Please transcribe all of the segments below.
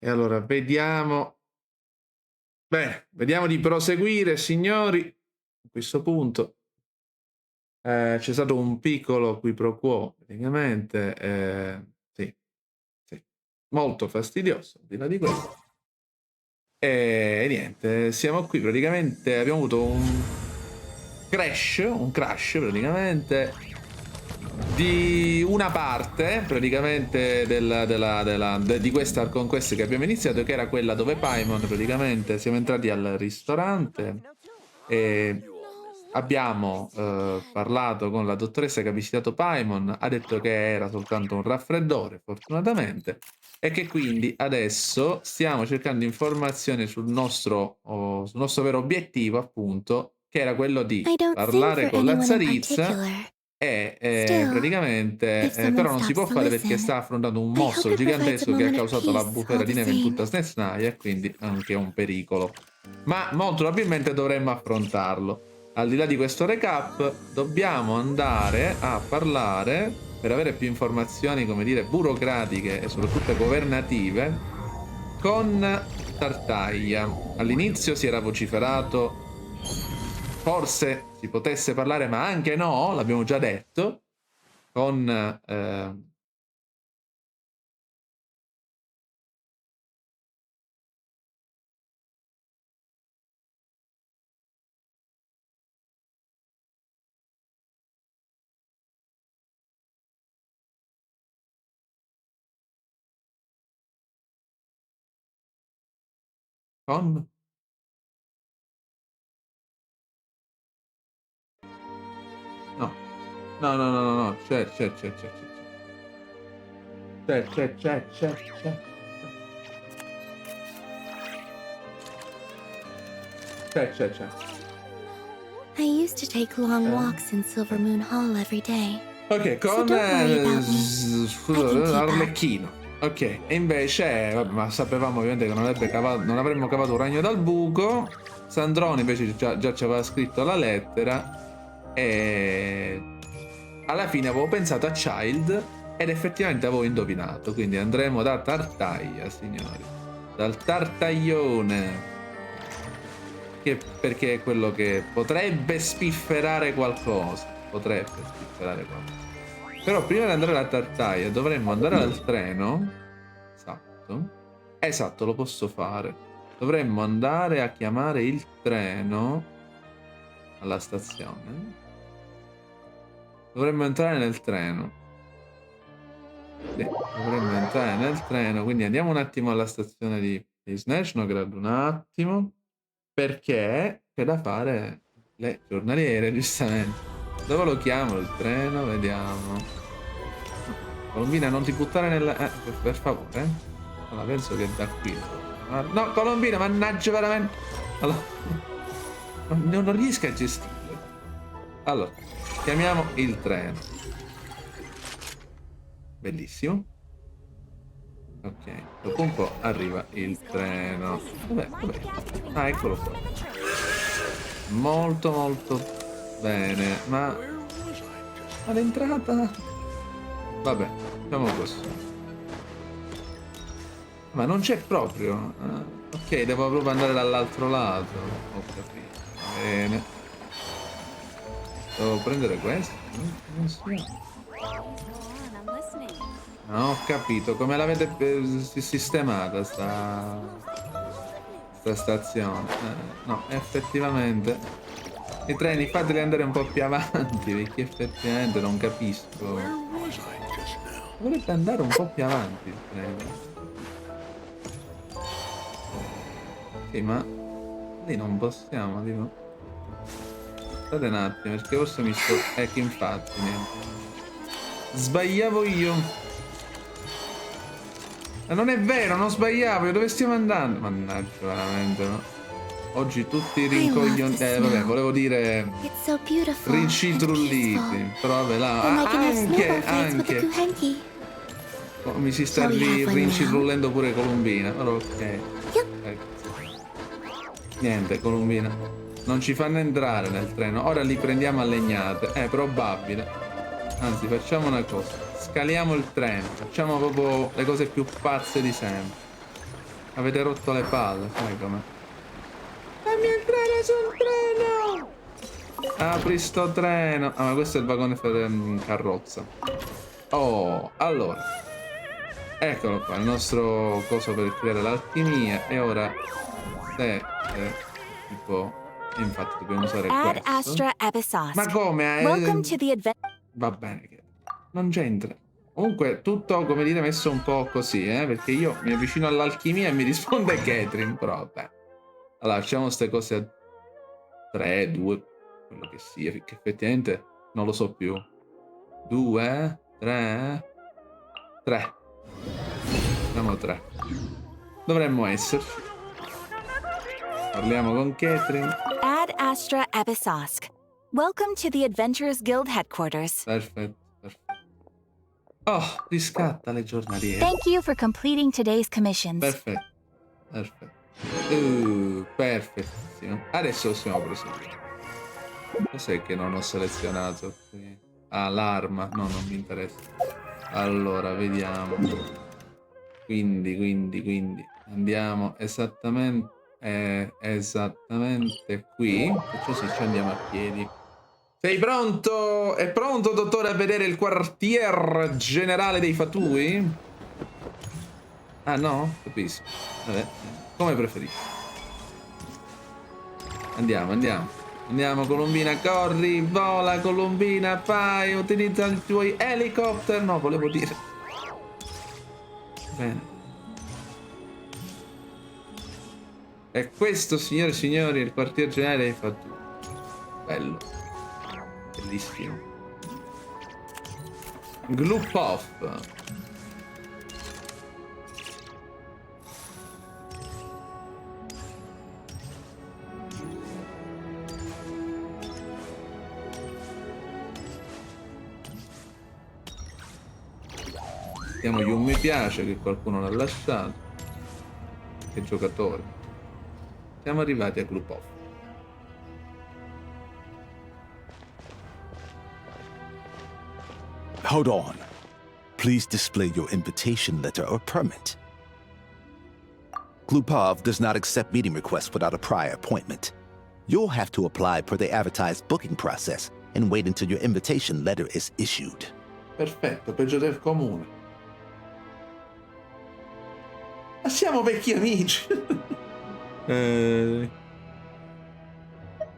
E allora vediamo. Bene, vediamo di proseguire, signori. A questo punto c'è stato un piccolo qui pro quo, praticamente. Sì, sì, molto fastidioso, al di là di questo. E niente, siamo qui praticamente. Abbiamo avuto un crash praticamente di una parte praticamente di questa conquest che abbiamo iniziato, che era quella dove Paimon praticamente siamo entrati al ristorante e abbiamo parlato con la dottoressa che ha visitato Paimon, ha detto che era soltanto un raffreddore fortunatamente e che quindi adesso stiamo cercando informazioni sul nostro vero obiettivo, appunto, che era quello di I don't sing parlare for con la anyone in zarizza particular. e Still, if praticamente, someone però non si stops può to fare perché listen, sta affrontando un I hope mostro it provides a gigantesco che ha moment of causato la peace all bufera the di neve in tutta same. Snezhnaya e quindi anche un pericolo. Ma molto probabilmente dovremmo affrontarlo. Al di là di questo recap, dobbiamo andare a parlare, per avere più informazioni, come dire, burocratiche e soprattutto governative, con Tartaglia. All'inizio si era vociferato forse si potesse parlare, ma anche no, l'abbiamo già detto, con con no, no, no, no, no, no, c'è. I used to take long walks in Silver Moon Hall every day. Ok, So con don't worry about me. I can keep up. Arlecchino. Ok, e invece, vabbè, ma sapevamo ovviamente che non avremmo cavato un ragno dal buco. Sandrone invece già ci aveva scritto la lettera e alla fine avevo pensato a Child ed effettivamente avevo indovinato, quindi andremo da Tartaglia, signori. Dal Tartaglione. Perché è quello che potrebbe spifferare qualcosa. Potrebbe spifferare qualcosa. Però prima di andare alla Tartaglia dovremmo andare al treno. Esatto. Esatto, lo posso fare. Dovremmo andare a chiamare il treno alla stazione. Dovremmo entrare nel treno. Sì, dovremmo entrare nel treno. Quindi andiamo un attimo alla stazione di Snezhnograd, un attimo. Perché c'è da fare le giornaliere, giustamente. Dove lo chiamo il treno? Vediamo. No, Colombina, non ti buttare nella. Per favore. Allora, penso che da qui. No, Colombina, mannaggia veramente. Allora, non riesco a gestirlo. Allora, chiamiamo il treno. Bellissimo. Ok, dopo un po' arriva il treno. Dov'è? Ah, eccolo qua. Molto molto bene, ma all'entrata. Vabbè, facciamo così. Ma non c'è proprio. Ok, devo proprio andare dall'altro lato. Ho capito. Va bene. Devo prendere questo? Non so. No, ho capito. Come l'avete sistemata sta stazione? No, effettivamente. I treni fateli andare un po' più avanti, perché effettivamente non capisco. Dovrebbe andare un po' più avanti il treno. Sì, ma lì non possiamo, tipo. Aspettate un attimo, perché forse mi sto. Che infatti, niente. Sbagliavo io. Ma non è vero, non sbagliavo, io dove stiamo andando? Mannaggia, veramente, no? Oggi tutti I love rincoglioni. the Vabbè, snow. volevo dire. It's so beautiful and Rincitrulliti. peaceful. Però vabbè, And là. I can have snowball fights with the Anche. Kuhenki. Oh, mi si sta Shall we have one now? rincitrullendo pure Colombina. Però ok. Yep. Niente, Colombina. Non ci fanno entrare nel treno. Ora li prendiamo a legnate. È probabile. Anzi, facciamo una cosa. Scaliamo il treno. Facciamo proprio le cose più pazze di sempre. Avete rotto le palle, sai com'è. Fammi entrare sul treno! Apri sto treno. Ah, ma questo è il vagone carrozza. Oh, allora. Eccolo qua, il nostro coso per creare l'alchimia. E ora, se tipo, infatti dobbiamo usare Add questo. Astra Ma Episosk. come? Welcome to the adventure. Va bene, che non c'entra. Comunque, tutto, come dire, messo un po' così, perché io mi avvicino all'alchimia e mi risponde Catherine, però vabbè. Allora, facciamo queste cose a 3, 2, quello che sia, che effettivamente non lo so più. 2, 3, 3. Siamo 3. Dovremmo esserci. Parliamo con Catherine. Add Astra Episosk. Welcome to the Adventurers Guild headquarters. Perfetto, perfetto. Oh, riscatta le giornaliere. Thank you for completing today's commissions. Perfetto, perfetto. Perfettissimo. Adesso possiamo proseguire. Cos'è che non ho selezionato qui? Ah, l'arma. No, non mi interessa. Allora, vediamo. Quindi andiamo esattamente qui. Perciò sì, ci andiamo a piedi. Sei pronto? È pronto, dottore, a vedere il quartier generale dei Fatui? Ah, no? Capisco. Vabbè, come preferisci. Andiamo, Colombina, corri, vola, Colombina, vai, utilizza i tuoi elicotter. No, volevo dire. Bene. E questo, signore e signori, è il quartier generale dei Fatui. Bello. Bellissimo. Gloop off. Diamogli un mi piace che qualcuno l'ha lasciato. Che giocatore. Siamo arrivati a Gloop off. Hold on. Please display your invitation letter or permit. Glupov does not accept meeting requests without a prior appointment. You'll have to apply per the advertised booking process and wait until your invitation letter is issued. Perfetto, peggio del comune. Ma siamo vecchi amici.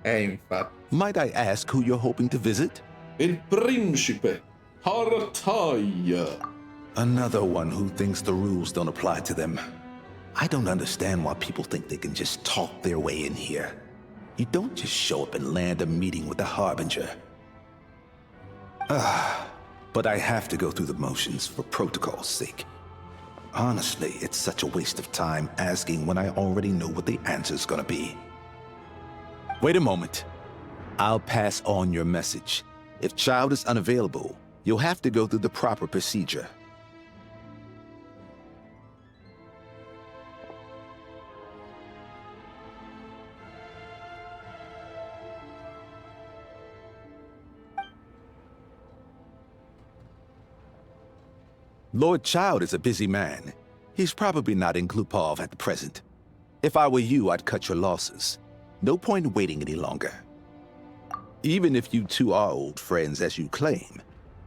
Infatti. Might I ask who you're hoping to visit? Il principe. Parte. Another one who thinks the rules don't apply to them. I don't understand why people think they can just talk their way in here. You don't just show up and land a meeting with the Harbinger. But I have to go through the motions for protocol's sake. Honestly, it's such a waste of time asking when I already know what the answer's gonna be. Wait a moment. I'll pass on your message. If Child is unavailable, you'll have to go through the proper procedure. Lord Child is a busy man. He's probably not in Glupov at the present. If I were you, I'd cut your losses. No point waiting any longer. Even if you two are old friends as you claim,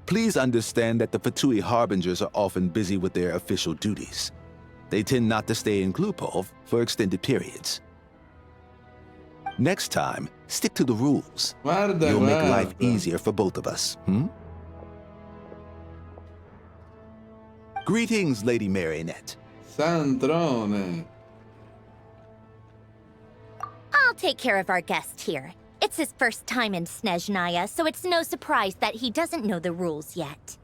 please understand that the Fatui Harbingers are often busy with their official duties. They tend not to stay in Glupov for extended periods. Next time, stick to the rules. You'll make life easier for both of us, Greetings, Lady Marionette. Sandrone. I'll take care of our guest here. It's his first time in Snezhnaya, so it's no surprise that he doesn't know the rules yet.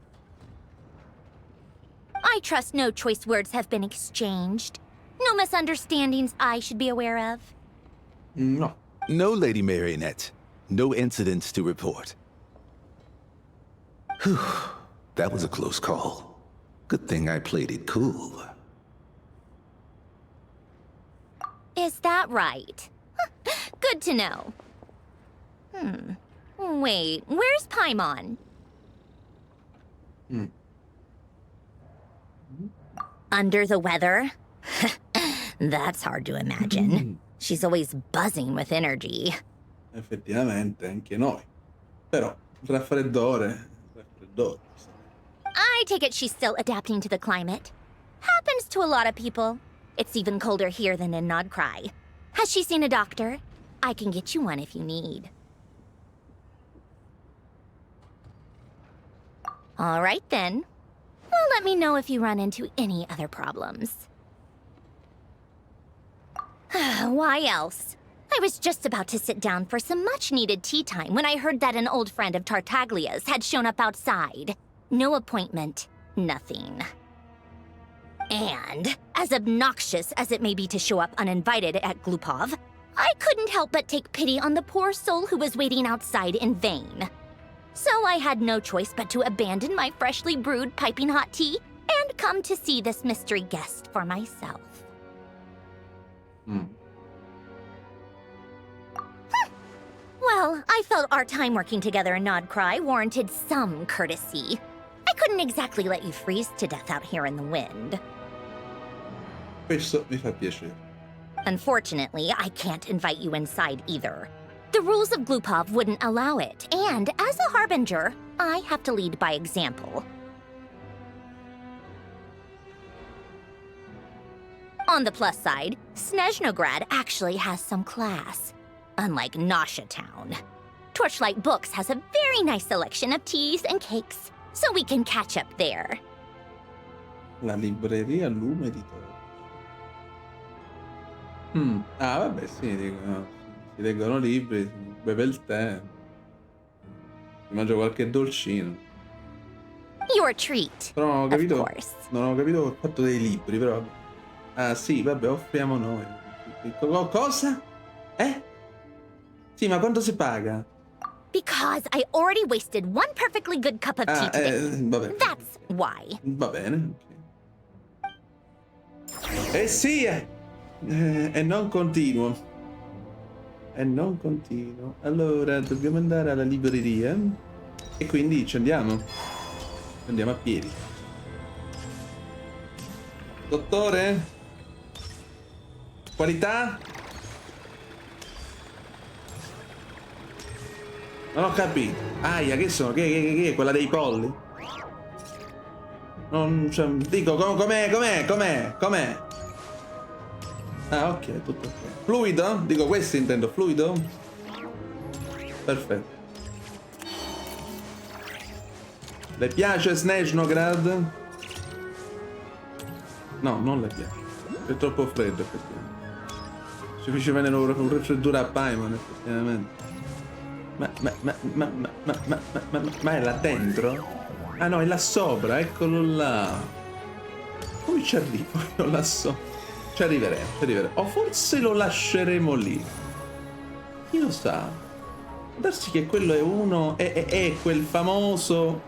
I trust no choice words have been exchanged. No misunderstandings I should be aware of. No. No, Lady Marionette. No incidents to report. Whew. That was a close call. Good thing I played it cool. Is that right? Good to know. Wait, where's Paimon? Under the weather? That's hard to imagine. She's always buzzing with energy. Effettivamente, anche noi. Però, raffreddore. I take it she's still adapting to the climate. Happens to a lot of people. It's even colder here than in Nodcry. Has she seen a doctor? I can get you one if you need. All right, then. Well, let me know if you run into any other problems. Why else? I was just about to sit down for some much-needed tea time when I heard that an old friend of Tartaglia's had shown up outside. No appointment, nothing. And, as obnoxious as it may be to show up uninvited at Glupov, I couldn't help but take pity on the poor soul who was waiting outside in vain. So I had no choice but to abandon my freshly brewed piping hot tea and come to see this mystery guest for myself. Well, I felt our time working together in Nodcry warranted some courtesy. I couldn't exactly let you freeze to death out here in the wind. Questo mi fa piacere. Unfortunately, I can't invite you inside either. The rules of Glupov wouldn't allow it, and as a harbinger, I have to lead by example. On the plus side, Snezhnograd actually has some class, unlike Nasha Town. Torchlight Books has a very nice selection of teas and cakes, so we can catch up there. La libreria Lume di Trovi. Ah, vabbè, sì, dico, si leggono libri, si beve il tè, si mangia qualche dolcino. Your treat, Però non ho of capito, course. non ho capito il fatto dei libri, però. Ah, sì, vabbè, offriamo noi. Cosa? Sì, ma quanto si paga? Because I already wasted one perfectly good cup of tea today. Vabbè. That's why. Va bene. Sì, e non continuo. Allora, dobbiamo andare alla libreria. E quindi ci andiamo. Andiamo a piedi. Dottore? Qualità? Non ho capito. Aia, che sono? Che è quella dei polli? Non, cioè, dico, com'è? Ah, ok, tutto ok. Fluido? Dico, questo intendo, fluido? Perfetto. Le piace Snezhnograd? No, non le piace. È troppo freddo, effettivamente. Ci fece venire una raffreddura a Paimon, effettivamente. Ma è là dentro? Ah no, è là sopra, eccolo là. Come ci arrivo io là sopra? Ci arriveremo. O forse lo lasceremo lì. Chi lo sa? Può darsi che quello è uno... è quel famoso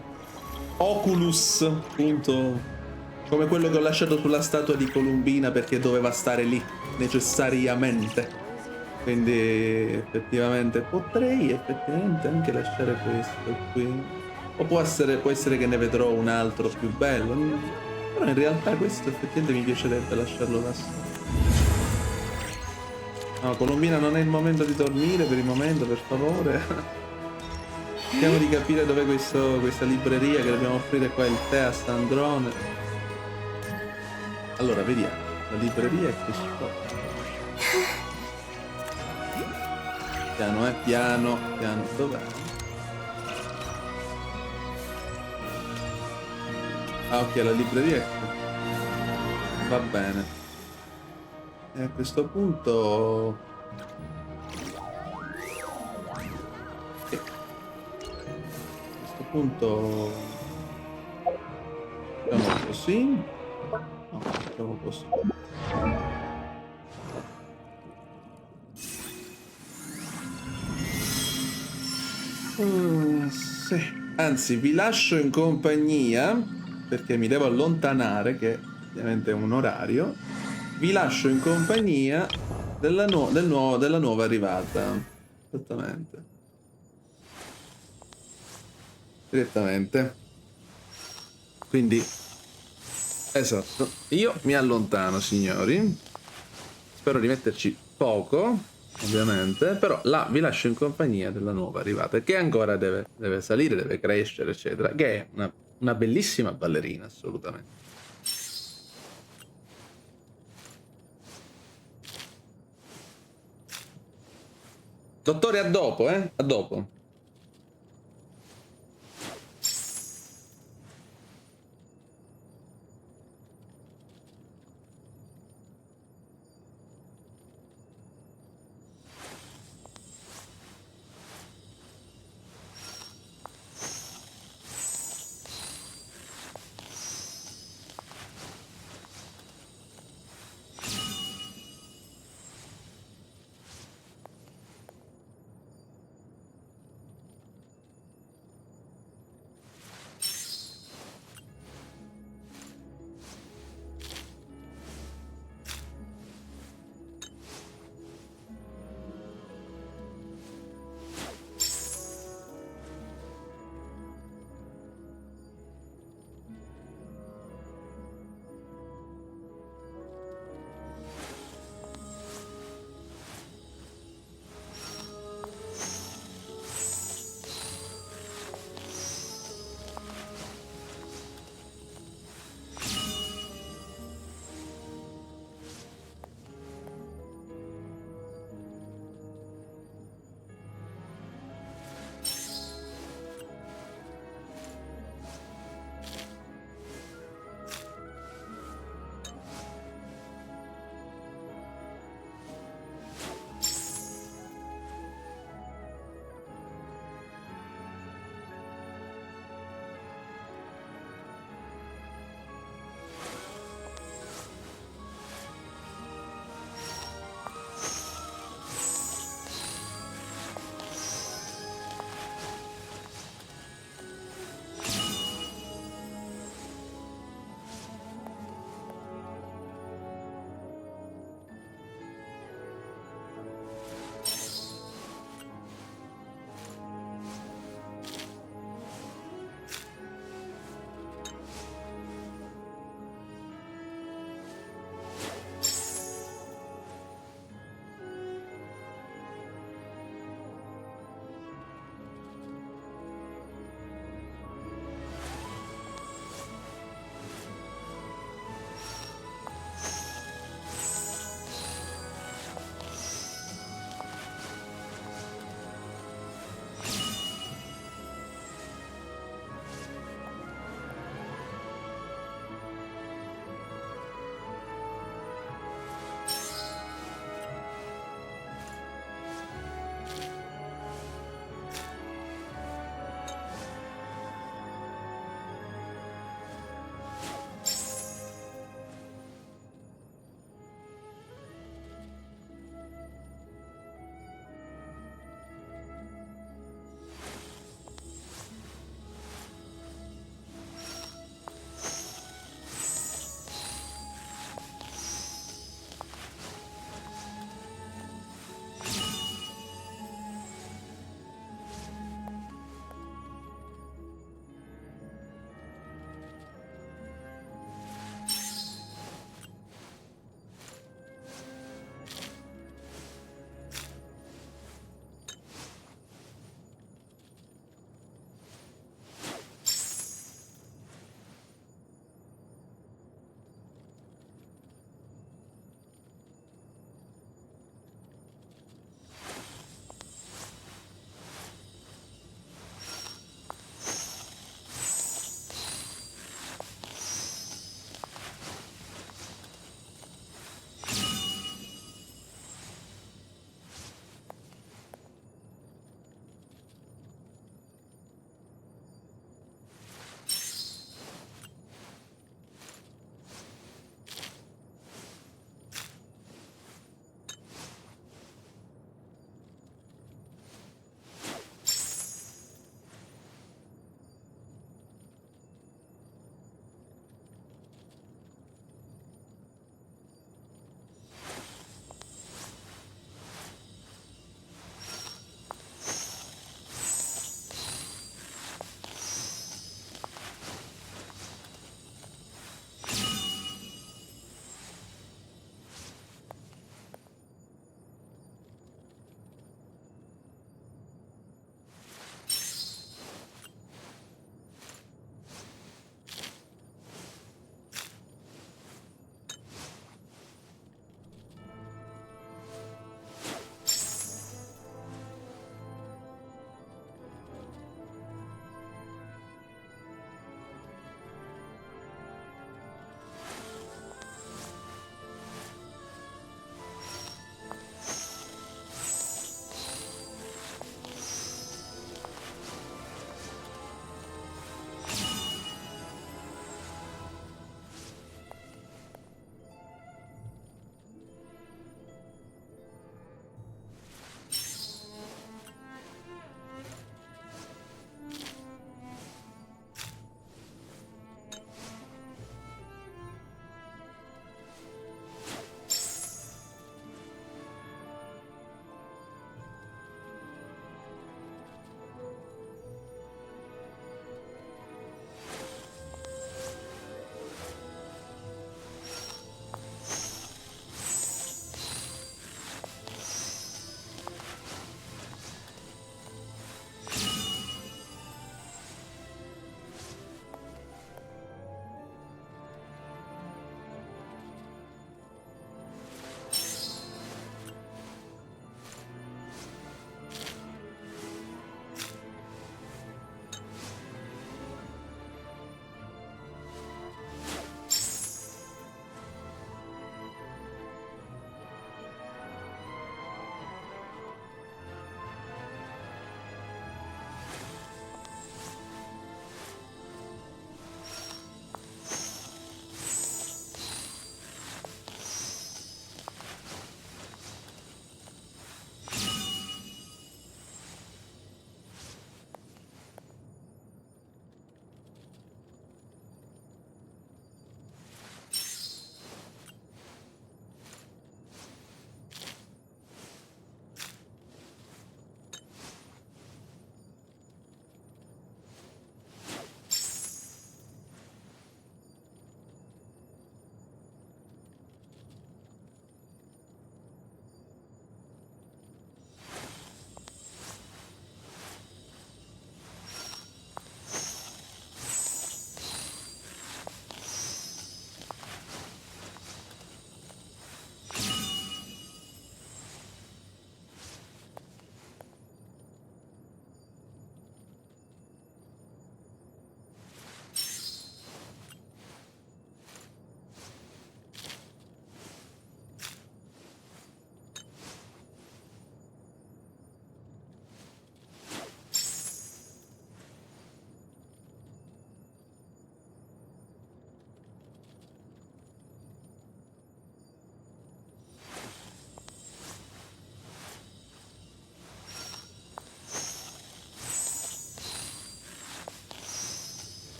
Oculus, appunto, come quello che ho lasciato sulla statua di Columbina perché doveva stare lì, necessariamente. Quindi effettivamente potrei anche lasciare questo qui. O può essere che ne vedrò un altro più bello. Però in realtà questo effettivamente mi piacerebbe lasciarlo là sopra. No, Colombina, non è il momento di dormire per il momento, per favore. Cerchiamo di capire dov'è questa libreria che dobbiamo offrire qua il tè a Sandrone. Allora, vediamo. La libreria è qui sopra. Piano. Dov'è? Ah, ok, la libreria è qui. Va bene. E a questo punto... A questo punto... Facciamo così. No, facciamo così. Sì. Anzi, vi lascio in compagnia, perché mi devo allontanare, che ovviamente è un orario. Vi lascio in compagnia della nuova arrivata. Esattamente. Direttamente. Quindi, esatto. Io mi allontano, signori. spero di metterci poco, ovviamente, però là vi lascio in compagnia della nuova arrivata, che ancora deve salire, deve crescere, eccetera, che è una bellissima ballerina, assolutamente. Dottore, a dopo, a dopo.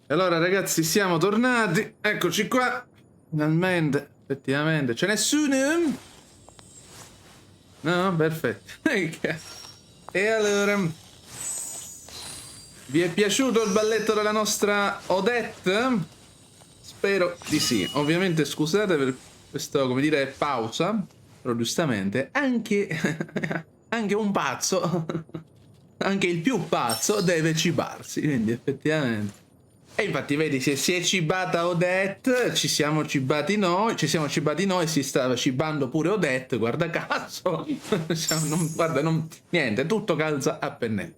Allora, ragazzi, siamo tornati. Eccoci qua. Finalmente, effettivamente. C'è nessuno? No? Perfetto. E allora, vi è piaciuto il balletto della nostra Odette? Spero di sì. Ovviamente scusate per questo, come dire, pausa. Però giustamente, anche, anche un pazzo, anche il più pazzo deve cibarsi. Quindi effettivamente. E infatti vedi, se si è cibata Odette, ci siamo cibati noi, si stava cibando pure Odette, guarda caso. Guarda, niente, tutto calza a pennello.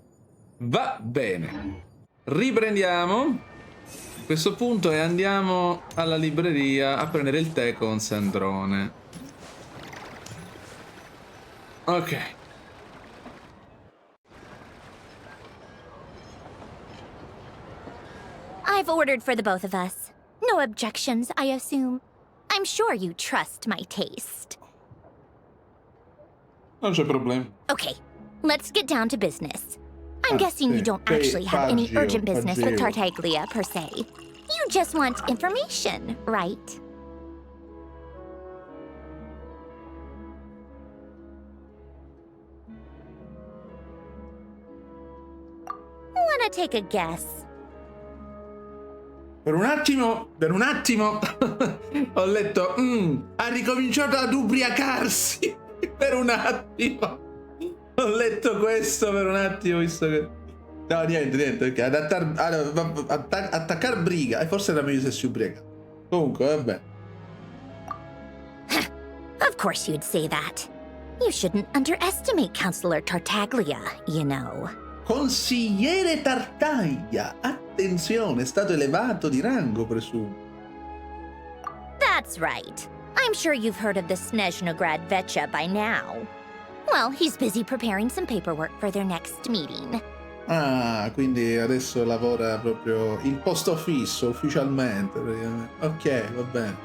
Va bene. Riprendiamo. A questo punto e andiamo alla libreria a prendere il tè con Sandrone. Ok. I've ordered for the both of us. No objections, I assume. I'm sure you trust my taste. Non c'è problema. Okay, let's get down to business. I'm guessing you sì. don't actually have any Faggio, urgent business with faggio. Tartaglia, per se. You just want information, right? Wanna take a guess? Per un attimo ho letto, ha ricominciato ad ubriacarsi. Per un attimo. Ho letto questo per un attimo, visto che... No, niente, ok. Attaccare briga. E forse era meglio se si ubriaca. Comunque, vabbè. Of course you'd say that. You shouldn't underestimate Counselor Tartaglia, you know. Consigliere Tartaglia. Attenzione, è stato elevato di rango, presumo. That's right. I'm sure you've heard of the Snezhnaya vecchie by now. Well, he's busy preparing some paperwork for their next meeting. Ah, quindi adesso lavora proprio il posto fisso, ufficialmente, praticamente. Ok, va bene.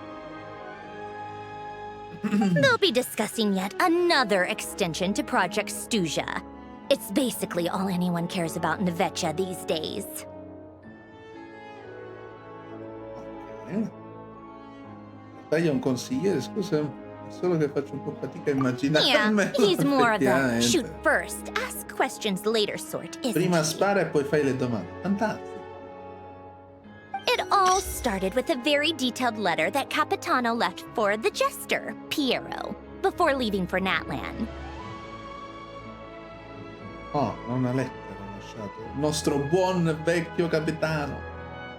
They'll be discussing yet another extension to Project Stuja. It's basically all anyone cares about in the vecchie these days. Taglia un consigliere, scusa, solo che faccio un po' fatica a Yeah, immaginarmelo. he's more of a effettivamente. shoot first, ask questions later sort, isn't Prima he? spara e poi fai le domande. Fantastico. It all started with a very detailed letter that Capitano left for the jester, Piero, before leaving for Natlan. Oh, una lettera ha lasciato. Il nostro buon vecchio capitano.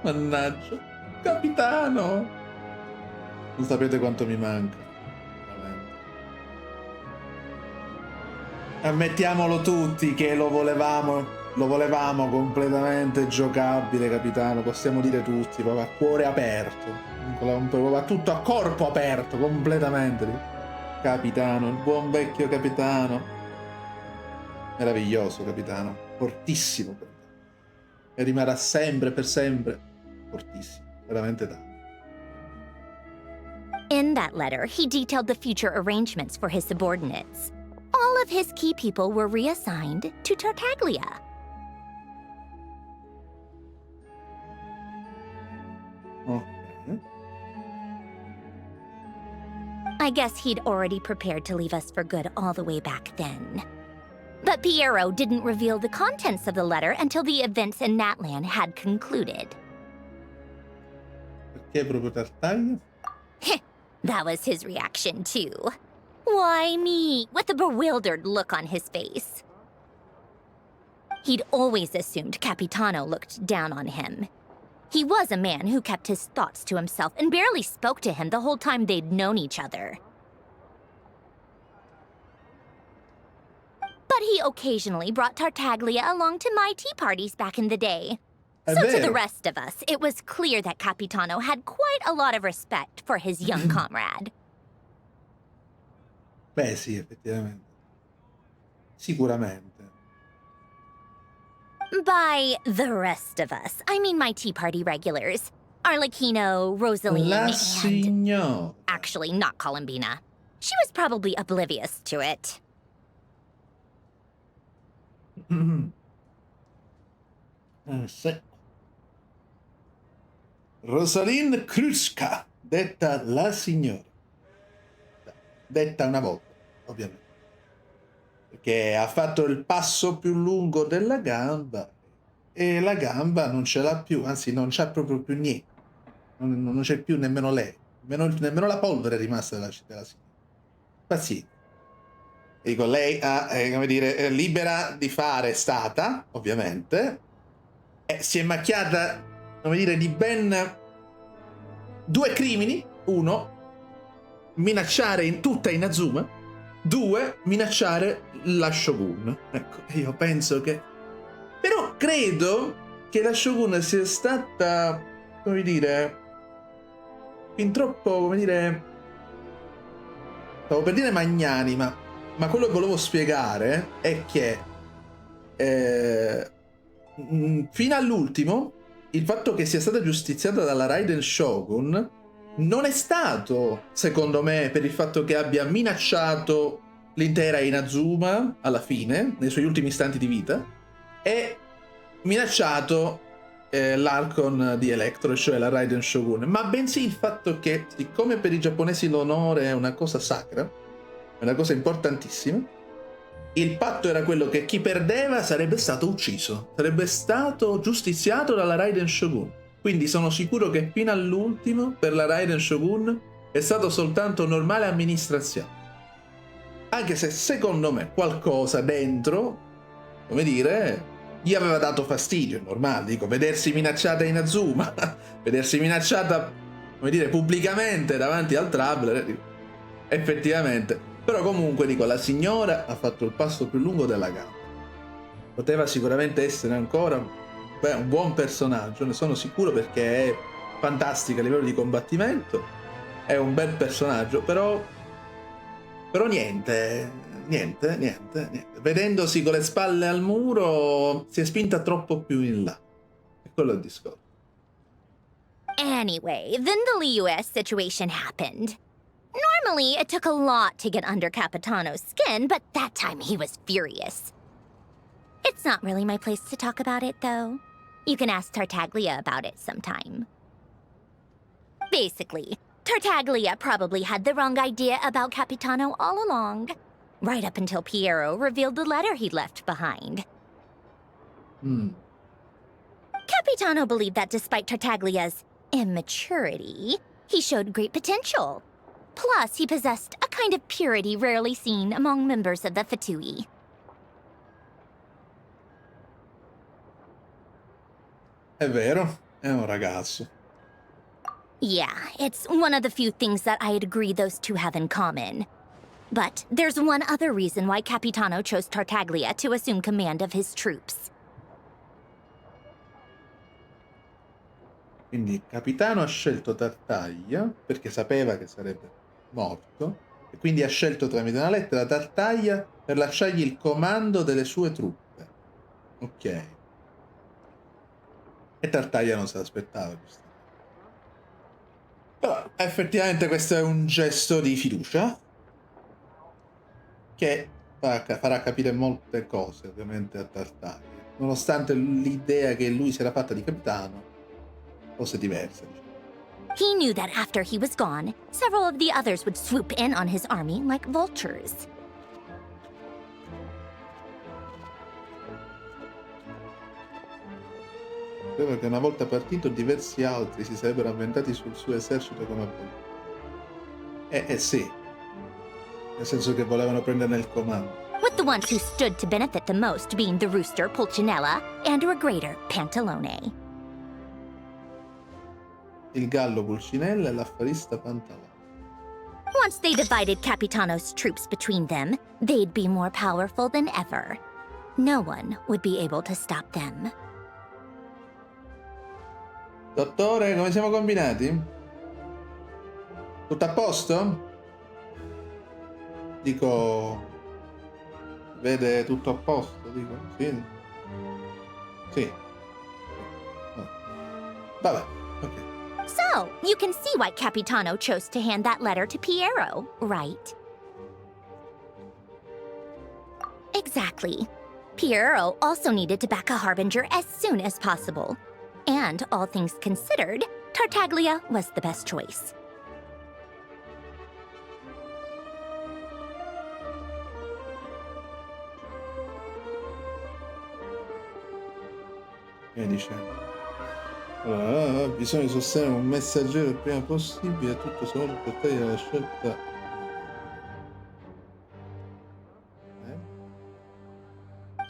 Mannaggia. Capitano! Non sapete quanto mi manca. Veramente. Ammettiamolo tutti che lo volevamo completamente giocabile, capitano. Possiamo dire tutti, proprio a cuore aperto. Proprio a tutto a corpo aperto, completamente. Capitano, il buon vecchio capitano. Meraviglioso, capitano. Fortissimo, capitano. E rimarrà sempre, per sempre, fortissimo. Veramente tanto. In that letter, he detailed the future arrangements for his subordinates. All of his key people were reassigned to Tartaglia. Ok. I guess he'd already prepared to leave us for good all the way back then. But Piero didn't reveal the contents of the letter until the events in Natlan had concluded. Perché proprio Tartaglia? That was his reaction, too. Why me? With a bewildered look on his face. He'd always assumed Capitano looked down on him. He was a man who kept his thoughts to himself and barely spoke to him the whole time they'd known each other. But he occasionally brought Tartaglia along to my tea parties back in the day. So to the rest of us, it was clear that Capitano had quite a lot of respect for his young comrade. Beh, sì, effettivamente. Sicuramente. By the rest of us, I mean my tea party regulars. Arlecchino, Rosaline, La and... signora. Actually, not Columbina. She was probably oblivious to it. Sì. Rosalind Kruska, detta la signora. Detta una volta, ovviamente. Perché ha fatto il passo più lungo della gamba e la gamba non ce l'ha più, anzi non c'ha proprio più niente. Non c'è più nemmeno lei, nemmeno la polvere è rimasta della signora. Pazienza. Dico, lei come dire, è libera di fare, è stata, ovviamente, e si è macchiata, come dire, di ben 2 crimini. 1, minacciare in tutta Inazuma. 2, minacciare la Shogun. Ecco, io penso che... Però credo che la Shogun sia stata, come dire, fin troppo, come dire... Stavo per dire magnanima, ma quello che volevo spiegare è che fino all'ultimo il fatto che sia stata giustiziata dalla Raiden Shogun non è stato, secondo me, per il fatto che abbia minacciato l'intera Inazuma alla fine, nei suoi ultimi istanti di vita, e minacciato l'Archon di Electro, cioè la Raiden Shogun, ma bensì il fatto che, siccome per i giapponesi l'onore è una cosa sacra, è una cosa importantissima, il patto era quello che chi perdeva sarebbe stato ucciso, sarebbe stato giustiziato dalla Raiden Shogun. Quindi sono sicuro che fino all'ultimo per la Raiden Shogun è stato soltanto normale amministrazione. Anche se secondo me qualcosa dentro, come dire, gli aveva dato fastidio, è normale, dico, vedersi minacciata in Azuma, vedersi minacciata, come dire, pubblicamente davanti al traveler, dico, effettivamente. Però comunque, dico, la signora ha fatto il passo più lungo della gamba. Poteva sicuramente essere ancora un buon personaggio, ne sono sicuro, perché è fantastica a livello di combattimento, è un bel personaggio, però niente. Vedendosi con le spalle al muro si è spinta troppo più in là. E quello è il discorso. Anyway, then the Liu-S situation happened. Normally, it took a lot to get under Capitano's skin, but that time he was furious. It's not really my place to talk about it, though. You can ask Tartaglia about it sometime. Basically, Tartaglia probably had the wrong idea about Capitano all along, right up until Piero revealed the letter he'd left behind. Capitano believed that despite Tartaglia's immaturity, he showed great potential. Plus, he possessed a kind of purity rarely seen among members of the Fatui. È vero, è un ragazzo. Yeah, it's one of the few things that I'd agree those two have in common. But there's one other reason why Capitano chose Tartaglia to assume command of his troops. Quindi Capitano ha scelto Tartaglia perché sapeva che sarebbe morto, e quindi ha scelto tramite una lettera Tartaglia per lasciargli il comando delle sue truppe. Ok. E Tartaglia non se l'aspettava, giusto? Però effettivamente questo è un gesto di fiducia che farà capire molte cose, ovviamente, a Tartaglia, nonostante l'idea che lui si era fatta di capitano fosse diversa, diciamo. He knew that after he was gone, several of the others would swoop in on his army like vultures. Sapeva che una volta partito diversi altri si sarebbero avventati sul suo esercito come avvolti. Sì, nel senso che volevano prenderne il comando. With the ones who stood to benefit the most being the rooster Pulcinella and her greater Pantalone. Il gallo Pulcinella e l'affarista Pantalone. Once they divided Capitano's troops between them, they'd be more powerful than ever. No one would be able to stop them. Dottore, come siamo combinati? Tutto a posto? Dico... Vede tutto a posto? Dico, sì. Sì. No. Vabbè, ok. So, you can see why Capitano chose to hand that letter to Piero, right? Exactly. Piero also needed to back a harbinger as soon as possible. And, all things considered, Tartaglia was the best choice. E dice: allora, bisogna sostenere un messaggero il prima possibile, tutto solo per tagliare la scelta.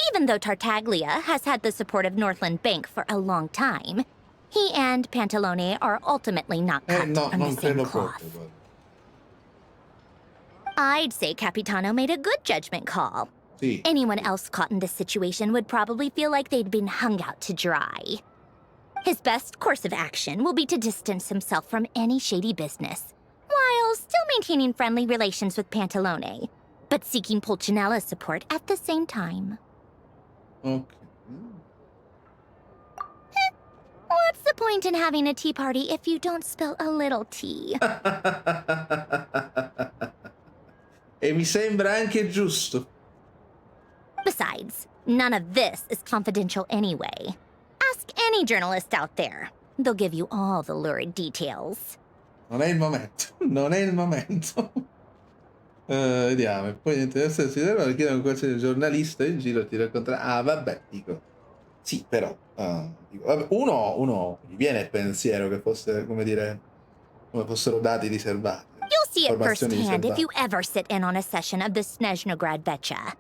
Even though Tartaglia has had the support of Northland Bank for a long time, he and Pantalone are ultimately not cut No, from non the same credo cloth. proprio, guarda. I'd say Capitano made a good judgment call. Sì. Anyone else caught in this situation would probably feel like they'd been hung out to dry. His best course of action will be to distance himself from any shady business, while still maintaining friendly relations with Pantalone, but seeking Pulcinella's support at the same time. Ok. What's the point in having a tea party if you don't spill a little tea? E mi sembra anche giusto. Besides, none of this is confidential anyway. Ask any journalist out there. They'll give you all the lurid details. Non è il momento. Non è il momento. Vediamo. E poi interessante si deve perché un qualsiasi giornalista in giro ti racconterà. Ah, vabbè, dico. Sì, però. Dico, vabbè, uno gli viene il pensiero che fosse, come dire, come fossero dati riservati. You'll see it Informazioni firsthand if riservate. you ever sit in on a session of the Snezhnaya vecchie.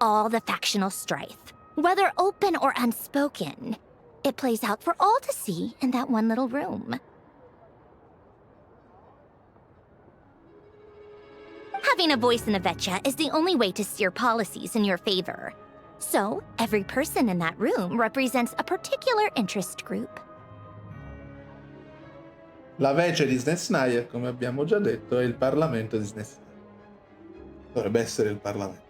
All the factional strife, whether open or unspoken, it plays out for all to see in that one little room. Having a voice in the vecchie is the only way to steer policies in your favor. So, every person in that room represents a particular interest group. La vece di Snezhnaya, come abbiamo già detto, è il Parlamento di Snezhnaya. Dovrebbe essere il Parlamento.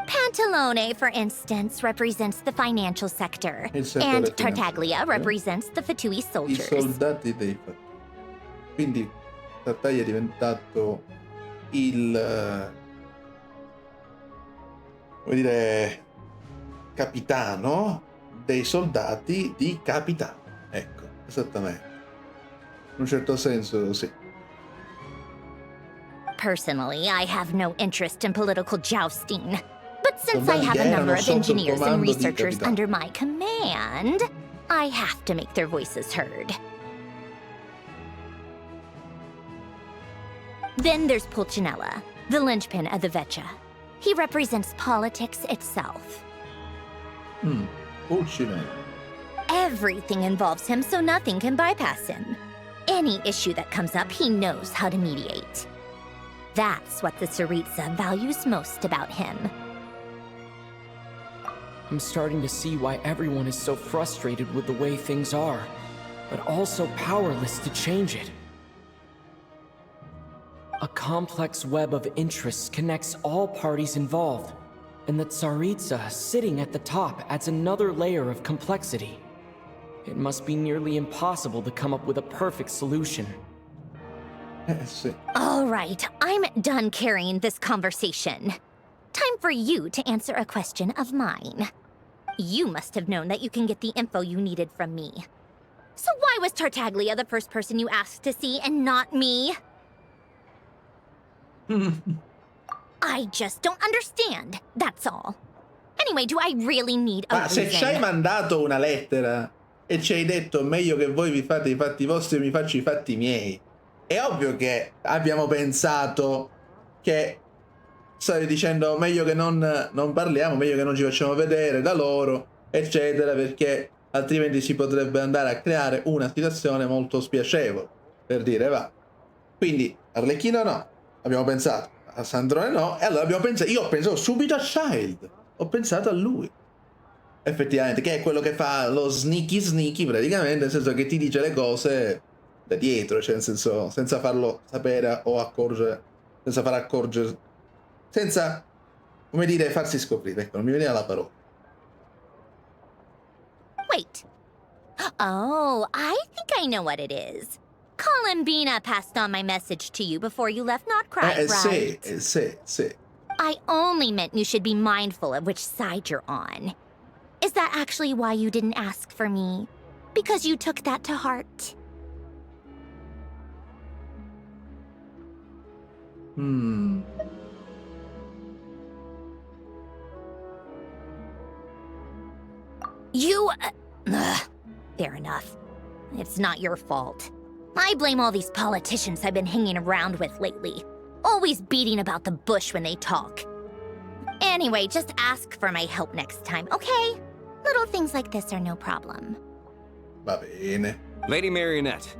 Pantalone, for instance, represents the financial sector, Il settore and finanziario. Tartaglia represents the Fatui I soldiers. soldati dei fatti. Quindi Tartaglia è diventato il come dire capitano dei soldati di Capitano. Ecco, esattamente. In un certo senso sì. Personally, I have no interest in political jousting. But since I Soldati have che a number erano of sotto il engineers and comando di researchers Capitano. under my command, I have to make their voices heard. Then there's Pulcinella, the linchpin of the vecchie. He represents politics itself. Pulcinella. Everything involves him, so nothing can bypass him. Any issue that comes up, he knows how to mediate. That's what the Tsaritsa values most about him. I'm starting to see why everyone is so frustrated with the way things are, but also powerless to change it. A complex web of interests connects all parties involved, and the Tsaritsa sitting at the top adds another layer of complexity. It must be nearly impossible to come up with a perfect solution. Sì. All right, I'm done carrying this conversation. Time for you to answer a question of mine. You must have known that you can get the info you needed from me. So why was Tartaglia the first person you asked to see and not me? I just don't understand, that's all. Anyway, do I really need a Ma se ci hai reason? mandato una lettera e ci hai detto meglio che voi vi fate i fatti vostri e mi faccio i fatti miei, è ovvio che abbiamo pensato che stavi dicendo meglio che non parliamo, meglio che non ci facciamo vedere da loro, eccetera, perché altrimenti si potrebbe andare a creare una situazione molto spiacevole, per dire va. Quindi Arlecchino no, abbiamo pensato, a Sandrone no, e allora abbiamo pensato, io ho pensato subito a Child, ho pensato a lui. Effettivamente, che è quello che fa lo sneaky praticamente, nel senso che ti dice le cose da dietro, cioè nel senso senza farlo sapere o accorgere, senza far accorgere, senza, come dire, farsi scoprire. Ecco, non mi veniva la parola. Wait. Oh, I think I know what it is. Columbina passed on my message to you before you left, not quite right. Sì. I only meant you should be mindful of which side you're on. Is that actually why you didn't ask for me? Because you took that to heart? Fair enough. It's not your fault. I blame all these politicians I've been hanging around with lately. Always beating about the bush when they talk. Anyway, just ask for my help next time, okay? Little things like this are no problem. Va bene. Lady Marionette.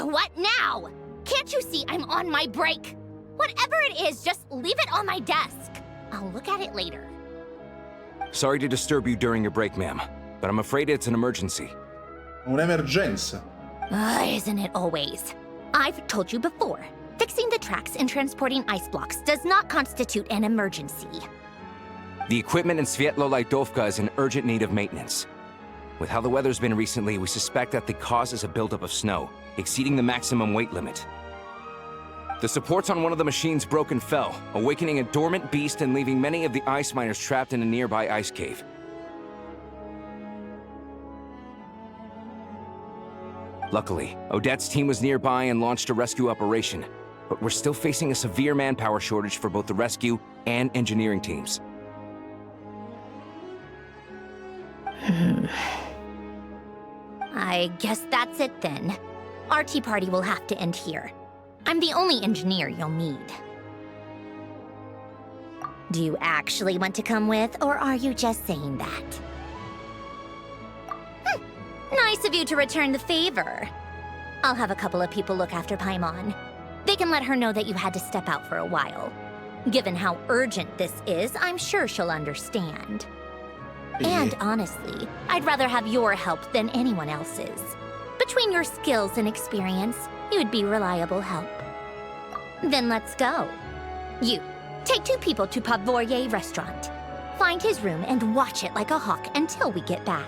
What now? Can't you see I'm on my break? Whatever it is, just leave it on my desk. I'll look at it later. Sorry to disturb you during your break, ma'am, but I'm afraid it's an emergency. Un'emergenza. Isn't it always? I've told you before, fixing the tracks and transporting ice blocks does not constitute an emergency. The equipment in Svietlolaidovka is in urgent need of maintenance. With how the weather's been recently, we suspect that the cause is a buildup of snow, exceeding the maximum weight limit. The supports on one of the machines broke and fell, awakening a dormant beast and leaving many of the ice miners trapped in a nearby ice cave. Luckily, Odette's team was nearby and launched a rescue operation, but we're still facing a severe manpower shortage for both the rescue and engineering teams. I guess that's it then. Our tea party will have to end here. I'm the only engineer you'll need. Do you actually want to come with, or are you just saying that? Nice of you to return the favor. I'll have a couple of people look after Paimon. They can let her know that you had to step out for a while. Given how urgent this is, I'm sure she'll understand. And honestly, I'd rather have your help than anyone else's. Between your skills and experience, you'd be reliable help. Then let's go. You, take 2 people to Vuoi restaurant. Find his room and watch it like a hawk until we get back.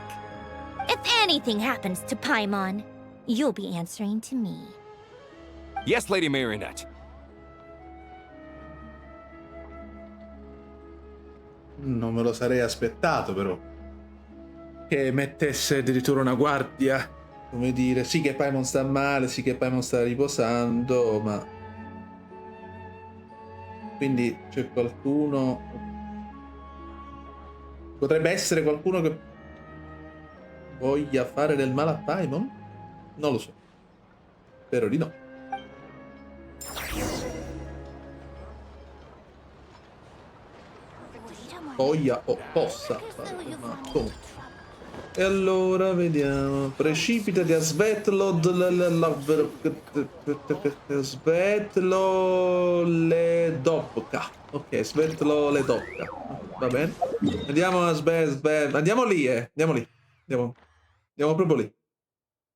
If anything happens to Paimon, you'll be answering to me. Yes, Lady Marionette. Non me lo sarei aspettato, però. Che mettesse addirittura una guardia. Come dire, sì che Paimon sta male, sì che Paimon sta riposando, ma... Quindi c'è qualcuno... Potrebbe essere qualcuno che voglia fare del male a Paimon? Non lo so. Spero di no. Voglia o possa fare del male. E allora vediamo. Precipitati a Svetloledovka. Ok, Svetloledovka. Va bene. Andiamo a andiamo lì, Andiamo lì. Andiamo proprio lì.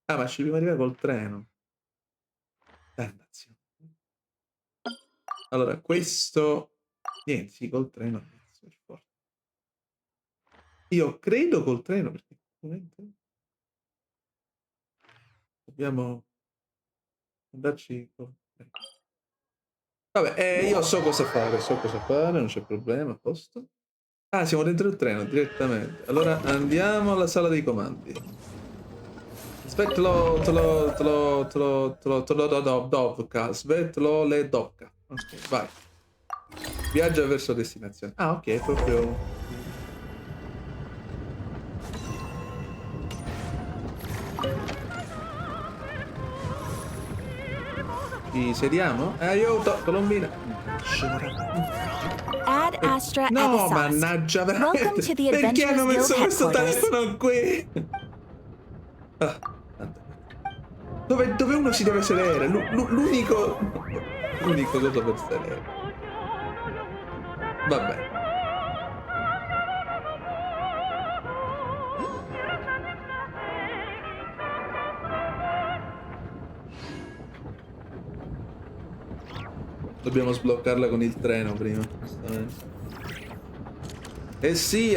Ah, ma ci dobbiamo arrivare col treno. Dannazione. Allora, questo... Niente, sì, col treno. Io credo col treno, perché... Dobbiamo andarci col treno. Vabbè, io so cosa fare, non c'è problema, a posto. Ah, siamo dentro il treno, direttamente. Allora, andiamo alla sala dei comandi. Svetloledovka. Ok, vai. Viaggia verso destinazione. Ah, ok, è proprio... Ci sediamo? Aiuto, Colombina. Ad Astra No, Episos. mannaggia, veramente. Welcome to the Perché hanno Adventurous messo Guild questo headquarters. telefono qui? Dove uno si deve sedere? L'unico cosa per sedere. Vabbè. Dobbiamo sbloccarla con il treno prima. Eh sì,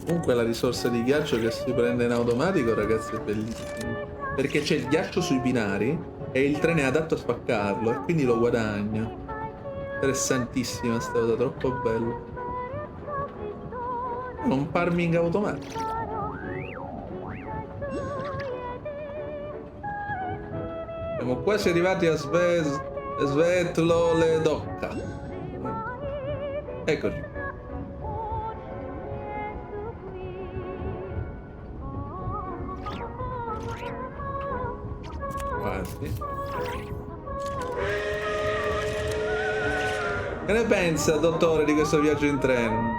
Comunque la risorsa di ghiaccio che si prende in automatico, ragazzi, è bellissimo. Perché c'è il ghiaccio sui binari e il treno è adatto a spaccarlo e quindi lo guadagno. Interessantissima sta cosa, troppo bella. Un farming automatico. Siamo quasi arrivati a Svetlole Docca. Eccoci. Quasi. Che ne pensa, dottore, di questo viaggio in treno?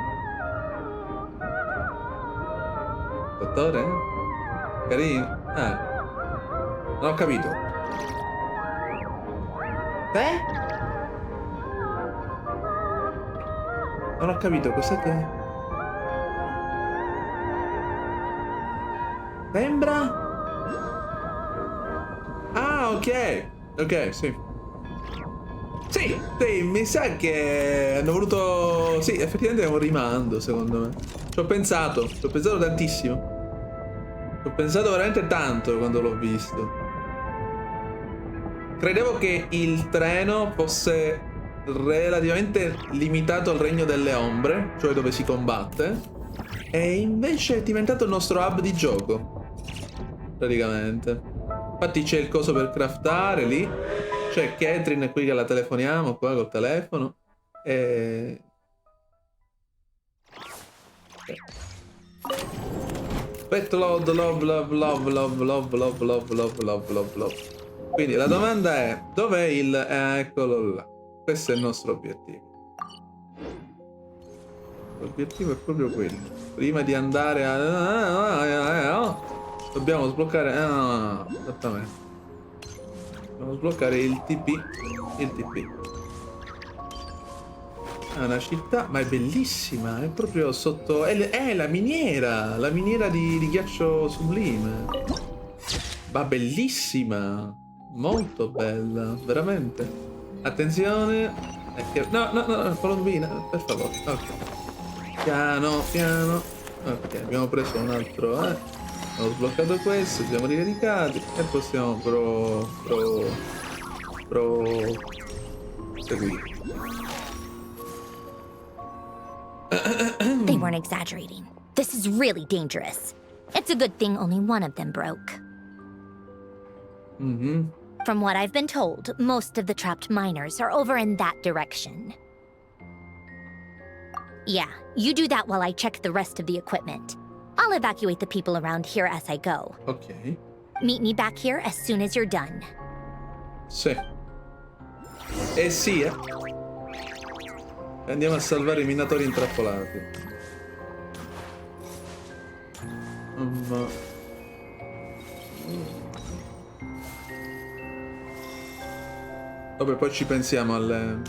Dottore? Carino? Ah. Non ho capito. Non ho capito, cos'è che... Sembra? Ah, ok. Ok, sì. Sì, sì, mi sa che hanno voluto... Sì, effettivamente è un rimando, secondo me. Ci ho pensato tantissimo. Ci ho pensato veramente tanto quando l'ho visto. Credevo che il treno fosse relativamente limitato al regno delle ombre, cioè dove si combatte, e invece è diventato il nostro hub di gioco, praticamente. Infatti c'è il coso per craftare lì, c'è Catherine qui che la telefoniamo qua col telefono, e... Pet load, love, love, love, love, love, love, love, love, love, love, love. Quindi la domanda è, dov'è il... eccolo là. Questo è il nostro obiettivo. L'obiettivo è proprio quello. Prima di andare a... dobbiamo sbloccare... esattamente. Dobbiamo sbloccare il TP. Il TP. È una città, ma è bellissima. È proprio sotto... È la miniera. La miniera di ghiaccio sublime. Ma bellissima. Molto bella. Veramente. Attenzione. No, no, no, Colombina, per favore. Ok. Piano, piano. Ok, abbiamo preso un altro, Abbiamo sbloccato questo, siamo ricaricati e possiamo seguire. They weren't exaggerating. This is really dangerous. It's a good thing only one of them broke. Mm-hmm. From what I've been told, most of the trapped miners are over in that direction. Yeah, you do that while I check the rest of the equipment. I'll evacuate the people around here as I go. Ok. Meet me back here as soon as you're done. Sì. Sì, Andiamo a salvare i minatori intrappolati. Vabbè, poi ci pensiamo alle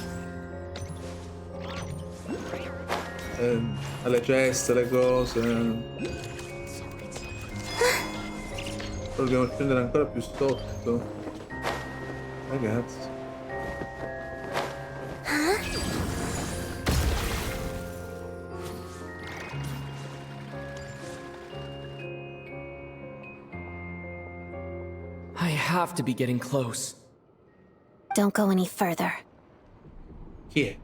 ceste, alle cose. Poi dobbiamo scendere ancora più sotto. Ragazzi. I have to be getting close. Don't go any further. Chi è?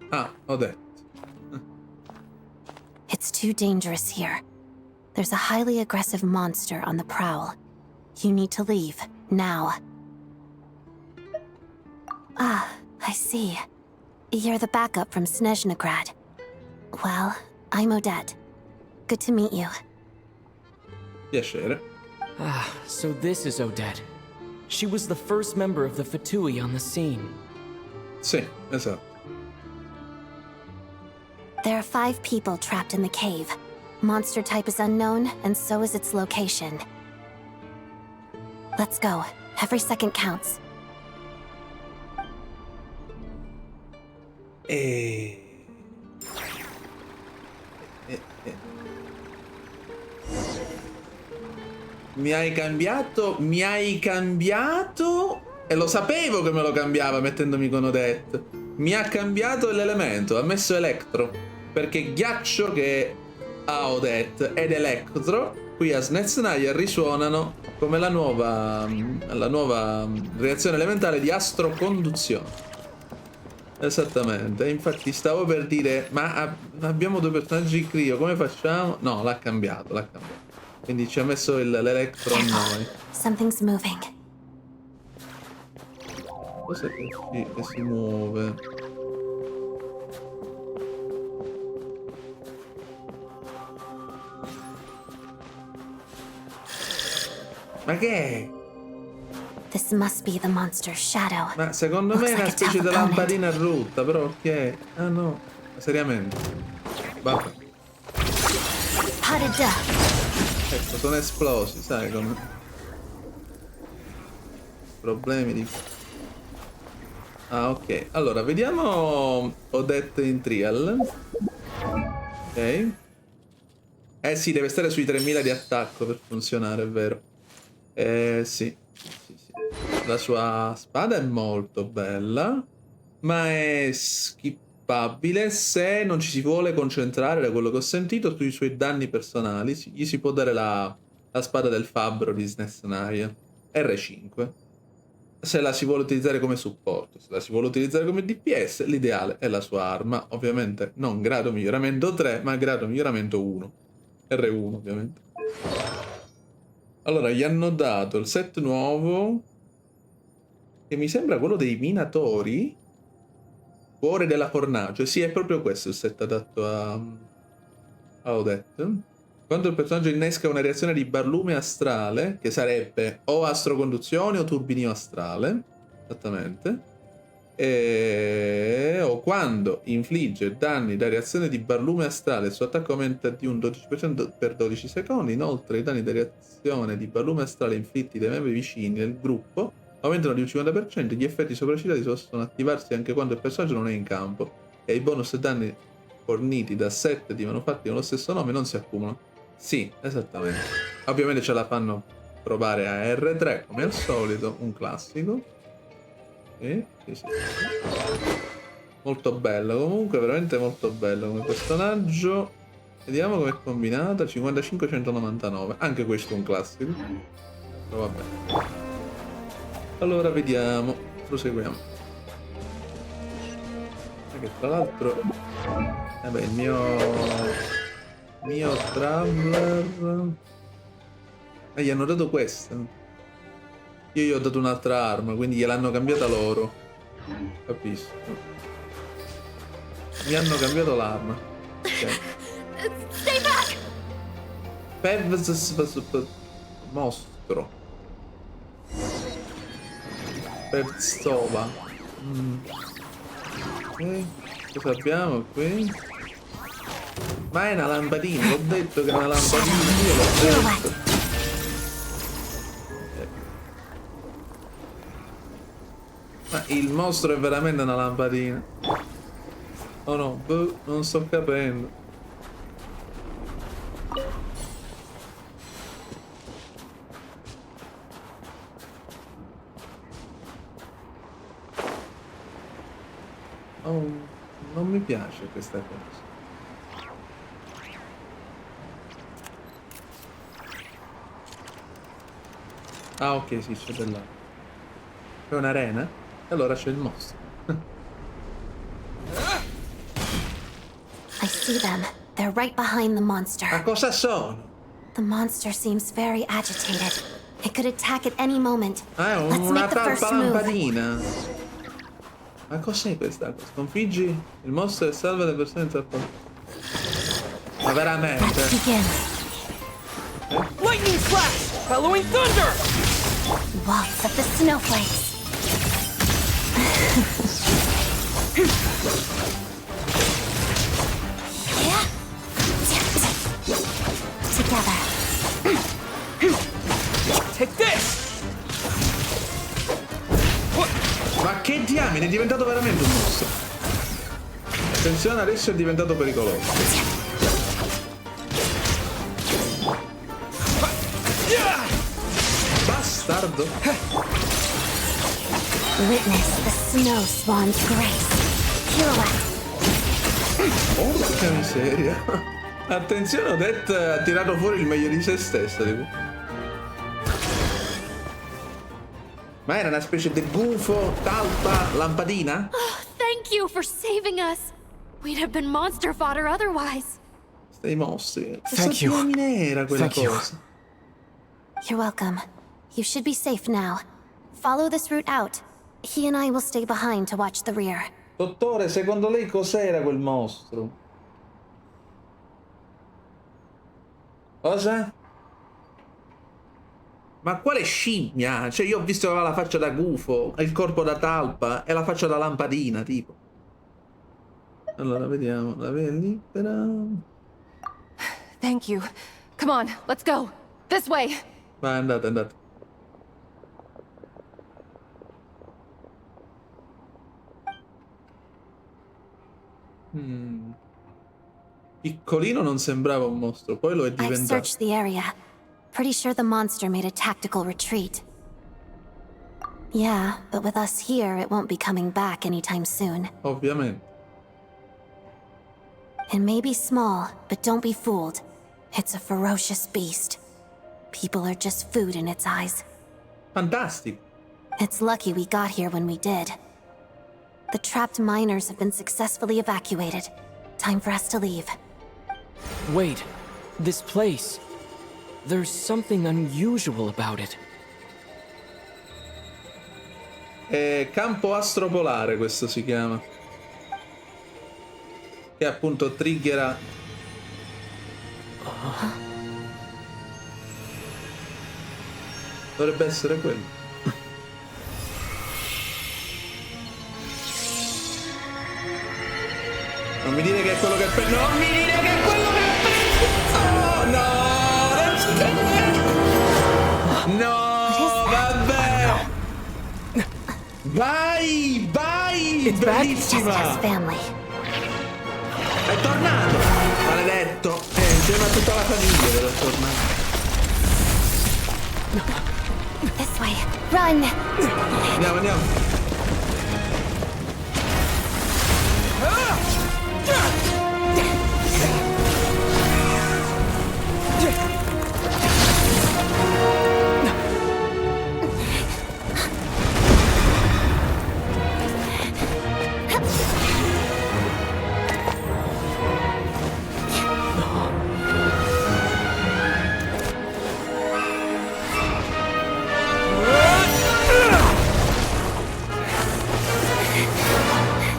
Ah, ho detto. It's too dangerous here. There's a highly aggressive monster on the prowl. You need to leave, now. Ah, I see. You're the backup from Snezhnaya. Well, I'm Odette. Good to meet you. Piacere. Ah, so this is Odette. She was the first member of the Vuoi on the scene. Sì, esatto. There are 5 people trapped in the cave. Monster type is unknown, and so is its location. Let's go. Every second counts. Mi hai cambiato e lo sapevo che me lo cambiava mettendomi con Odette. mi ha cambiato l'elemento, ha messo elettro, perché ghiaccio che ha Odette ed elettro qui a Snezhnaya risuonano come la nuova reazione elementale di astroconduzione. Esattamente, infatti stavo per dire, ma abbiamo due personaggi in Crio, come facciamo? No, l'ha cambiato. Quindi ci ha messo l'elettro a noi. Something's moving. Cos'è che si muove? Ma che è? This must be the monster's shadow. Ma secondo me è una specie di lampadina rotta, però ok. Ah no, seriamente. Vabbè. Ecco, sono esplosi, sai, con problemi di... Ah, ok. Allora, vediamo Odette in trial. Ok. Sì, deve stare sui 3000 di attacco per funzionare, è vero. Sì. La sua spada è molto bella, ma è skippabile se non ci si vuole concentrare, da quello che ho sentito, sui suoi danni personali. Gli si può dare la spada del fabbro di Snezhnaya, R5. Se la si vuole utilizzare come supporto, se la si vuole utilizzare come DPS, l'ideale è la sua arma. Ovviamente non grado miglioramento 3, ma grado miglioramento 1. R1 ovviamente. Allora, gli hanno dato il set nuovo, che mi sembra quello dei minatori. Cuore della fornace. Sì, è proprio questo il set adatto a Odette. Quando il personaggio innesca una reazione di barlume astrale, che sarebbe o astroconduzione o turbinio astrale, esattamente, o quando infligge danni da reazione di barlume astrale, il suo attacco aumenta di un 12% per 12 secondi. Inoltre i danni da reazione di barlume astrale inflitti dai membri vicini del gruppo aumentano di un 50%. Gli effetti sopracitati possono attivarsi anche quando il personaggio non è in campo, e i bonus e danni forniti da set di manufatti con lo stesso nome non si accumulano. Sì, esattamente. Ovviamente ce la fanno provare a R3 come al solito, un classico. Sì. Molto bello, comunque veramente molto bello come personaggio. Vediamo com'è combinata. 55-199, anche questo è un classico, però vabbè. Allora vediamo, proseguiamo. Che tra l'altro, vabbè, il mio Traveler, gli hanno dato questa. Io gli ho dato un'altra arma, quindi gliel'hanno cambiata loro. Capisco. Mi hanno cambiato l'arma. Ok. Stay back! Mostro. Perzova. Ok. Cosa abbiamo qui? Ma è una lampadina, l'ho detto che è una lampadina, io l'ho detto. Ma il mostro è veramente una lampadina. Oh no, non sto capendo. Oh, non mi piace questa cosa. Ah, ok, sì, c'è dell'acqua. C'è un'arena? E allora c'è il mostro. I see them. They're right behind the monster. Ma cosa sono? The monster seems very agitated. It could attack at any moment. Ah, è Let's una make the first talpa move. lampadina. Ma cos'è questa cosa? Sconfiggi il mostro e salva le persone in trappola. Ma veramente? Let's begin. Lightning flash! Bellowing thunder! Waltz of the snowflakes. Together. Take this! Ma che diamine, è diventato veramente un mostro. Attenzione, adesso è diventato pericoloso. Bastardo. Witness the snow swan's grace. Pirouette. Porca miseria. Attenzione, Odette ha tirato fuori il meglio di se stessa. Tipo. Ma era una specie di gufo, talpa, lampadina? Thank you for saving us. We'd have been monster fodder otherwise. Stai mostri. Thank you. Era quella Thank you. cosa. You're welcome. You should be safe now. Follow this route out. He and I will stay behind to watch the rear. Dottore, secondo lei cos'era quel mostro? Cosa? Ma quale scimmia? Cioè io ho visto che aveva la faccia da gufo, il corpo da talpa e la faccia da lampadina, tipo. Allora, vediamo, la via libera. Thank you. Come on, let's go. This way. Vai, andate, andate. Piccolino non sembrava un mostro, poi lo è I've diventato. searched the area. Pretty sure the monster made a tactical retreat. Yeah, but with us here, it won't be coming back anytime soon. Ovviamente. It may be small, but don't be fooled. It's a ferocious beast. People are just food in its eyes. Fantastico. It's lucky we got here when we did. The trapped miners have been successfully evacuated. Time for us to leave. Wait, this place. There's something unusual about it. È campo astropolare questo si chiama. Che appunto triggera. Dovrebbe essere quello. Non mi dire che è quello che penso. Non mi dire che è quello che penso. No, no, vabbè. Vai, vai, Just bellissima. as family. È tornato, maledetto. Insieme a tutta la famiglia deve tornare. This way. Run! Andiamo, andiamo.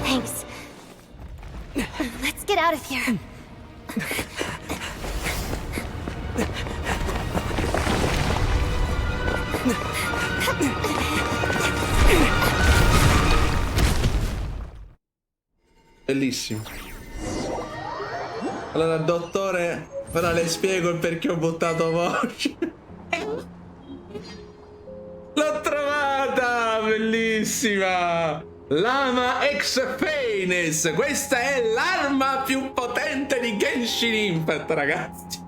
Thanks. Let's get out of here. Bellissimo. Allora, dottore, ora le spiego il perché ho buttato voce. L'ho trovata! Bellissima! Lama Ex Feines! Questa è l'arma più potente di Genshin Impact, ragazzi!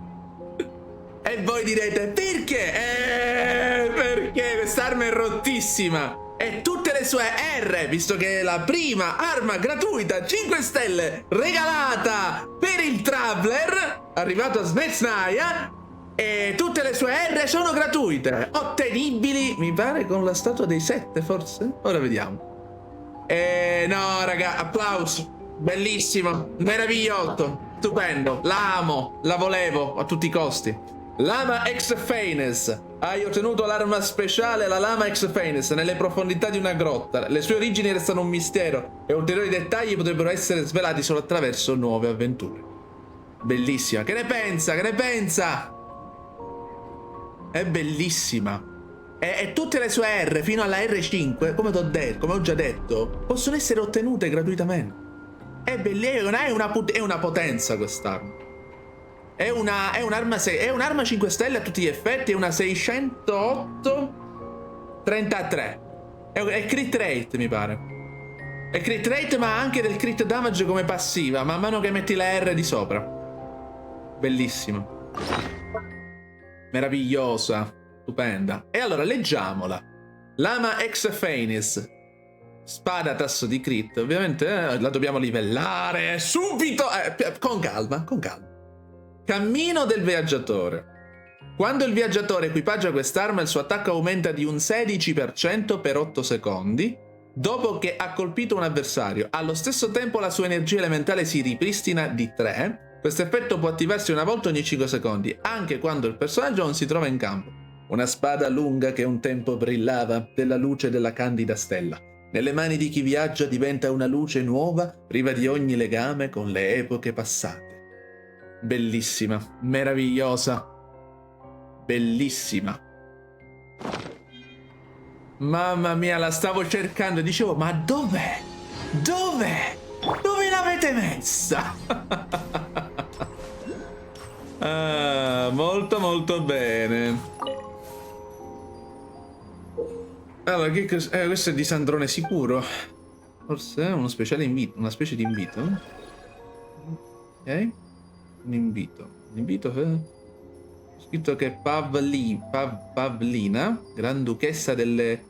E voi direte, perché? Perché quest'arma è rottissima! E tutte le sue R, visto che è la prima arma gratuita 5 stelle regalata per il Traveler, arrivato a Snezhnaya, e tutte le sue R sono gratuite, ottenibili, mi pare, con la statua dei 7, forse? Ora vediamo. No, raga, applauso. Bellissimo, meraviglioso, stupendo. La amo, la volevo a tutti i costi. Lama Ex Feines. Hai ottenuto l'arma speciale, la Lama Ex Feines, nelle profondità di una grotta. Le sue origini restano un mistero e ulteriori dettagli potrebbero essere svelati solo attraverso nuove avventure. Bellissima. Che ne pensa? Che ne pensa? È bellissima. E tutte le sue R fino alla R5, come ho già detto, possono essere ottenute gratuitamente. È bellissima, è una potenza quest'arma. È un'arma 5 stelle a tutti gli effetti, è una 608 33. È crit rate, mi pare. È crit rate, ma anche del crit damage come passiva, man mano che metti la R di sopra. Bellissima. Meravigliosa. Stupenda. E allora leggiamola. Lama Ex Feines. Spada tasso di crit, ovviamente la dobbiamo livellare subito, con calma, con calma. Cammino del viaggiatore. Quando il viaggiatore equipaggia quest'arma il suo attacco aumenta di un 16% per 8 secondi, dopo che ha colpito un avversario. Allo stesso tempo la sua energia elementale si ripristina di 3. Questo effetto può attivarsi una volta ogni 5 secondi, anche quando il personaggio non si trova in campo. Una spada lunga che un tempo brillava della luce della candida stella. Nelle mani di chi viaggia diventa una luce nuova, priva di ogni legame con le epoche passate. Bellissima, meravigliosa, bellissima. Mamma mia, la stavo cercando e dicevo, ma dov'è? Dov'è? Dove l'avete messa? Molto molto bene. Allora, questo è di Sandrone sicuro. Forse è uno speciale invito, una specie di invito. Ok. Un invito. Scritto che Pavlina, Granduchessa delle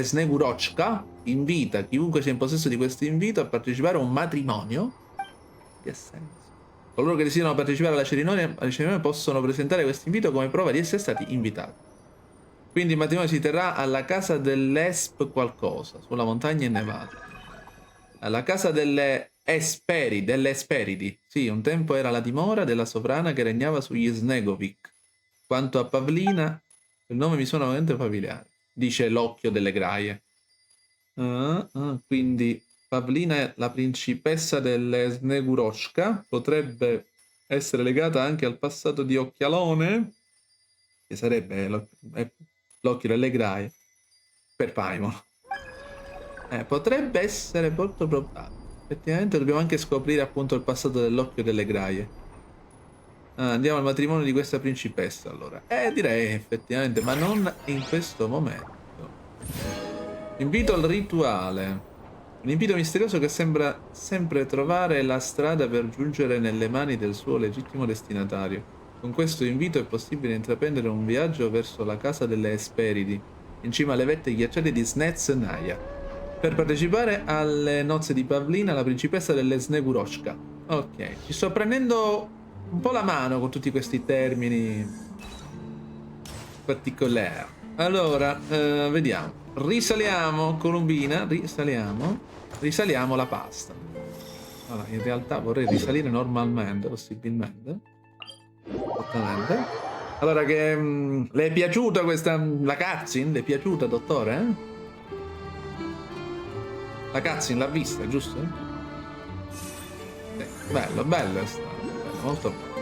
Snegurochka, invita chiunque sia in possesso di questo invito a partecipare a un matrimonio. Che senso? Coloro che desiderano partecipare alla cerimonia possono presentare questo invito come prova di essere stati invitati. Quindi il matrimonio si terrà alla casa dell'Esp qualcosa, sulla montagna innevata. Alla casa delle Esperidi. Sì, un tempo era la dimora della sovrana che regnava sugli Snegovic. Quanto a Pavlina, il nome mi suona veramente familiare, dice l'occhio delle graie. Quindi Pavlina, la principessa delle Snegurochka, potrebbe essere legata anche al passato di Occhialone, che sarebbe l'occhio delle graie, per Paimon. Potrebbe essere molto probabile. Effettivamente dobbiamo anche scoprire appunto il passato dell'occhio delle graie. Andiamo al matrimonio di questa principessa allora. Direi effettivamente, ma non in questo momento. Invito al rituale. Un invito misterioso che sembra sempre trovare la strada per giungere nelle mani del suo legittimo destinatario. Con questo invito è possibile intraprendere un viaggio verso la casa delle Esperidi, in cima alle vette ghiacciate di Snezhnaya, per partecipare alle nozze di Pavlina, la principessa delle Snegurochka. Ok, ci sto prendendo un po' la mano con tutti questi termini particolari. Allora, vediamo. Risaliamo, Columbina, risaliamo la pasta. Allora, in realtà vorrei risalire normalmente, possibilmente. Esattamente. Allora, che le è piaciuta questa, la cutscene? Le è piaciuta, dottore? La cutscene l'ha vista, giusto? Bello, bello è stato. Bello, molto bello.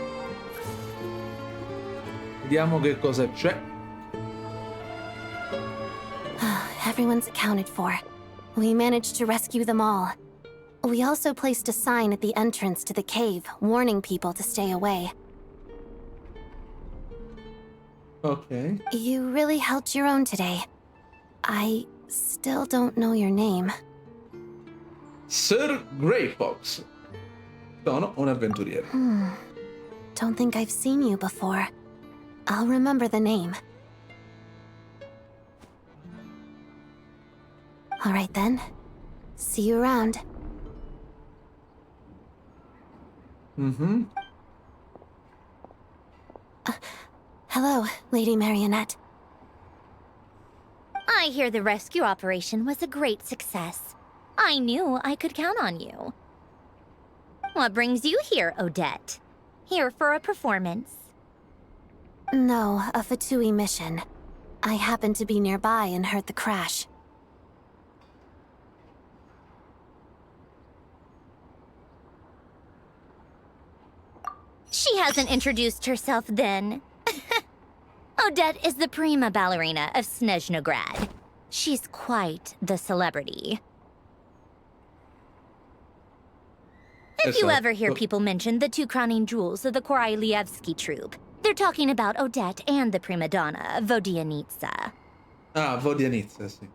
Vediamo che cosa c'è. Everyone's accounted for. We managed to rescue them all. We also placed a sign at the entrance to the cave, warning people to stay away. Ok. You really held your own today. I still don't know your name. Sir Greyfox. Sono un avventuriere. Don't think I've seen you before. I'll remember the name. All right then. See you around. Hello, Lady Marionette. I hear the rescue operation was a great success. I knew I could count on you. What brings you here, Odette? Here for a performance? No, a Fatui mission. I happened to be nearby and heard the crash. She hasn't introduced herself then. Odette is the prima ballerina of Snezhnograd. She's quite the celebrity. If you ever hear people mention the two crowning jewels of the Koraylievsky troupe, they're talking about Odette and the prima donna, Vodianitsa. Ah, Vodianitsa, sì.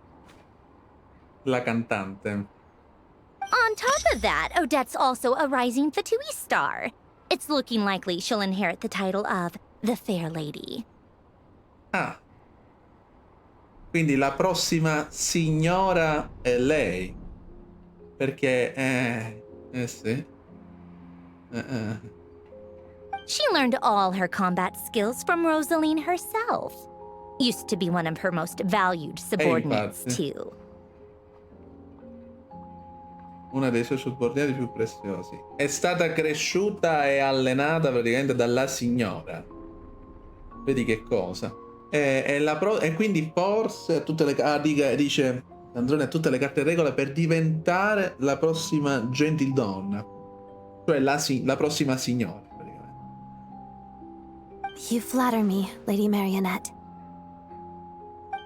La cantante. On top of that, Odette's also a rising Fatui star. It's looking likely she'll inherit the title of the Fair Lady. Ah. Quindi la prossima signora è lei. Perché, sì. She learned all her combat skills from Rosaline herself. Used to be one of her most valued subordinates, infatti. too. Una dei suoi subordinati più preziosi. È stata cresciuta e allenata praticamente dalla signora. Vedi che cosa? E quindi forse tutte le dice Androne ha tutte le carte in regola per diventare la prossima gentildonna. Cioè la prossima signora, praticamente. You flatter me, Lady Marionette.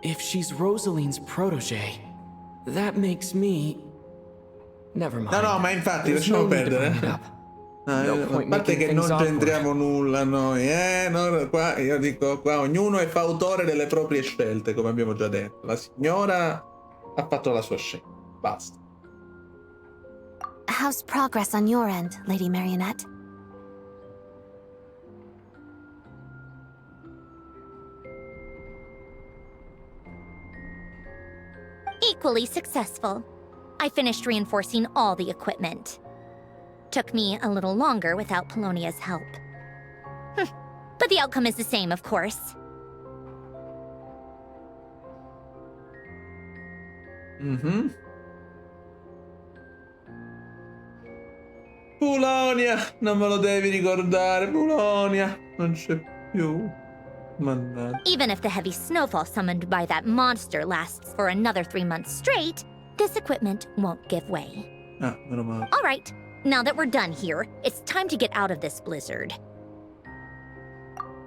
If she's Rosaline's protege, that makes me... Never mind. No, ma infatti, There's lasciamo no need to bring it perdere. up. No A point parte making che things non awkward. c'entriamo nulla noi, no, qua, io dico, qua ognuno è fautore delle proprie scelte, come abbiamo già detto. La signora ha fatto la sua scelta, basta. How's progress on your end, Lady Marionette? Equally successful. I finished reinforcing all the equipment. Took me a little longer without Polonia's help. But the outcome is the same, of course. Polonia, non me lo devi ricordare, Polonia, non c'è più. Mannaggia. Even if the heavy snowfall summoned by that monster lasts for another 3 months straight, this equipment won't give way. Ah, meno male. All right, now that we're done here, it's time to get out of this blizzard.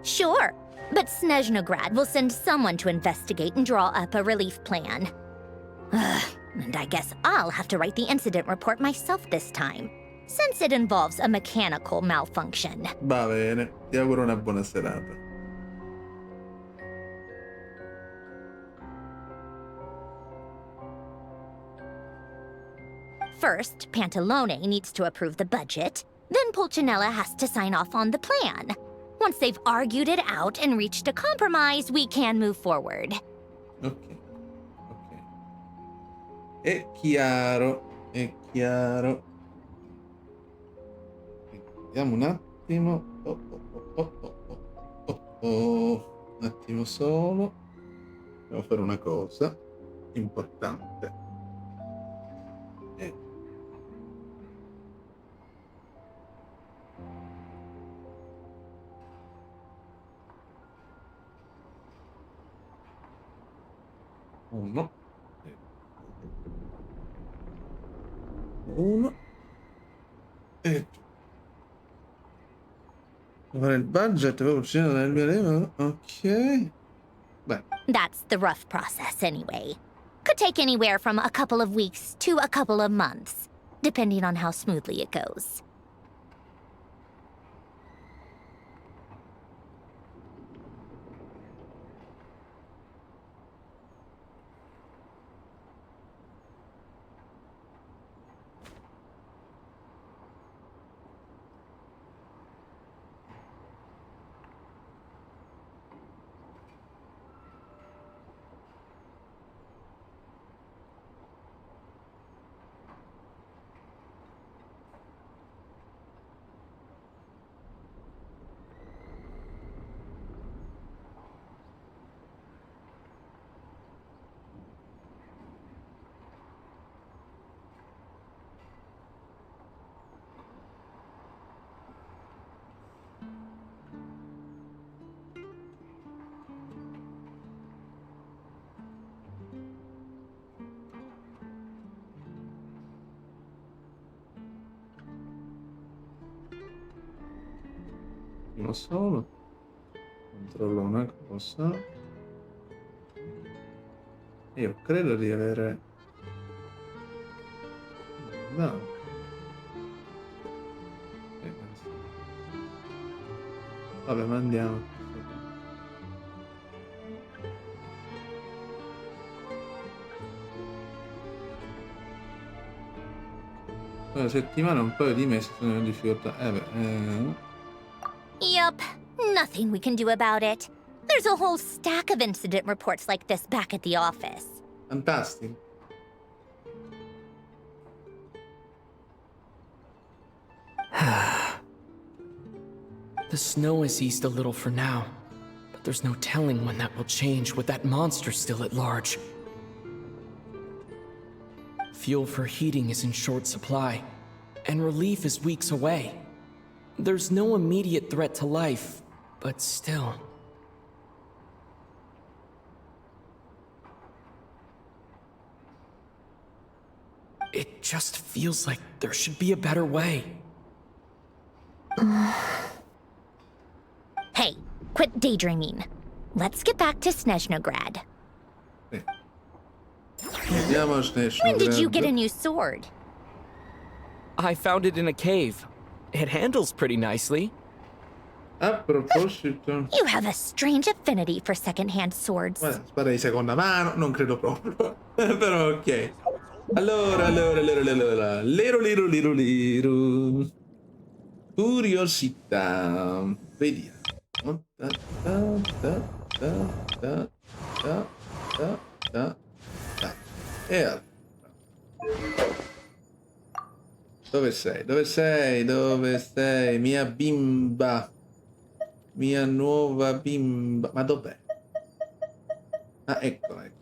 Sure, but Snezhnaya will send someone to investigate and draw up a relief plan. And I guess I'll have to write the incident report myself this time, since it involves a mechanical malfunction. Va bene, ti auguro una buona serata. First, Pantalone needs to approve the budget, then Pulcinella has to sign off on the plan. Once they've argued it out and reached a compromise, we can move forward. Ok. È chiaro, è chiaro. Vediamo un attimo. Un attimo solo. Devo fare una cosa importante. Uno e fare il budget per uscire dal mio livello. Ok. Beh, That's the rough process anyway. Could take anywhere from a couple of weeks to a couple of months, depending on how smoothly it goes. uno solo. Controllo una cosa. Io credo di avere... No. Vabbè, ma andiamo. Una settimana, un paio di mesi sono in difficoltà. Yup, nothing we can do about it. There's a whole stack of incident reports like this back at the office. Fantastico. The snow has eased a little for now, but there's no telling when that will change with that monster still at large. Fuel for heating is in short supply, and relief is weeks away. There's no immediate threat to life, but still. It just feels like there should be a better way. Hey, quit daydreaming. Let's get back to Snezhnograd. Andiamo a Snezhnograd. When did you get a new sword? I found it in a cave. It handles pretty nicely. A proposito. You have a strange affinity for second-hand swords. Guarda, spada di seconda mano, non credo proprio. Però ok. Allora. Lero. Curiosità. Vediamo. Ta. E allora. Dove sei? Mia bimba. Mia nuova bimba. Ma dov'è? Ah, eccola.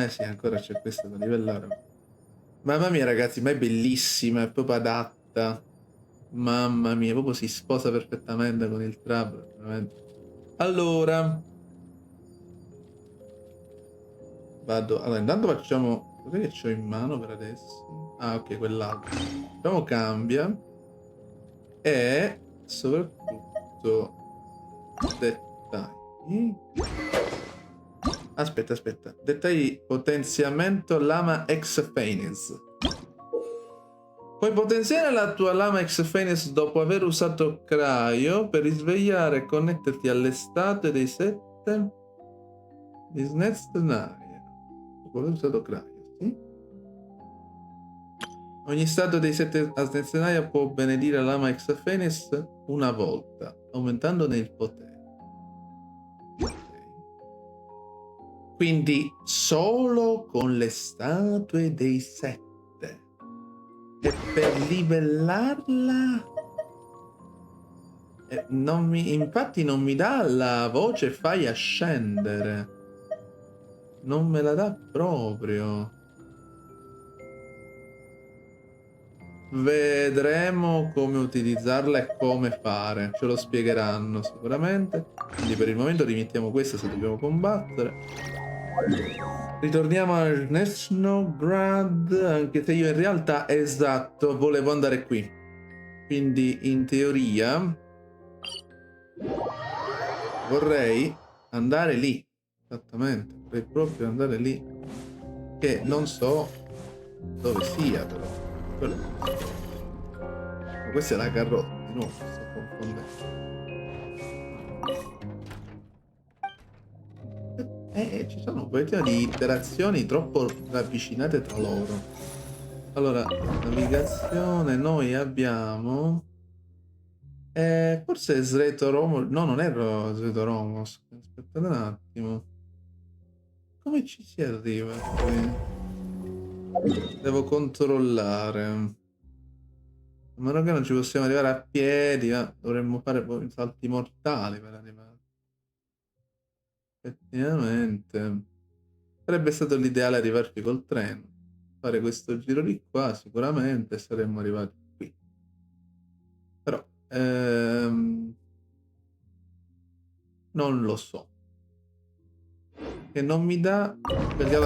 Sì, ancora c'è questa da livellare. Mamma mia, ragazzi, ma è bellissima, è proprio adatta. Mamma mia, proprio si sposa perfettamente con il trap, veramente. Allora, vado. Allora, intanto facciamo. Cos'è che c'ho in mano per adesso? Ah, ok, quell'altro. Facciamo cambia. E soprattutto dettagli. Aspetta. Dettagli, potenziamento lama ex Phoenix. Puoi potenziare la tua lama ex Phoenix dopo aver usato Craio per risvegliare e connetterti alle statue dei 7 di Snezhnaya. Dopo aver usato Craio, sì? Ogni statua dei 7 a Snezhnaya può benedire la lama ex Phoenix una volta, aumentandone il potere. Quindi solo con le statue dei 7. E per livellarla infatti non mi dà la voce fai ascendere. Non me la dà proprio. Vedremo come utilizzarla e come fare. Ce lo spiegheranno sicuramente. Quindi per il momento rimettiamo questa se dobbiamo combattere. Ritorniamo a Snezhnograd, anche se io in realtà, esatto, volevo andare qui. Quindi in teoria vorrei andare lì. Esattamente, vorrei proprio andare lì. Che non so dove sia però. Ma questa è la carrozza, di nuovo, sto confondendo. Ci sono un pochettino di interazioni troppo ravvicinate tra loro. Allora, navigazione, noi abbiamo... forse Sretoromos... No, non è Sretoromos. Aspettate un attimo. Come ci si arriva qui? Devo controllare. A meno che non ci possiamo arrivare a piedi, ma dovremmo fare poi salti mortali per arrivare. Effettivamente sarebbe stato l'ideale arrivarci col treno, fare questo giro di qua, sicuramente saremmo arrivati qui. Però non lo so, che non mi dà, perché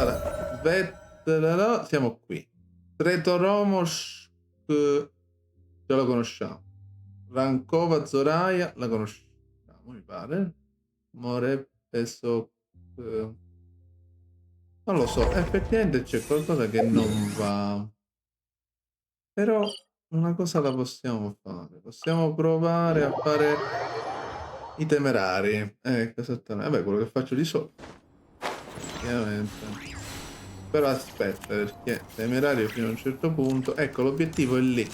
allora siamo qui. Tretoromos ce lo conosciamo, Rankova Zoraya la conosciamo, mi pare. Non lo so, effettivamente c'è qualcosa che non va. Però una cosa la possiamo fare. Possiamo provare a fare i temerari. Ecco, esattamente. Vabbè, quello che faccio di solito. Ovviamente. Però aspetta, perché temerario fino a un certo punto. Ecco, l'obiettivo è lì.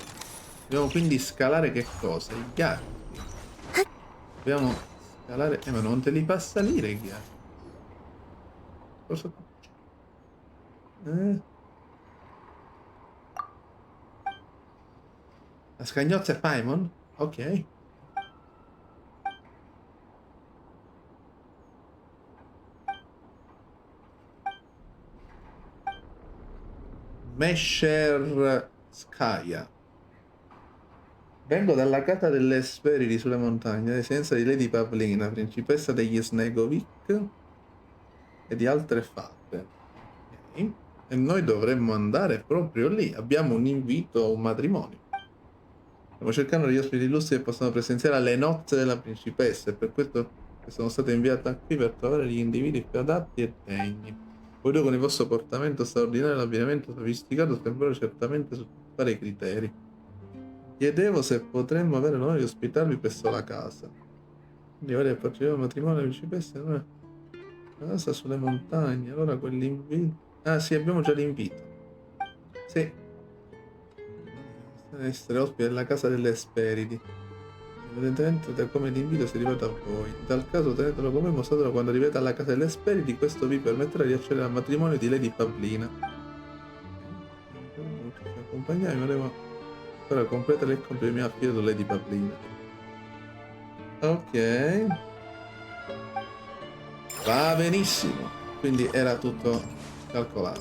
Dobbiamo quindi scalare che cosa? I ghiacci. Dobbiamo Calare... ma non te li fa salire i ghiacci. Cosa... La scagnozza è Paimon? Ok. Mescherskaya. Vengo dalla casa delle Speridi sulle montagne, residenza di Lady Pavlina, principessa degli Snegovic e di altre fate. Ok. E noi dovremmo andare proprio lì. Abbiamo un invito a un matrimonio. Stiamo cercando degli ospiti illustri che possano presenziare alle nozze della principessa e per questo che sono stata inviata qui per trovare gli individui più adatti e degni. Voi due con il vostro portamento straordinario e l'abbigliamento sofisticato sembrano certamente soddisfare i criteri. Chiedevo se potremmo avere l'onore di ospitarvi presso la casa. Quindi ora partecipiamo al matrimonio della principessa, una casa sulle montagne, allora quell'invito... Ah sì, abbiamo già l'invito. Sì. Essere ospite della casa delle Esperidi. Evidentemente da come l'invito si arrivato a voi. In tal caso tenetelo come mostratelo quando arrivate alla casa delle Esperidi, questo vi permetterà di accedere al matrimonio di Lady Pavlina. Accompagnami, volevo... Ora completare il compito di mio affidato Lady Pavlina. Ok. Va benissimo. Quindi era tutto calcolato.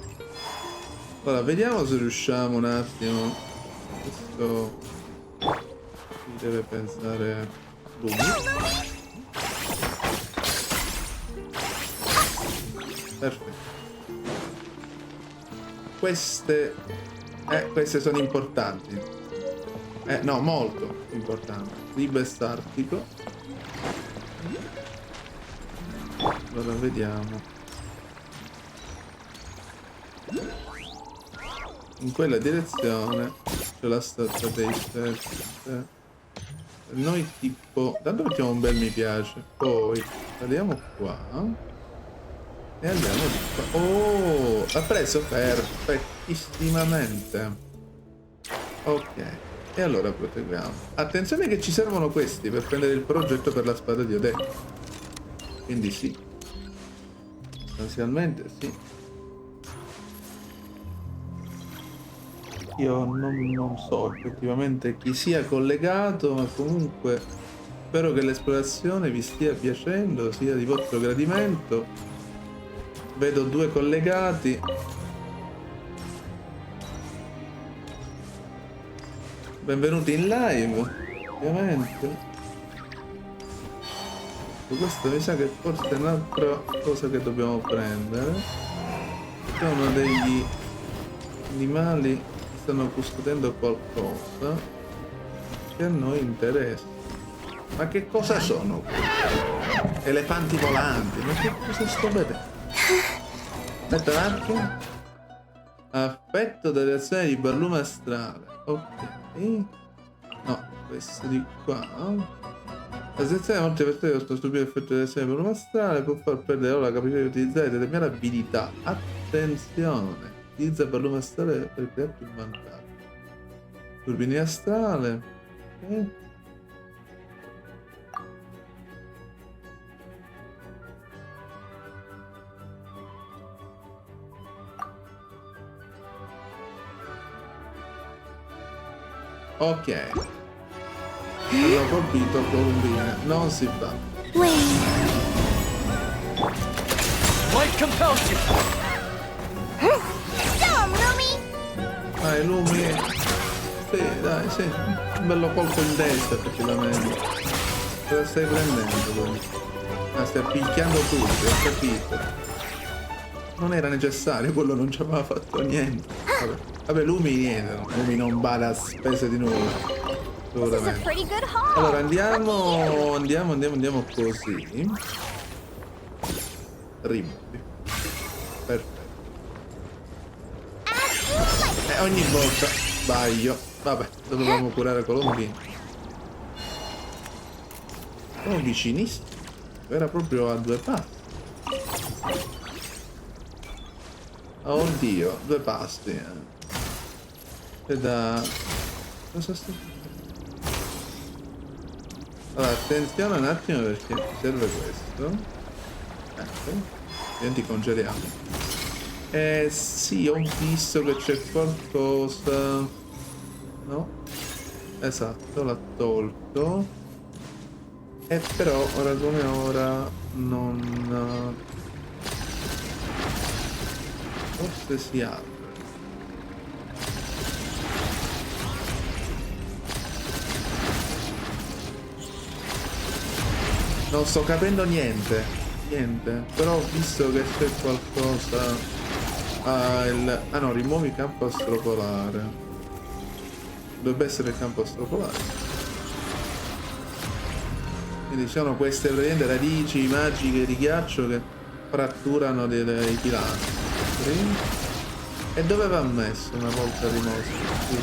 Allora, vediamo se riusciamo un attimo. Questo mi deve pensare Lumi. Perfetto. Queste sono importanti. No, molto importanti. Libes Artico. Allora, vediamo. In quella direzione c'è la statua dei stessi. Noi tipo... Tanto mettiamo un bel mi piace. Poi saliamo qua. E andiamo di qua. Oh! Ha preso perfettissimamente. Ok. E allora proseguiamo. Attenzione che ci servono questi per prendere il progetto per la spada di Odè. Quindi sì. Sostanzialmente sì. Io non so effettivamente chi sia collegato, ma comunque spero che l'esplorazione vi stia piacendo, sia di vostro gradimento. Vedo due collegati. Benvenuti in live, ovviamente. Questo mi sa che forse è un'altra cosa che dobbiamo prendere. Sono degli animali che stanno custodendo qualcosa che a noi interessa. Ma che cosa sono questi? Elefanti volanti, ma che cosa sto vedendo? Aspetta un attimo. Affetto da reazione di barlume astrale. Ok. No, questo di qua. La sezione di molte persone con questo stupido effetto di reazione di barlume astrale può far perdere la capacità di utilizzare determinate abilità. Attenzione! Utilizza barlume astrale per creare più vantaggi. Turbine astrale. Ok. Ok. Hanno colpito Columbine. Non si fa. Wait. Light compels you! Dai, Lumi. Sì, dai, sì. Un bello colpo in testa effettivamente. Te la stai prendendo, Lumi. La stai picchiando tutti, ho capito. Non era necessario, quello non ci aveva fatto niente. Vabbè, Lumi niente. Lumi non bada a spese di nulla. Assolutamente. Allora andiamo così. Rimuovi. Perfetto. E ogni volta sbaglio. Vabbè, dovevamo curare Colombini. Sono vicinissimi. Era proprio a 2 passi. Oddio, 2 passi. È da... Cosa sto... Allora, attenzione un attimo perché mi serve questo. Ecco. Diventi congeliamo. Sì, ho visto che c'è qualcosa. No? Esatto, l'ha tolto. E però, ora come ora, non... Forse si apre. Non sto capendo niente. Niente. Però ho visto che c'è qualcosa... Ah no, rimuovi campo astropolare. Dovrebbe essere il campo astropolare. Quindi sono queste praticamente radici magiche di ghiaccio che fratturano i pilastri. E dove va messo una volta rimosso? Qui.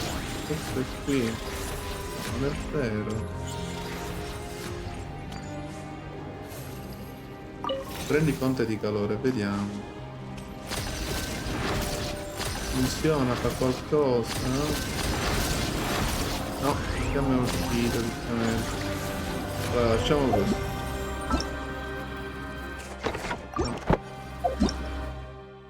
Questo è qui. Non è vero. Prendi fonte di calore, vediamo. Funziona, fa qualcosa? No, siamo uscito giustamente. Allora, facciamo così. No.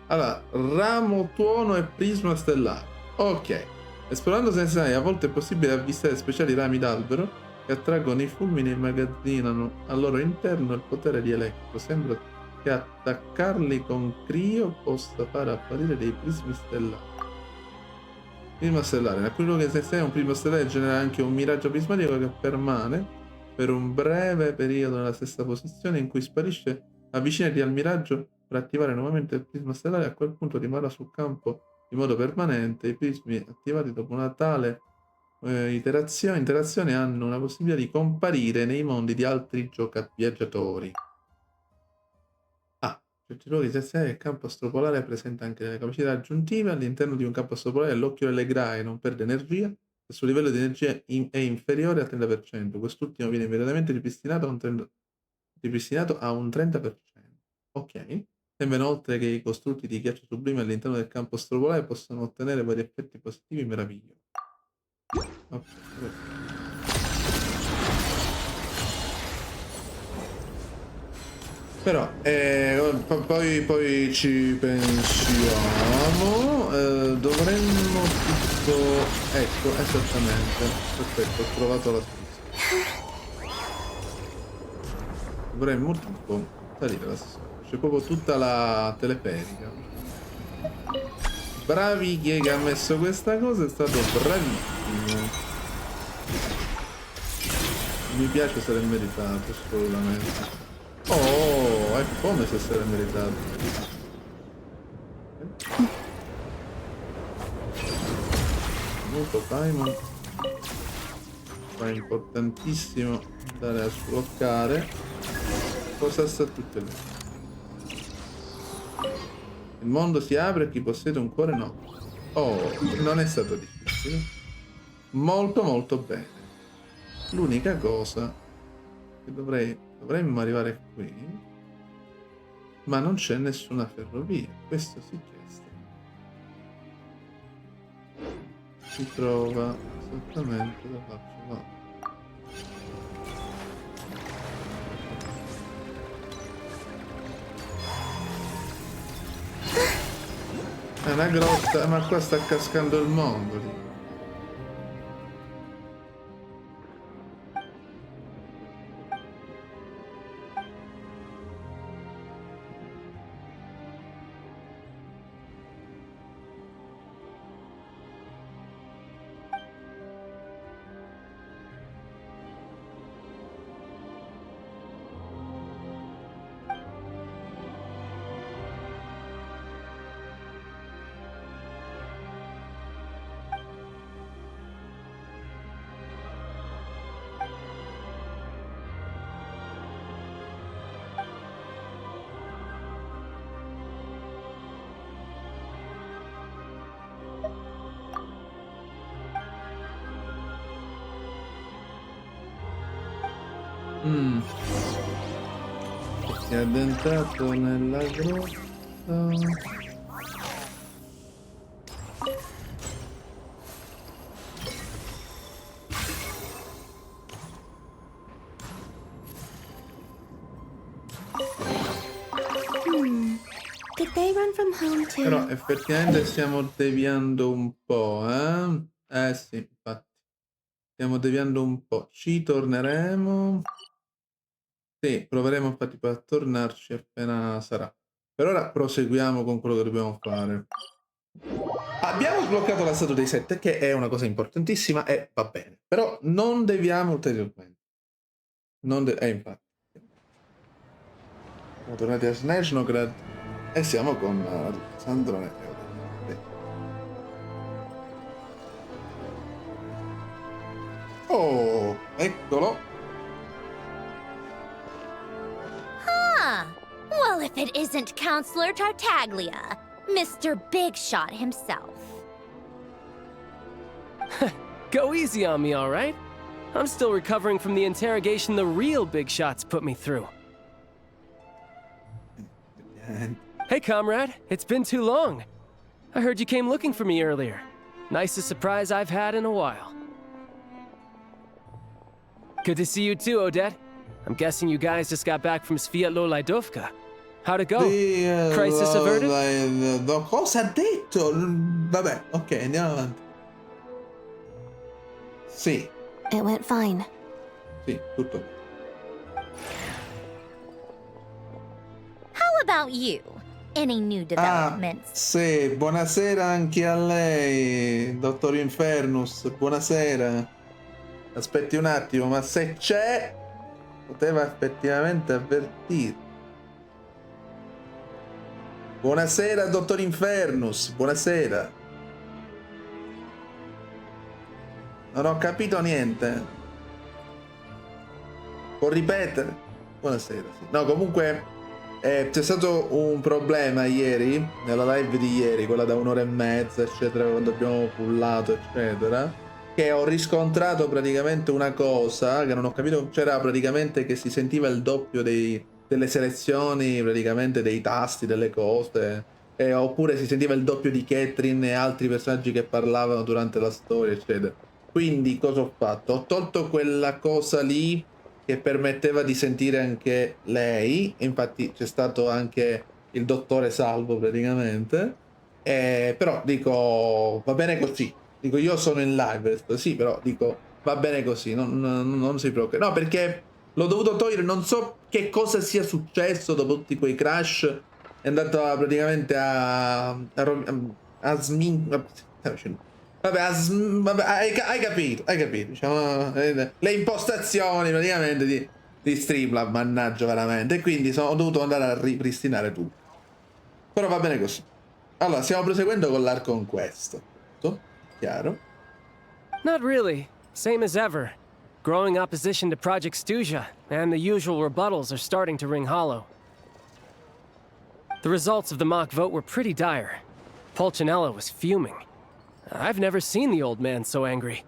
Allora, ramo, tuono e prisma stellare. Ok. Esplorando Snezhnaya, a volte è possibile avvistare speciali rami d'albero che attraggono i fulmini e immagazzinano al loro interno il potere di Electro. Sembra che attaccarli con Crio possa far apparire dei prismi stellari. Prisma stellare. In alcuni luoghi di Snezhnaya un prisma stellare genera anche un miraggio prismatico che permane per un breve periodo nella stessa posizione in cui sparisce. Avvicinati al miraggio per attivare nuovamente il prisma stellare, a quel punto rimarrà sul campo in modo permanente. I prismi attivati dopo una tale interazione hanno una possibilità di comparire nei mondi di altri viaggiatori. Certi luoghi di Snezhnaya il campo astropolare presenta anche delle capacità aggiuntive. All'interno di un campo astropolare l'occhio delle graie non perde energia se il suo livello di energia è inferiore al 30%. Quest'ultimo viene immediatamente ripristinato a un 30%. Ok. Sembra inoltre che i costrutti di ghiaccio sublime all'interno del campo astropolare possano ottenere vari effetti positivi meravigliosi. Ok. Però poi ci pensiamo. Dovremmo tipo... Ecco, esattamente. Perfetto, ho trovato la spesa. Dovremmo tipo salire la sera. C'è proprio tutta la teleferica. Bravi chi è che ha messo questa cosa, è stato bravissimo. Mi piace se l'è meritato, assolutamente. Oh, è come se se l'è meritato. Molto Paimon. Ma è importantissimo andare a sbloccare. Cosa sta tutto lì? Il mondo si apre e chi possiede un cuore no. Oh, non è stato difficile. Molto molto bene. L'unica cosa che dovremmo arrivare qui, ma non c'è nessuna ferrovia. Questo si chiesta. Si trova esattamente dall'altro lato. È una grotta, ma qua sta cascando il mondo lì. Si è addentrato nella grotta. Did they run from home too? Però effettivamente stiamo deviando un po', eh? Sì, infatti. Stiamo deviando un po'. Ci torneremo. Sì, proveremo infatti poi a tornarci appena sarà. Per ora proseguiamo con quello che dobbiamo fare. Abbiamo sbloccato la statua dei 7, che è una cosa importantissima e va bene. Però non deviamo ulteriormente. Infatti. Siamo tornati a Snezhnograd e siamo con Alessandro e Odette. Oh, eccolo. Ah, well, if it isn't Counselor Tartaglia, Mr. Big Shot himself. Go easy on me, all right? I'm still recovering from the interrogation the real big shots put me through. Hey, comrade, it's been too long. I heard you came looking for me earlier. Nicest surprise I've had in a while. Good to see you too, Odette. I'm guessing you guys just got back from Spietato. How'd it go? Crisis averted? Cosa ha detto? Vabbè, ok, andiamo avanti. Sì, It went fine. sì, tutto bene. How about you? Any new developments? Sì, buonasera anche a lei, dottor Infernus, buonasera. Aspetti un attimo, ma se c'è, poteva effettivamente avvertire. Buonasera, dottor Infernus, buonasera. Non ho capito niente. Può ripetere? Buonasera, sì. No, comunque c'è stato un problema ieri, nella live di ieri, quella da 1 ora e mezza, eccetera, quando abbiamo pullato, eccetera, che ho riscontrato praticamente una cosa che non ho capito. C'era praticamente che si sentiva il doppio delle selezioni, praticamente dei tasti, delle cose, oppure si sentiva il doppio di Catherine e altri personaggi che parlavano durante la storia, eccetera. Quindi cosa ho fatto? Ho tolto quella cosa lì che permetteva di sentire anche lei, infatti c'è stato anche il dottore Salvo praticamente, però dico va bene così, dico io sono in live, sì, però dico va bene così, non si preoccupi, no, perché l'ho dovuto togliere, non so che cosa sia successo dopo tutti quei crash, è andato praticamente vabbè, vabbè, hai capito, diciamo, le impostazioni praticamente di Streamlab, mannaggia veramente, e quindi ho dovuto andare a ripristinare tutto. Però va bene così. Allora, stiamo proseguendo con l'arco conquest. Tutto? Chiaro? Not really. Same as ever. Growing opposition to Project Stuja, and the usual rebuttals are starting to ring hollow. The results of the mock vote were pretty dire. Pulcinella was fuming. I've never seen the old man so angry.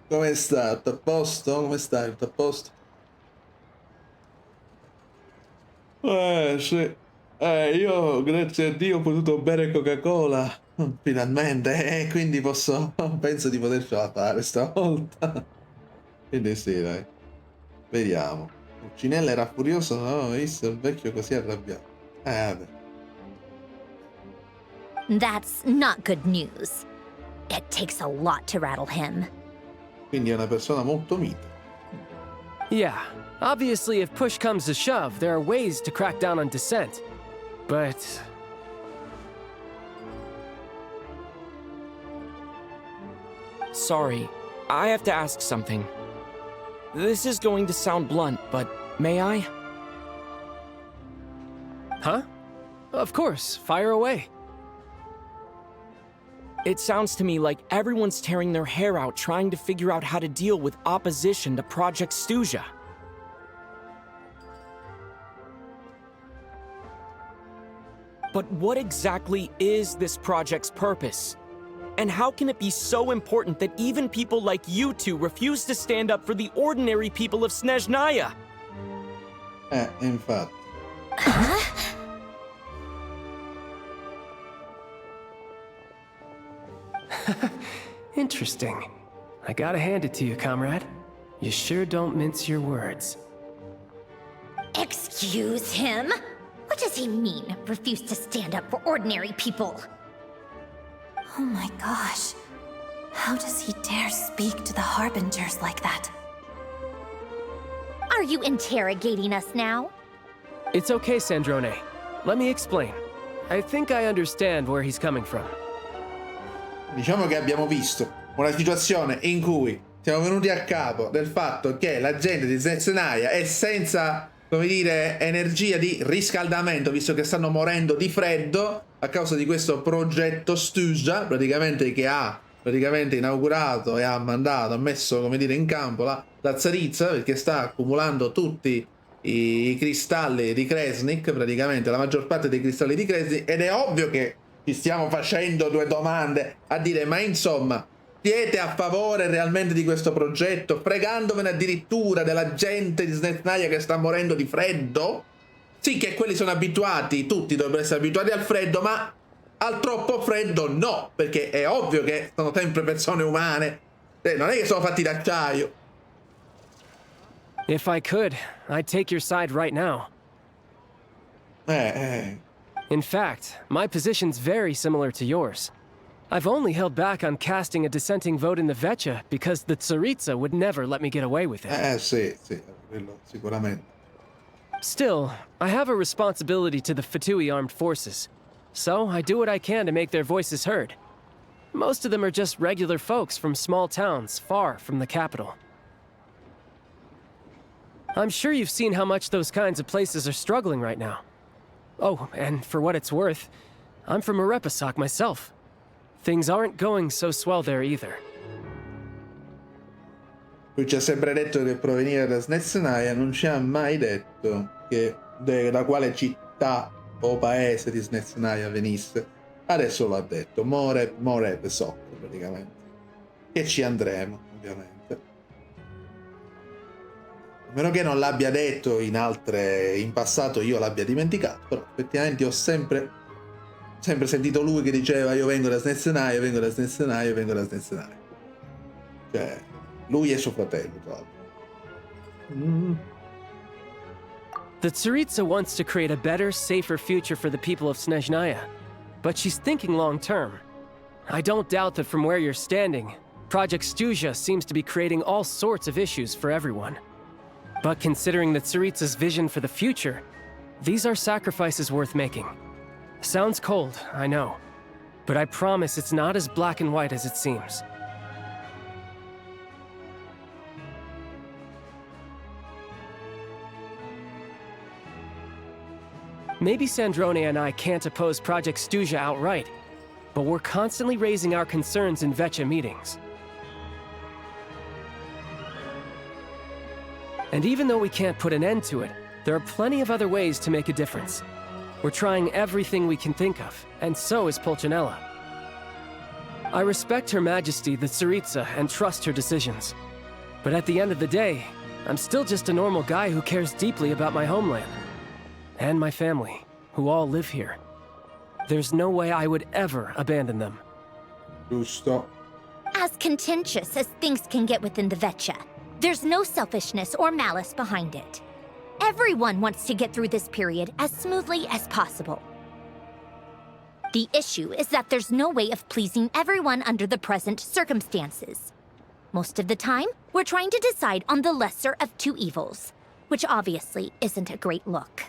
Come sta? Tutto a posto? Come stai? Tutto a posto? Sì. Io, grazie a Dio, ho potuto bere Coca-Cola. Finalmente. Quindi penso di potercela fare stavolta. Quindi sì, dai. Vediamo. Pulcinella era furioso, non avevo visto il vecchio così arrabbiato. Vabbè. That's not good news. It takes a lot to rattle him. Quindi è una persona molto mite. Yeah, obviously if push comes to shove, there are ways to crack down on dissent. But... Sorry, I have to ask something. This is going to sound blunt, but may I? Huh? Of course, fire away. It sounds to me like everyone's tearing their hair out trying to figure out how to deal with opposition to Project Stuja. But what exactly is this project's purpose? And how can it be so important that even people like you two refuse to stand up for the ordinary people of Snezhnaya? Infatti. Interesting. I gotta hand it to you, comrade. You sure don't mince your words. Excuse him? does he mean, refuse to stand up for ordinary people? Oh my gosh. How does he dare speak to the Harbingers like that? Are you interrogating us now? It's okay, Sandrone. Let me explain. I think I understand where he's coming from. Diciamo che abbiamo visto una situazione in cui siamo venuti a capo del fatto che la gente di Snezhnaya è senza, come dire, energia di riscaldamento, visto che stanno morendo di freddo a causa di questo progetto Stuja, praticamente, che ha inaugurato e ha messo, come dire, in campo la Tsaritsa, perché sta accumulando tutti i cristalli di Kresnik, praticamente la maggior parte dei cristalli di Kresnik, ed è ovvio che ci stiamo facendo due domande a dire: ma insomma, siete a favore realmente di questo progetto, fregandovene addirittura della gente di Snezhnaya che sta morendo di freddo? Sì, che quelli sono abituati, tutti dovrebbero essere abituati al freddo, ma al troppo freddo no, perché è ovvio che sono sempre persone umane, non è che sono fatti d'acciaio. If I could, I'd take your side right now. In fact, my position's very similar to yours. I've only held back on casting a dissenting vote in the vecchie because the Tsaritsa would never let me get away with it. Sì, quello sicuramente. Still, I have a responsibility to the Fatui armed forces, so I do what I can to make their voices heard. Most of them are just regular folks from small towns far from the capital. I'm sure you've seen how much those kinds of places are struggling right now. Oh, and for what it's worth, I'm from Arepasak myself. Things aren't going so swell there either. Lui ci ha sempre detto che provenire da Snezhnaya, non ci ha mai detto da quale città o paese di Snezhnaya venisse. Adesso l'ha detto, Repesak, praticamente. E ci andremo, ovviamente. A meno che non l'abbia detto in passato, io l'abbia dimenticato, però effettivamente ho sempre sentito lui che diceva: io vengo da Snezhnaya, vengo da Snezhnaya, vengo da Snezhnaya. Cioè, lui e suo fratello, tra l'altro. The Tsaritsa wants to create a better, safer future for the people of Snezhnaya, but she's thinking long-term. I don't doubt that from where you're standing, Project Stuja seems to be creating all sorts of issues for everyone. But considering the Tsaritsa's vision for the future, these are sacrifices worth making. Sounds cold, I know, but I promise it's not as black and white as it seems. Maybe Sandrone and I can't oppose Project Stuja outright, but we're constantly raising our concerns in vecchie meetings. And even though we can't put an end to it, there are plenty of other ways to make a difference. We're trying everything we can think of, and so is Pulcinella. I respect Her Majesty the Tsaritsa and trust her decisions. But at the end of the day, I'm still just a normal guy who cares deeply about my homeland. And my family, who all live here. There's no way I would ever abandon them. Giusto. As contentious as things can get within the vecchie, there's no selfishness or malice behind it. Everyone wants to get through this period as smoothly as possible. The issue is that there's no way of pleasing everyone under the present circumstances. Most of the time, we're trying to decide on the lesser of two evils, which obviously isn't a great look.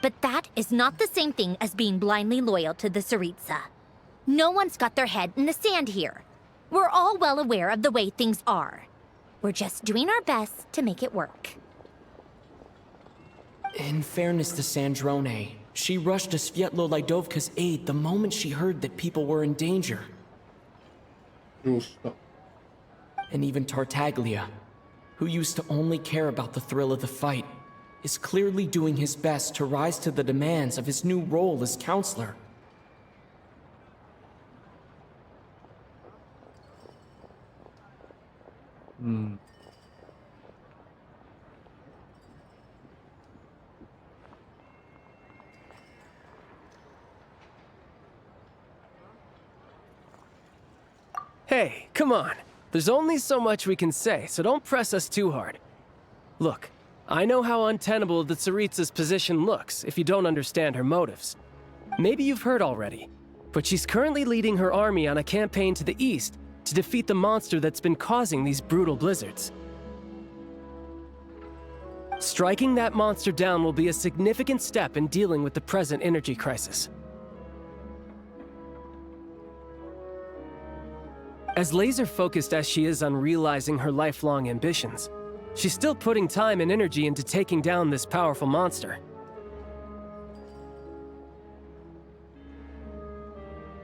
But that is not the same thing as being blindly loyal to the Tsaritsa. No one's got their head in the sand here. We're all well aware of the way things are. We're just doing our best to make it work. In fairness to Sandrone, she rushed to Svietlo Laidovka's aid the moment she heard that people were in danger. Giusto. And even Tartaglia, who used to only care about the thrill of the fight, is clearly doing his best to rise to the demands of his new role as counselor. Hey, come on. There's only so much we can say, so don't press us too hard. Look, I know how untenable the Tsaritsa's position looks if you don't understand her motives. Maybe you've heard already, but she's currently leading her army on a campaign to the east to defeat the monster that's been causing these brutal blizzards. Striking that monster down will be a significant step in dealing with the present energy crisis. As laser-focused as she is on realizing her lifelong ambitions, she's still putting time and energy into taking down this powerful monster.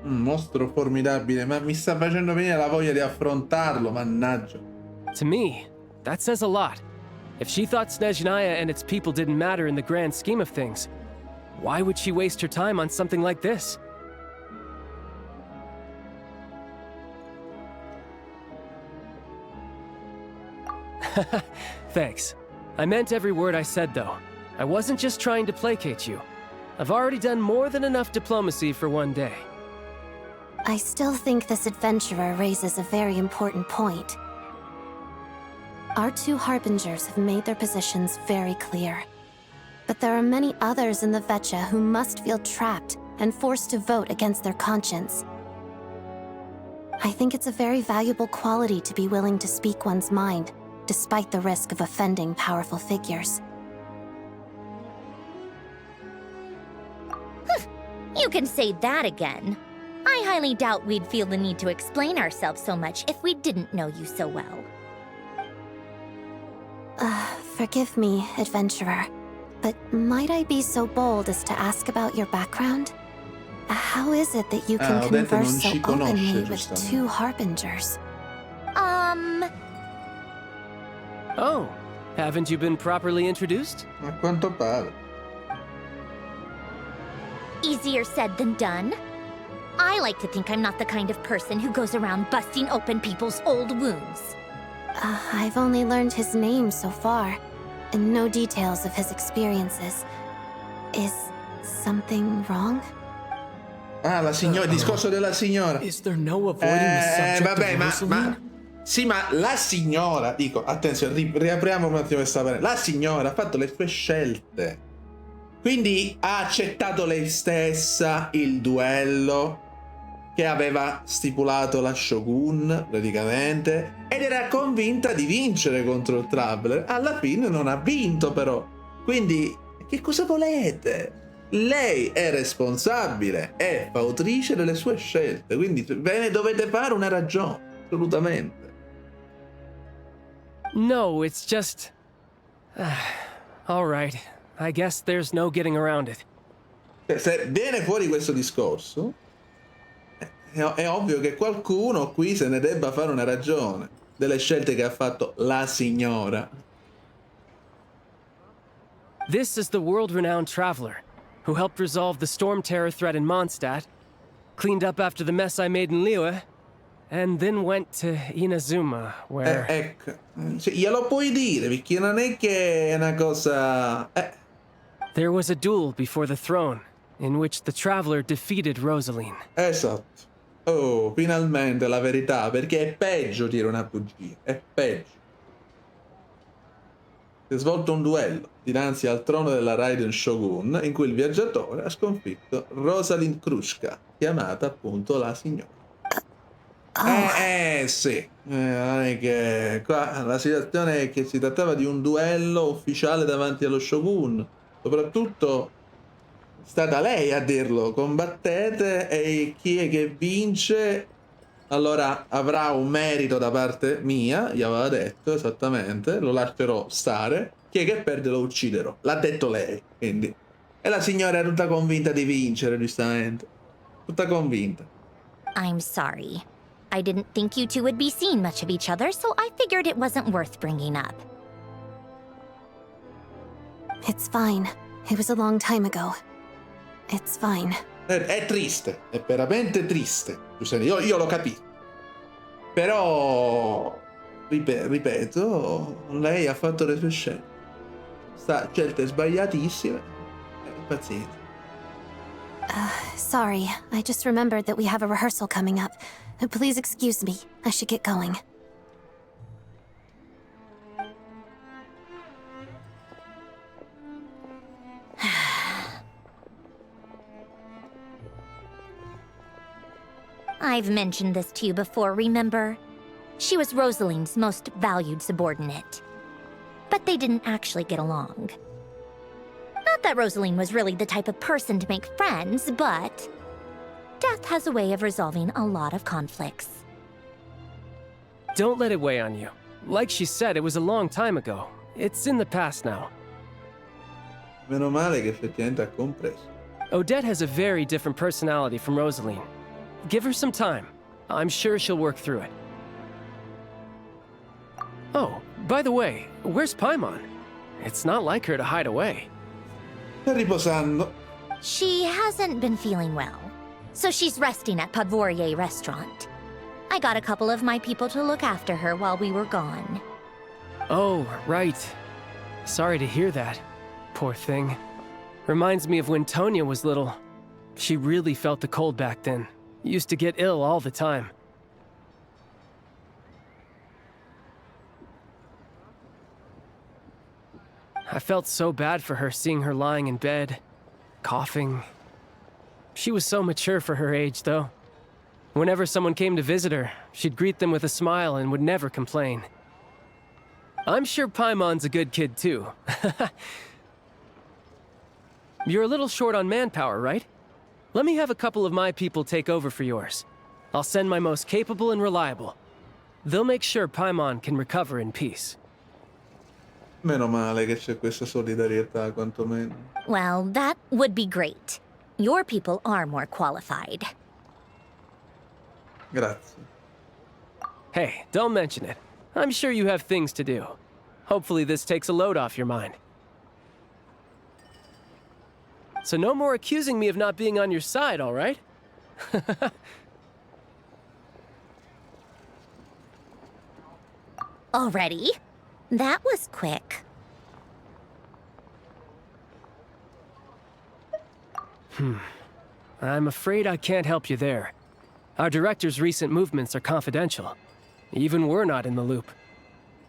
Un mostro formidabile, ma mi sta facendo venire la voglia di affrontarlo, mannaggia. To me, that says a lot. If she thought Snezhnaya and its people didn't matter in the grand scheme of things, why would she waste her time on something like this? Thanks. I meant every word I said, though. I wasn't just trying to placate you. I've already done more than enough diplomacy for one day. I still think this adventurer raises a very important point. Our two harbingers have made their positions very clear. But there are many others in the Vecchie who must feel trapped and forced to vote against their conscience. I think it's a very valuable quality to be willing to speak one's mind, despite the risk of offending powerful figures. You can say that again. I highly doubt we'd feel the need to explain ourselves so much if we didn't know you so well. Forgive me, adventurer, but might I be so bold as to ask about your background? How is it that you can ho detto non converse so ci conosce, openly with giustamente. two harbingers? Oh, haven't you been properly introduced? A quanto pare. Easier said than done. I like to think I'm not the kind of person who goes around busting open people's old wounds. I've only learned his name so far, and no details of his experiences. Is something wrong? Ah, la signora, il discorso della signora. Is there no avoiding the subject Vabbè, of Rosaline? sì, ma la signora, dico, attenzione, riapriamo un attimo questa parentesi. La signora ha fatto le sue scelte. Quindi ha accettato lei stessa il duello che aveva stipulato la Shogun, praticamente, ed era convinta di vincere contro il Traveler. Alla fine non ha vinto, però. Quindi, che cosa volete? Lei è responsabile, è fautrice delle sue scelte, quindi ve ne dovete fare una ragione, assolutamente. No, it's just... All right. I guess there's no getting around it. Se viene fuori questo discorso, è ovvio che qualcuno qui se ne debba fare una ragione delle scelte che ha fatto la signora. This is the world-renowned traveler, who helped resolve the storm terror threat in Mondstadt, cleaned up after the mess I made in Liyue, and then went to Inazuma, where... Ecco, cioè, glielo puoi dire, perché non è che è una cosa... There was a duel before the throne, in which the traveler defeated Rosaline. Esatto. Oh, finalmente la verità, perché è peggio dire una bugia, è peggio. Si è svolto un duello dinanzi al trono della Raiden Shogun, in cui il viaggiatore ha sconfitto Rosalind Krushka, chiamata appunto la signora. Sì, non è che qua la situazione è che si trattava di un duello ufficiale davanti allo Shogun. Soprattutto è stata lei a dirlo, combattete e chi è che vince allora avrà un merito da parte mia, gli aveva detto esattamente, lo lascerò stare, chi è che perde lo ucciderò, l'ha detto lei, quindi. E la signora è tutta convinta di vincere, giustamente, tutta convinta. I'm sorry. I didn't think you two would be seeing much of each other, so I figured it wasn't worth bringing up. It's fine. It was a long time ago. It's fine. È triste, è veramente triste. Io lo capisco. Però, ripeto, lei ha fatto le sue scelte. Scelte sbagliatissime. Pazienza. Sorry, I just remembered that we have a rehearsal coming up. Please excuse me. I should get going. I've mentioned this to you before, remember? She was Rosaline's most valued subordinate. But they didn't actually get along. Not that Rosaline was really the type of person to make friends, but death has a way of resolving a lot of conflicts. Don't let it weigh on you. Like she said, it was a long time ago. It's in the past now. Meno male che effettivamente ha compreso. Odette has a very different personality from Rosaline. Give her some time. I'm sure she'll work through it. Oh, by the way, where's Paimon? It's not like her to hide away. Sta riposando. She hasn't been feeling well, so she's resting at Vuoi restaurant. I got a couple of my people to look after her while we were gone. Oh, right. Sorry to hear that. Poor thing. Reminds me of when Tonya was little. She really felt the cold back then. Used to get ill all the time. I felt so bad for her seeing her lying in bed, coughing. She was so mature for her age, though. Whenever someone came to visit her, she'd greet them with a smile and would never complain. I'm sure Paimon's a good kid, too. You're a little short on manpower, right? Let me have a couple of my people take over for yours. I'll send my most capable and reliable. They'll make sure Paimon can recover in peace. Meno male che c'è questa solidarietà, quantomeno. Well, that would be great. Your people are more qualified. Grazie. Hey, don't mention it. I'm sure you have things to do. Hopefully this takes a load off your mind. So no more accusing me of not being on your side, all right? Already? That was quick. I'm afraid I can't help you there. Our director's recent movements are confidential. Even we're not in the loop.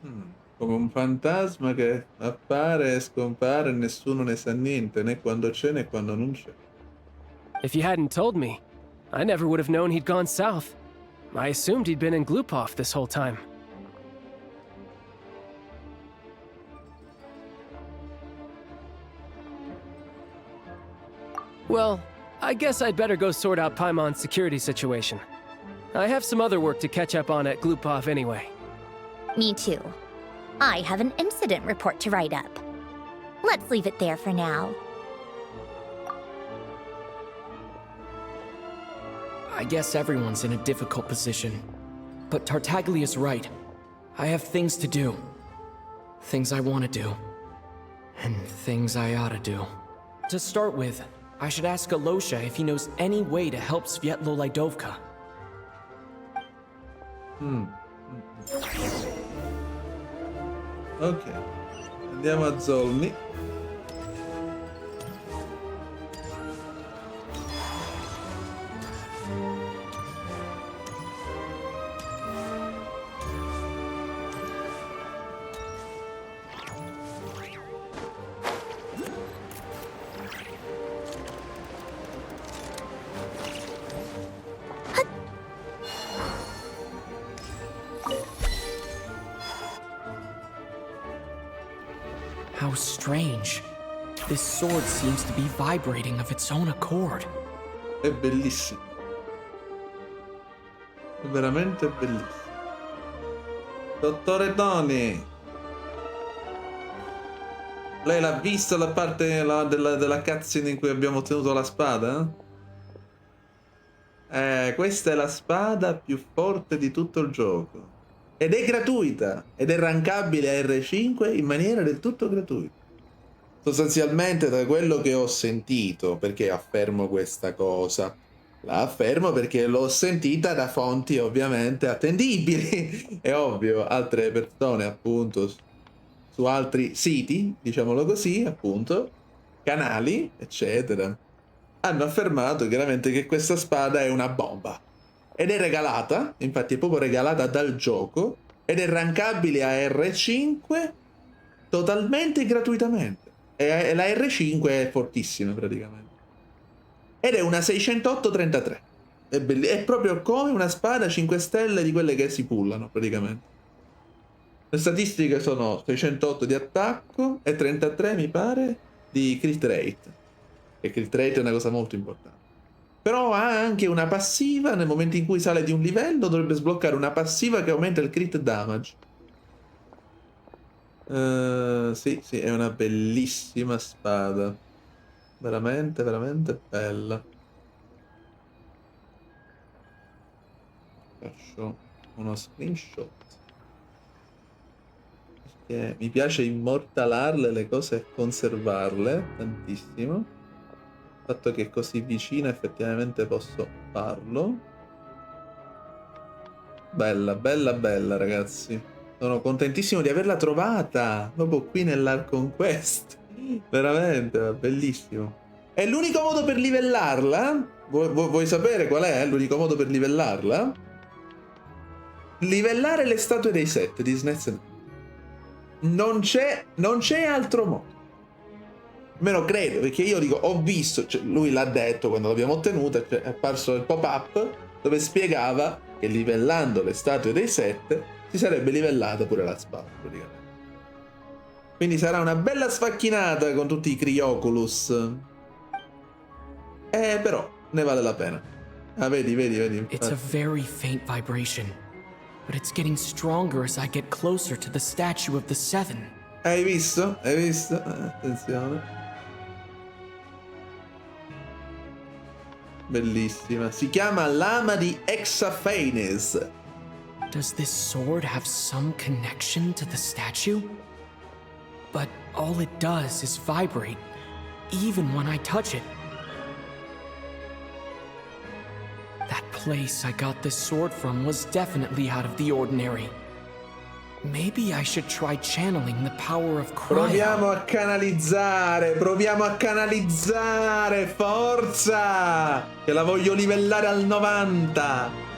Come un fantasma che appare e scompare e nessuno ne sa niente, né quando c'è né quando non c'è. If you hadn't told me, I never would have known he'd gone south. I assumed he'd been in Glupov this whole time. Well, I guess I'd better go sort out Paimon's security situation. I have some other work to catch up on at Glupov anyway. Me too. I have an incident report to write up. Let's leave it there for now. I guess everyone's in a difficult position. But Tartaglia's right. I have things to do. Things I want to do. And things I ought to do. To start with, I should ask Alosha if he knows any way to help Svietlo Lydovka. Ok. Andiamo a Zolny. How strange. This sword seems to be vibrating of its own accord. È bellissimo. È veramente bellissimo. Dottore Tony! Lei l'ha vista la parte della cutscene in cui abbiamo ottenuto la spada? Questa è la spada più forte di tutto il gioco. Ed è gratuita. Ed è rankabile a R5 in maniera del tutto gratuita. Sostanzialmente, da quello che ho sentito, perché affermo questa cosa, la affermo perché l'ho sentita da fonti ovviamente attendibili. È ovvio, altre persone appunto su altri siti, diciamolo così, appunto, canali, eccetera. hanno affermato chiaramente che questa spada è una bomba. Ed è regalata, infatti è proprio regalata dal gioco, ed è rankabile a R5 totalmente gratuitamente. E la R5 è fortissima praticamente. Ed è una 608-33. È proprio come una spada 5 stelle di quelle che si pullano praticamente. Le statistiche sono 608 di attacco e 33 mi pare di crit rate. E crit rate è una cosa molto importante. Però ha anche una passiva, nel momento in cui sale di un livello dovrebbe sbloccare una passiva che aumenta il crit damage. Sì, sì, è una bellissima spada. Veramente, veramente bella. Faccio uno screenshot. Perché mi piace immortalarle le cose e conservarle tantissimo. Il fatto che è così vicina effettivamente posso farlo. Bella, bella, bella, ragazzi. Sono contentissimo di averla trovata proprio qui nell'Archon Quest. Veramente, bellissimo. È l'unico modo per livellarla? Vuoi sapere qual è l'unico modo per livellarla? Livellare le statue dei set di Snezhnaya. Non c'è altro modo. Almeno credo, perché io dico, ho visto, cioè lui l'ha detto quando l'abbiamo ottenuta, cioè è apparso il pop-up dove spiegava che livellando le statue dei set si sarebbe livellata pure la spada, praticamente. Quindi sarà una bella sfacchinata con tutti i Crioculus. Però ne vale la pena. Ah, vedi, vedi, vedi. It's a very faint vibration, but it's getting stronger as I get closer to the statue of the Seven. Hai visto? Hai visto? Attenzione. Bellissima. Si chiama Lama di Hexaphanes. Does this sword have some connection to the statue? But all it does is vibrate, even when I touch it. That place I got this sword from was definitely out of the ordinary. Maybe I should try channeling the power of cryo. Proviamo a canalizzare, forza! Che la voglio livellare al 90.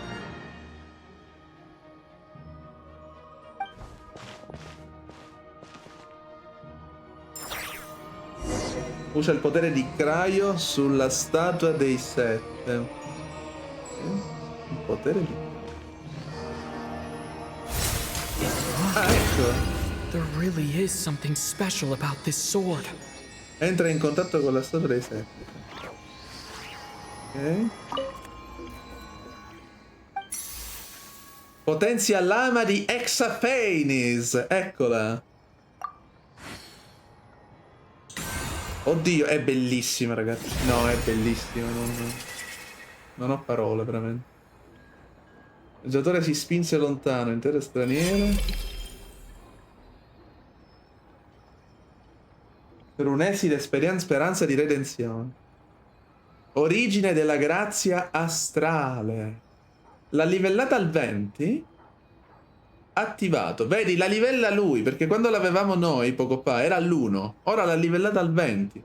Usa il potere di cryo sulla statua dei sette. Il potere di... Ah, ecco. There really is something special about this sword. Entra in contatto con la statua dei sette. Ok. Potenzia lama di Hexaphanes. Eccola. Oddio, è bellissima, ragazzi. No, è bellissima. Non ho parole, veramente. Il giocatore si spinse lontano in terre straniere per un'esile speranza di redenzione. Origine della grazia astrale. L'ha livellata al 20. Attivato. Vedi, la livella lui, perché quando l'avevamo noi poco fa era all'1. Ora l'ha livellata al 20.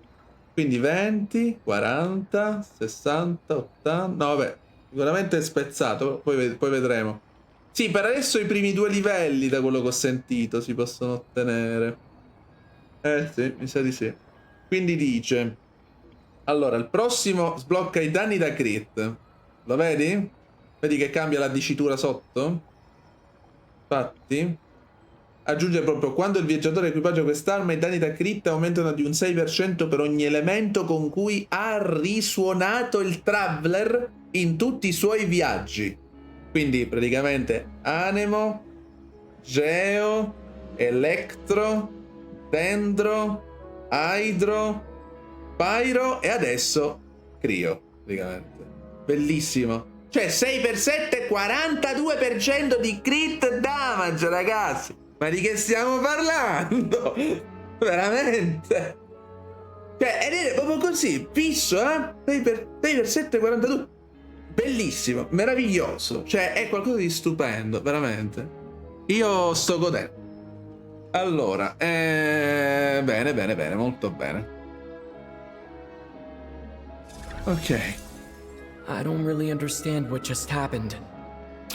Quindi 20, 40, 60, 80... No, vabbè, sicuramente è spezzato, poi vedremo. Sì, per adesso i primi 2 livelli, da quello che ho sentito, si possono ottenere. Sì, mi sa di sì. Quindi dice... Allora, il prossimo sblocca i danni da crit. Lo vedi? Vedi che cambia la dicitura sotto? Infatti, aggiunge proprio quando il viaggiatore equipaggia quest'arma i danni da crit aumentano di un 6% per ogni elemento con cui ha risuonato il Traveler in tutti i suoi viaggi. Quindi praticamente Anemo, Geo, Electro, Dendro, Hydro, Pyro e adesso Cryo, praticamente. Bellissimo. Cioè 6x7 42% di crit damage, ragazzi. Ma di che stiamo parlando? Veramente. Cioè è proprio così, fisso, 6x7 42. Bellissimo, meraviglioso. Cioè è qualcosa di stupendo, veramente. Io sto godendo. Allora, bene, molto bene. Ok. I don't really understand what just happened,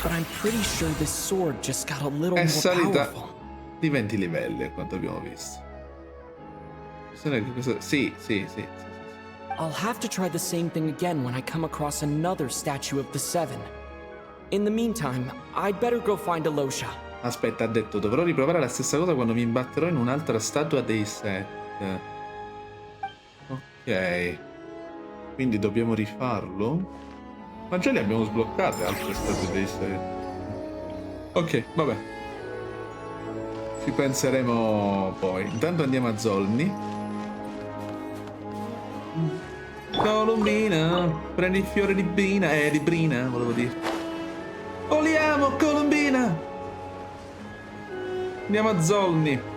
but I'm pretty sure this sword just got a little È more salita powerful. di 20 livelli, a quanto abbiamo visto. Sì, sì, sì. I'll have to try the same thing again when I come across another statue of the Seven. In the meantime, I'd better go find Alosha. Aspetta, ha detto, dovrò riprovare la stessa cosa quando mi imbatterò in un'altra statua dei Set. Ok. Quindi dobbiamo rifarlo? Ma già le abbiamo sbloccate altre statue dei Set. Ok, vabbè. Ci penseremo poi. Intanto andiamo a Zolni. Colombina, prendi il fiore di Brina. Di Brina, volevo dire. Oliamo, Colombina! Andiamo a Zolni.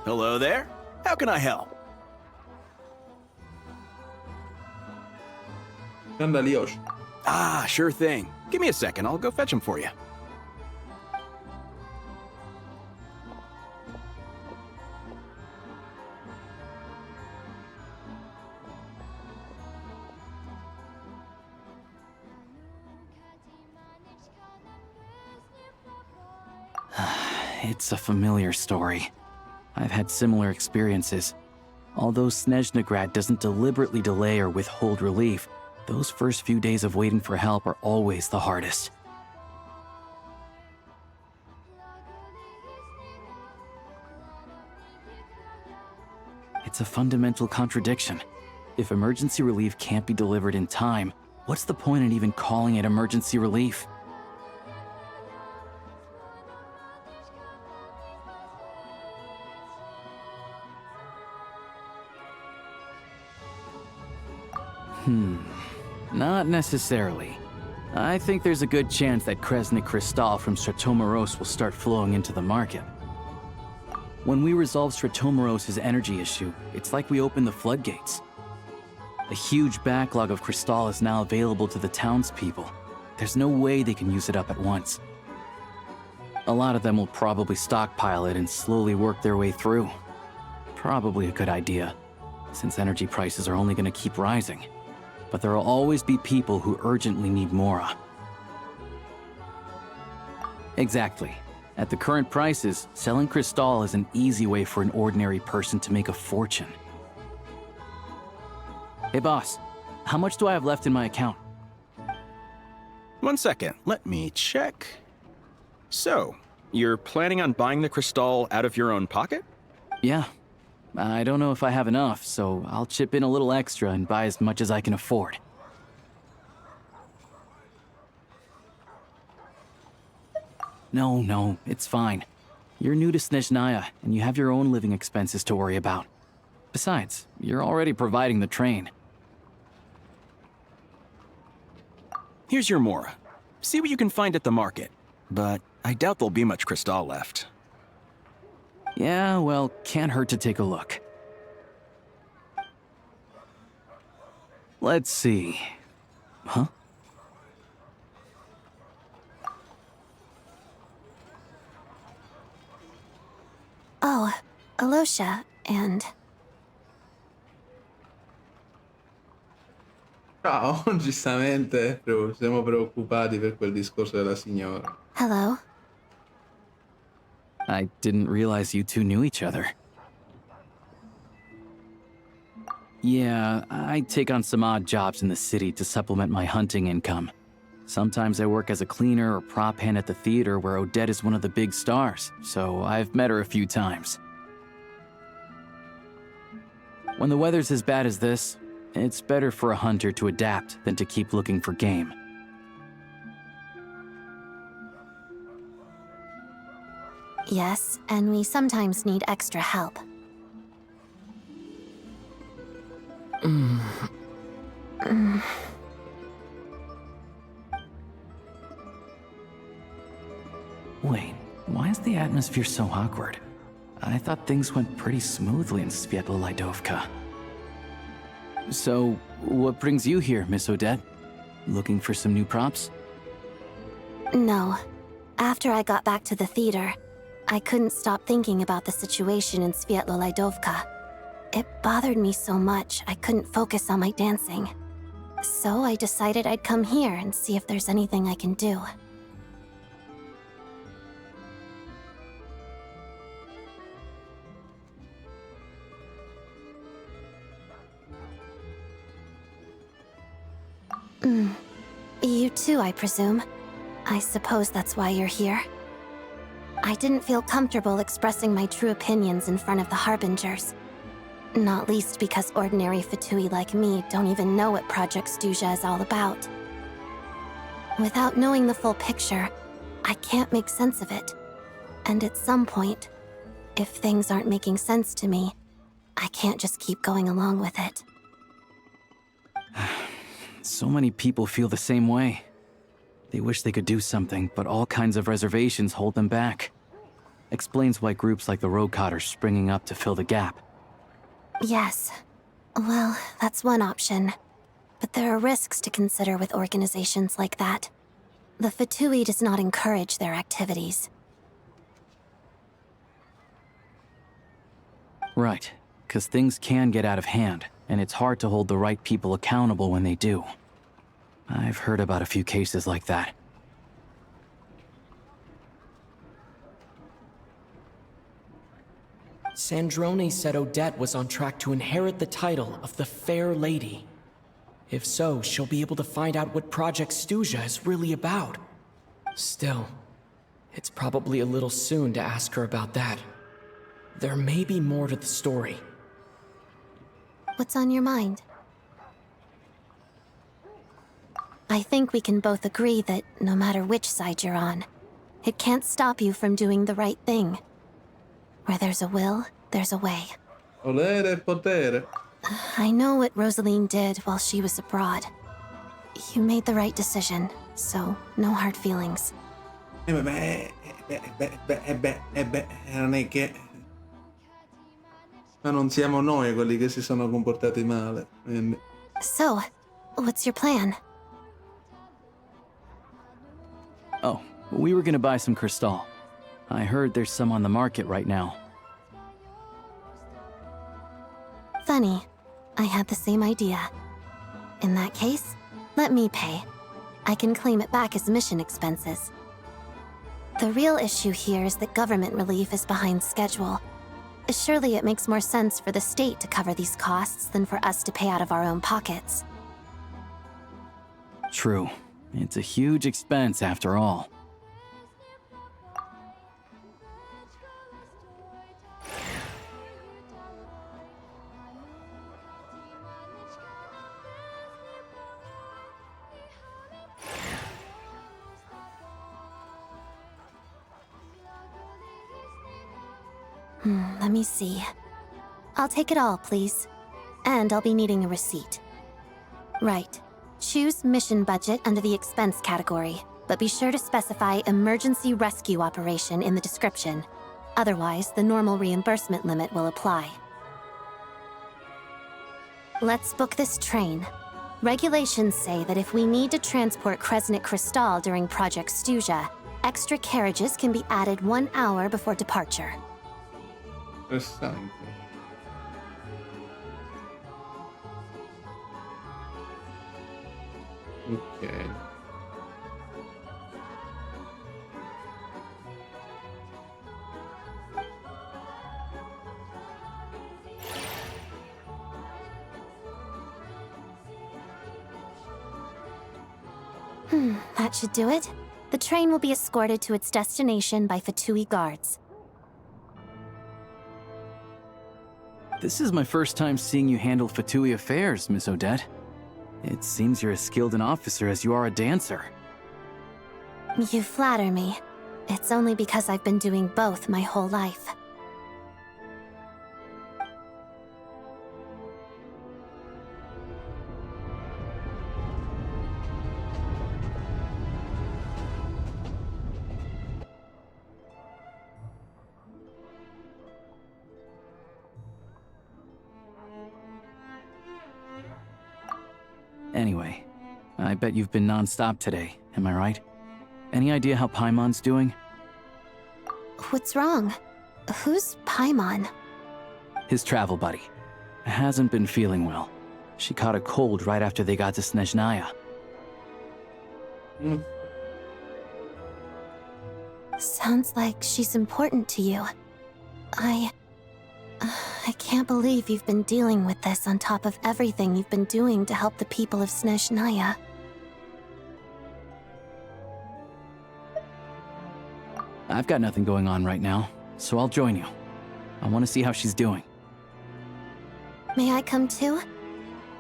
Hello there. How can I help? Andaliosh. Ah, sure thing. Give me a second. I'll go fetch him for you. It's a familiar story. I've had similar experiences. Although Snezhnaya doesn't deliberately delay or withhold relief, those first few days of waiting for help are always the hardest. It's a fundamental contradiction. If emergency relief can't be delivered in time, what's the point in even calling it emergency relief? Not necessarily. I think there's a good chance that Kresny Crystal from Stratomeros will start flowing into the market. When we resolve Stratomeros' energy issue, it's like we open the floodgates. A huge backlog of Crystal is now available to the townspeople. There's no way they can use it up at once. A lot of them will probably stockpile it and slowly work their way through. Probably a good idea, since energy prices are only going to keep rising. But there will always be people who urgently need Mora. Exactly. At the current prices, selling Crystal is an easy way for an ordinary person to make a fortune. Hey boss, how much do I have left in my account? 1 second. Let me check. So, you're planning on buying the crystal out of your own pocket? Yeah. I don't know if I have enough, so I'll chip in a little extra and buy as much as I can afford. No, it's fine. You're new to Snezhnaya, and you have your own living expenses to worry about. Besides, you're already providing the train. Here's your Mora. See what you can find at the market. But I doubt there'll be much crystal left. Yeah, well, can't hurt to take a look. Let's see. Huh? Oh, Alosha, and... Ciao, giustamente siamo preoccupati per quel discorso della signora. Hello. I didn't realize you two knew each other. Yeah, I take on some odd jobs in the city to supplement my hunting income. Sometimes I work as a cleaner or prop hand at the theater where Odette is one of the big stars, so I've met her a few times. When the weather's as bad as this, it's better for a hunter to adapt than to keep looking for game. Yes, and we sometimes need extra help. Wait, why is the atmosphere so awkward? I thought things went pretty smoothly in Svietlolaidovka. So, what brings you here, Miss Odette? Looking for some new props? No. After I got back to the theater, I couldn't stop thinking about the situation in Svietlolaidovka. It bothered me so much I couldn't focus on my dancing. So I decided I'd come here and see if there's anything I can do. You too, I presume. I suppose that's why you're here. I didn't feel comfortable expressing my true opinions in front of the Harbingers. Not least because ordinary Fatui like me don't even know what Project Stuzha is all about. Without knowing the full picture, I can't make sense of it. And at some point, if things aren't making sense to me, I can't just keep going along with it. So many people feel the same way. They wish they could do something, but all kinds of reservations hold them back. Explains why groups like the Roadcott are springing up to fill the gap. Yes. Well, that's one option. But there are risks to consider with organizations like that. The Fatui does not encourage their activities. Right, because things can get out of hand, and it's hard to hold the right people accountable when they do. I've heard about a few cases like that. Sandrone said Odette was on track to inherit the title of the Fair Lady. If so, she'll be able to find out what Project Stuzha is really about. Still, it's probably a little soon to ask her about that. There may be more to the story. What's on your mind? I think we can both agree that no matter which side you're on, it can't stop you from doing the right thing. Where there's a will, there's a way. Volere e potere. I know what Rosaline did while she was abroad. You made the right decision, so no hard feelings. Non è che... Ma non siamo noi quelli che si sono comportati male. Quindi... So, what's your plan? Oh, we were gonna buy some crystal. I heard there's some on the market right now. Funny. I had the same idea. In that case, let me pay. I can claim it back as mission expenses. The real issue here is that government relief is behind schedule. Surely it makes more sense for the state to cover these costs than for us to pay out of our own pockets. True. It's a huge expense after all. Let me see. I'll take it all, please. And I'll be needing a receipt. Right. Choose mission budget under the expense category, but be sure to specify emergency rescue operation in the description. Otherwise, the normal reimbursement limit will apply. Let's book this train. Regulations say that if we need to transport Kresnik Crystal during Project Stuzha, extra carriages can be added 1 hour before departure. Interessante. Ok. That should do it. The train will be escorted to its destination by Fatui guards. This is my first time seeing you handle Fatui affairs, Miss Odette. It seems you're as skilled an officer as you are a dancer. You flatter me. It's only because I've been doing both my whole life. Anyway, I bet you've been non-stop today, am I right? Any idea how Paimon's doing? What's wrong? Who's Paimon? His travel buddy. Hasn't been feeling well. She caught a cold right after they got to Snezhnaya. Sounds like she's important to you. I can't believe you've been dealing with this on top of everything you've been doing to help the people of Snezhnaya. I've got nothing going on right now, so I'll join you. I want to see how she's doing. May I come too?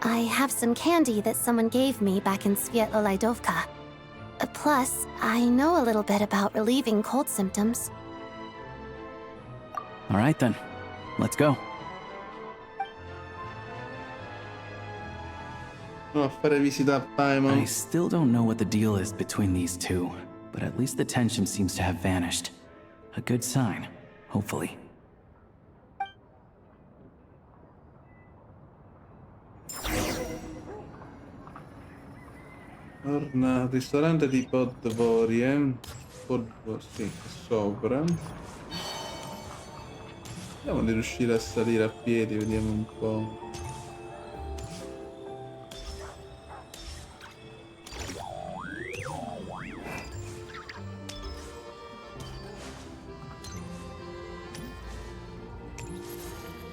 I have some candy that someone gave me back in Spietato. Plus, I know a little bit about relieving cold symptoms. All right then, let's go. No, a fare visita a Paimon. I still don't know what the deal is between these two, but at least the tension seems to have vanished. A good sign, hopefully. Torna al ristorante di Vuoi, sì, sopra. Vediamo di riuscire a salire a piedi, vediamo un po'.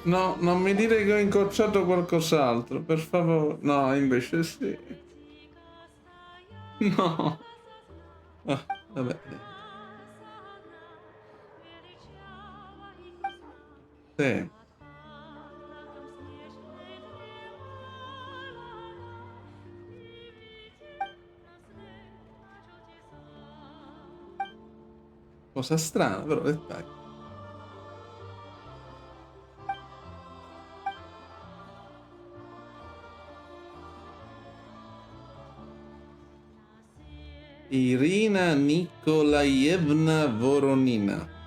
No, non mi dire che ho incrociato qualcos'altro, per favore. No, invece sì. No. Ah, vabbè. Sì. Cosa strana, però dettagli. Irina Nikolaevna Voronina.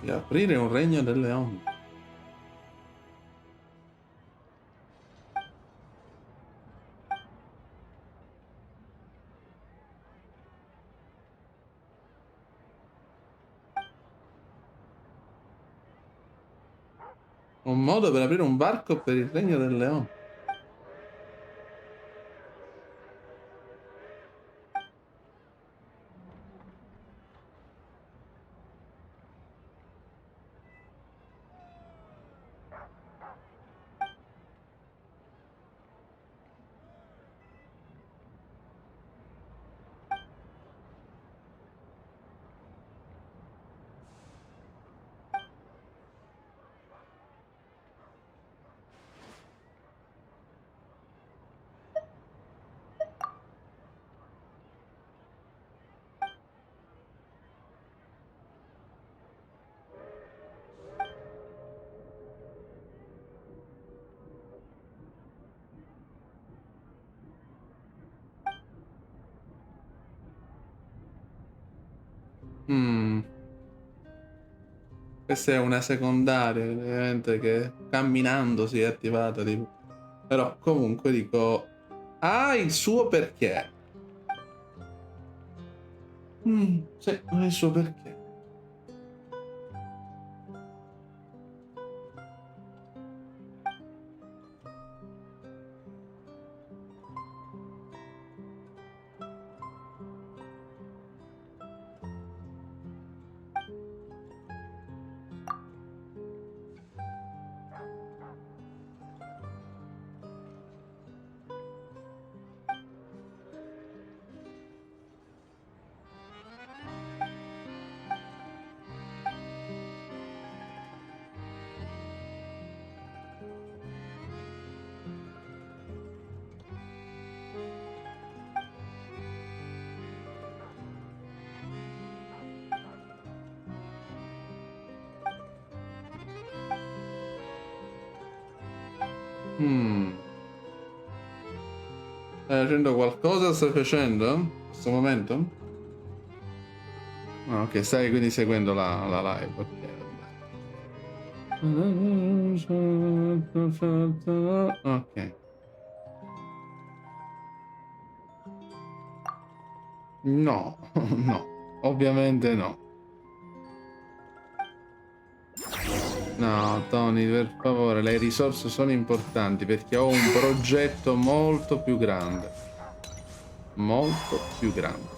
Di aprire un regno delle ombre. Un modo per aprire un varco per il regno delle ombre. Mm. Questa è una secondaria, ovviamente, che camminando si è attivata. Tipo. Però comunque dico, ha il suo perché. Sì, ha il suo perché. Stai facendo qualcosa? Stai facendo? In questo momento? Ah, ok, stai quindi seguendo la live. Ok, vabbè. Ok. No, no. Ovviamente no. No, Tony, per favore, le risorse sono importanti perché ho un progetto molto più grande. Molto più grande.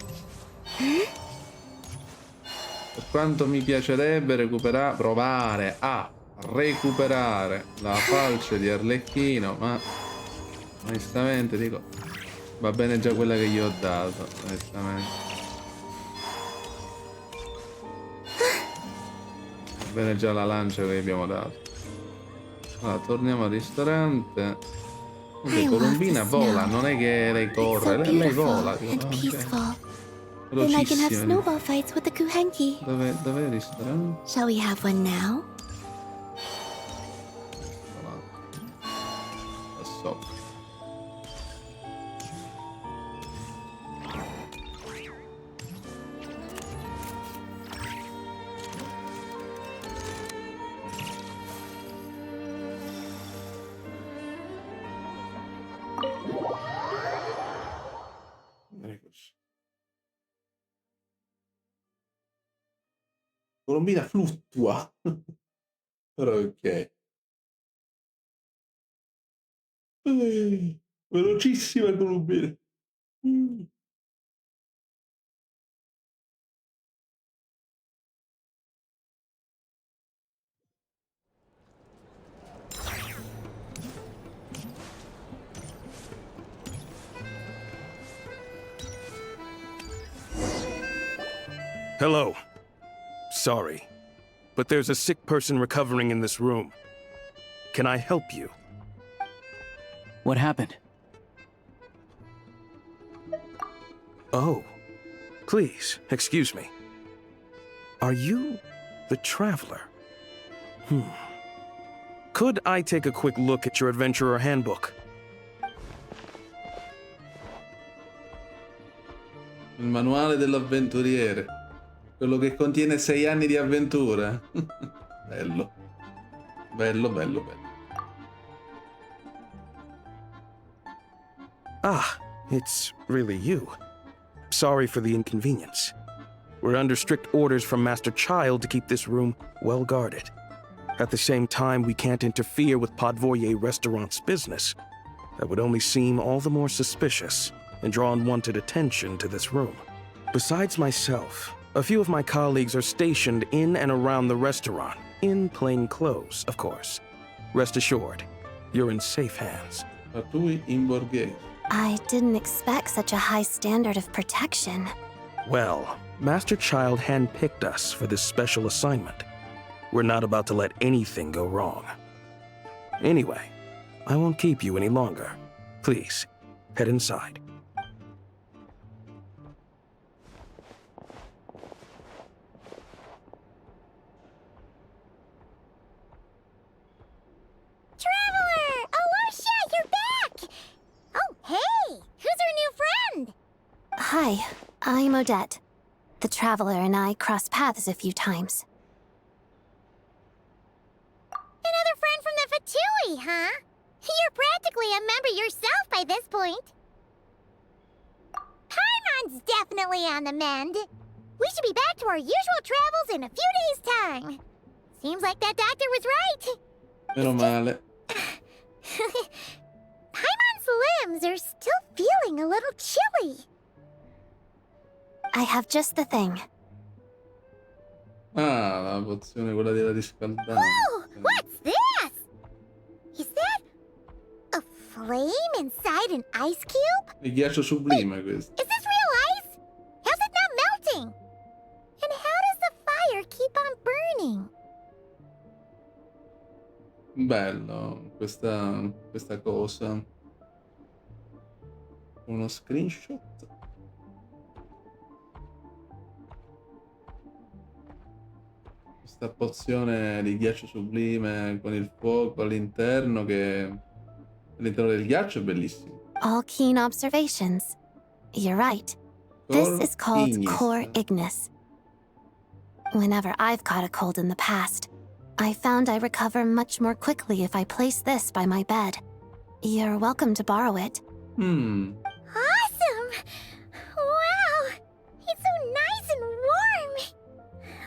Per quanto mi piacerebbe provare a recuperare la falce di Arlecchino, ma onestamente dico, va bene già quella che gli ho dato, onestamente. Va bene già la lancia che gli abbiamo dato. Allora, torniamo al ristorante. Ok, Colombina vola, non è che lei corre, lei vola. Ok. Then I can have Velocissima. snowball fights with the Kuhenki. Dov'è il ristorante? Shall we have one now? Da sopra. Eccoci. Colombina fluttua. Però ok. Velocissima Colombina. Hello. Sorry, but there's a sick person recovering in this room. Can I help you? What happened? Oh. Please, excuse me. Are you the Traveler? Could I take a quick look at your Adventurer Handbook? Il manuale dell'avventuriere. Quello che contiene 6 anni di avventura. Bello. Bello, bello, bello. Ah, it's really you. Sorry for the inconvenience. We're under strict orders from Master Child to keep this room well guarded. At the same time, we can't interfere with Vuoi restaurant's business. That would only seem all the more suspicious and draw unwanted attention to this room. Besides myself, a few of my colleagues are stationed in and around the restaurant, in plain clothes, of course. Rest assured, you're in safe hands. Patui in borghese. I didn't expect such a high standard of protection. Well, Master Child handpicked us for this special assignment. We're not about to let anything go wrong. Anyway, I won't keep you any longer. Please, head inside. Traveler! Alusha, you're back! Oh, hey! Who's our new friend? Hi, I'm Odette. The Traveler and I crossed paths a few times. Another friend from the Fatui, huh? You're practically a member yourself by this point. Paimon's definitely on the mend. We should be back to our usual travels in a few days' time. Seems like that doctor was right. Meno male. Paimon's limbs are still feeling a little chilly. I have just the thing. Ah, la pozione quella della riscaldante. Oh, what's this? Is that a flame inside an ice cube? Il ghiaccio sublime questo. Is this real ice? How's it not melting? And how does the fire keep on burning? Bello questa cosa. Uno screenshot. Questa pozione di ghiaccio sublime con il fuoco all'interno all'interno del ghiaccio è bellissimo. All keen observations. You're right. This is called Ignis. Core Ignis. Whenever I've caught a cold in the past, I found I recover much more quickly if I place this by my bed. You're welcome to borrow it. Awesome! Wow! It's so nice and warm!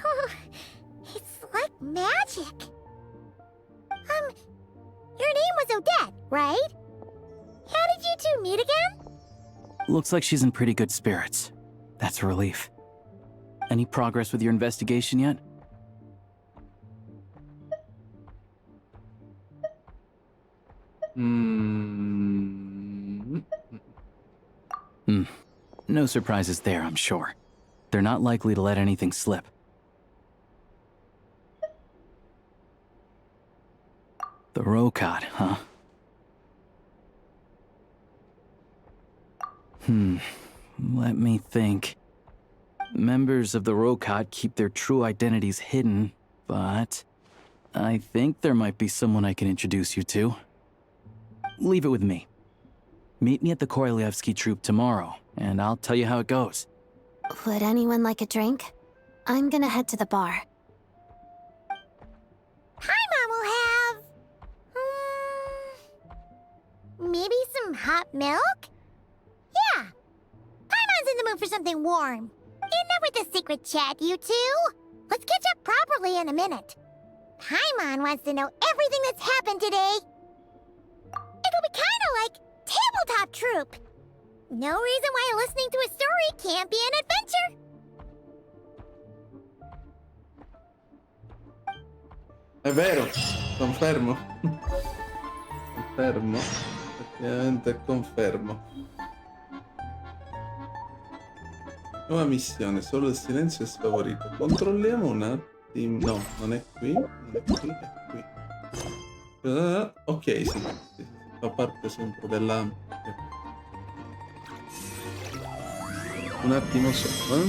Oh, it's like magic. Your name was Odette, right? How did you two meet again? Looks like she's in pretty good spirits. That's a relief. Any progress with your investigation yet? No surprises there, I'm sure. They're not likely to let anything slip. The Rokad, huh? Let me think. Members of the Rokad keep their true identities hidden, but I think there might be someone I can introduce you to. Leave it with me. Meet me at the Korolyevsky troop tomorrow, and I'll tell you how it goes. Would anyone like a drink? I'm gonna head to the bar. Paimon will have... maybe some hot milk? Yeah. Paimon's in the mood for something warm. Enough with the secret chat, you two. Let's catch up properly in a minute. Paimon wants to know everything that's happened today. It'll be kind of like tabletop troop. No reason why listening to a story can't be an adventure. È vero, confermo. Confermo. Effettivamente confermo. Nuova missione, solo il silenzio è sfavorito. Controlliamo un attimo. No, non è qui. Non è qui, è qui. Ok, sì. Fa parte sempre della... Un attimo solo,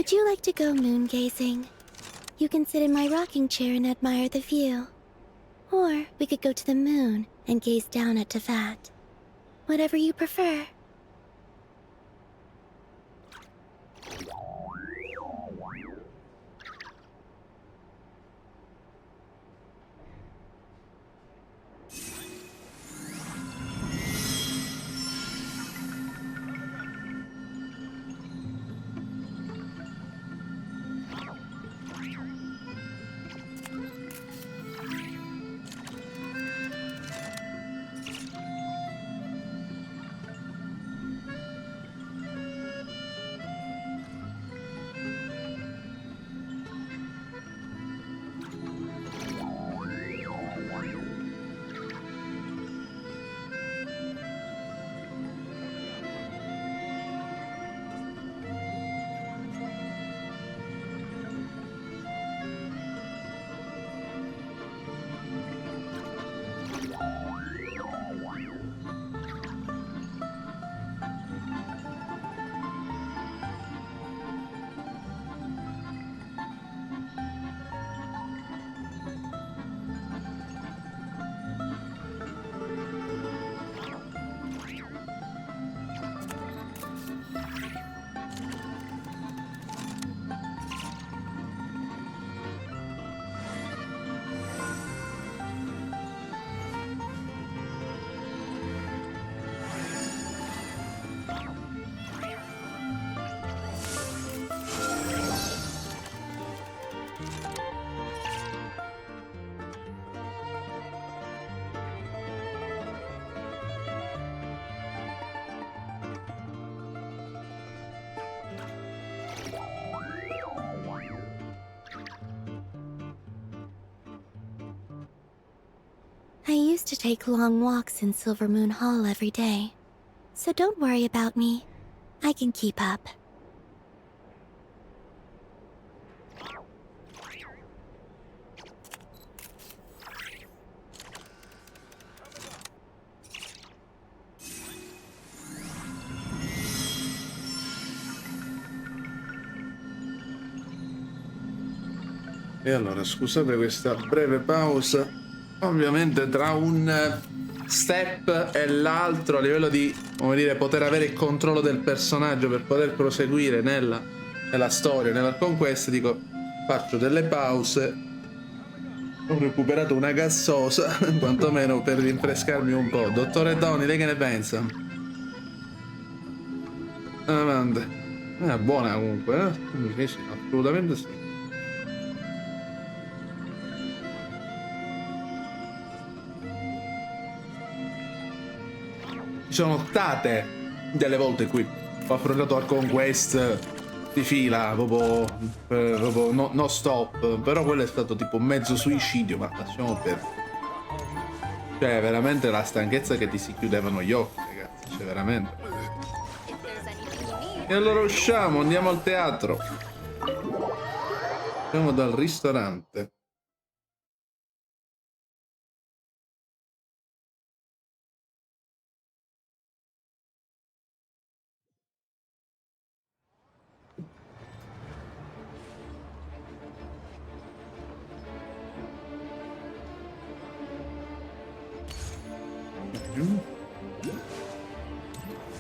Would you like to go moon gazing? You can sit in my rocking chair and admire the view. Or we could go to the moon and gaze down at Teyvat. Whatever you prefer. I used to take long walks in Silver Moon Hall every day. So don't worry about me. I can keep up. E allora, scusate questa breve pausa. Ovviamente tra un step e l'altro, a livello di, come dire, poter avere il controllo del personaggio per poter proseguire nella storia, nella conquest, dico, faccio delle pause. Ho recuperato una gassosa, quantomeno per rinfrescarmi un po'. Dottore Tony, lei che ne pensa? Amante. È buona comunque, eh? Sì, assolutamente sì. Ci sono state delle volte in cui ho affrontato Alcon Quest di fila, proprio no stop, però quello è stato tipo un mezzo suicidio, ma lasciamo perdere. Cioè, veramente la stanchezza che ti si chiudevano gli occhi, ragazzi, cioè veramente. E allora usciamo, andiamo al teatro. Andiamo dal ristorante.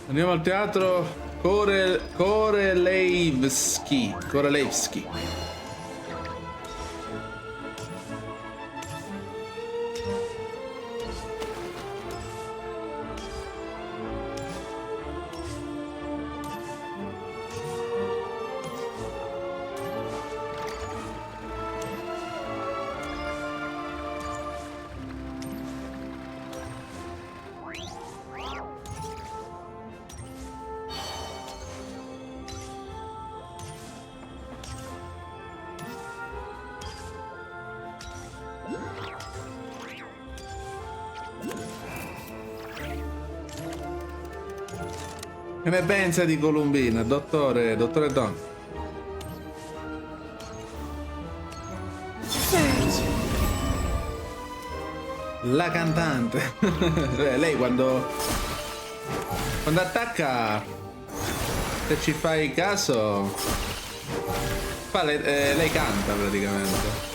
Andiamo al teatro Korelevski. Che ne pensa di Columbina, dottore Don? La cantante. Lei quando attacca, se ci fai caso, Fa lei canta praticamente.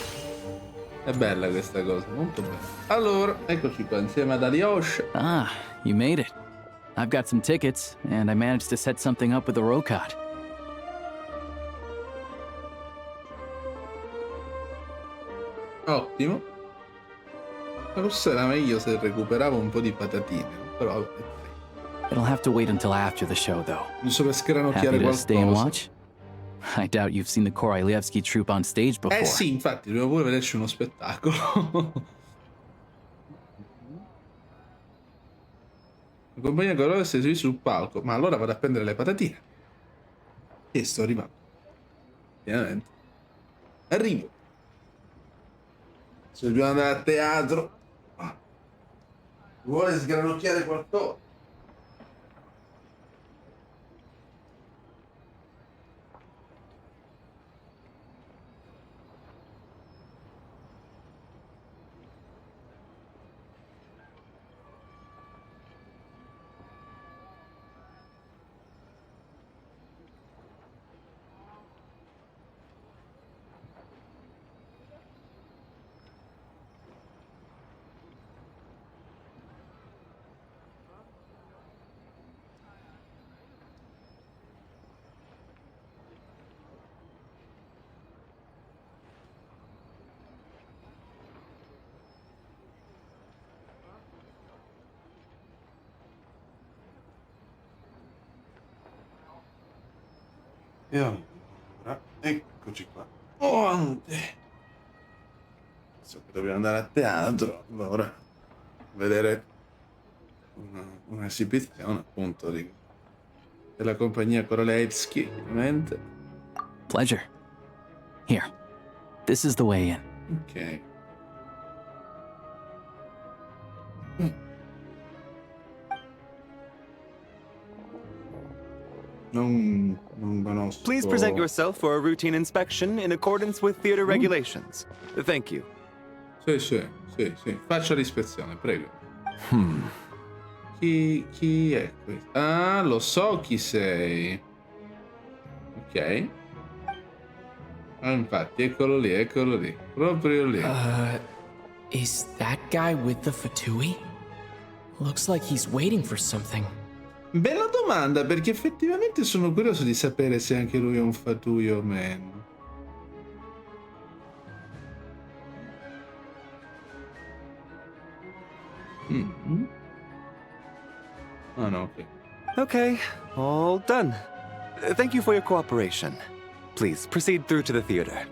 È bella questa cosa, molto bella. Allora, eccoci qua insieme ad Aliosh. Ah, you made it. I've got some tickets, and I managed to set something up with the Rocot. Ottimo. Forse era meglio se recuperavo un po' di patatine, però vabbè. It'll have to wait until after the show, though. Giusto per scranocchiare Happy to stay and qualcosa. watch? I doubt you've seen the Korolyevsky troupe on stage before. Eh sì, infatti, dobbiamo pure vederci uno spettacolo. La compagnia Korolyevsky si sul palco, ma allora vado a prendere le patatine. E sto arrivando. Ovviamente. Arrivo. Se dobbiamo andare a teatro. Vuole sgranocchiare qualcosa? E allora, eccoci qua. So che dobbiamo andare a teatro, allora vedere un'esibizione appunto della compagnia Korolyevsky, ovviamente. Pleasure. Here. This is the way in. Ok. Non conosco. Please present yourself for a routine inspection in accordance with theater regulations. Thank you. Sì. Faccia l'ispezione, prego. Chi è questo? Ah, lo so chi sei. Ok. Ah, infatti, eccolo lì. Proprio lì. Is that guy with the Fatui? Looks like he's waiting for something. Bella domanda, perché effettivamente sono curioso di sapere se anche lui è un fatuio o meno. Ah no, ok. Okay, all done. Thank you for your cooperation. Please proceed through to the theater.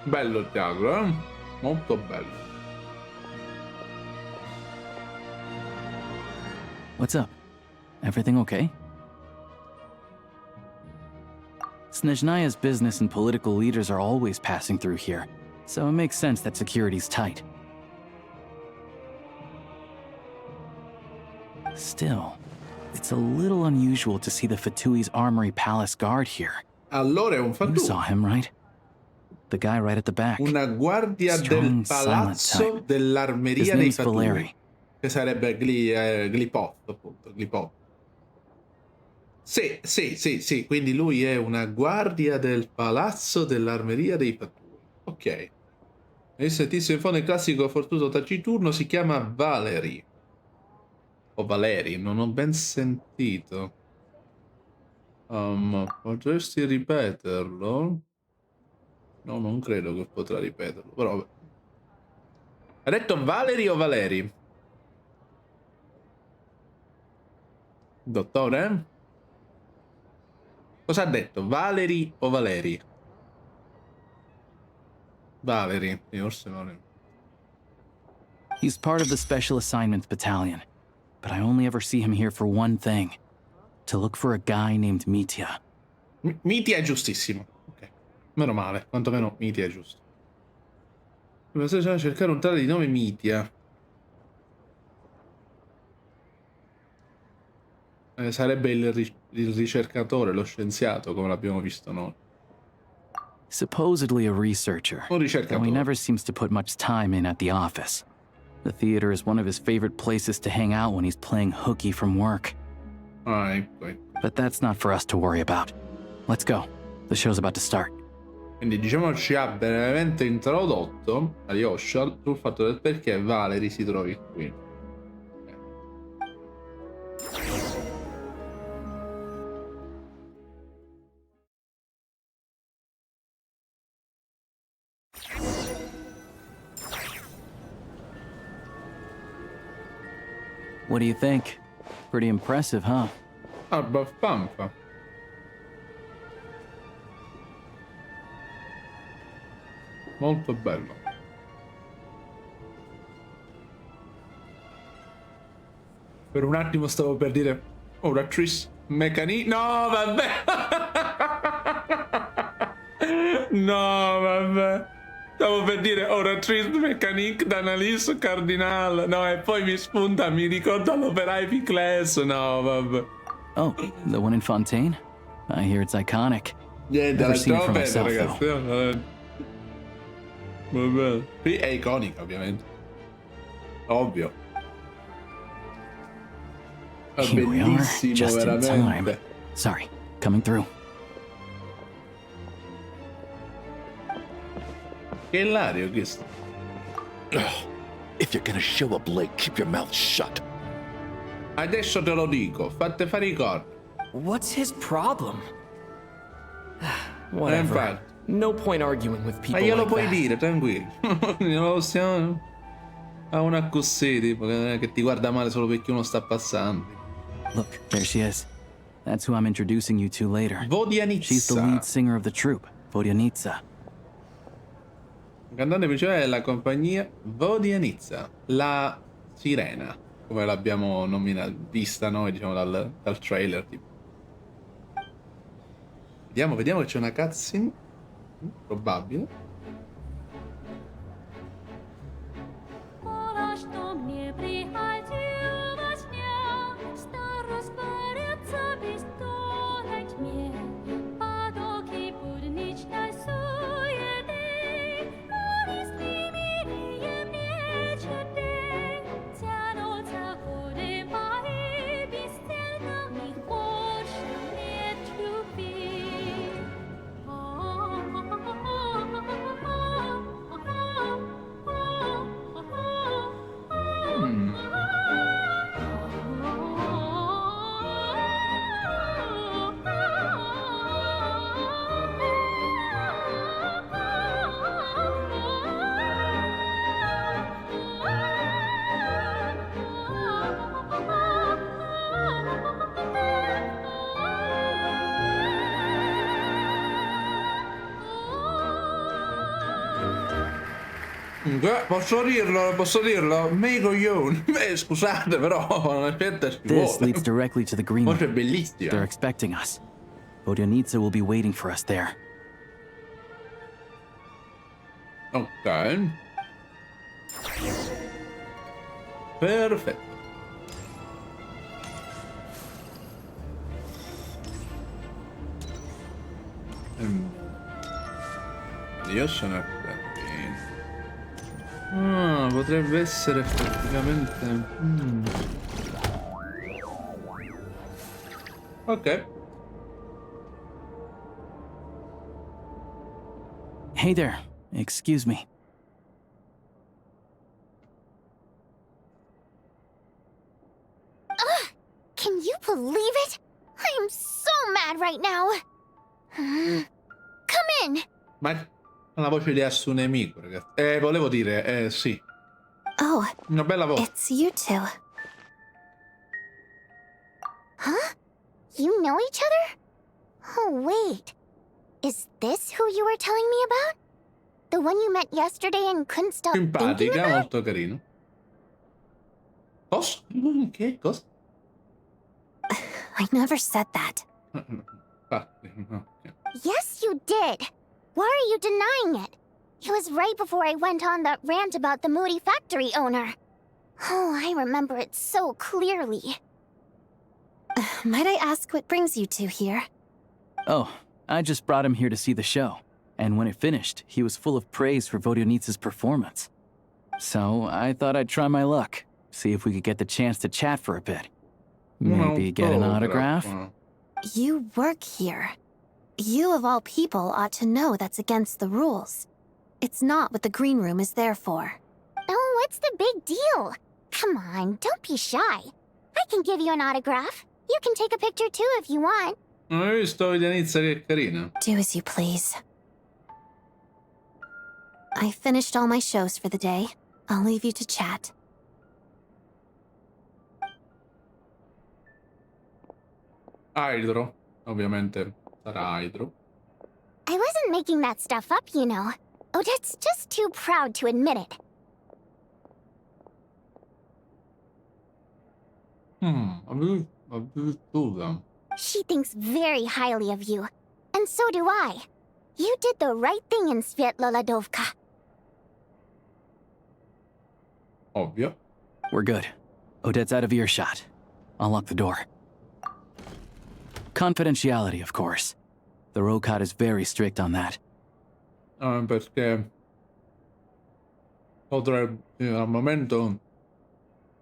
Bello il teatro, eh? Molto bello. What's up? Everything okay? Snezhnaya's business and political leaders are always passing through here, so it makes sense that security's tight. Still, it's a little unusual to see the Fatui's Armory Palace guard here. Allora è un You fatù. saw him, right? The guy right at the back. Una guardia del Strong, silent palazzo type. dell'armeria His dei name's Fatui. Valeri. Che sarebbe Glipov, appunto. Glipov. Sì. Quindi lui è una guardia del palazzo dell'armeria dei Fatui. Ok. Nel sentisse in fondo il classico fortuito taciturno si chiama Valeri. O Valeri, non ho ben sentito. Potresti ripeterlo? No, non credo che potrà ripeterlo, però vabbè. Ha detto Valeri o Valeri? Dottore? Cosa ha detto? Valeri o Valeri? Valeri, forse Valeri. He's part of the Special Assignments Battalion, but I only ever see him here for one thing. To look for a guy named Mitya. Mitya è giustissimo. Ok. Meno male, quantomeno Mitya è giusto. Bisogna cercare un tale di nome Mitia. Sarebbe il ricercatore, lo scienziato, come l'abbiamo visto noi. Supposedly a researcher, Un though he ricercatore. never seems to put much time in at the office. The theater is one of his favorite places to hang out when he's playing hooky from work. Ah, ecco. But that's not for us to worry about. Let's go. The show's about to start. Quindi diciamo ci ha brevemente introdotto a Yoshal sul fatto del perché Valerie si trovi qui. What do you think? Pretty impressive, huh? Abbastanza. Molto bello. Per un attimo stavo per dire Oratrice Mecanique. No, vabbè. No, vabbè. Stavo per dire Oratrice Mecanique d'Analyse Cardinale. No, e poi mi spunta, mi ricordo l'Opera Epicles. No, vabbè. Oh, the one in Fontaine? I hear it's iconic. Niente, Never seen it for lasciamo perdere, myself, though. ragazzi. Vabbè. Qui è iconica, ovviamente. Ovvio. È Here we are, bellissimo, just in time. veramente. Sorry, coming through. Che ilario questo. If you're gonna show up late, keep your mouth shut. Adesso te lo dico, fate fare i corpi. What's his problem? Whatever. Infatti. No point arguing with Ma people glielo like puoi that. dire, tranquillo. Non lo possiamo. Ha una così, tipo, che ti guarda male solo perché uno sta passando. Look, there she is. That's who I'm introducing you to later. She's the lead Vodianitsa. singer of the troupe, Vodianitsa. Il cantante principale della compagnia Vodianitsa, la sirena, come l'abbiamo vista noi, diciamo, dal trailer. Tipo. Vediamo che c'è una cutscene. Probabile. Posso dirlo? Mei coglioni. Scusate, però, aspetta, This leads directly to the green Molto room. bellissimo. They're expecting us. Vodianitsa will be waiting for us there. Ok. Perfetto. Io sono qui. Ah, potrebbe essere effettivamente. Ok. Hey there, excuse me. Can you believe it? I am so mad right now. Come in. Ma ha la voce di Assu nemico, ragazzi. Volevo dire, sì. Oh, Una bella voce. it's you two. Huh? You know each other? Oh, wait. Is this who you were telling me about? The one you met yesterday and couldn't stop thinking Simpatica, about? molto carino. Cosa? Che cosa? I never said that. Infatti, no. Yes, you did. Why are you denying it? It was right before I went on that rant about the moody factory owner. Oh, I remember it so clearly. Might I ask what brings you two here? Oh, I just brought him here to see the show. And when it finished, he was full of praise for Vodionitsa's performance. So I thought I'd try my luck, see if we could get the chance to chat for a bit. Maybe get an autograph? You work here. You of all people ought to know that's against the rules. It's not what the green room is there for. Oh, what's the big deal? Come on, don't be shy. I can give you an autograph. You can take a picture too if you want. Non hai visto Vodionitsa che è carina? Do as you please. I finished all my shows for the day. I'll leave you to chat. Hydro. Ovviamente sarà Hydro. I wasn't making that stuff up, you know. Odette's just too proud to admit it. Addirittura. She thinks very highly of you. And so do I. You did the right thing in Svietlolodovka. Ovvio. We're good. Odette's out of earshot. I'll lock the door. Confidentiality, of course. The Rokad is very strict on that. Perché potrebbe, al momento,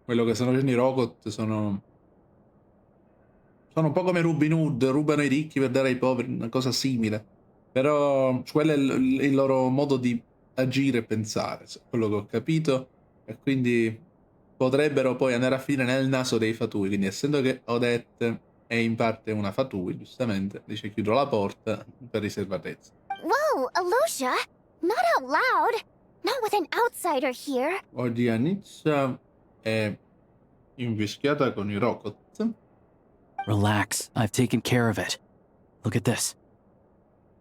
quello che stanno facendo i Rogot sono un po' come Robin Hood, rubano i ricchi per dare ai poveri, una cosa simile. Però quello è il loro modo di agire e pensare, quello che ho capito, e quindi potrebbero poi andare a finire nel naso dei fatui. Quindi, essendo che Odette è in parte una fatui, giustamente, dice chiudo la porta per riservatezza. Whoa, Alosia! Not out loud! Not with an outsider here! Vodionitsa è invischiata con i Rogot. Relax, I've taken care of it. Look at this.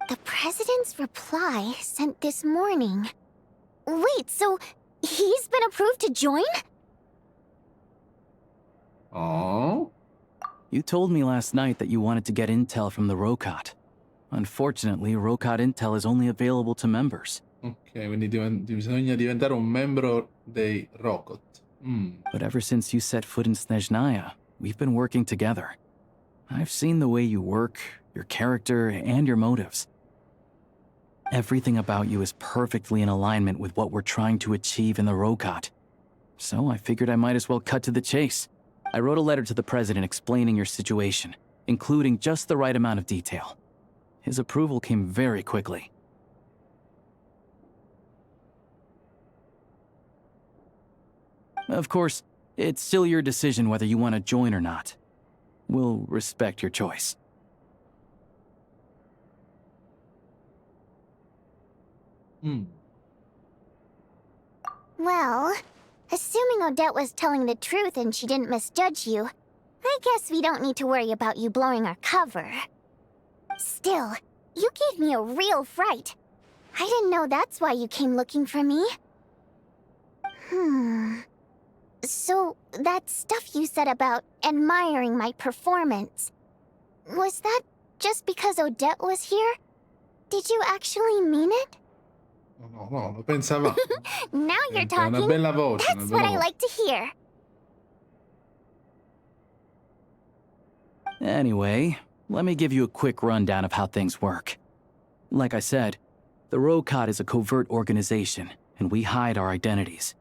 The president's reply sent this morning. Wait, so he's been approved to join? Oh? You told me last night that you wanted to get intel from the Rokad. Unfortunately, Rokad intel is only available to members. Ok, quindi bisogna diventare un membro dei Rogot. But ever since you set foot in Snezhnaya, we've been working together. I've seen the way you work, your character, and your motives. Everything about you is perfectly in alignment with what we're trying to achieve in the Rokad. So I figured I might as well cut to the chase. I wrote a letter to the president explaining your situation, including just the right amount of detail. His approval came very quickly. Of course, it's still your decision whether you want to join or not. We'll respect your choice. Well, assuming Odette was telling the truth and she didn't misjudge you, I guess we don't need to worry about you blowing our cover. Still, you gave me a real fright. I didn't know that's why you came looking for me. So, that stuff you said about admiring my performance, was that just because Odette was here? Did you actually mean it? No, lo pensavo. Now you're Una talking. bella voce, That's una what bella I voce. like to hear. Anyway, let me give you a quick rundown of how things work. Like I said, the Rokad is a covert organization, and we hide our identities.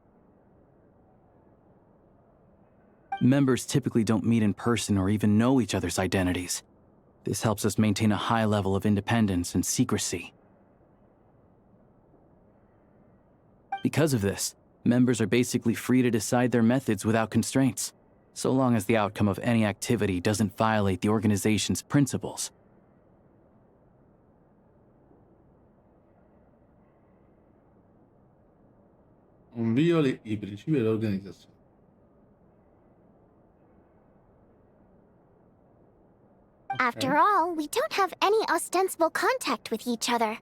Members typically don't meet in person or even know each other's identities. This helps us maintain a high level of independence and secrecy. Because of this, members are basically free to decide their methods without constraints, so long as the outcome of any activity doesn't violate the organization's principles. Non violi i principi dell'organizzazione. After all, we don't have any ostensible contact with each other.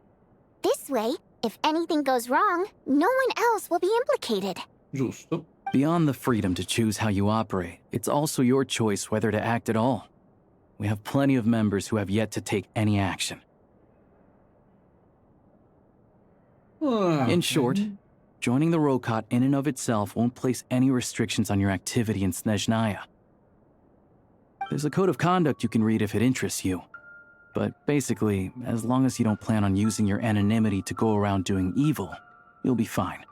This way, if anything goes wrong, no one else will be implicated. Giusto. Beyond the freedom to choose how you operate, it's also your choice whether to act at all. We have plenty of members who have yet to take any action. In short, joining the Rokot in and of itself won't place any restrictions on your activity in Snezhnaya. There's a code of conduct you can read if it interests you. But basically, as long as you don't plan on using your anonymity to go around doing evil, you'll be fine.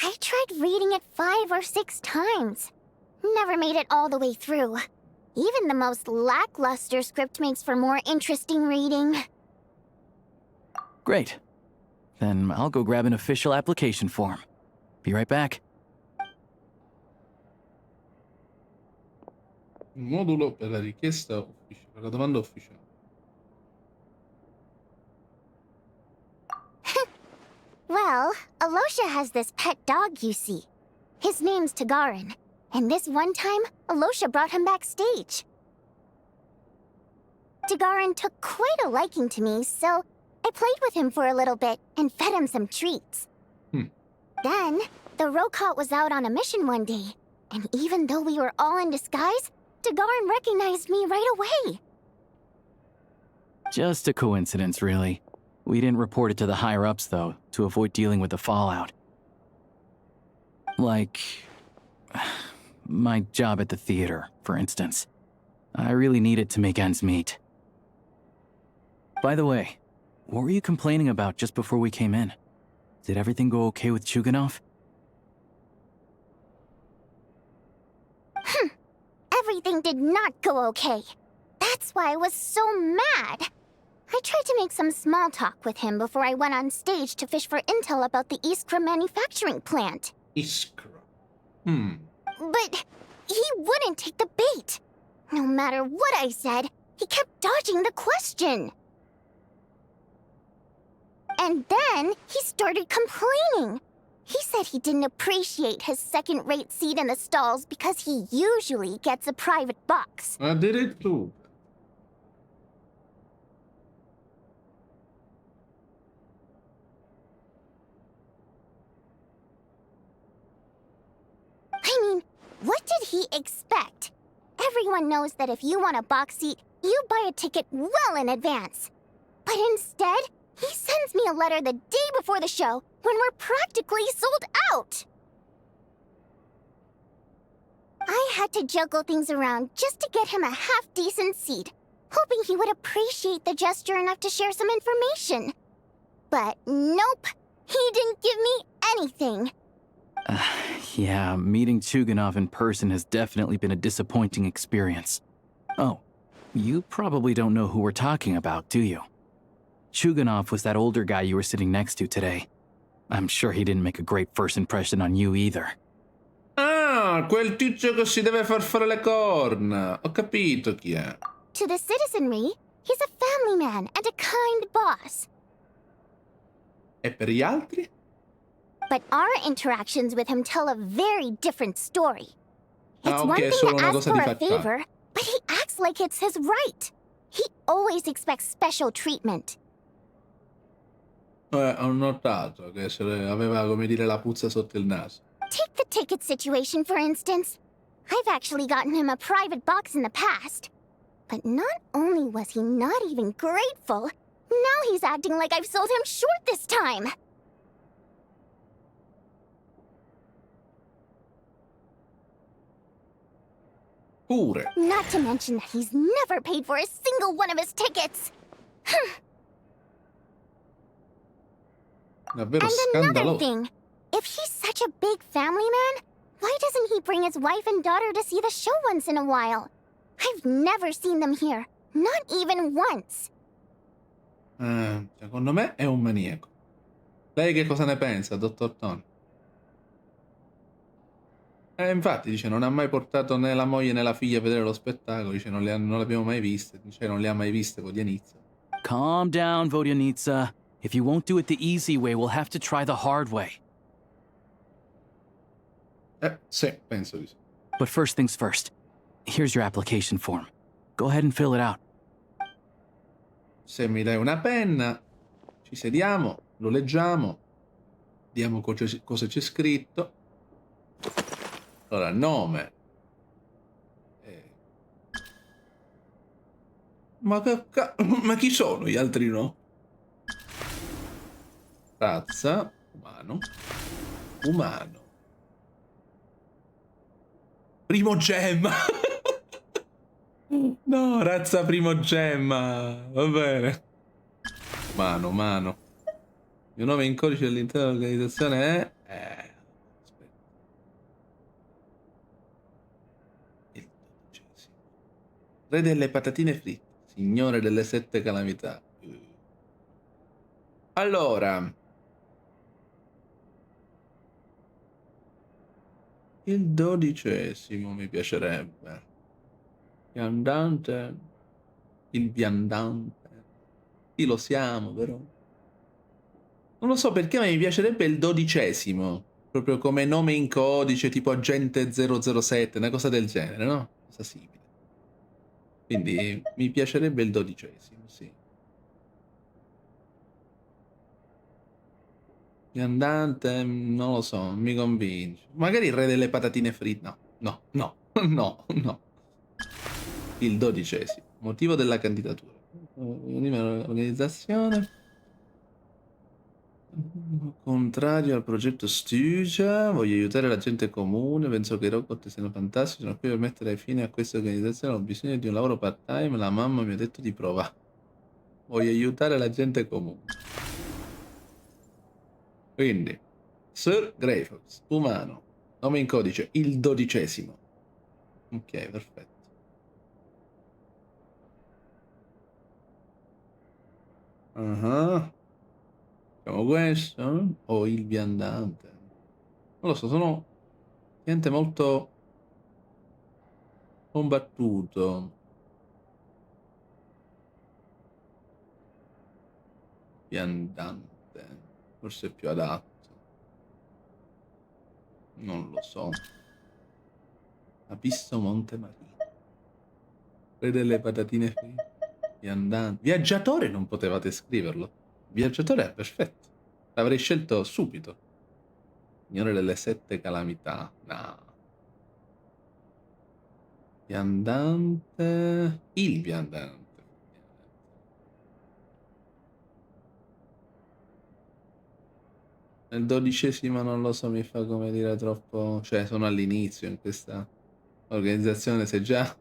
I tried reading it 5 or 6 times. Never made it all the way through. Even the most lackluster script makes for more interesting reading. Great. Then I'll go grab an official application form. Be right back. Modulo per la richiesta ufficiale, per la domanda ufficiale. Well, Alosha has this pet dog, you see. His name's Tagarin, and this one time, Alosha brought him backstage. Tagarin took quite a liking to me, so I played with him for a little bit and fed him some treats. Then, the Rokot was out on a mission one day, and even though we were all in disguise, Tagarin recognized me right away. Just a coincidence, really. We didn't report it to the higher-ups, though, to avoid dealing with the fallout. Like, my job at the theater, for instance. I really needed to make ends meet. By the way, what were you complaining about just before we came in? Did everything go okay with Chuganov? Everything did not go okay. That's why I was so mad. I tried to make some small talk with him before I went on stage to fish for intel about the Iskra manufacturing plant. Iskra. But he wouldn't take the bait. No matter what I said, he kept dodging the question. And then he started complaining. He said he didn't appreciate his second-rate seat in the stalls because he usually gets a private box. Addirittura. I mean, what did he expect? Everyone knows that if you want a box seat, you buy a ticket well in advance. But instead, he sends me a letter the day before the show when we're practically sold out. I had to juggle things around just to get him a half-decent seat, hoping he would appreciate the gesture enough to share some information. But nope, he didn't give me anything. Yeah, meeting Chuganov in person has definitely been a disappointing experience. Oh, you probably don't know who we're talking about, do you? Chuganov was that older guy you were sitting next to today. I'm sure he didn't make a great first impression on you either. Ah, quel tizio che si deve far fare le corna. Ho capito chi è. To the citizenry, he's a family man and a kind boss. E per gli altri? But our interactions with him tell a very different story. It's one ok, thing solo to una ask cosa for di a facciata. favor, but he acts like it's his right. He always expects special treatment. Ho notato che aveva, come dire, la puzza sotto il naso. Take the ticket situation, for instance. I've actually gotten him a private box in the past. But not only was he not even grateful, now he's acting like I've sold him short this time. Pure. Not to mention that he's never paid for a single one of his tickets. Davvero And another scandaloso. thing, if he's such a big family man, why doesn't he bring his wife and daughter to see the show once in a while? I've never seen them here, not even once. Secondo me è un maniaco. Lei che cosa ne pensa, dottor Tony? Infatti, dice, non ha mai portato né la moglie né la figlia a vedere lo spettacolo. Dice, non le abbiamo mai viste. Dice, non le ha mai viste Vodyanitsa. Calm down, Vodyanitsa. If you won't do it the easy way, we'll have to try the hard way. Sì, penso di sì. But first things first. Here's your application form. Go ahead and fill it out. Se mi dai una penna, ci sediamo, lo leggiamo, vediamo cosa c'è scritto. Allora, nome. Ma chi sono gli altri no? razza, umano, umano. Primogemma! No, razza primogemma, va bene. Umano, umano. Il mio nome in codice all'interno dell'organizzazione è... aspetta. Il 12°. Re delle patatine fritte, signore delle 7 calamità. Allora, il 12° mi piacerebbe. Viandante, il viandante. Sì, lo siamo, però. Non lo so perché, ma mi piacerebbe il 12°. Proprio come nome in codice, tipo agente 007, una cosa del genere, no? Cosa simile. Quindi mi piacerebbe il 12°, sì. Viandante, non lo so, mi convince. Magari il re delle patatine fritte. No, no, no, no, no. Il 12°. Motivo della candidatura. Organizzazione. Contrario al progetto Studia, voglio aiutare la gente comune, penso che i robot siano fantastici, sono qui per mettere fine a questa organizzazione, ho bisogno di un lavoro part-time, la mamma mi ha detto di provare. Voglio aiutare la gente comune. Quindi, Sir Greyfox, umano, nome in codice, il 12°. Ok, perfetto. Facciamo questo, o il viandante. Non lo so, sono gente molto combattuto. Viandante, forse è più adatto. Non lo so. Abisso Montemarino. Re delle patatine fritte. Viandante. Viaggiatore non potevate scriverlo. Viaggiatore è perfetto. L'avrei scelto subito. Signore delle 7 calamità. No. Viandante. Il viandante. Nel 12° non lo so, mi fa come dire troppo... Cioè, sono all'inizio in questa organizzazione, se già...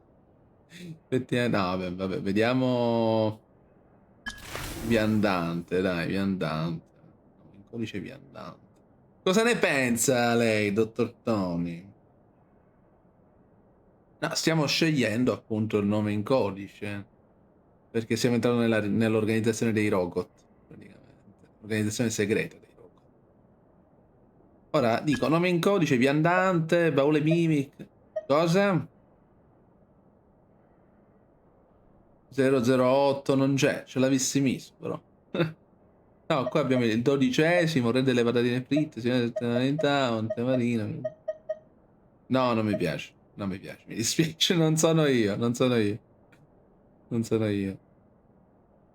No, vabbè, vediamo... Viandante, dai, viandante. In codice viandante. Cosa ne pensa lei, dottor Tony? No, stiamo scegliendo appunto il nome in codice. Perché siamo entrati nell'organizzazione dei robot, praticamente. Organizzazione segreta dei robot. Ora, dico, nome in codice, viandante, baule mimic. Cosa? 008 non c'è, ce l'avessi messo, però. No, qua abbiamo il 12°, re delle patatine fritte, signore della tenalità, Montemarino. No, non mi piace, non mi piace, mi dispiace, non sono io, non sono io. Non sono io.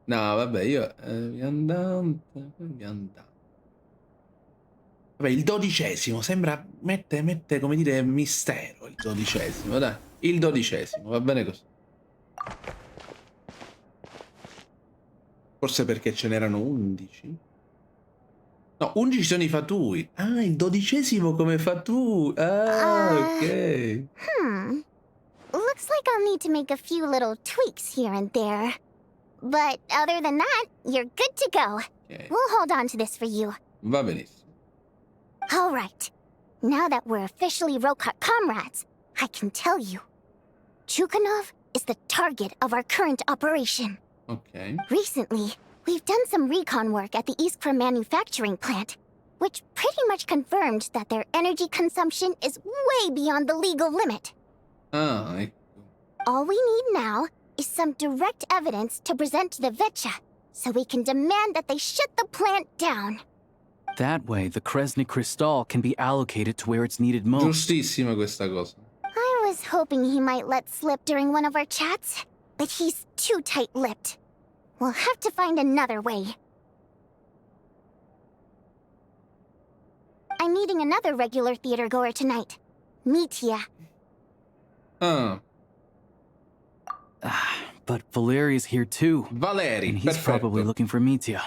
No, vabbè, io... viandante. Vabbè, il 12°, sembra... Mette, come dire, mistero, il 12°, dai. Il 12°, va bene così. Forse perché ce n'erano 11? No, 11 sono i fatui. Ah, il 12° come fatui. Ah, ok. Looks like I'll need to make a few little tweaks here and there. But other than that, you're good to go. Okay. We'll hold on to this for you. Va benissimo. All right. Now that we're officially Rokut comrades, I can tell you. Chukhanov is the target of our current operation. Okay. Recently, we've done some recon work at the Iskra manufacturing plant, which pretty much confirmed that their energy consumption is way beyond the legal limit. Ah, ecco. All we need now is some direct evidence to present to the vecchie, so we can demand that they shut the plant down. That way, the Kresny Crystal can be allocated to where it's needed most. Giustissima questa cosa. I was hoping he might let slip during one of our chats, but he's too tight-lipped. We'll have to find another way. I'm meeting another regular theater-goer tonight. Mitya. But Valeri's here too. Valeri, and he's perfetto. probably looking for Mitya.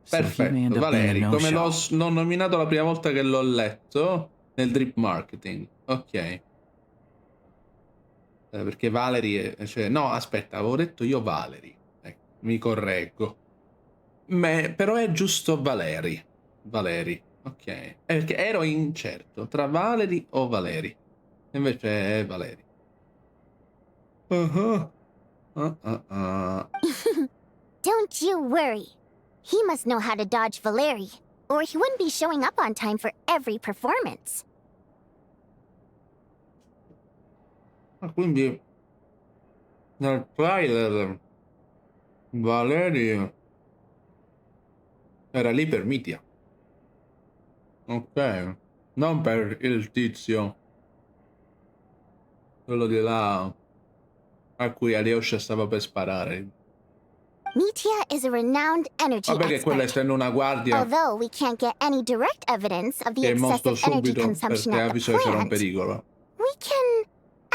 so he may end Perfetto, up being a Valeri, come no-show. l'ho nominato la prima volta che l'ho letto nel drip marketing. Ok. Perché Valery cioè, no, aspetta, avevo detto io Valery. Ecco, mi correggo. Però è giusto Valeri. Valeri, ok. Perché ero incerto tra Valery o Valeri. Invece è Valeri. Uh-huh. Don't you worry. He must know how to dodge Valeri, or he wouldn't be showing up on time for every performance. Quindi nel trailer Valeri era lì per Mitia. Ok. Non per il tizio. Quello di là a cui Alyosha stava per sparare. Mitia is a renowned energy Vabbè che quella expert. essendo una guardia Although we can't get any direct evidence of the che è morto excessive energy subito consumption perché at ha the visto che c'era un plant, pericolo. we can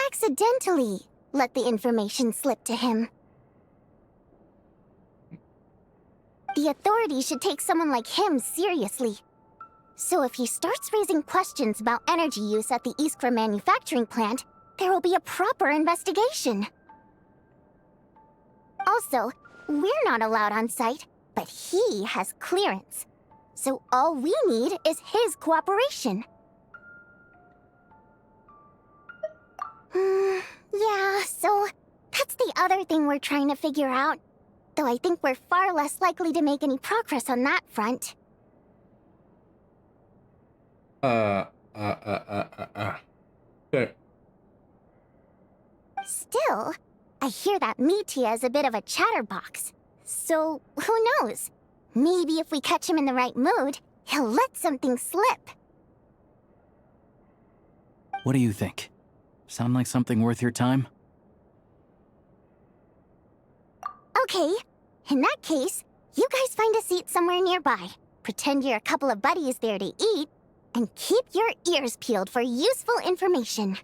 accidentally let the information slip to him. The authorities should take someone like him seriously. So if he starts raising questions about energy use at the Iskra manufacturing plant, there will be a proper investigation. Also, we're not allowed on site, but he has clearance. So all we need is his cooperation. Yeah, so that's the other thing we're trying to figure out. Though I think we're far less likely to make any progress on that front. Sì. Still, I hear that Mitia is a bit of a chatterbox. So, who knows? Maybe if we catch him in the right mood, he'll let something slip. What do you think? Sound like something worth your time? Okay, in that case, you guys find a seat somewhere nearby. Pretend you're a couple of buddies there to eat, and keep your ears peeled for useful information.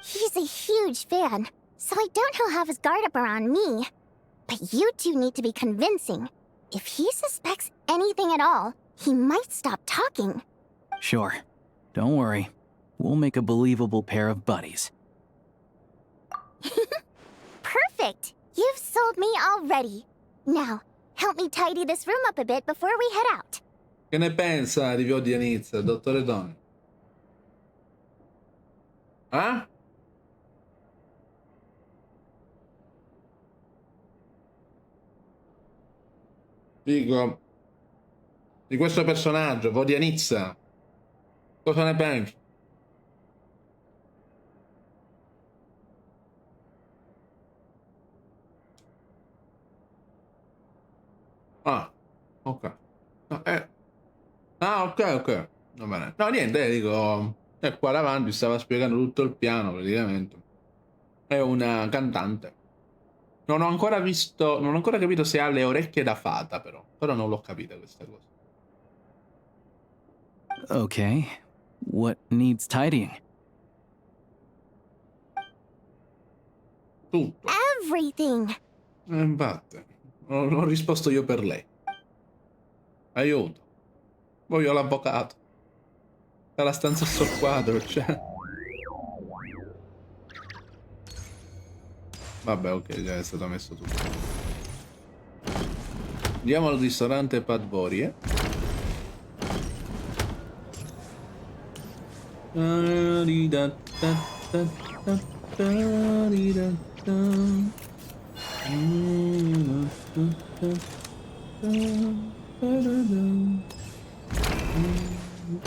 He's a huge fan, so I doubt he'll have his guard up around me. But you two need to be convincing. If he suspects anything at all, he might stop talking. Sure. Don't worry. We'll make a believable pair of buddies. Perfect! You've sold me already. Now, help me tidy this room up a bit before we head out. Che ne pensa di Vuoi inizia, dottore Tony? Eh? Dico, di questo personaggio, Vodianizza, cosa ne pensi? Ah, ok. No, ah, ok. Va bene. No, niente, dico, qua davanti stava spiegando tutto il piano, praticamente. È una cantante. Non ho ancora visto, non ho ancora capito se ha le orecchie da fata, però non l'ho capita questa cosa. Okay. What needs tidying? Tutto. Everything! Infatti, ho risposto io per lei. Aiuto. Voglio l'avvocato. C'è la stanza a soqquadro, cioè. Vabbè, ok, già è stato messo tutto. Andiamo al ristorante Vuoi, eh?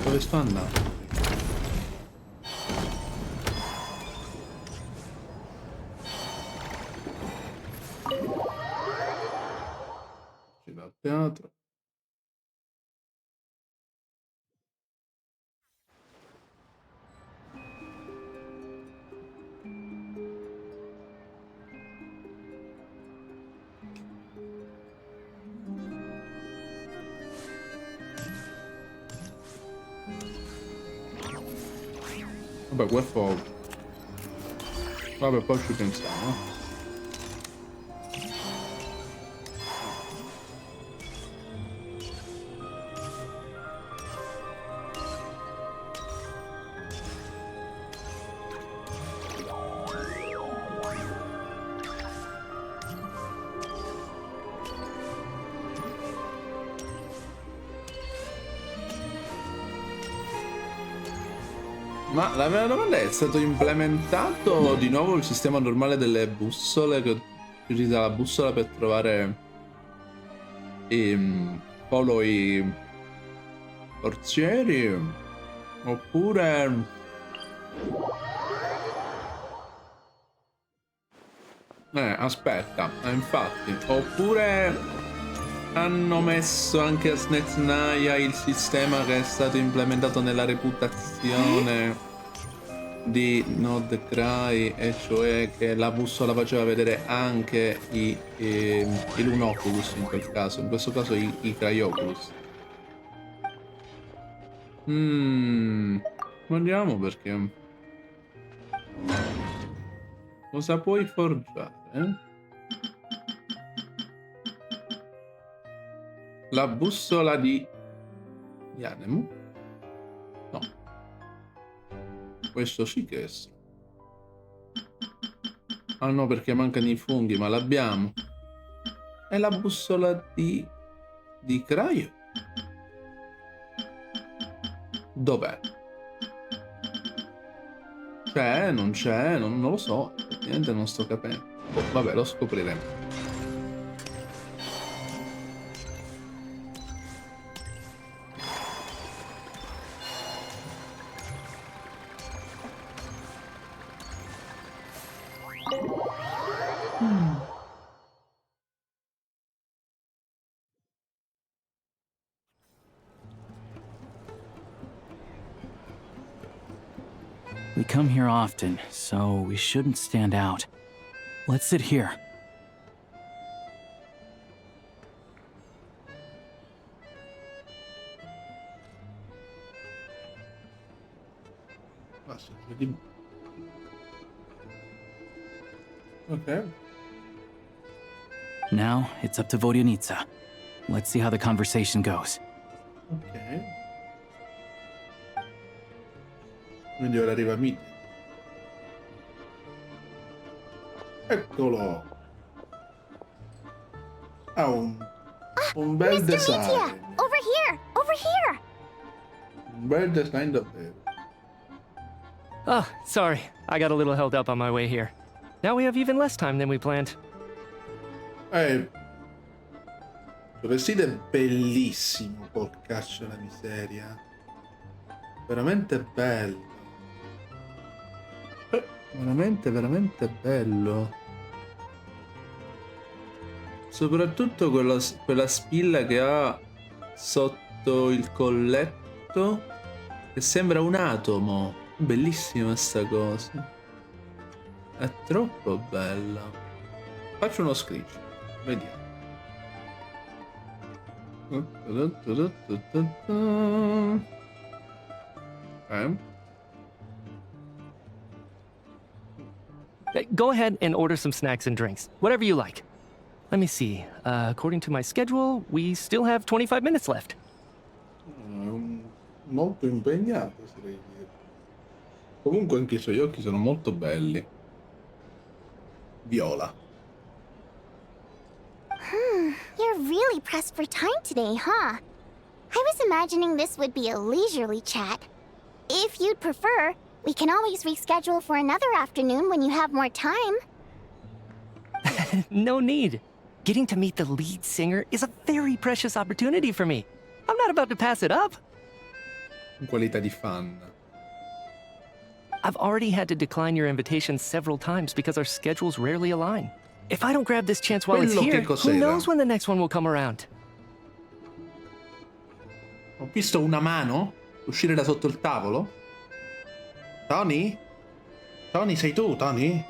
Dove sto andando? Dal teatro. Vabbè, questo... Vabbè, poi ci pensiamo. Ma la vera domanda è stato implementato di nuovo il sistema normale delle bussole, che utilizza la bussola per trovare i poloi forzieri, oppure aspetta, infatti, oppure hanno messo anche a Snezhnaya il sistema che è stato implementato nella reputazione di Nod Cry, e cioè che la bussola faceva vedere anche i Lunoculus in quel caso, in questo caso i Cryoculus. Vediamo perché. Cosa puoi forgiare? La bussola di Anemu? No. Questo sì che è. Ah no, perché mancano i funghi, ma l'abbiamo. È la bussola di Cryo? Dov'è? C'è, non c'è, non lo so. Niente, non sto capendo. Oh, vabbè, lo scopriremo. We come here often, so we shouldn't stand out. Let's sit here. Okay. Now, it's up to Vodyanitsa. Let's see how the conversation goes. Ok. Quindi ora arriva Mid. Eccolo. Ha un bel Mr. design. Meteor! Over here! Over here! Un bel design davvero. Oh, sorry. I got a little held up on my way here. Now we have even less time than we planned. Il vestito è bellissimo, porcaccio la miseria. Veramente bello. Veramente, veramente bello. Soprattutto quella spilla che ha sotto il colletto, che sembra un atomo. Bellissima sta cosa. È troppo bella. Faccio uno screenshot. Vediamo. Go ahead and order some snacks and drinks. Whatever you like. Let me see. According to my schedule, we still have 25 minutes left. Molto impegnato, direi. Comunque anche i suoi occhi sono molto belli. Viola. You're really pressed for time today, huh? I was imagining this would be a leisurely chat. If you'd prefer, we can always reschedule for another afternoon when you have more time. No need. Getting to meet the lead singer is a very precious opportunity for me. I'm not about to pass it up. In qualità di fan. I've already had to decline your invitation several times because our schedules rarely align. If I don't grab this chance while it's here, who knows when the next one will come around? Ho visto una mano uscire da sotto il tavolo. Tony? Tony, sei tu, Tony?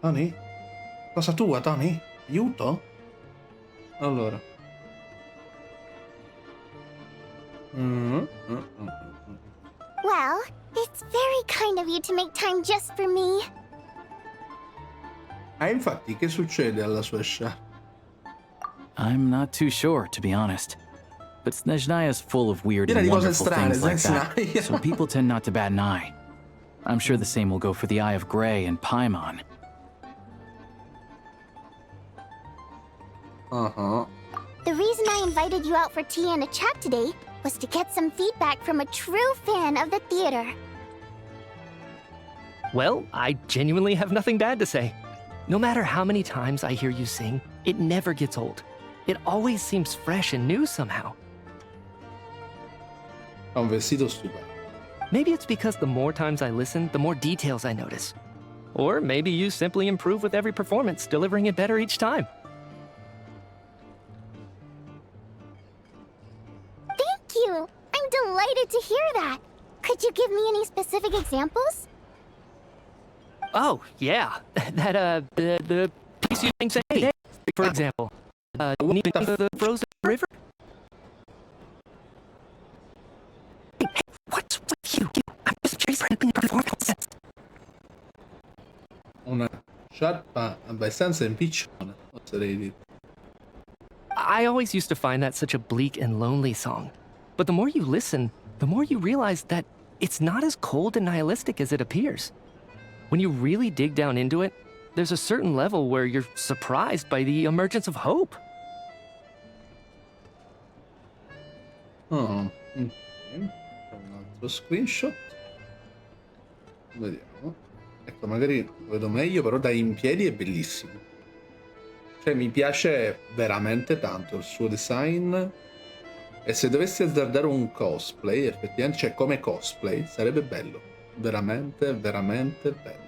Tony? Cosa tua, Tony? Aiuto? Allora. Well, it's very kind of you to make time just for me. Infatti, che succede alla sua sciarpa? I'm not too sure, to be honest. But Snezhnaya is full of weird Piena and di cose wonderful strane, things like that, Snezhnaya. so people tend not to bat an eye. I'm sure the same will go for the Eye of Grey and Paimon. The reason I invited you out for tea and a chat today was to get some feedback from a true fan of the theater. Well, I genuinely have nothing bad to say. No matter how many times I hear you sing, it never gets old. It always seems fresh and new somehow. Ha un vestito stupendo. Maybe it's because the more times I listen, the more details I notice. Or maybe you simply improve with every performance, delivering it better each time. Thank you! I'm delighted to hear that! Could you give me any specific examples? Oh, yeah. The piece you sang today, for example. The frozen river? Hey, what's with you? I'm just chasing performance. Una sciarpa abbastanza impiccione, oserei dire. I always used to find that such a bleak and lonely song. But the more you listen, the more you realize that it's not as cold and nihilistic as it appears. When you really dig down into it, there's a certain level where you're surprised by the emergence of hope. Oh, ok. Un altro screenshot. Vediamo. Ecco, magari lo vedo meglio, però da in piedi è bellissimo. Cioè, mi piace veramente tanto il suo design. E se dovessi azzardare un cosplay, effettivamente, cioè come cosplay, sarebbe bello. Veramente, veramente bello.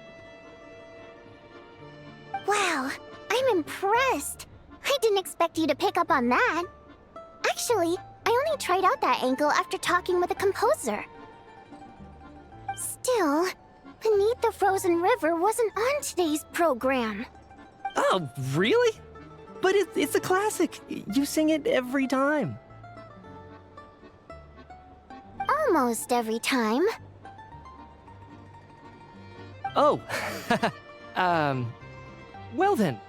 Wow, I'm impressed! I didn't expect you to pick up on that. Actually, I only tried out that ankle after talking with the composer. Still, Beneath the Frozen River wasn't on today's program. Oh, really? But it's a classic. You sing it every time. Almost every time. Oh, well then,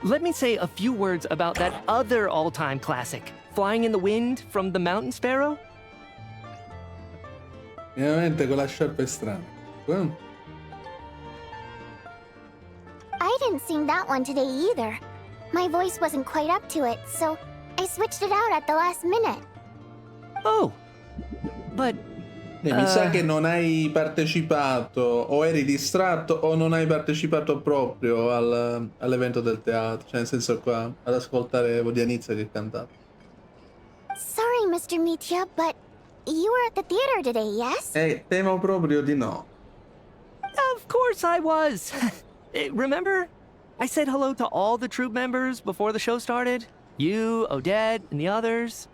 let me say a few words about that other all-time classic, Flying in the Wind from the Mountain Sparrow. Veramente con la sciarpa strana. I didn't sing that one today either. My voice wasn't quite up to it, so I switched it out at the last minute. Oh, but... Mi sa che non hai partecipato, o eri distratto, o non hai partecipato proprio all'evento del teatro. Cioè, nel senso qua, ad ascoltare Vodianizza che cantava. Sorry, Mr. Mitya, but you were at the theater today, yes? Temo proprio di no. Of course I was. Remember? I said hello to all the troupe members before the show started. You, Odette, and the others.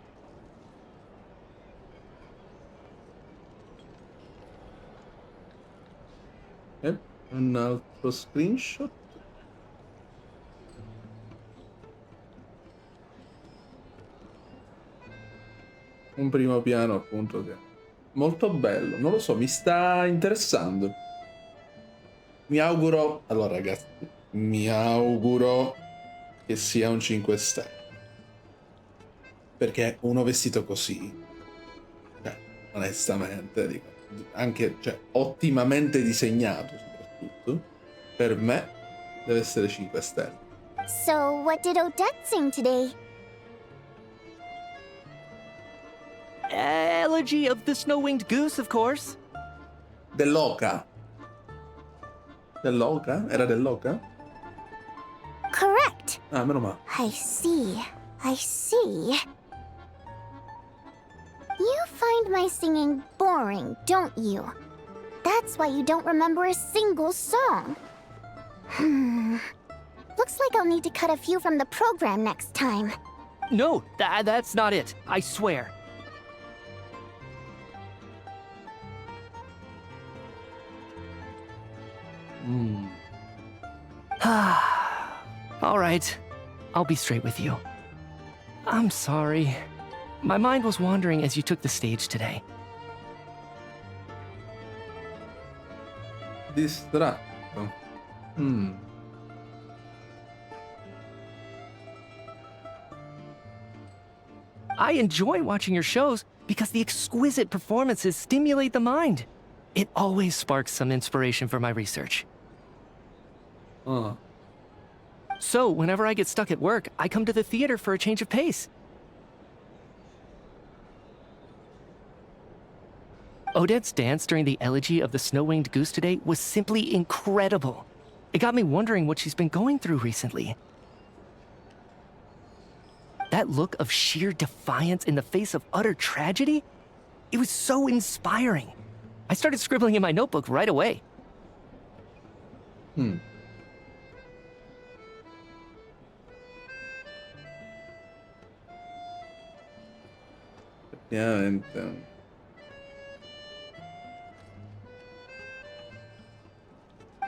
Un altro screenshot. Un primo piano appunto che è molto bello, non lo so, mi sta interessando. Mi auguro, allora ragazzi, mi auguro che sia un 5 stelle. Perché uno vestito così, cioè, onestamente, dico, anche, cioè, ottimamente disegnato soprattutto, per me deve essere 5 stelle. So, what did Odette sing today? Elegy of the Snow-Winged Goose, of course. Dell'oca. Dell'oca? Era dell'oca? Correct. Ah, meno male. I see. I see. You find my singing boring, don't you? That's why you don't remember a single song. Looks like I'll need to cut a few from the program next time. No, that's not it. I swear. All right. I'll be straight with you. I'm sorry. My mind was wandering as you took the stage today. Distratto. I enjoy watching your shows because the exquisite performances stimulate the mind. It always sparks some inspiration for my research. So, whenever I get stuck at work, I come to the theater for a change of pace. Odette's dance during the elegy of the snow-winged goose today was simply incredible. It got me wondering what she's been going through recently. That look of sheer defiance in the face of utter tragedy? It was so inspiring. I started scribbling in my notebook right away. Effettivamente.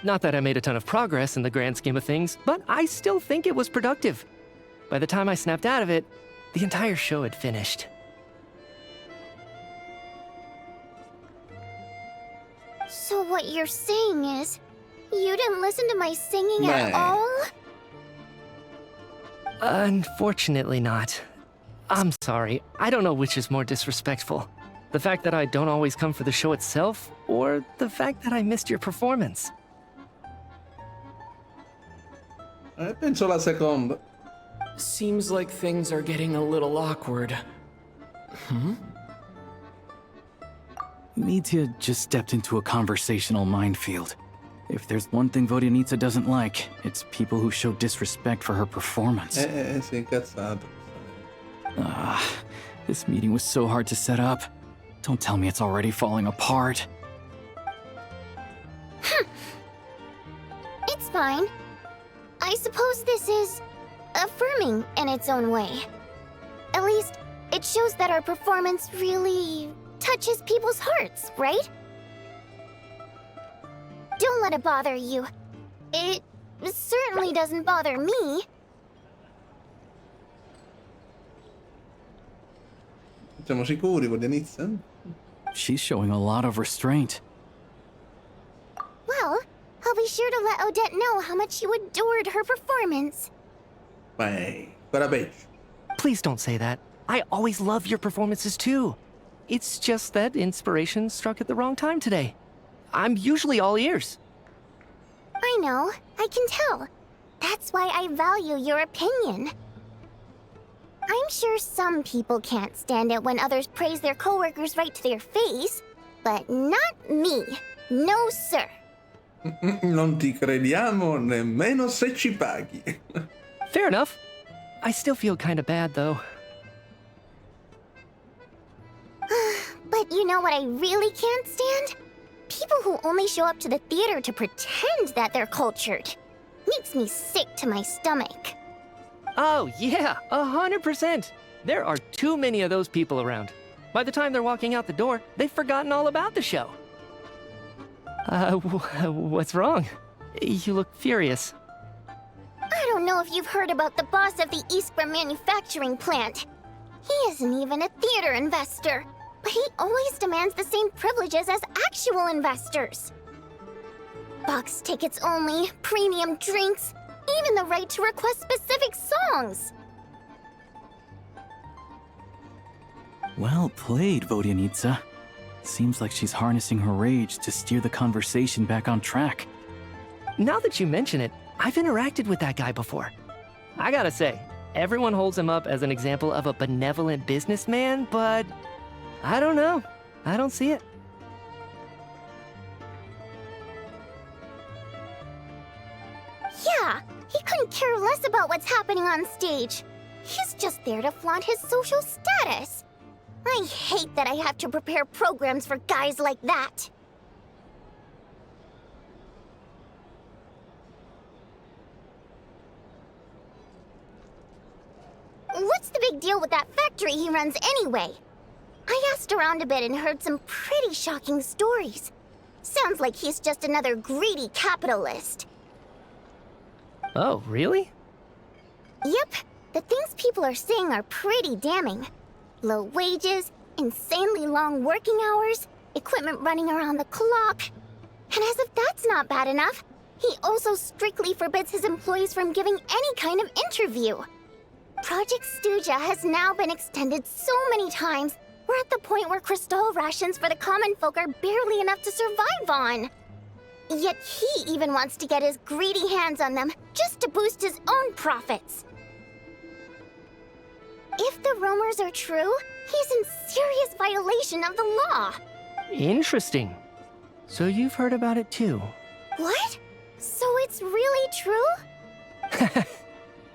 Not that I made a ton of progress in the grand scheme of things, but I still think it was productive. By the time I snapped out of it, the entire show had finished. So what you're saying is, you didn't listen to my singing at all? Unfortunately not. I'm sorry, I don't know which is more disrespectful. The fact that I don't always come for the show itself, or the fact that I missed your performance. Penso la seconda. Seems like things are getting a little awkward. Mitya just stepped into a conversational minefield. If there's one thing Vodyanitsa doesn't like, it's people who show disrespect for her performance. Si è incazzato. This meeting was so hard to set up. Don't tell me it's already falling apart. It's fine. I suppose this is affirming in its own way. At least, it shows that our performance really touches people's hearts, right? Don't let it bother you. It certainly doesn't bother me. Siamo sicuri, Vodyanitsa? She's showing a lot of restraint. Well, I'll be sure to let Odette know how much you adored her performance. Beh, ancora peggio. Please don't say that. I always love your performances too. It's just that inspiration struck at the wrong time today. I'm usually all ears. I know, I can tell. That's why I value your opinion. I'm sure some people can't stand it when others praise their coworkers right to their face, but not me. No, sir. Non ti crediamo nemmeno se ci paghi. Fair enough. I still feel kinda bad though. But you know what I really can't stand? People who only show up to the theater to pretend that they're cultured. Makes me sick to my stomach. Oh yeah, 100%. There are too many of those people around. By the time they're walking out the door, they've forgotten all about the show. What's wrong? You look furious. I don't know if you've heard about the boss of the Eastborough manufacturing plant. He isn't even a theater investor, but he always demands the same privileges as actual investors. Box tickets only, premium drinks, even the right to request specific songs. Well played, Vodyanitsa. Seems like she's harnessing her rage to steer the conversation back on track. Now that you mention it, I've interacted with that guy before. I gotta say, everyone holds him up as an example of a benevolent businessman, but I don't know. I don't see it. Yeah, he couldn't care less about what's happening on stage. He's just there to flaunt his social status. I hate that I have to prepare programs for guys like that. What's the big deal with that factory he runs anyway? I asked around a bit and heard some pretty shocking stories. Sounds like he's just another greedy capitalist. Oh, really? Yep, the things people are saying are pretty damning. Low wages, insanely long working hours, equipment running around the clock. And as if that's not bad enough, he also strictly forbids his employees from giving any kind of interview. Project Stuja has now been extended so many times, we're at the point where crystal rations for the common folk are barely enough to survive on. Yet he even wants to get his greedy hands on them just to boost his own profits. If the rumors are true, he's in serious violation of the law. Interesting. So you've heard about it too? What? So it's really true?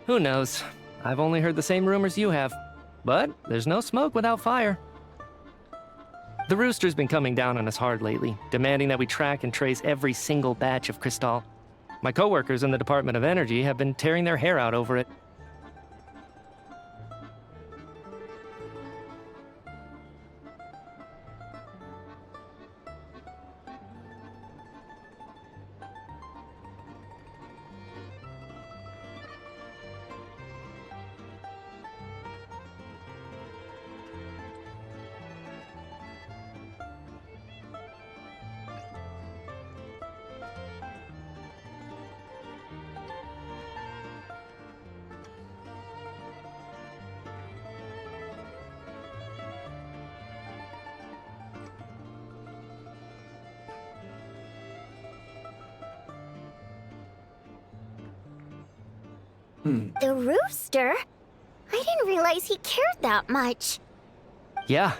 Who knows? I've only heard the same rumors you have. But there's no smoke without fire. The Rooster's been coming down on us hard lately, demanding that we track and trace every single batch of Crystal. My coworkers in the Department of Energy have been tearing their hair out over it. The Rooster? I didn't realize he cared that much. Yeah.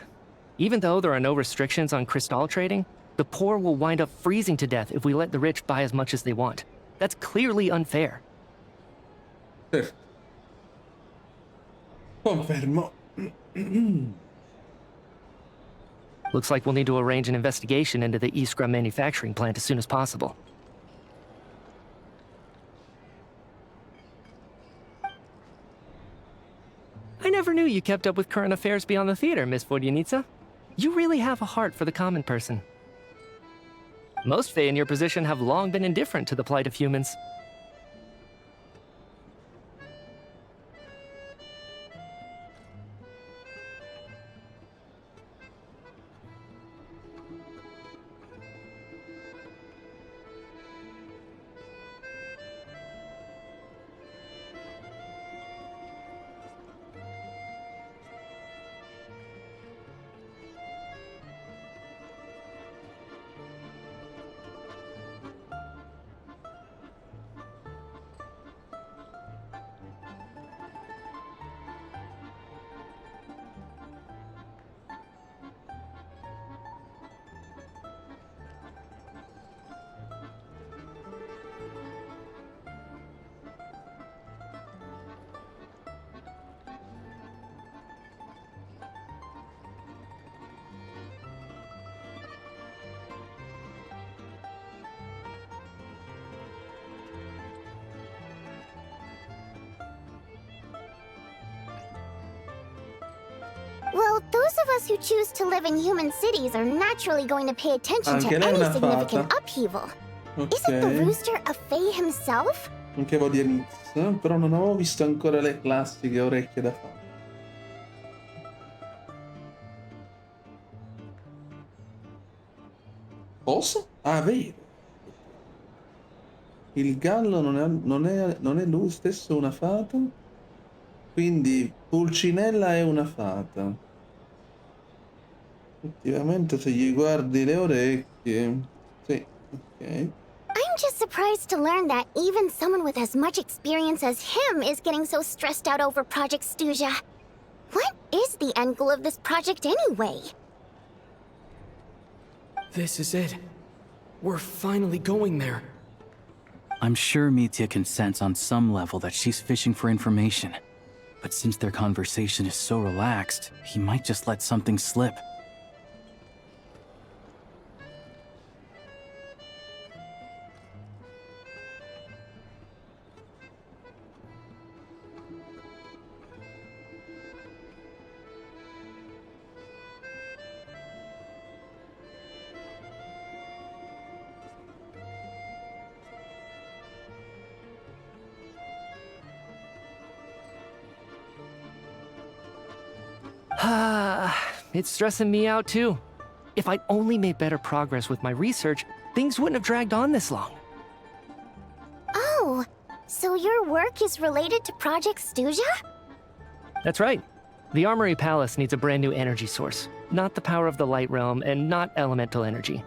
Even though there are no restrictions on Crystal trading, the poor will wind up freezing to death if we let the rich buy as much as they want. That's clearly unfair. Confermo. Looks like we'll need to arrange an investigation into the Iskra manufacturing plant as soon as possible. I never knew you kept up with current affairs beyond the theater, Miss Vodyanica. You really have a heart for the common person. Most Fae in your position have long been indifferent to the plight of humans. Well, those of us who choose to live in human cities are naturally going to pay attention to Anche lei è any una significant fata. upheaval. Ok. Isn't the Rooster a Fae himself? Anche Vodyanica, però non avevo visto ancora le classiche orecchie da fata. Cosa? Ah, vero. Il gallo non è lui stesso una fata? Quindi Pulcinella è una fata. Effettivamente se gli guardi le orecchie... Sì, ok. I'm just surprised to learn that even someone with as much experience as him is getting so stressed out over Project Stuja. What is the end goal of this project anyway? This is it. We're finally going there. I'm sure Mitya can sense on some level that she's fishing for information. But since their conversation is so relaxed, he might just let something slip. It's stressing me out too. If I'd only made better progress with my research, things wouldn't have dragged on this long. Oh, so your work is related to Project Stuja? That's right. The Armory Palace needs a brand new energy source. Not the power of the Light Realm, and not elemental energy.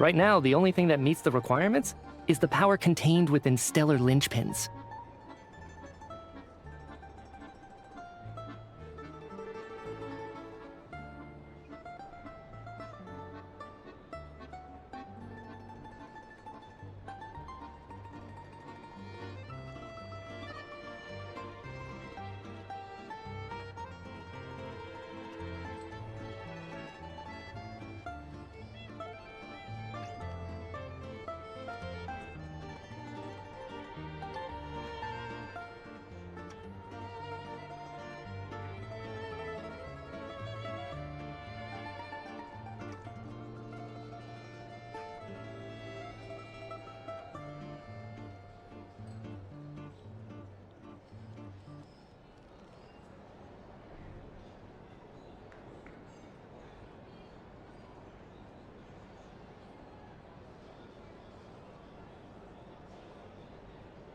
Right now, the only thing that meets the requirements is the power contained within stellar linchpins.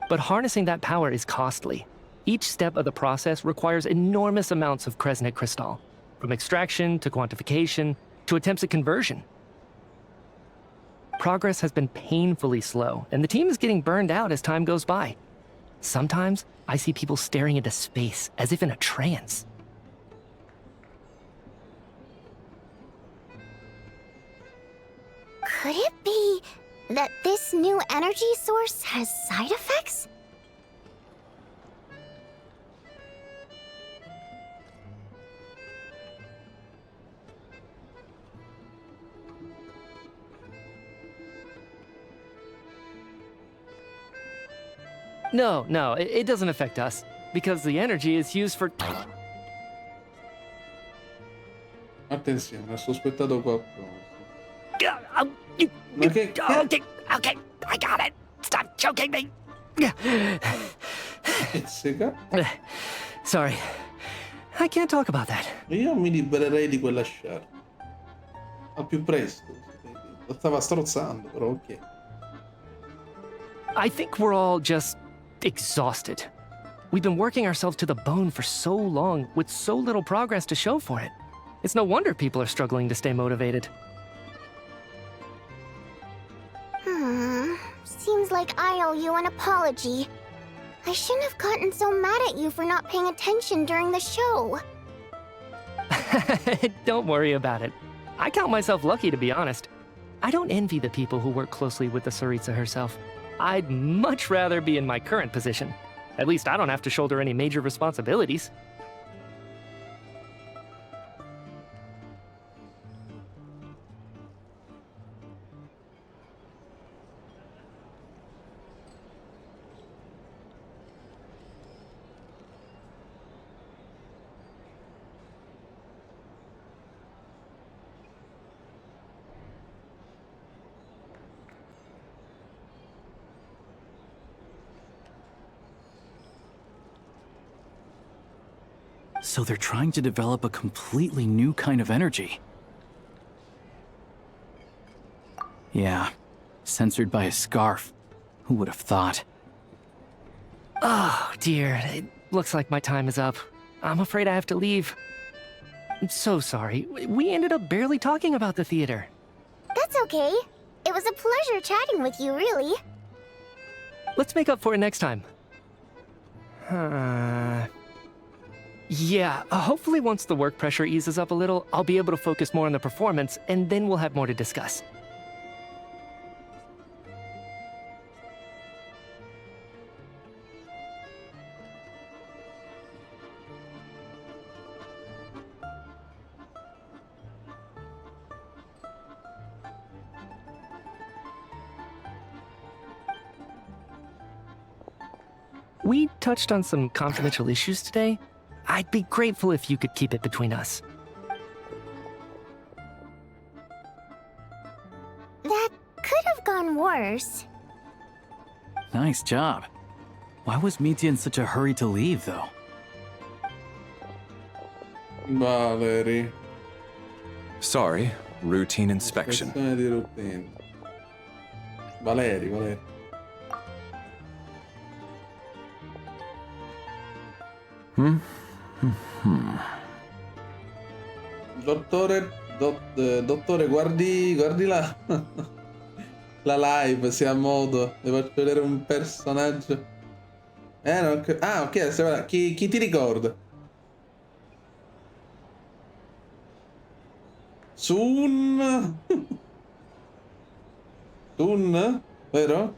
But harnessing that power is costly. Each step of the process requires enormous amounts of Kresnik crystal, from extraction to quantification to attempts at conversion. Progress has been painfully slow, and the team is getting burned out as time goes by. Sometimes, I see people staring into space, as if in a trance. Could it be that this new energy source has side effects? No, it doesn't affect us, because the energy is used for... Attenzione, ho sospettato qualcosa. Ma che... Okay, I got it. Stop choking me. Pizzica? Sorry, I can't talk about that. Io mi libererei di quella sciarpa. Al più presto. Lo stava strozzando, però ok. I think we're all just exhausted. We've been working ourselves to the bone for so long, with so little progress to show for it. It's no wonder people are struggling to stay motivated. Seems like I owe you an apology. I shouldn't have gotten so mad at you for not paying attention during the show. Don't worry about it. I count myself lucky, to be honest. I don't envy the people who work closely with the Tsaritsa herself. I'd much rather be in my current position. At least I don't have to shoulder any major responsibilities. So they're trying to develop a completely new kind of energy. Yeah, censored by a scarf. Who would have thought? Oh, dear. It looks like my time is up. I'm afraid I have to leave. I'm so sorry. We ended up barely talking about the theater. That's okay. It was a pleasure chatting with you, really. Let's make up for it next time. Yeah, hopefully once the work pressure eases up a little, I'll be able to focus more on the performance, and then we'll have more to discuss. We touched on some confidential issues today. I'd be grateful if you could keep it between us. That could have gone worse. Nice job. Why was Mitya in such a hurry to leave, though? Valeri. Sorry, routine inspection. Ispezione di routine. Valeri. Dottore, dottore, guardi là. la live sia a modo. Devo faccio vedere un personaggio. Non ah, ok, adesso chi ti ricorda? Sun? Sun? Vero?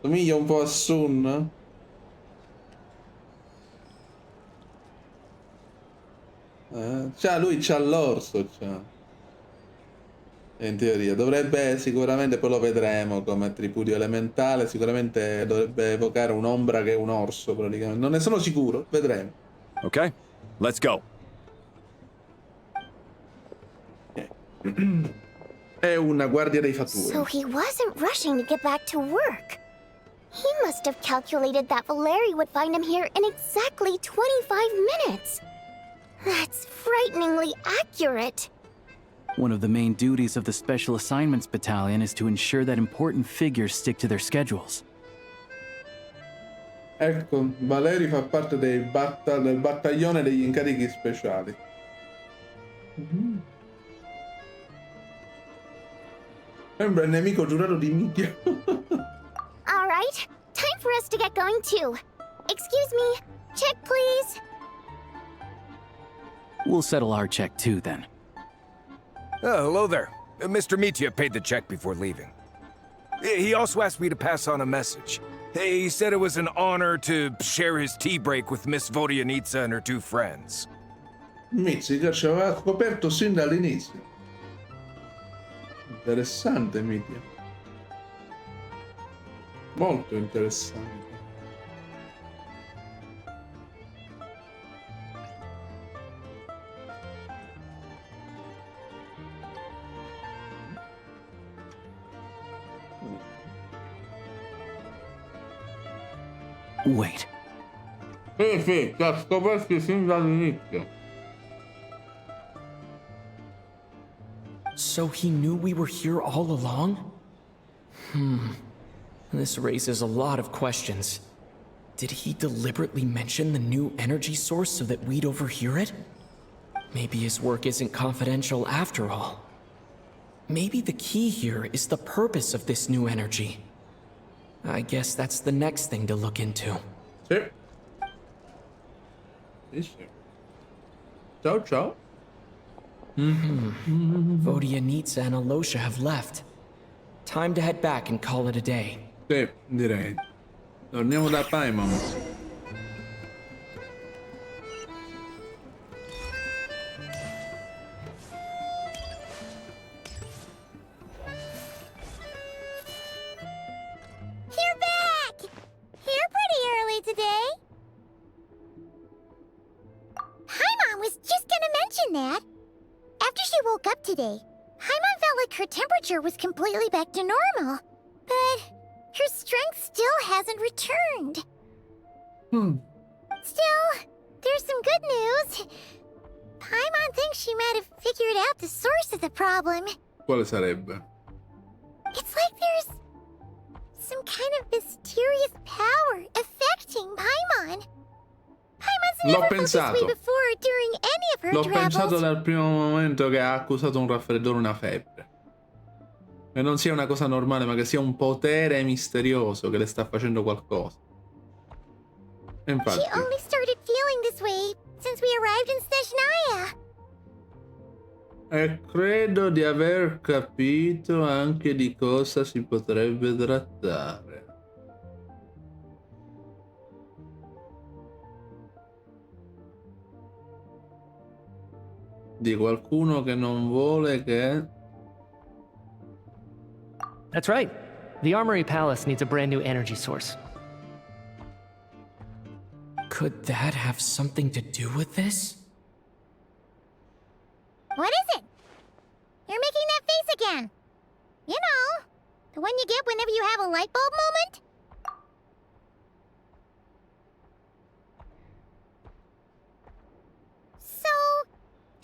Somiglia un po' a Sun? Lui c'ha l'orso, c'ha. In teoria dovrebbe sicuramente, poi lo vedremo come tripudio elementale, sicuramente dovrebbe evocare un'ombra che è un orso praticamente. Non ne sono sicuro, vedremo. Okay, let's go. È una guardia dei fattori. So he wasn't rushing to get back to work. He must have calculated that Valeri would find him here in exactly 25 minutes. That's frighteningly accurate. One of the main duties of the Special Assignments Battalion is to ensure that important figures stick to their schedules. Ecco, Valeri fa parte del battaglione degli incarichi speciali. Sembra il nemico giurato di Midia. All right, time for us to get going too. Excuse me, check please. We'll settle our check too, then. Oh, hello there. Mr. Mitya paid the check before leaving. He also asked me to pass on a message. He said it was an honor to share his tea break with Miss Vodyanitsa and her two friends. Mizzica ci aveva scoperto sin dall'inizio. Interessante, Mitya. Molto interessante. Wait. Sì, ci ha scoperto sin dall'inizio. So he knew we were here all along? This raises a lot of questions. Did he deliberately mention the new energy source so that we'd overhear it? Maybe his work isn't confidential after all. Maybe the key here is the purpose of this new energy. I guess that's the next thing to look into. Sì. Sì. Ciao, ciao. Vodyanitsa and Alosha have left. Time to head back and call it a day. Sì, direi. Torniamo da Paimon. You're back! Here pretty early today. Paimon was just gonna mention that. After she woke up today, Paimon felt like her temperature was completely back to normal. But her strength still hasn't returned. Still, there's some good news. Paimon thinks she might have figured out the source of the problem. Quale sarebbe? It's like there's some kind of mysterious power affecting Paimon. Paimon's L'ho never felt this pensato. way before during any of her L'ho travels. pensato dal primo momento che ha accusato un raffreddore, una febbre. Che non sia una cosa normale, ma che sia un potere misterioso che le sta facendo qualcosa. E infatti, She only started feeling this way since we arrived in Snezhnaya. e credo di aver capito anche di cosa si potrebbe trattare. Di qualcuno che non vuole che... That's right. The Armory Palace needs a brand new energy source. Could that have something to do with this? What is it? You're making that face again. You know, the one you get whenever you have a light bulb moment? So,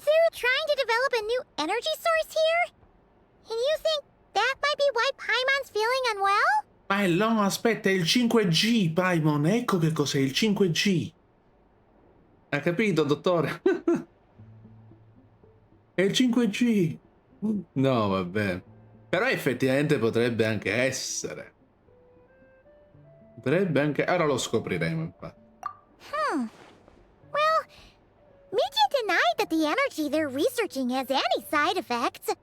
they're trying to develop a new energy source here? And you think that might be why Paimon's feeling unwell? No, aspetta, è il 5G, Paimon. Ecco che cos'è il 5G. Ha capito, dottore? È il 5G. No, vabbè. Però effettivamente potrebbe anche essere. Potrebbe anche... Ora lo scopriremo, infatti. Well, Media denied that the energy they're researching has any side effects.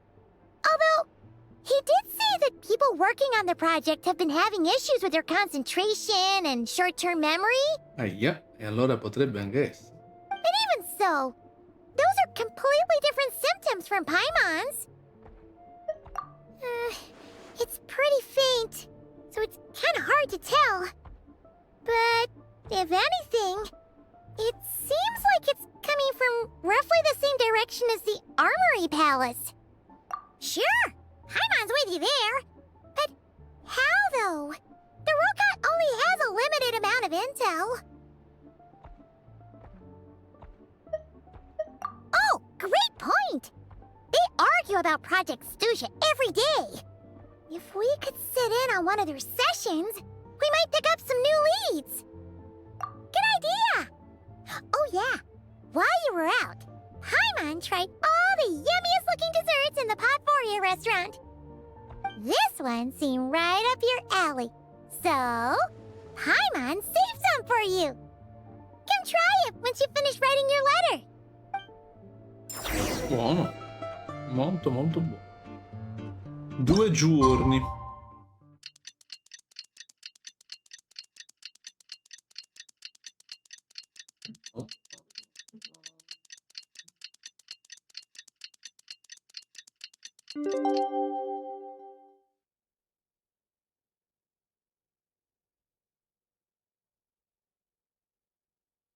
Although, he did say that people working on the project have been having issues with their concentration and short-term memory. Ahia, e allora potrebbe anche essere. And even so, those are completely different symptoms from Paimon's. It's pretty faint, so it's kind of hard to tell. But, if anything, it seems like it's coming from roughly the same direction as the Armory Palace. Sure, Paimon's with you there. But how, though? The Rokat only has a limited amount of intel. Oh, great point! They argue about Project Stuja every day. If we could sit in on one of their sessions, we might pick up some new leads. Good idea! Oh yeah, while you were out, Paimon tried all the yummiest looking desserts in the Potforia restaurant. This one seemed right up your alley. So, Paimon saved some for you. Come try it once you finish writing your letter. Buono. Molto, molto buono. 2 giorni.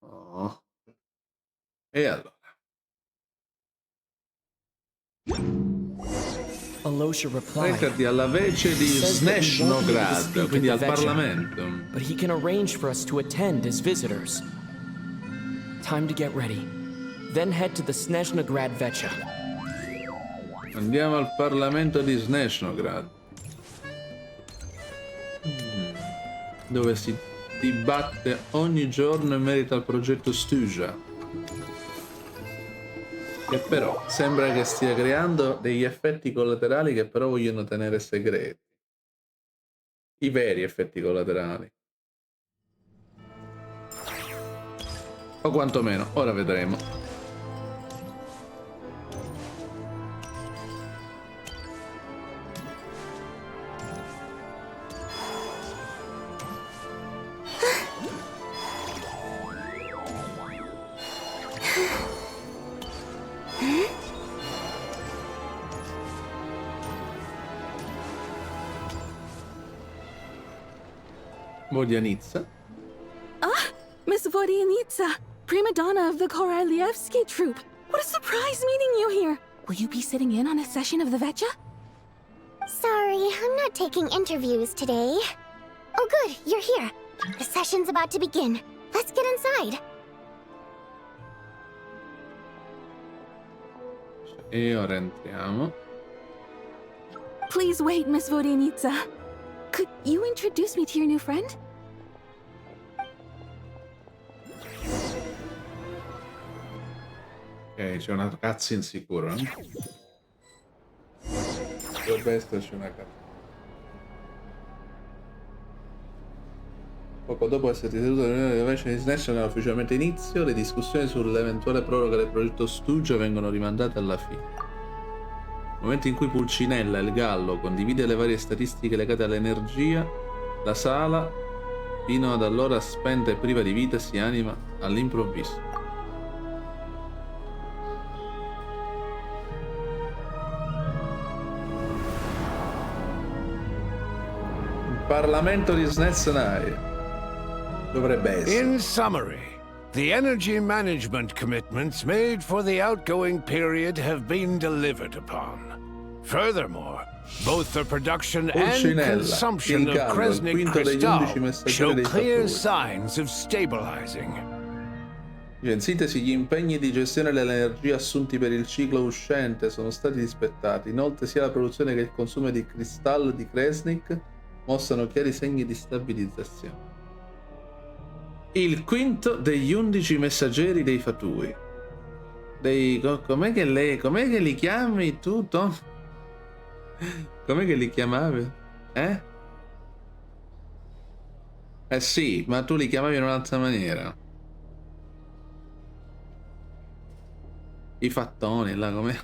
Oh. E allora. Alosha replied. Recati alla vece di Says that we won't be able to speak Snezhnaya, at quindi the al Vecchie, Parlamento. but he can arrange for us to attend as visitors. Time to get ready. Then head to the Snezhnaya Vecchie. Andiamo al Parlamento di Snezhnaya, dove si dibatte ogni giorno in merito al progetto Stuja, che però sembra che stia creando degli effetti collaterali che però vogliono tenere segreti. I veri effetti collaterali. O quantomeno, ora vedremo. Vodianitsa. Ah, Miss Vodianitsa, prima donna of the Korolievsky troupe. What a surprise meeting you here. Will you be sitting in on a session of the Vecchie? Sorry, I'm not taking interviews today. Oh good, you're here. The session's about to begin. Let's get inside. E ora entriamo. Please wait, Miss Vodianitsa. Could you introduce me to your new friend? Ok, c'è una cutscene sicuro, eh? Dovrebbe esserci una cutscene. Poco dopo essersi tenuto la riunione della Vecchie di Snezhnaya ufficialmente inizio, le discussioni sull'eventuale proroga del progetto Stuja vengono rimandate alla fine. Nel momento in cui Pulcinella, il gallo, condivide le varie statistiche legate all'energia, la sala, fino ad allora spenta e priva di vita, si anima all'improvviso. Il Parlamento di Snezhnaya dovrebbe essere. In summary, the energy management commitments made for the outgoing period have been delivered upon. Furthermore, both the production and Pulcinella, consumption il of gallo, il Kresnik quinto degli 11 crystal messaggeri show dei clear fattori. signs of stabilizing. In sintesi, gli impegni di gestione dell'energia assunti per il ciclo uscente sono stati rispettati. Inoltre, sia la produzione che il consumo di cristallo di Kresnik mostrano chiari segni di stabilizzazione. Il quinto degli 11 messaggeri dei fatui. Com'è che li chiami tu, Tom? Com'è che li chiamavi? Eh? Eh sì, ma tu li chiamavi in un'altra maniera. I fattoni, là, come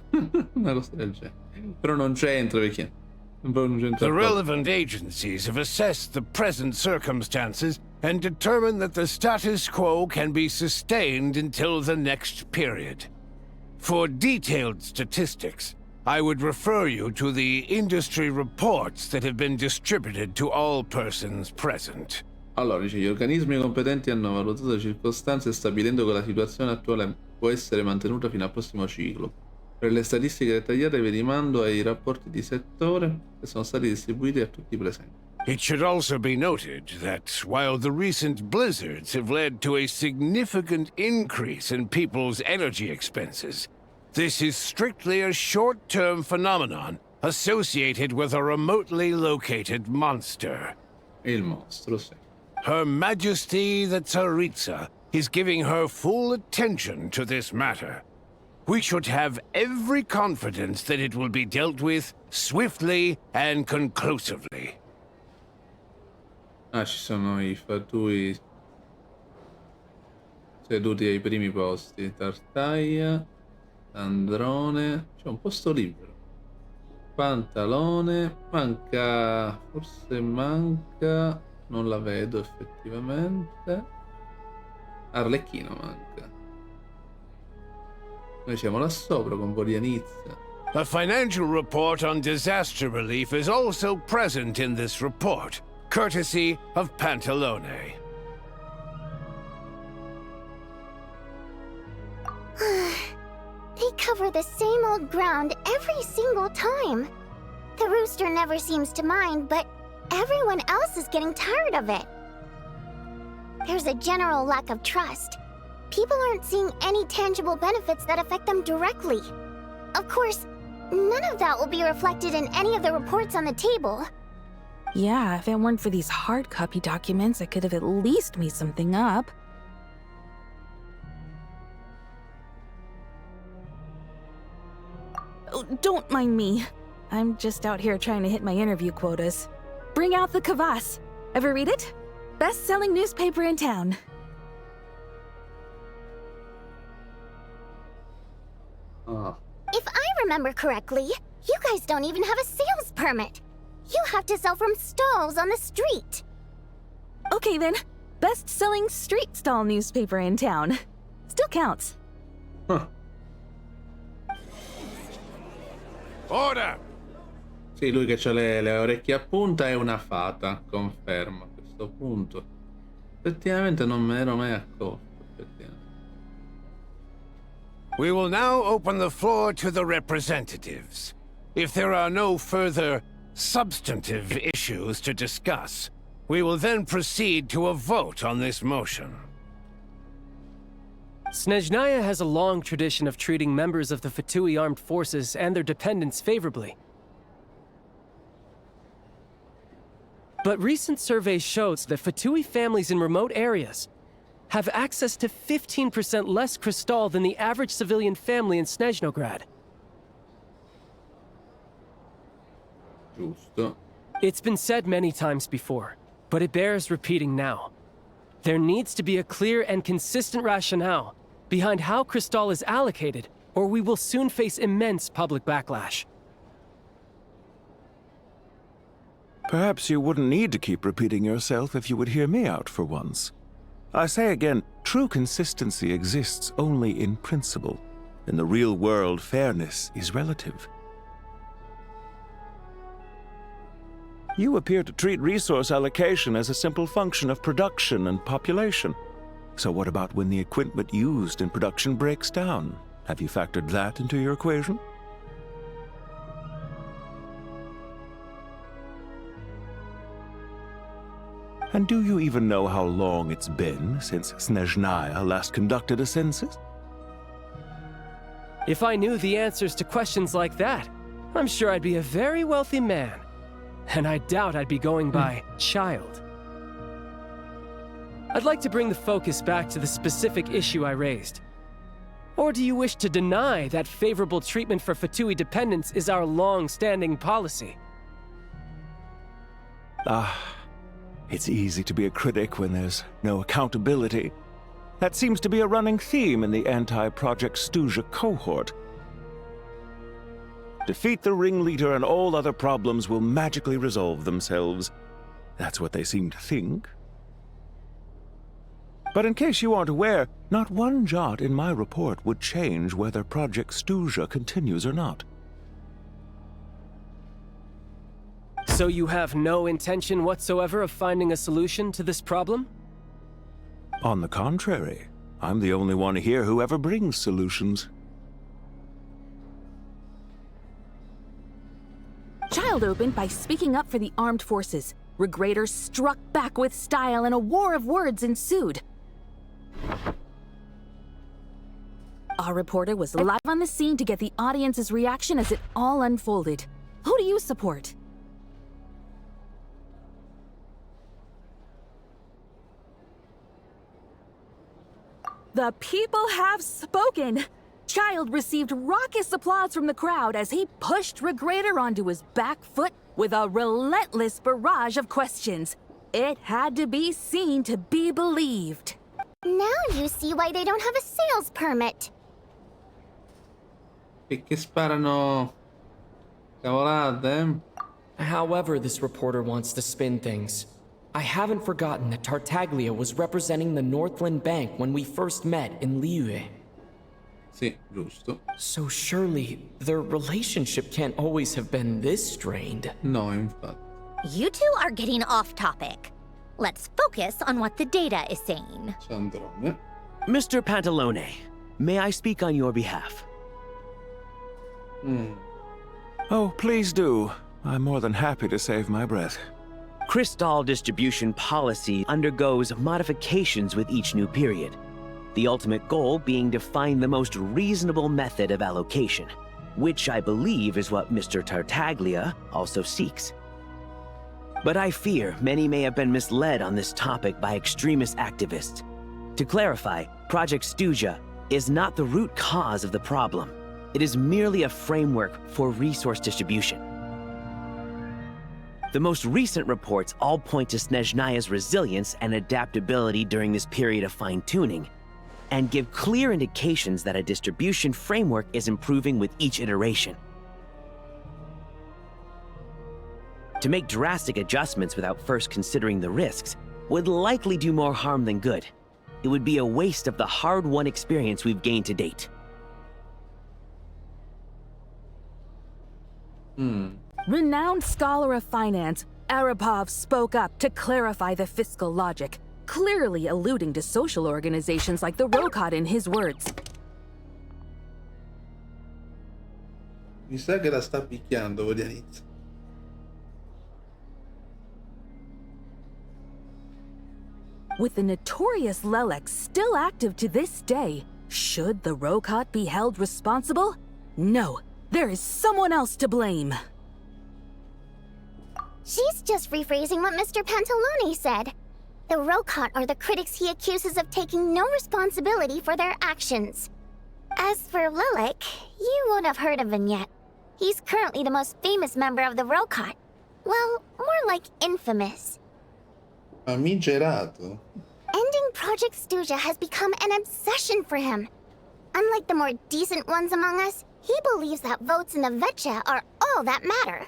una cosa del genere. Però non c'entra perché non c'entra The proprio. relevant agencies have assessed the present circumstances and determined that the status quo can be sustained until the next period. For detailed statistics, I would refer you to the industry reports that have been distributed to all persons present. Allora, dice, gli organismi competenti hanno valutato le circostanze stabilendo che la situazione attuale può essere mantenuta fino al prossimo ciclo. Per le statistiche dettagliate vi rimando ai rapporti di settore che sono stati distribuiti a tutti i presenti. It should also be noted that while the recent blizzards have led to a significant increase in people's energy expenses, this is strictly a short-term phenomenon associated with a remotely located monster. Il mostro, sì. Her Majesty the Tsaritsa is giving her full attention to this matter. We should have every confidence that it will be dealt with swiftly and conclusively. Ah, ci sono i fatui seduti ai primi posti. Tartaglia, Androne. C'è un posto libero. Pantalone. Manca... forse manca... non la vedo effettivamente. Arlecchino manca. Noi siamo là sopra con Vodianizza. A financial report on disaster relief is also present in this report, courtesy of Pantalone. They cover the same old ground every single time. The rooster never seems to mind, but everyone else is getting tired of it. There's a general lack of trust. People aren't seeing any tangible benefits that affect them directly. Of course, none of that will be reflected in any of the reports on the table. Yeah, if it weren't for these hard copy documents, I could have at least made something up. Oh, don't mind me. I'm just out here trying to hit my interview quotas. Bring out the kvass. Ever read it? Best-selling newspaper in town. If I remember correctly, you guys don't even have a sales permit. You have to sell from stalls on the street. Okay then, best-selling street stall newspaper in town. Still counts. Order! Sì, lui che ha le orecchie a punta è una fata, conferma a questo punto. Effettivamente non me ne ero mai accorto. We will now open the floor to the representatives. If there are no further substantive issues to discuss, we will then proceed to a vote on this motion. Snezhnaya has a long tradition of treating members of the Fatui armed forces and their dependents favorably. But recent surveys shows that Fatui families in remote areas have access to 15% less crystal than the average civilian family in Snezhnograd. Giusto. It's been said many times before, but it bears repeating now. There needs to be a clear and consistent rationale behind how crystal is allocated, or we will soon face immense public backlash. Perhaps you wouldn't need to keep repeating yourself if you would hear me out for once. I say again, true consistency exists only in principle. In the real world, fairness is relative. You appear to treat resource allocation as a simple function of production and population. So what about when the equipment used in production breaks down? Have you factored that into your equation? And do you even know how long it's been since Snezhnaya last conducted a census? If I knew the answers to questions like that, I'm sure I'd be a very wealthy man. And I doubt I'd be going by child. I'd like to bring the focus back to the specific issue I raised. Or do you wish to deny that favorable treatment for Fatui dependents is our long-standing policy? It's easy to be a critic when there's no accountability. That seems to be a running theme in the anti-Project Stuja cohort. Defeat the ringleader and all other problems will magically resolve themselves. That's what they seem to think. But in case you aren't aware, not one jot in my report would change whether Project Stuja continues or not. So you have no intention whatsoever of finding a solution to this problem? On the contrary, I'm the only one here who ever brings solutions. Child opened by speaking up for the armed forces. Regrator struck back with style and a war of words ensued. Our reporter was live on the scene to get the audience's reaction as it all unfolded. Who do you support? The people have spoken! Child received raucous applause from the crowd as he pushed Regrator onto his back foot with a relentless barrage of questions. It had to be seen to be believed. Now you see why they don't have a sales permit. Che sparano cavolate. However this reporter wants to spin things, I haven't forgotten that Tartaglia was representing the Northland Bank when we first met in Liyue. Sì, giusto. So surely their relationship can't always have been this strained. No, infatti. You two are getting off topic. Let's focus on what the data is saying. Sandrone. Mr. Pantalone, may I speak on your behalf? Oh, please do. I'm more than happy to save my breath. Crystal distribution policy undergoes modifications with each new period. The ultimate goal being to find the most reasonable method of allocation, which I believe is what Mr. Tartaglia also seeks. But I fear many may have been misled on this topic by extremist activists. To clarify, Project Stuja is not the root cause of the problem. It is merely a framework for resource distribution. The most recent reports all point to Snezhnaya's resilience and adaptability during this period of fine-tuning, and give clear indications that a distribution framework is improving with each iteration. To make drastic adjustments without first considering the risks would likely do more harm than good. It would be a waste of the hard-won experience we've gained to date. Renowned scholar of finance, Arapov spoke up to clarify the fiscal logic, clearly alluding to social organizations like the Rokot in his words. Mi sa che la sta picchiando Vodianizza. With the notorious Lelek still active to this day, should the Rokot be held responsible? No, there is someone else to blame. She's just rephrasing what Mr. Pantalone said. The Rokot are the critics he accuses of taking no responsibility for their actions. As for Lelek, you won't have heard of him yet. He's currently the most famous member of the Rokot. Well, more like infamous. Famigerato. Ending Project Stuja has become an obsession for him. Unlike the more decent ones among us, he believes that votes in the vecchie are all that matter.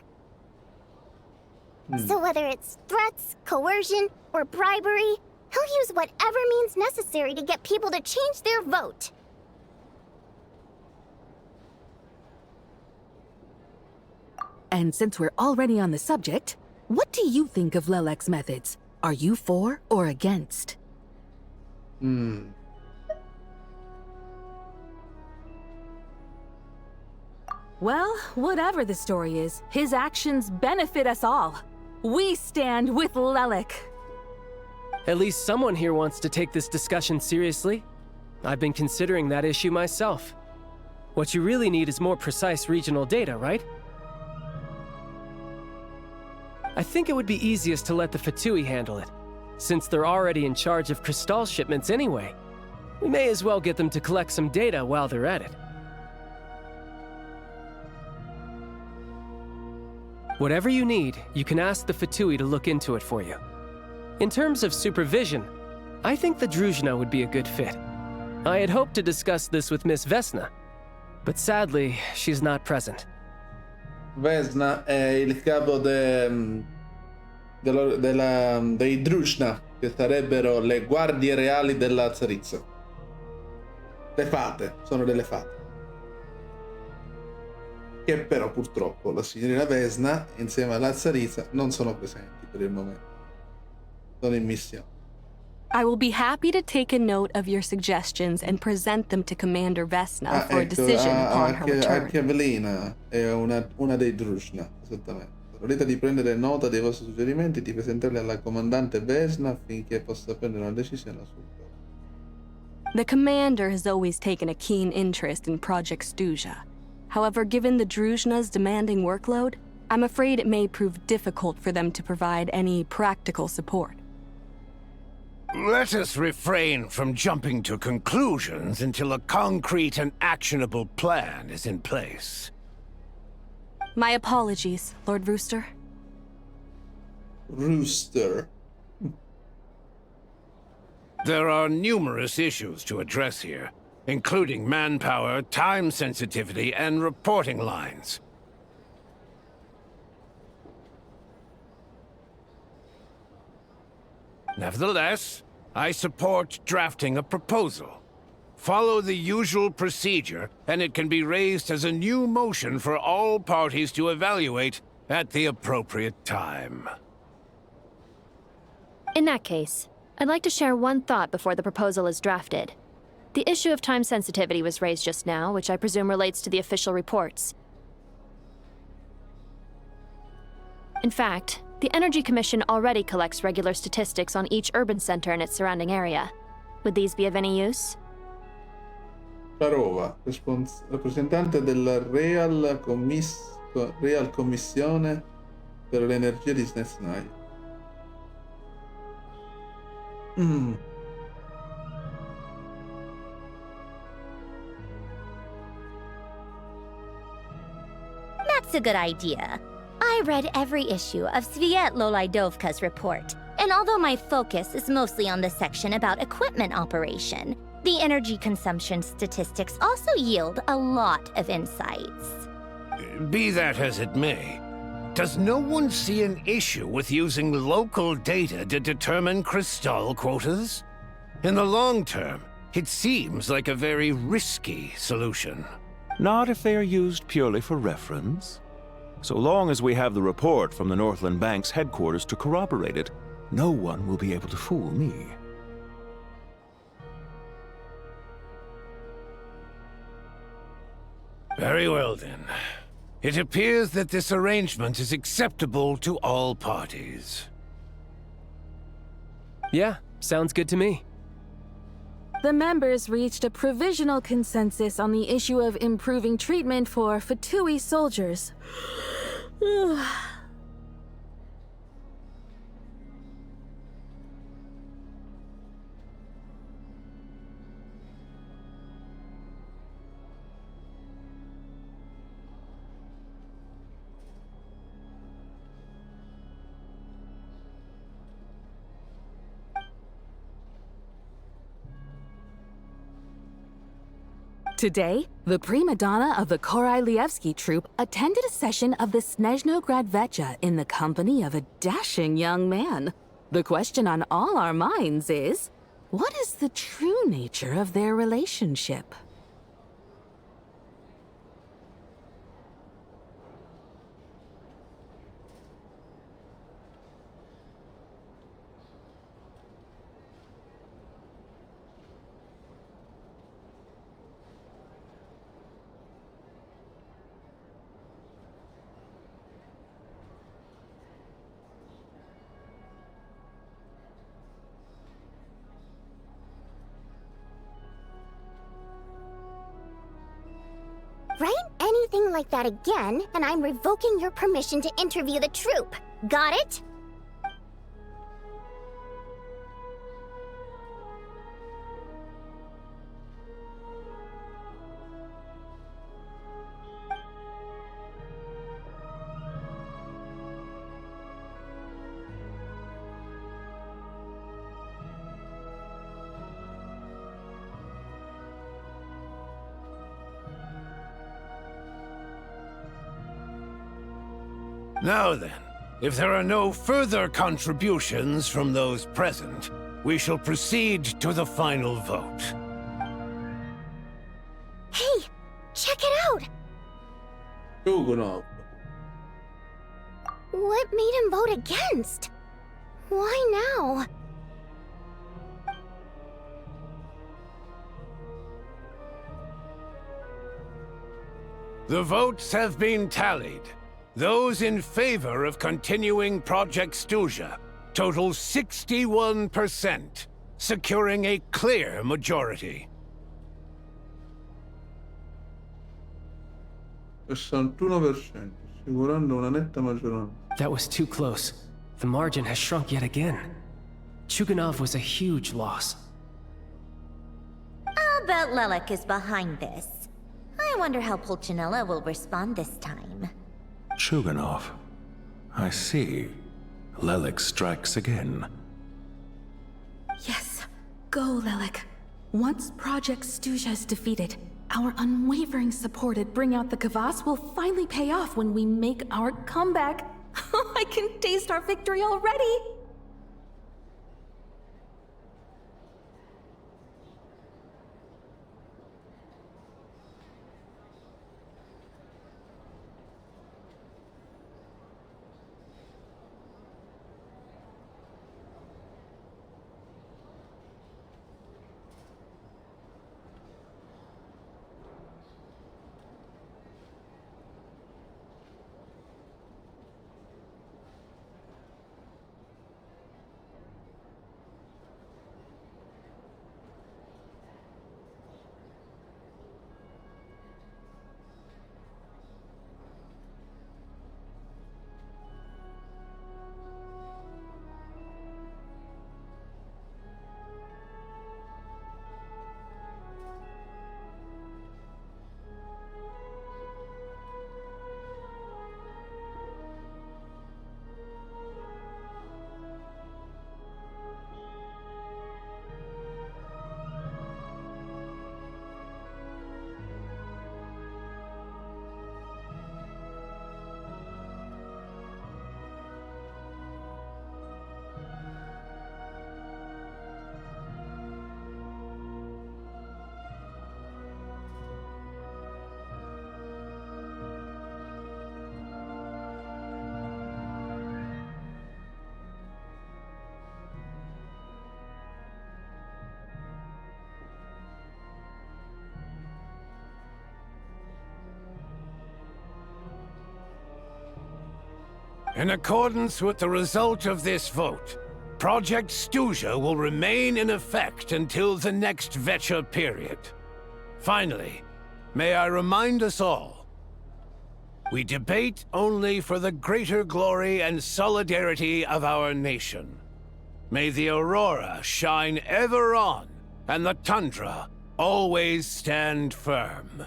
So whether it's threats, coercion, or bribery, he'll use whatever means necessary to get people to change their vote. And since we're already on the subject, what do you think of Lelek's methods? Are you for or against? Well, whatever the story is, his actions benefit us all. We stand with Lelek. At least someone here wants to take this discussion seriously. I've been considering that issue myself. What you really need is more precise regional data, right? I think it would be easiest to let the Fatui handle it, since they're already in charge of Crystal shipments anyway. We may as well get them to collect some data while they're at it. Whatever you need, you can ask the Fatui to look into it for you. In terms of supervision, I think the Druzhna would be a good fit. I had hoped to discuss this with Miss Vesna, but sadly, she's not present. Vesna è il capo dei Druzhna, che sarebbero le guardie reali della Tsaritsa. Le fate, sono delle fate. Che però purtroppo la signorina Vesna, insieme alla Tsaritsa, non sono presenti per il momento. Sono in missione. I will be happy to take a note of your suggestions and present them to Commander Vesna for a decision upon her return. Anche Evelina è una dei Druzhna, esattamente. Volete di prendere nota dei vostri suggerimenti e di presentarli alla comandante Vesna affinché possa prendere una decisione sul caso. The Commander has always taken a keen interest in Project Stuja. However, given the Druzhna's demanding workload, I'm afraid it may prove difficult for them to provide any practical support. Let us refrain from jumping to conclusions until a concrete and actionable plan is in place. My apologies, Lord Rooster. Rooster. There are numerous issues to address here, including manpower, time sensitivity, and reporting lines. Nevertheless, I support drafting a proposal. Follow the usual procedure, and it can be raised as a new motion for all parties to evaluate at the appropriate time. In that case, I'd like to share one thought before the proposal is drafted. The issue of time sensitivity was raised just now, which I presume relates to the official reports. In fact, the Energy Commission already collects regular statistics on each urban center and its surrounding area. Would these be of any use? Parova, rappresentante della Real Commissione per l'Energia di Snezhnaya. That's a good idea. I read every issue of Spietato Laidovka's report, and although my focus is mostly on the section about equipment operation, the energy consumption statistics also yield a lot of insights. Be that as it may, does no one see an issue with using local data to determine crystal quotas? In the long term, it seems like a very risky solution. Not if they are used purely for reference. So long as we have the report from the Northland Bank's headquarters to corroborate it, no one will be able to fool me. Very well then. It appears that this arrangement is acceptable to all parties. Yeah, sounds good to me. The members reached a provisional consensus on the issue of improving treatment for Fatui soldiers. Today, the prima donna of the Korylevsky troupe attended a session of the Snezhnaya in the company of a dashing young man. The question on all our minds is, what is the true nature of their relationship? Write anything like that again, and I'm revoking your permission to interview the troupe. Got it? Now then, if there are no further contributions from those present, we shall proceed to the final vote. Hey, check it out! Shugunov. What made him vote against? Why now? The votes have been tallied. Those in favor of continuing Project Stuzha total 61%, securing a clear majority. 61%, assicurando una netta maggioranza. That was too close. The margin has shrunk yet again. Chuganov was a huge loss. I'll bet Lelik is behind this. I wonder how Pulcinella will respond this time. Chuganov. I see. Lelik strikes again. Yes, go, Lelik. Once Project Stuzha is defeated, our unwavering support at Bring Out the Kvass will finally pay off when we make our comeback. I can taste our victory already! In accordance with the result of this vote, Project Stuzha will remain in effect until the next Vecchie period. Finally, may I remind us all, we debate only for the greater glory and solidarity of our nation. May the aurora shine ever on, and the tundra always stand firm.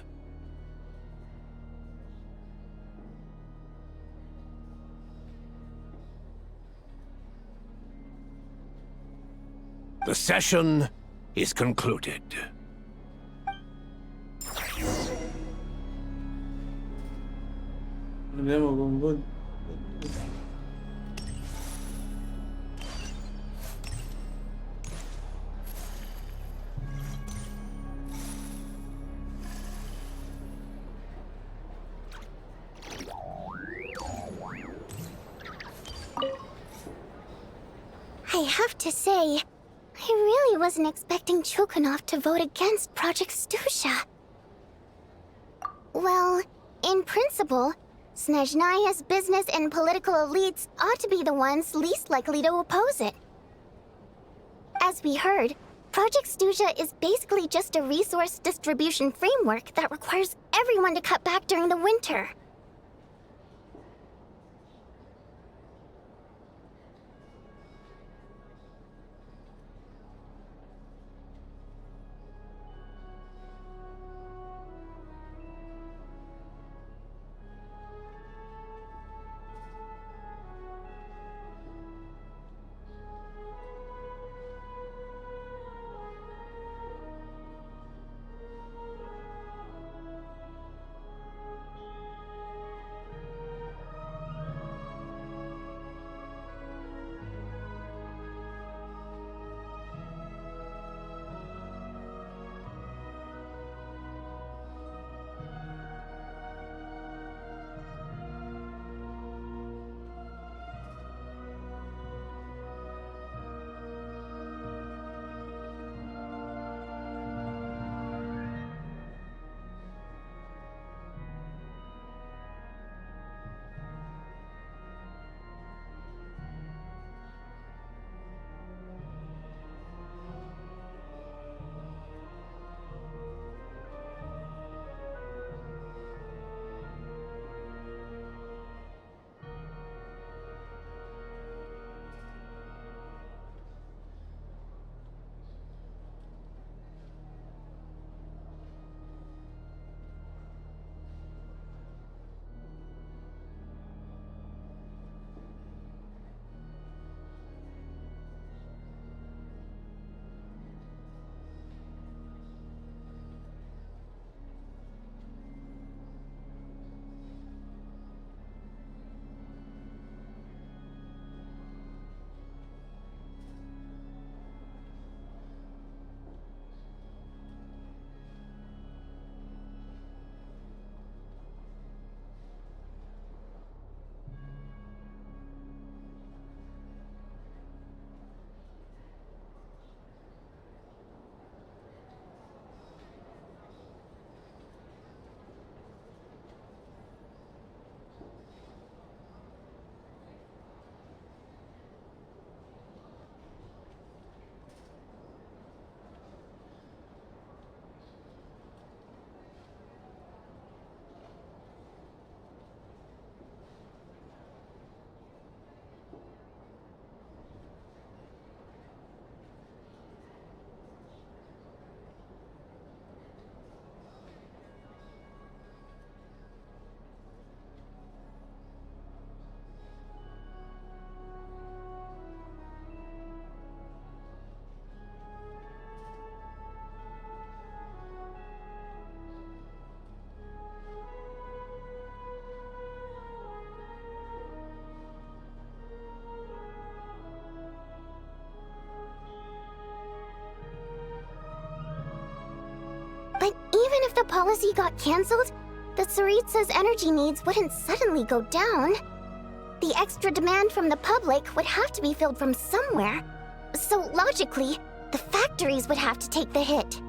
The session is concluded. Andiamo con voi. I have to say, I really wasn't expecting Chukunov to vote against Project Stuzha. Well, in principle, Snezhnaya's business and political elites ought to be the ones least likely to oppose it. As we heard, Project Stuzha is basically just a resource distribution framework that requires everyone to cut back during the winter. the policy got cancelled, the Tsaritsa's energy needs wouldn't suddenly go down. The extra demand from the public would have to be filled from somewhere. So logically, the factories would have to take the hit.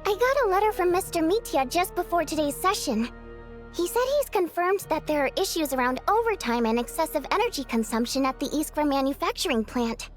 I got a letter from Mr. Mitya just before today's session. He said he's confirmed that there are issues around overtime and excessive energy consumption at the Iskra manufacturing plant.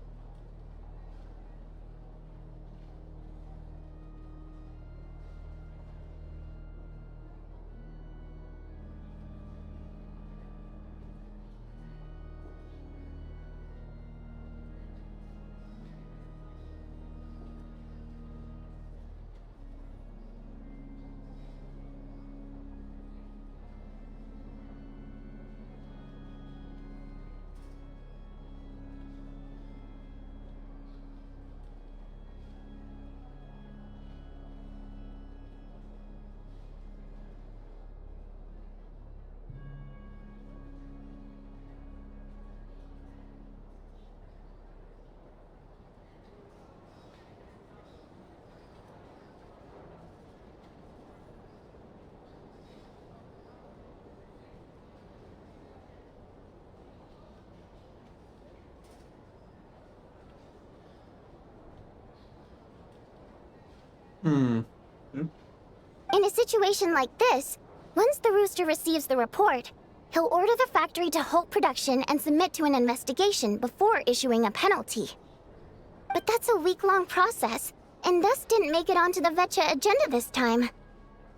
In a situation like this, once the Rooster receives the report, he'll order the factory to halt production and submit to an investigation before issuing a penalty. But that's a week-long process, and thus didn't make it onto the Vecchie agenda this time.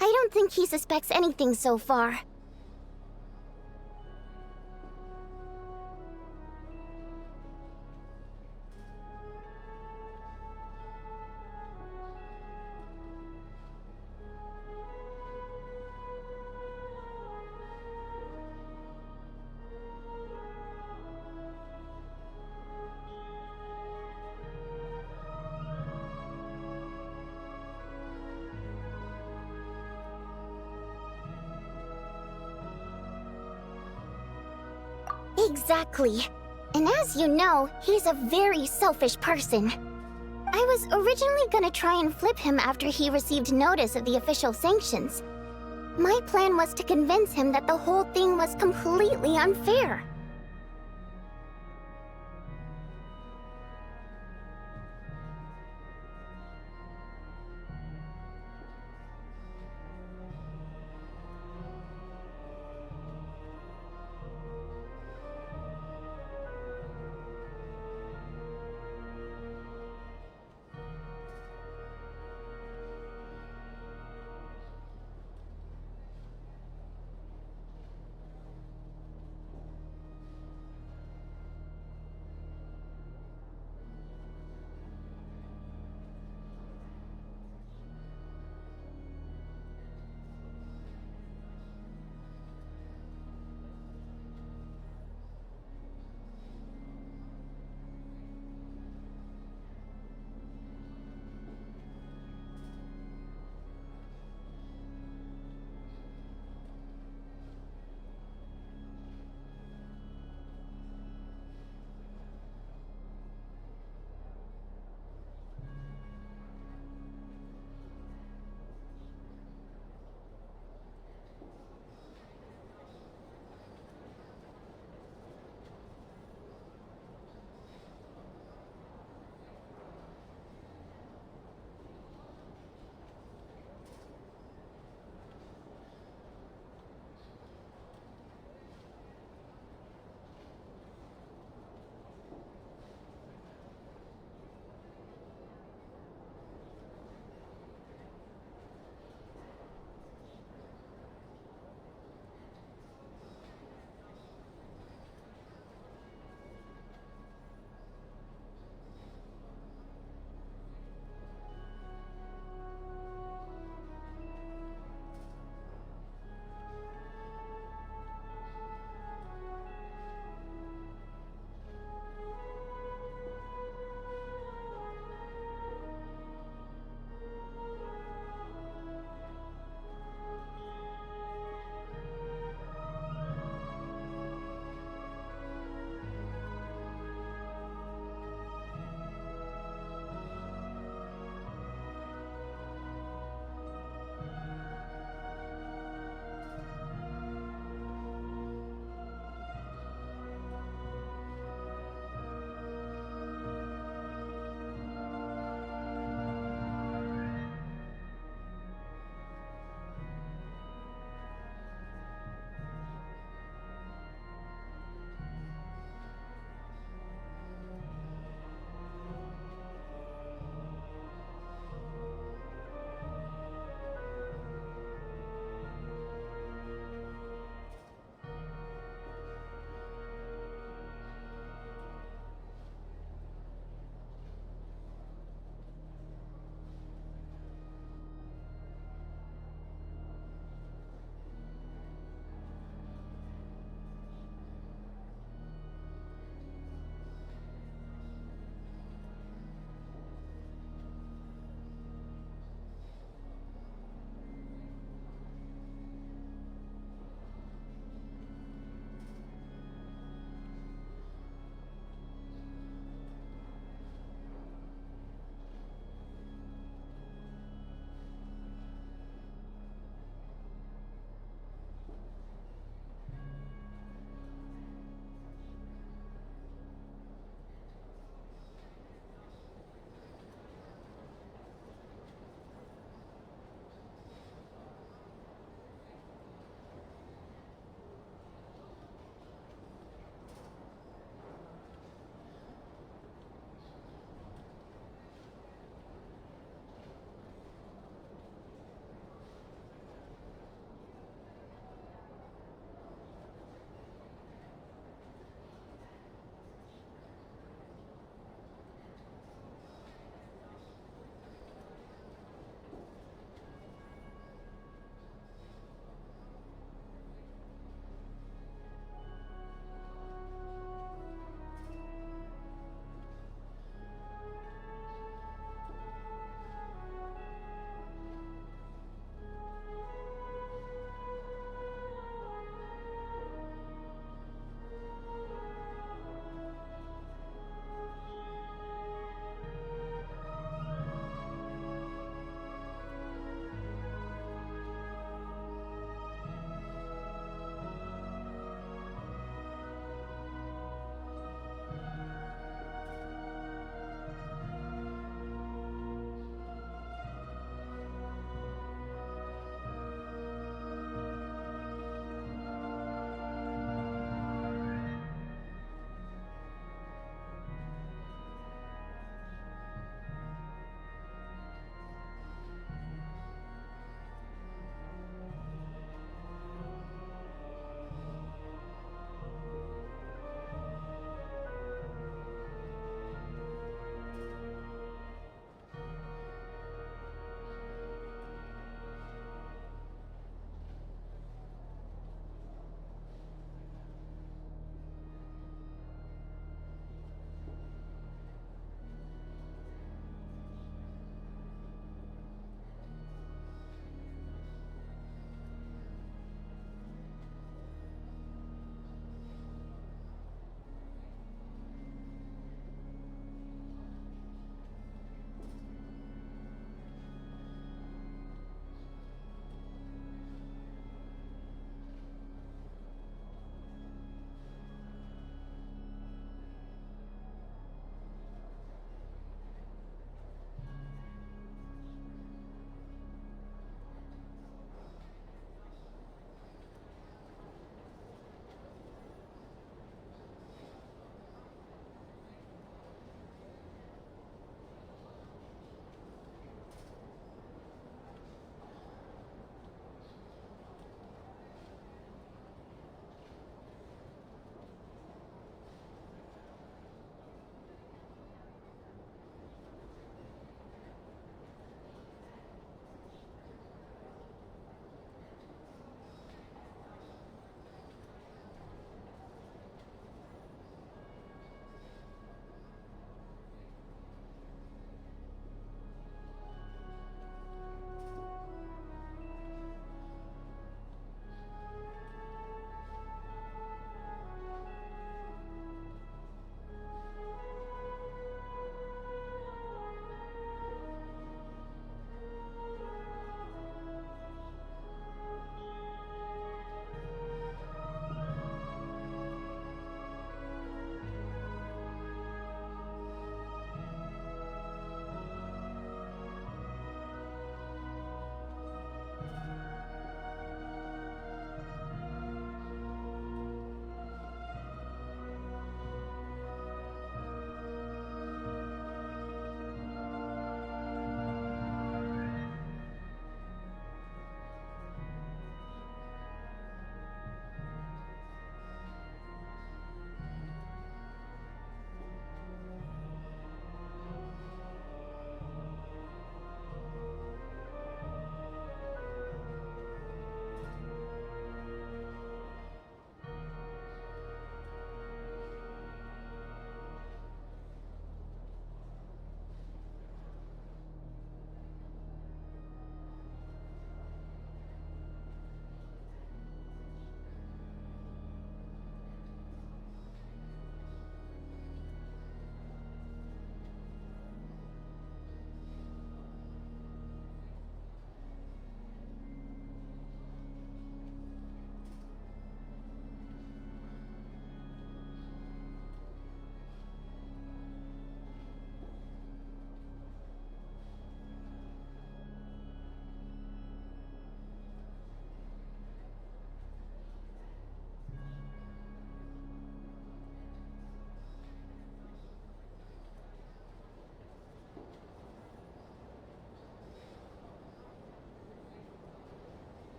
I don't think he suspects anything so far. Exactly. And as you know, he's a very selfish person. I was originally gonna try and flip him after he received notice of the official sanctions. My plan was to convince him that the whole thing was completely unfair.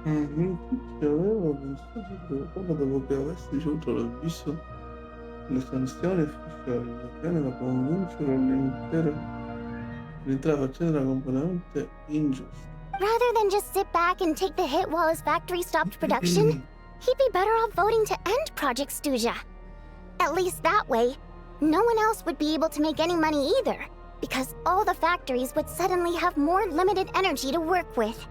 Avevo pensato proprio dopo che avessi ricevuto l'avviso le sanzioni ufficiali, il piano da convincere l'intera faccenda era completamente ingiusta. Rather than just sit back and take the hit while his factory stopped production, he'd be better off voting to end Project Stuja. At least that way, no one else would be able to make any money either, because all the factories would suddenly have more limited energy to work with.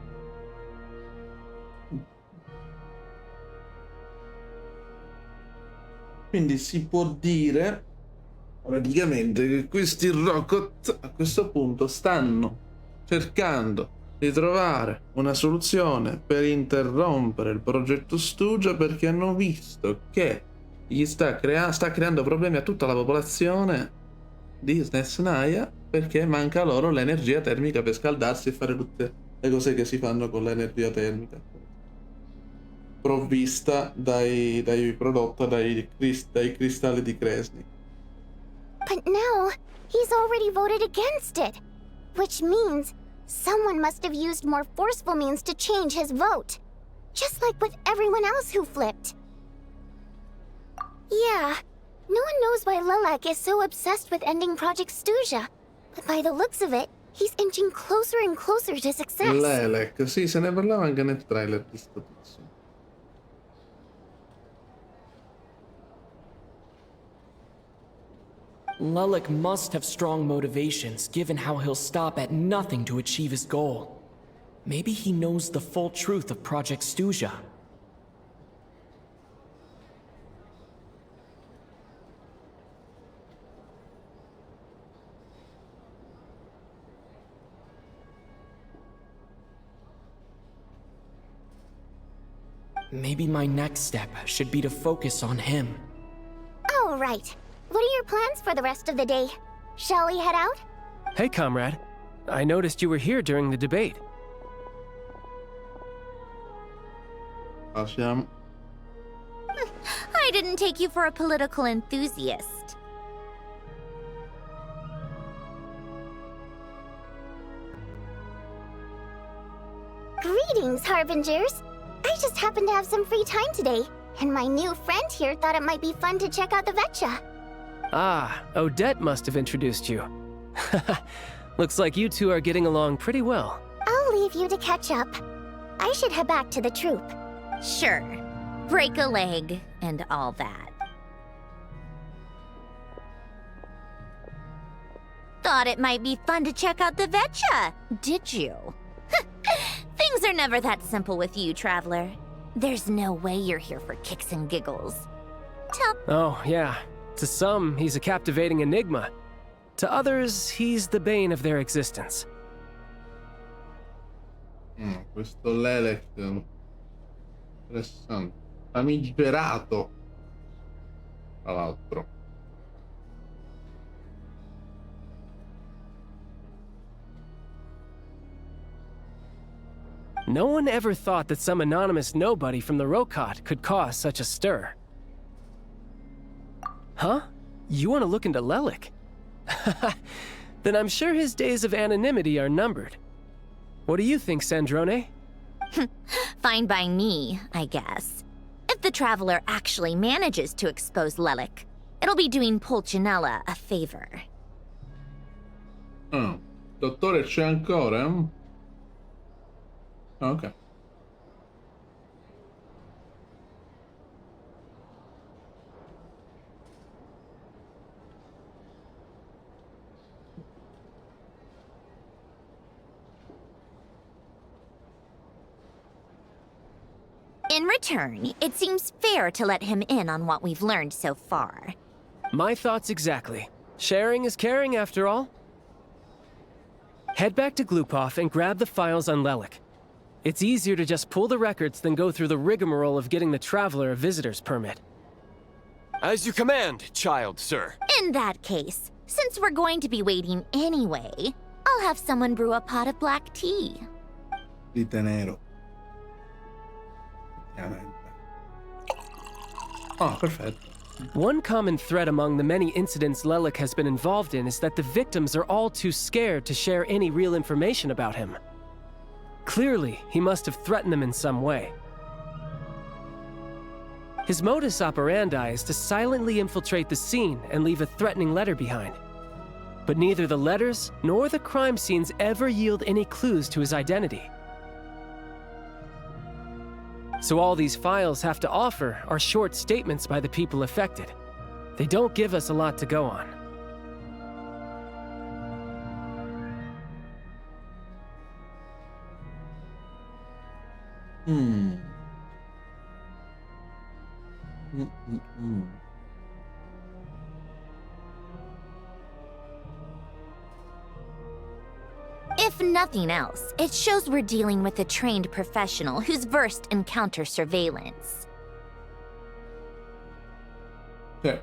Quindi si può dire praticamente che questi rocket a questo punto stanno cercando di trovare una soluzione per interrompere il progetto Stuja, perché hanno visto che gli sta creando problemi a tutta la popolazione di Snezhnaya, perché manca loro l'energia termica per scaldarsi e fare tutte le cose che si fanno con l'energia termica provvista prodotta dai cristalli di Kresny. But now, he's already voted against it, which means someone must have used more forceful means to change his vote, just like with everyone else who flipped. Yeah, no one knows why Lilac is so obsessed with ending Project Stuja, but by the looks of it, he's inching closer and closer to success. Lilac, sì, se ne parlava anche nel trailer di sto tizio. Lilac must have strong motivations, given how he'll stop at nothing to achieve his goal. Maybe he knows the full truth of Project Stuja. Maybe my next step should be to focus on him. All right. What are your plans for the rest of the day? Shall we head out? Hey, comrade. I noticed you were here during the debate. Passiamo. I didn't take you for a political enthusiast. Greetings, Harbingers. I just happened to have some free time today, and my new friend here thought it might be fun to check out the vecchie. Ah, Odette must have introduced you. Looks like you two are getting along pretty well. I'll leave you to catch up. I should head back to the troop. Sure. Break a leg and all that. Thought it might be fun to check out the vecchie, did you? Things are never that simple with you, Traveler. There's no way you're here for kicks and giggles. Oh, yeah. To some, he's a captivating enigma. To others, he's the bane of their existence. Questo Lelek interessante. Famigerato, tra l'altro. No one ever thought that some anonymous nobody from the Rokot could cause such a stir. Huh? You want to look into Lelik? Then I'm sure his days of anonymity are numbered. What do you think, Sandrone? Fine by me, I guess. If the Traveler actually manages to expose Lelik, it'll be doing Pulcinella a favor. Dottore, c'è ancora? Ok. In return, it seems fair to let him in on what we've learned so far. My thoughts exactly. Sharing is caring, after all. Head back to Glupov and grab the files on Lelik. It's easier to just pull the records than go through the rigmarole of getting the Traveler a visitor's permit. As you command, child sir. In that case, since we're going to be waiting anyway, I'll have someone brew a pot of black tea. Di tenero. Oh, perfetto. One common thread among the many incidents Lelik has been involved in is that the victims are all too scared to share any real information about him. Clearly, he must have threatened them in some way. His modus operandi is to silently infiltrate the scene and leave a threatening letter behind. But neither the letters nor the crime scenes ever yield any clues to his identity. So all these files have to offer are short statements by the people affected. They don't give us a lot to go on. If nothing else, it shows we're dealing with a trained professional who's versed in counter surveillance. Yeah.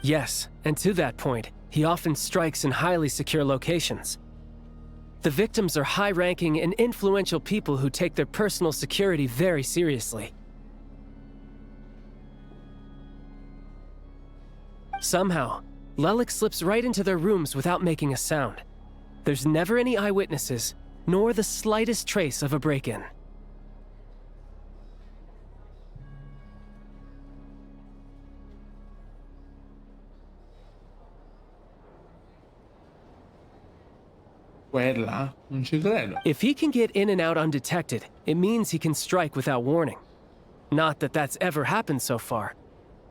Yes, and to that point, he often strikes in highly secure locations. The victims are high-ranking and influential people who take their personal security very seriously. Somehow, Lelik slips right into their rooms without making a sound. There's never any eyewitnesses, nor the slightest trace of a break-in. Quella? Non ci credo. If he can get in and out undetected, it means he can strike without warning. Not that that's ever happened so far,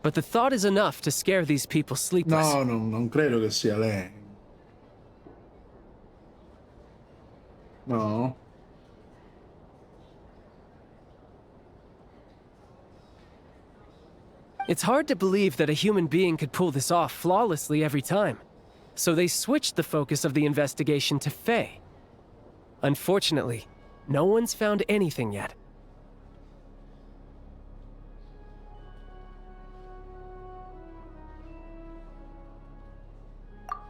but the thought is enough to scare these people sleepless. No, non credo che sia lei. No. It's hard to believe that a human being could pull this off flawlessly every time. So they switched the focus of the investigation to Faye. Unfortunately, no one's found anything yet.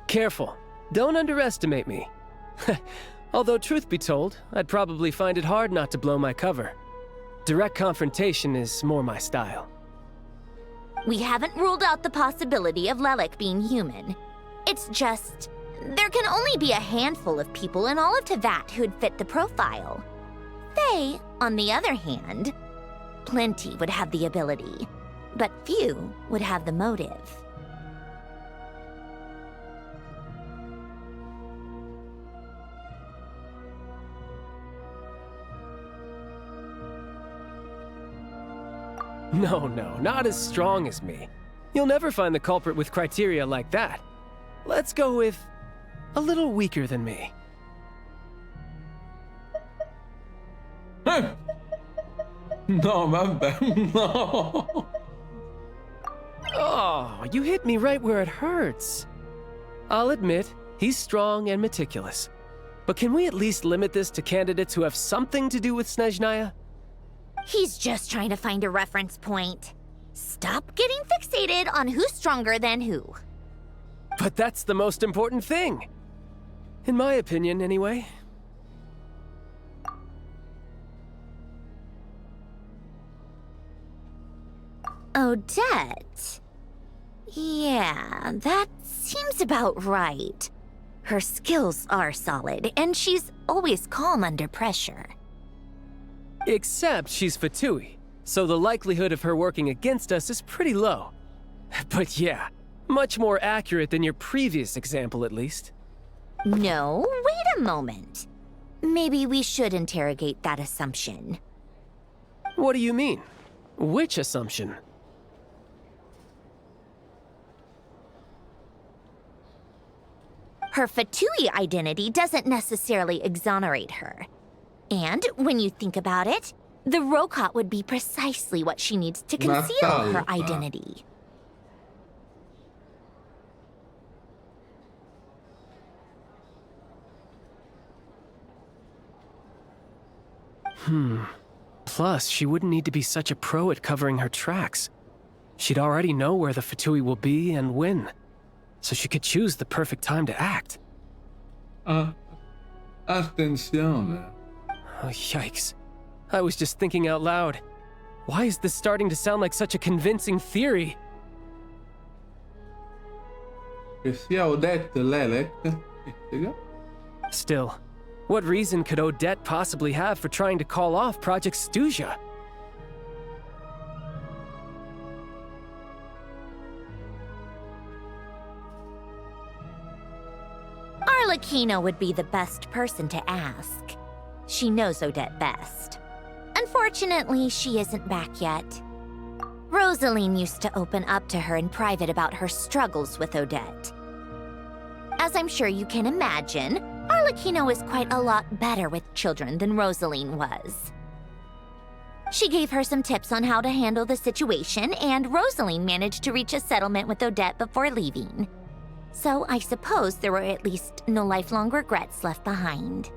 Careful. Don't underestimate me. Although, truth be told, I'd probably find it hard not to blow my cover. Direct confrontation is more my style. We haven't ruled out the possibility of Lelik being human. It's just, there can only be a handful of people in all of Teyvat who'd fit the profile. Faye, on the other hand, plenty would have the ability, but few would have the motive. No, not as strong as me. You'll never find the culprit with criteria like that. Let's go with a little weaker than me. No, vabbè, no. Oh, you hit me right where it hurts. I'll admit, he's strong and meticulous. But can we at least limit this to candidates who have something to do with Snezhnaya? He's just trying to find a reference point. Stop getting fixated on who's stronger than who. But that's the most important thing. In my opinion, anyway. Odette? Yeah, that seems about right. Her skills are solid, and she's always calm under pressure. Except she's Fatui, so the likelihood of her working against us is pretty low. But yeah, much more accurate than your previous example, at least. No, wait a moment. Maybe we should interrogate that assumption. What do you mean? Which assumption? Her Fatui identity doesn't necessarily exonerate her. And when you think about it, the Rokot would be precisely what she needs to conceal her identity. Plus, she wouldn't need to be such a pro at covering her tracks. She'd already know where the Fatui will be and when, so she could choose the perfect time to act. Attenzione. Oh, yikes. I was just thinking out loud. Why is this starting to sound like such a convincing theory? Che sia Odette Lelek? Still, what reason could Odette possibly have for trying to call off Project Stuzha? Arlecchino would be the best person to ask. She knows Odette best. Unfortunately, she isn't back yet. Rosaline used to open up to her in private about her struggles with Odette. As I'm sure you can imagine, Arlecchino is quite a lot better with children than Rosaline was. She gave her some tips on how to handle the situation, and Rosaline managed to reach a settlement with Odette before leaving. So I suppose there were at least no lifelong regrets left behind.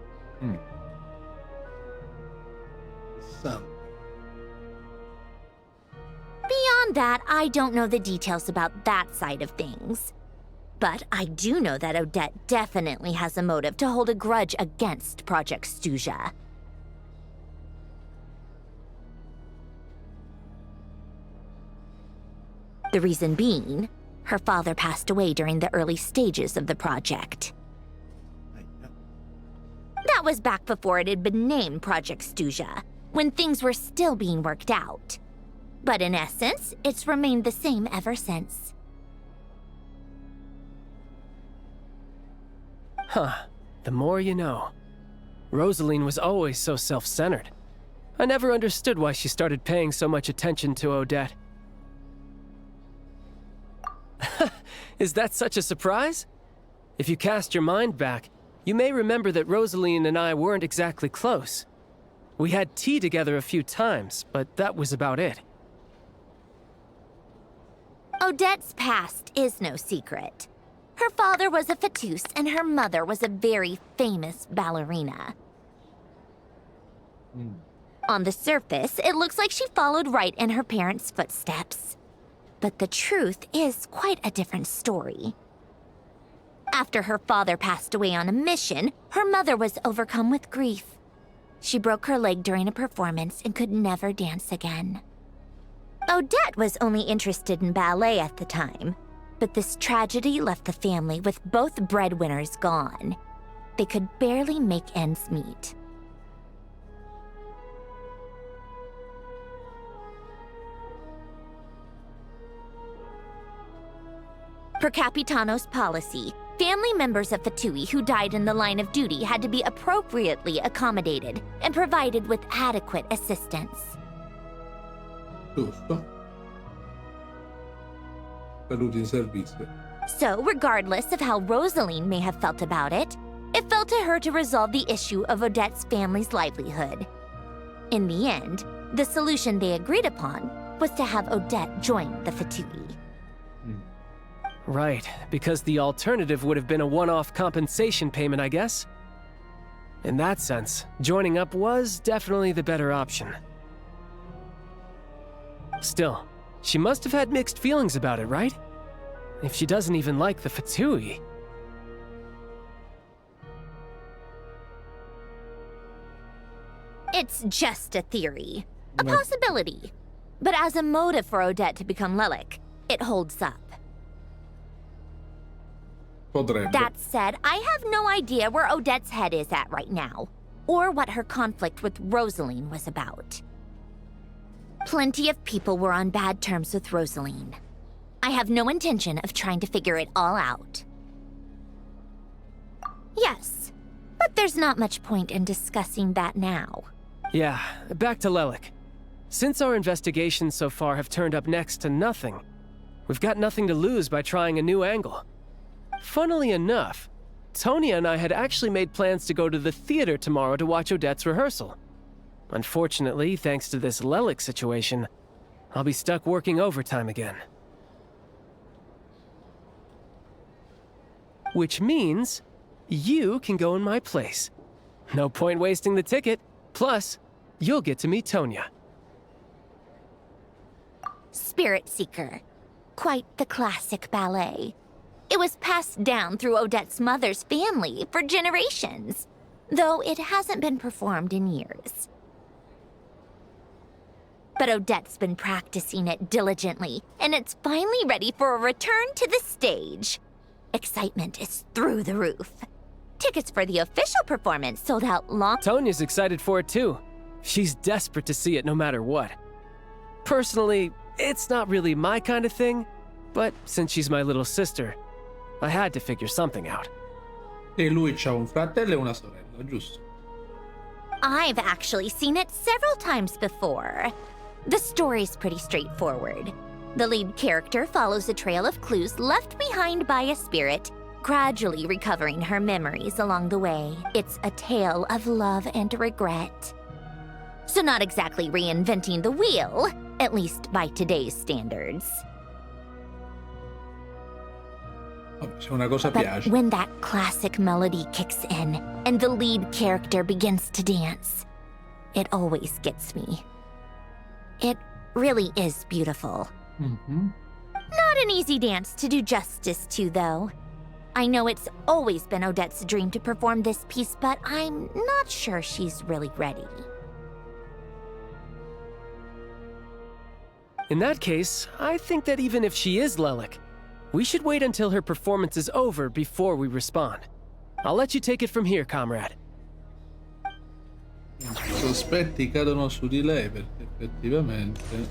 Beyond that, I don't know the details about that side of things. But I do know that Odette definitely has a motive to hold a grudge against Project Stuzha. The reason being, her father passed away during the early stages of the project. That was back before it had been named Project Stuzha, when things were still being worked out. But in essence, it's remained the same ever since. Huh. The more you know. Rosaline was always so self-centered. I never understood why she started paying so much attention to Odette. Is that such a surprise? If you cast your mind back, you may remember that Rosaline and I weren't exactly close. We had tea together a few times, but that was about it. Odette's past is no secret. Her father was a fatus and her mother was a very famous ballerina. On the surface, it looks like she followed right in her parents' footsteps. But the truth is quite a different story. After her father passed away on a mission, her mother was overcome with grief. She broke her leg during a performance and could never dance again. Odette was only interested in ballet at the time, but this tragedy left the family with both breadwinners gone. They could barely make ends meet. Per Capitano's policy, family members of Fatui who died in the line of duty had to be appropriately accommodated and provided with adequate assistance. Giusto. Caduti in servizio. So, regardless of how Rosaline may have felt about it, it fell to her to resolve the issue of Odette's family's livelihood. In the end, the solution they agreed upon was to have Odette join the Fatui. Right, because the alternative would have been a one-off compensation payment, I guess. In that sense, joining up was definitely the better option. Still, she must have had mixed feelings about it, right? If she doesn't even like the Fatui. It's just a theory. A possibility. But as a motive for Odette to become Lelek, it holds up. Potrebbe. That said, I have no idea where Odette's head is at right now, or what her conflict with Rosaline was about. Plenty of people were on bad terms with Rosaline. I have no intention of trying to figure it all out. Yes, but there's not much point in discussing that now. Yeah, back to Lelek. Since our investigations so far have turned up next to nothing, we've got nothing to lose by trying a new angle. Funnily enough, Tonya and I had actually made plans to go to the theater tomorrow to watch Odette's rehearsal. Unfortunately, thanks to this Lelek situation, I'll be stuck working overtime again. Which means you can go in my place. No point wasting the ticket. Plus, you'll get to meet Tonya. Spirit Seeker. Quite the classic ballet. It was passed down through Odette's mother's family for generations, though it hasn't been performed in years. But Odette's been practicing it diligently, and it's finally ready for a return to the stage. Excitement is through the roof. Tickets for the official performance sold out long. Tonya's excited for it too. She's desperate to see it no matter what. Personally, it's not really my kind of thing, but since she's my little sister, I had to figure something out. E lui c'ha un fratello e una sorella, giusto? I've actually seen it several times before. The story's pretty straightforward. The lead character follows a trail of clues left behind by a spirit, gradually recovering her memories along the way. It's a tale of love and regret. So not exactly reinventing the wheel, at least by today's standards. Se una cosa But piace. when that classic melody kicks in and the lead character begins to dance, it always gets me. It really is beautiful. Not an easy dance to do justice to, though. I know it's always been Odette's dream to perform this piece, but I'm not sure she's really ready. In that case, I think that even if she is Lelik, we should wait until her performance is over before we respond. I'll let you take it from here, comrade. I sospetti cadono su di lei perché effettivamente,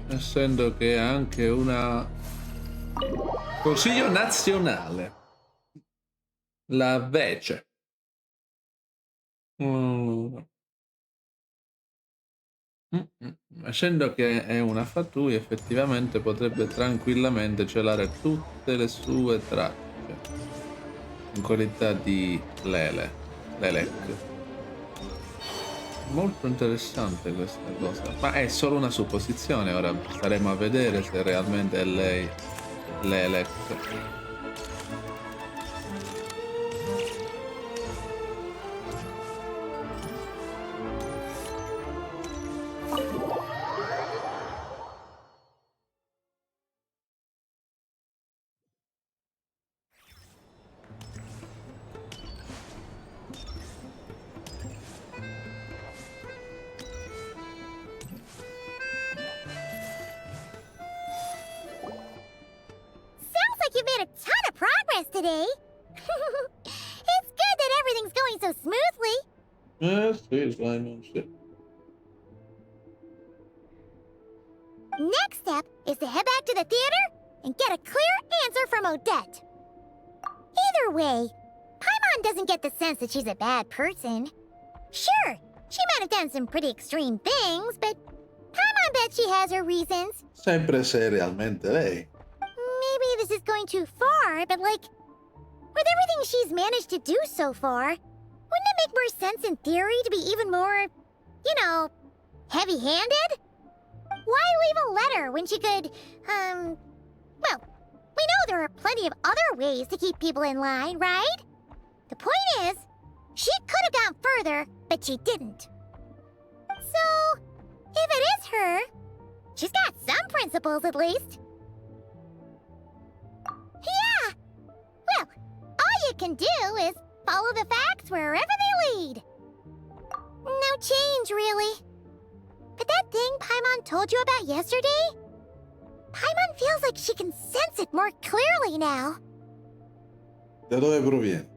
essendo che è anche una consiglio nazionale, la vece. Essendo che è una fatui, effettivamente potrebbe tranquillamente celare tutte le sue tracce in qualità di Lelek. Molto interessante questa cosa, ma è solo una supposizione. Ora staremo a vedere se realmente è lei Lelek. You made a ton of progress today. It's good that everything's going so smoothly. Sì, Simon, sì. Next step is to head back to the theater and get a clear answer from Odette. Either way, Paimon doesn't get the sense that she's a bad person. Sure, she might have done some pretty extreme things, but Paimon bet she has her reasons. Sempre se è realmente lei. Maybe this is going too far, but like, with everything she's managed to do so far, wouldn't it make more sense in theory to be even more, you know, heavy-handed? Why leave a letter when she could, well, we know there are plenty of other ways to keep people in line, right? The point is, she could have gone further, but she didn't. So, if it is her, she's got some principles at least. Yeah! Well, all you can do is follow the facts wherever they lead. No change, really. But that thing Paimon told you about yesterday? Paimon feels like she can sense it more clearly now. Da dove proviene?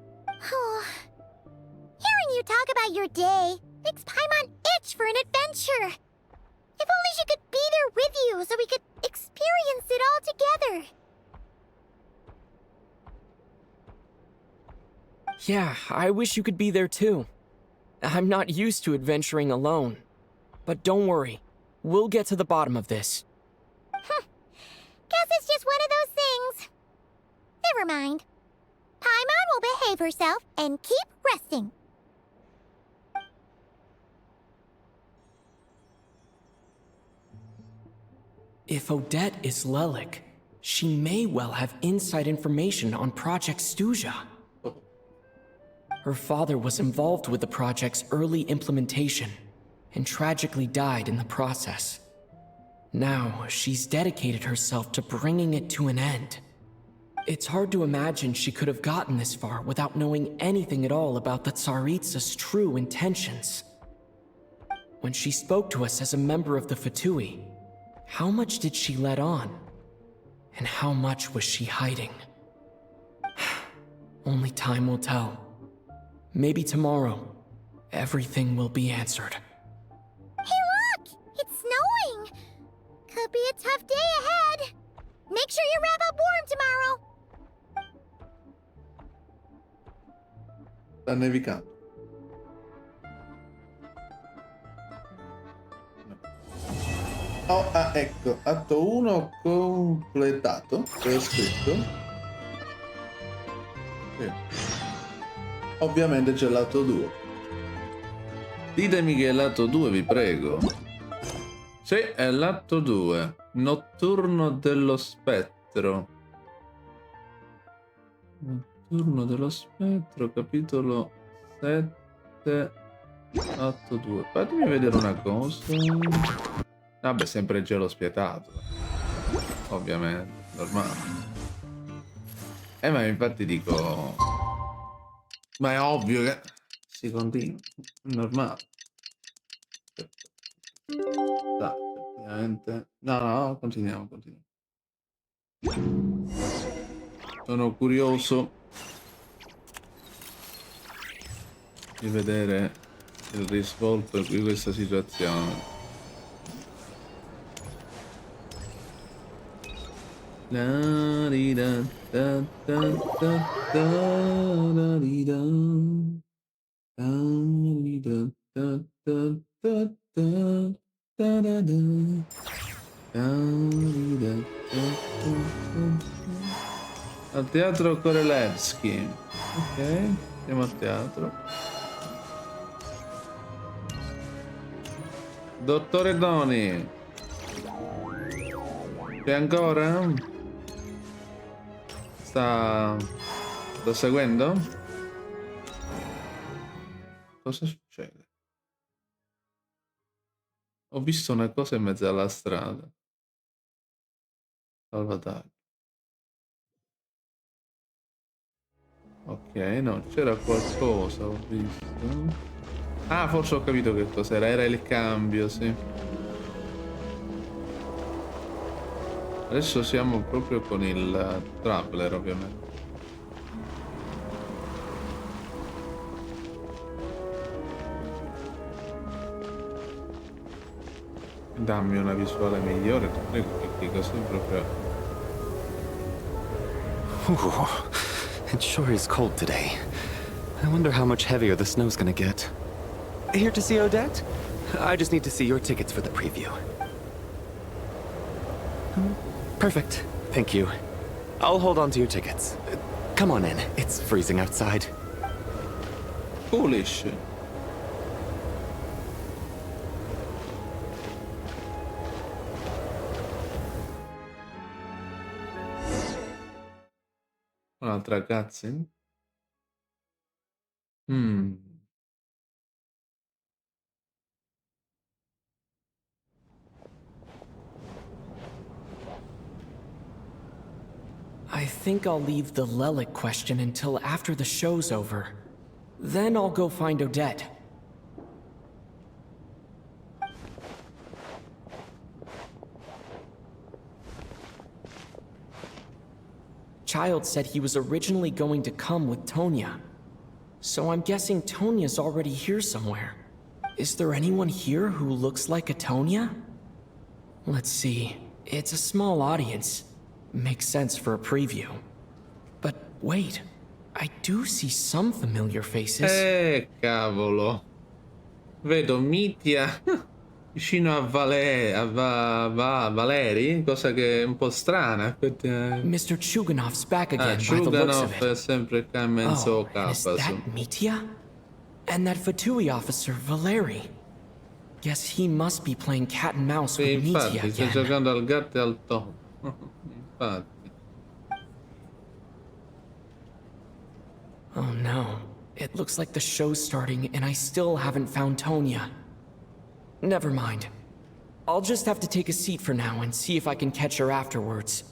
Hearing you talk about your day makes Paimon itch for an adventure. If only she could be there with you so we could experience it all together. Yeah, I wish you could be there too. I'm not used to adventuring alone. But don't worry, we'll get to the bottom of this. Guess it's just one of those things. Never mind. Paimon will behave herself and keep resting. If Odette is Lelik, she may well have inside information on Project Stuja. Her father was involved with the project's early implementation and tragically died in the process. Now, she's dedicated herself to bringing it to an end. It's hard to imagine she could have gotten this far without knowing anything at all about the Tsaritsa's true intentions. When she spoke to us as a member of the Fatui, how much did she let on? And how much was she hiding? Only time will tell. Maybe tomorrow, everything will be answered. Hey, look! It's snowing! Could be a tough day ahead. Make sure you wrap up warm tomorrow. Sta nevicando. Oh, ah, ecco, atto 1 completato, c'è scritto. Sì. Ovviamente c'è l'atto 2. Ditemi che è l'atto 2, vi prego. Sì, è l'atto 2. Notturno dello spettro. Notturno dello spettro, capitolo 7, atto 2. Fatemi vedere una cosa. Vabbè, sempre Gelo spietato. Ovviamente, normale. Ma infatti dico... Ma è ovvio che si continua. È normale. Dai, effettivamente... No, continuiamo. Sono curioso di vedere il risvolto di questa situazione. La di da da da da da di da di da da da da da da da di da al teatro Korelevsky. Ok, siamo al teatro. Dottore Doni, c'è ancora? Sta seguendo? Cosa succede? Ho visto una cosa in mezzo alla strada. Salvataggio. Ok, no, c'era qualcosa, ho visto. Ah, forse ho capito che cos'era. Era il cambio, sì. Adesso siamo proprio con il traveler, ovviamente. Dammi una visuale migliore, ti prego, che così proprio... Ooh, it sure is cold today. I wonder how much heavier the snow's gonna get. Here to see Odette? I just need to see your tickets for the preview. Perfect. Thank you. I'll hold on to your tickets. Come on in. It's freezing outside. Foolish. Un'altra cutscene? I think I'll leave the Lelic question until after the show's over. Then I'll go find Odette. Child said he was originally going to come with Tonya. So I'm guessing Tonya's already here somewhere. Is there anyone here who looks like a Tonya? Let's see. It's a small audience. Makes sense for a preview. But wait, I do see some familiar faces. Cavolo. Vedo Mitya vicino a Valeri, cosa che è un po' strana. Mr. Chuganov's back again by the looks of Chuganov it. è sempre qua in mezzo And is capasso. that Mitya? And that Fatui officer, Valeri. Guess he must be playing cat and mouse Sì, with Mitya infatti, sto again. giocando al gatto e al topo. Infatti. Oh no. It looks like the show's starting and I still haven't found Tonya. Never mind. I'll just have to take a seat for now and see if I can catch her afterwards.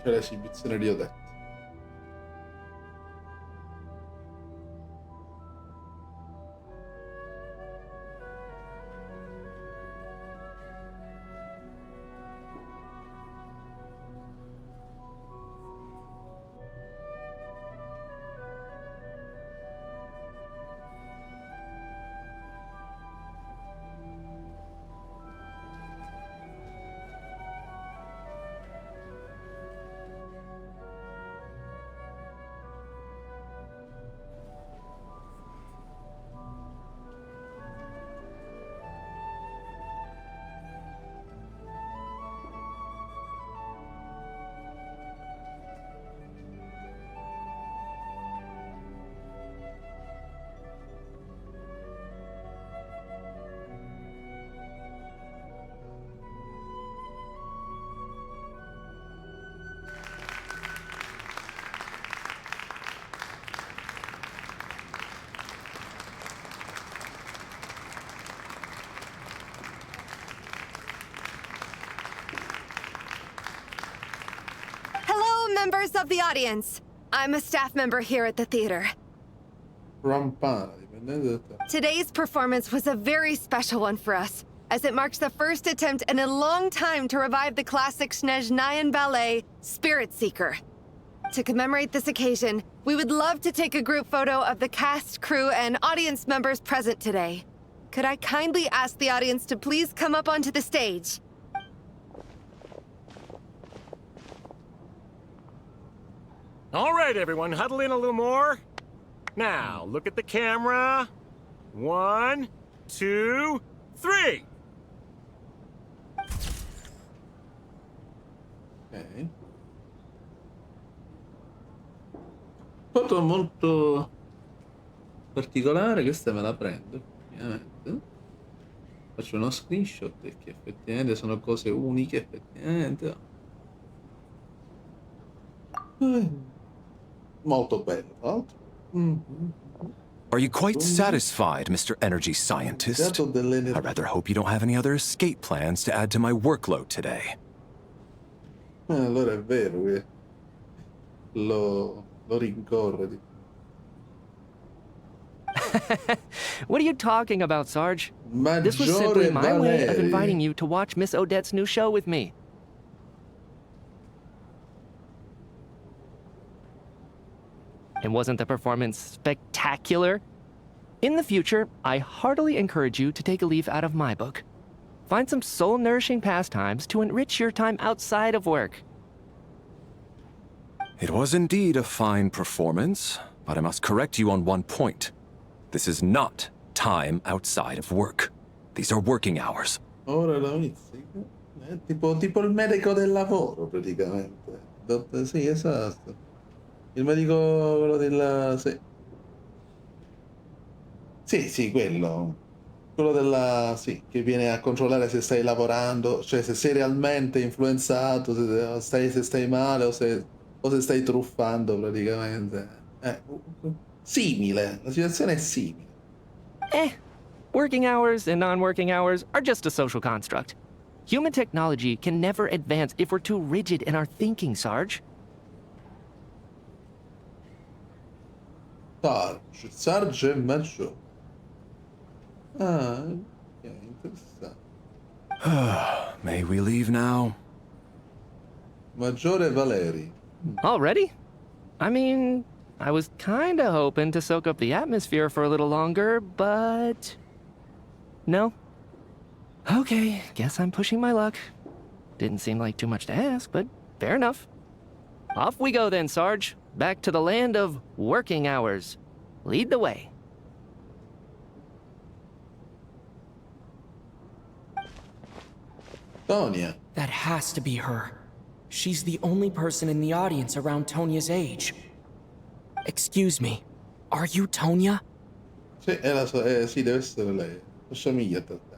C'è l'esibizione di Odette. Members of the audience. I'm a staff member here at the theater. Rampana, dipende da te. Today's performance was a very special one for us, as it marks the first attempt in a long time to revive the classic Snezhnayan ballet, Spirit Seeker. To commemorate this occasion, we would love to take a group photo of the cast, crew, and audience members present today. Could I kindly ask the audience to please come up onto the stage? All right, everyone, huddle in a little more. Now, look at the camera. 1, 2, 3. Ok. Foto molto particolare, questa me la prendo, ovviamente. Faccio uno screenshot perché effettivamente sono cose uniche, effettivamente. Molto bello, tra l'altro. Are you quite satisfied, Mr. Energy Scientist? I rather hope you don't have any other escape plans to add to my workload today. Allora è vero che lo rincorre. What are you talking about, Sarge? This was simply my way of inviting you to watch Miss Odette's new show with me. And wasn't the performance spectacular? In the future, I heartily encourage you to take a leaf out of my book. Find some soul-nourishing pastimes to enrich your time outside of work. It was indeed a fine performance, but I must correct you on one point. This is not time outside of work. These are working hours. Ora lo inizi. Tipo il medico del lavoro, praticamente. Sì, esatto. Il medico, quello della... Sì. Sì, quello. Quello della... Sì, che viene a controllare se stai lavorando, cioè se sei realmente influenzato, se stai male o se stai truffando, praticamente. Simile, la situazione è simile. Working hours and non-working hours are just a social construct. Human technology can never advance if we're too rigid in our thinking, Sarge. Sarge è maggiore. Ah, interessante. May we leave now? Maggiore Valeri. Already? I mean, I was kinda hoping to soak up the atmosphere for a little longer, but... No? Okay, guess I'm pushing my luck. Didn't seem like too much to ask, but fair enough. Off we go then, Sarge. Back to the land of working hours. Lead the way. Tonya. That has to be her. She's the only person in the audience around Tonya's age. Excuse me, are you Tonya? Sì, sì, deve essere lei. Assomiglia a Tartaglia.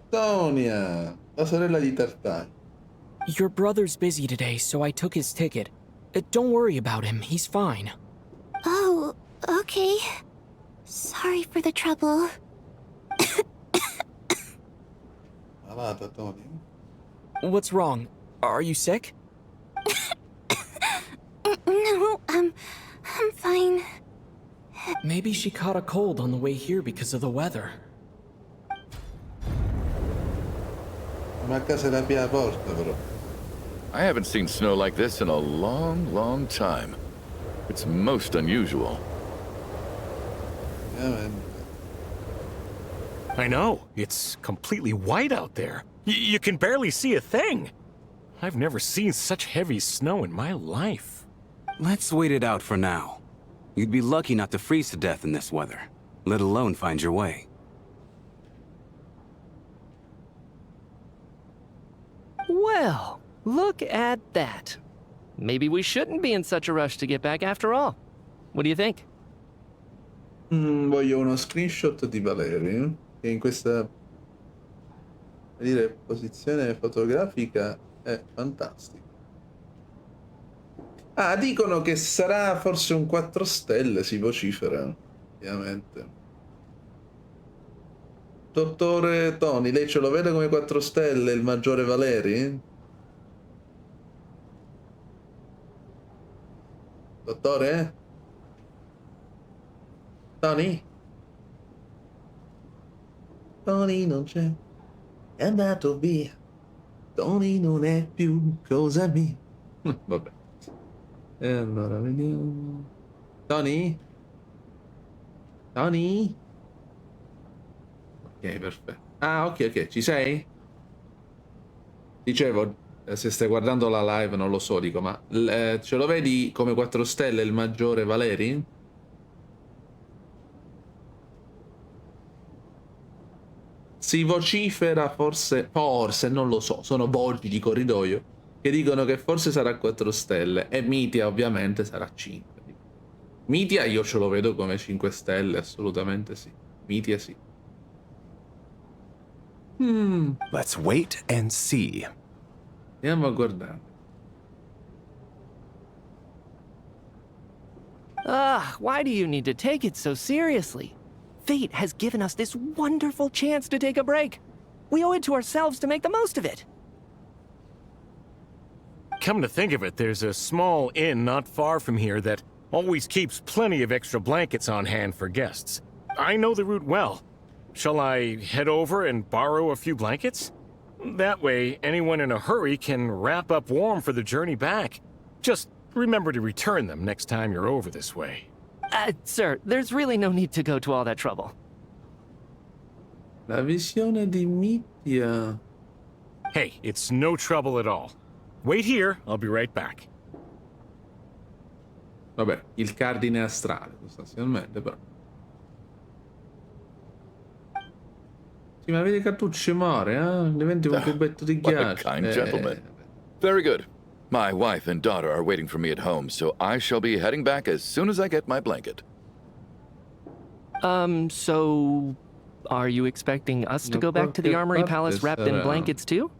Tonya, la sorella di Tartaglia. Your brother's busy today, so I took his ticket. Don't worry about him, he's fine. Oh, okay. Sorry for the trouble. Malata, Tonya. What's wrong? Are you sick? No, I'm fine. Maybe she caught a cold on the way here because of the weather. Ma a casa è la prima porta, però. I haven't seen snow like this in a long, long time. It's most unusual. I know. It's completely white out there. You can barely see a thing. I've never seen such heavy snow in my life. Let's wait it out for now. You'd be lucky not to freeze to death in this weather, let alone find your way. Well, look at that. Maybe we shouldn't be in such a rush to get back after all. What do you think? Voglio uno screenshot di Valeri, che in questa posizione fotografica è fantastico. Ah, dicono che sarà forse un 4 stelle, si vocifera, ovviamente. Dottore Tony, lei ce lo vede come 4 stelle, il maggiore Valeri? Dottore? Tony? Tony non c'è, è andato via. Tony non è più cosa mia. Vabbè. E allora vediamo. Tony? Tony? Ok, perfetto. Ah, ok, ci sei? Dicevo, se stai guardando la live non lo so, dico, ma ce lo vedi come 4 stelle il maggiore Valeri? Si vocifera forse, non lo so, sono voci di corridoio che dicono che forse sarà 4 stelle e Mitia ovviamente sarà 5. Mitia io ce lo vedo come 5 stelle, assolutamente sì. Mitia sì. Let's wait and see. Andiamo a guardare. Why do you need to take it so seriously? Fate has given us this wonderful chance to take a break. We owe it to ourselves to make the most of it. Come to think of it, there's a small inn not far from here that always keeps plenty of extra blankets on hand for guests. I know the route well. Shall I head over and borrow a few blankets? That way, anyone in a hurry can wrap up warm for the journey back. Just remember to return them next time you're over this way. Sir, there's really no need to go to all that trouble. La visione di Mitia. Hey, it's no trouble at all. Wait here, I'll be right back. Vabbè, il cardine astrale, sostanzialmente, però. Sì, ma vedi Cartucci muore, eh? Diventi un cubetto di What a ghiaccio. kind gentleman. Very good. My wife and daughter are waiting for me at home, so I shall be heading back as soon as I get my blanket. So... Are you expecting us to go back to the Armory Palace wrapped in blankets too?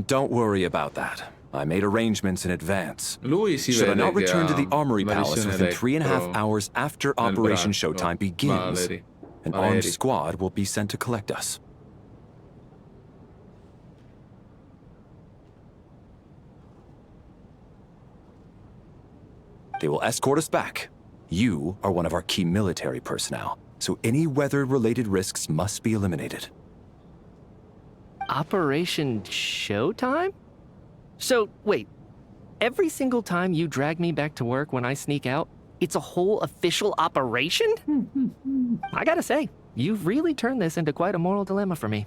Don't worry about that. I made arrangements in advance. Lui si Should I vede not che return to ha the Armory una Palace visione within 3.5 elettro hours after nel Operation braccio. Showtime begins, Valeri. an Valeri. armed squad will be sent to collect us. They will escort us back. You are one of our key military personnel, so any weather-related risks must be eliminated. Operation Showtime? So, wait. Every single time you drag me back to work when I sneak out, it's a whole official operation? I gotta say, you've really turned this into quite a moral dilemma for me.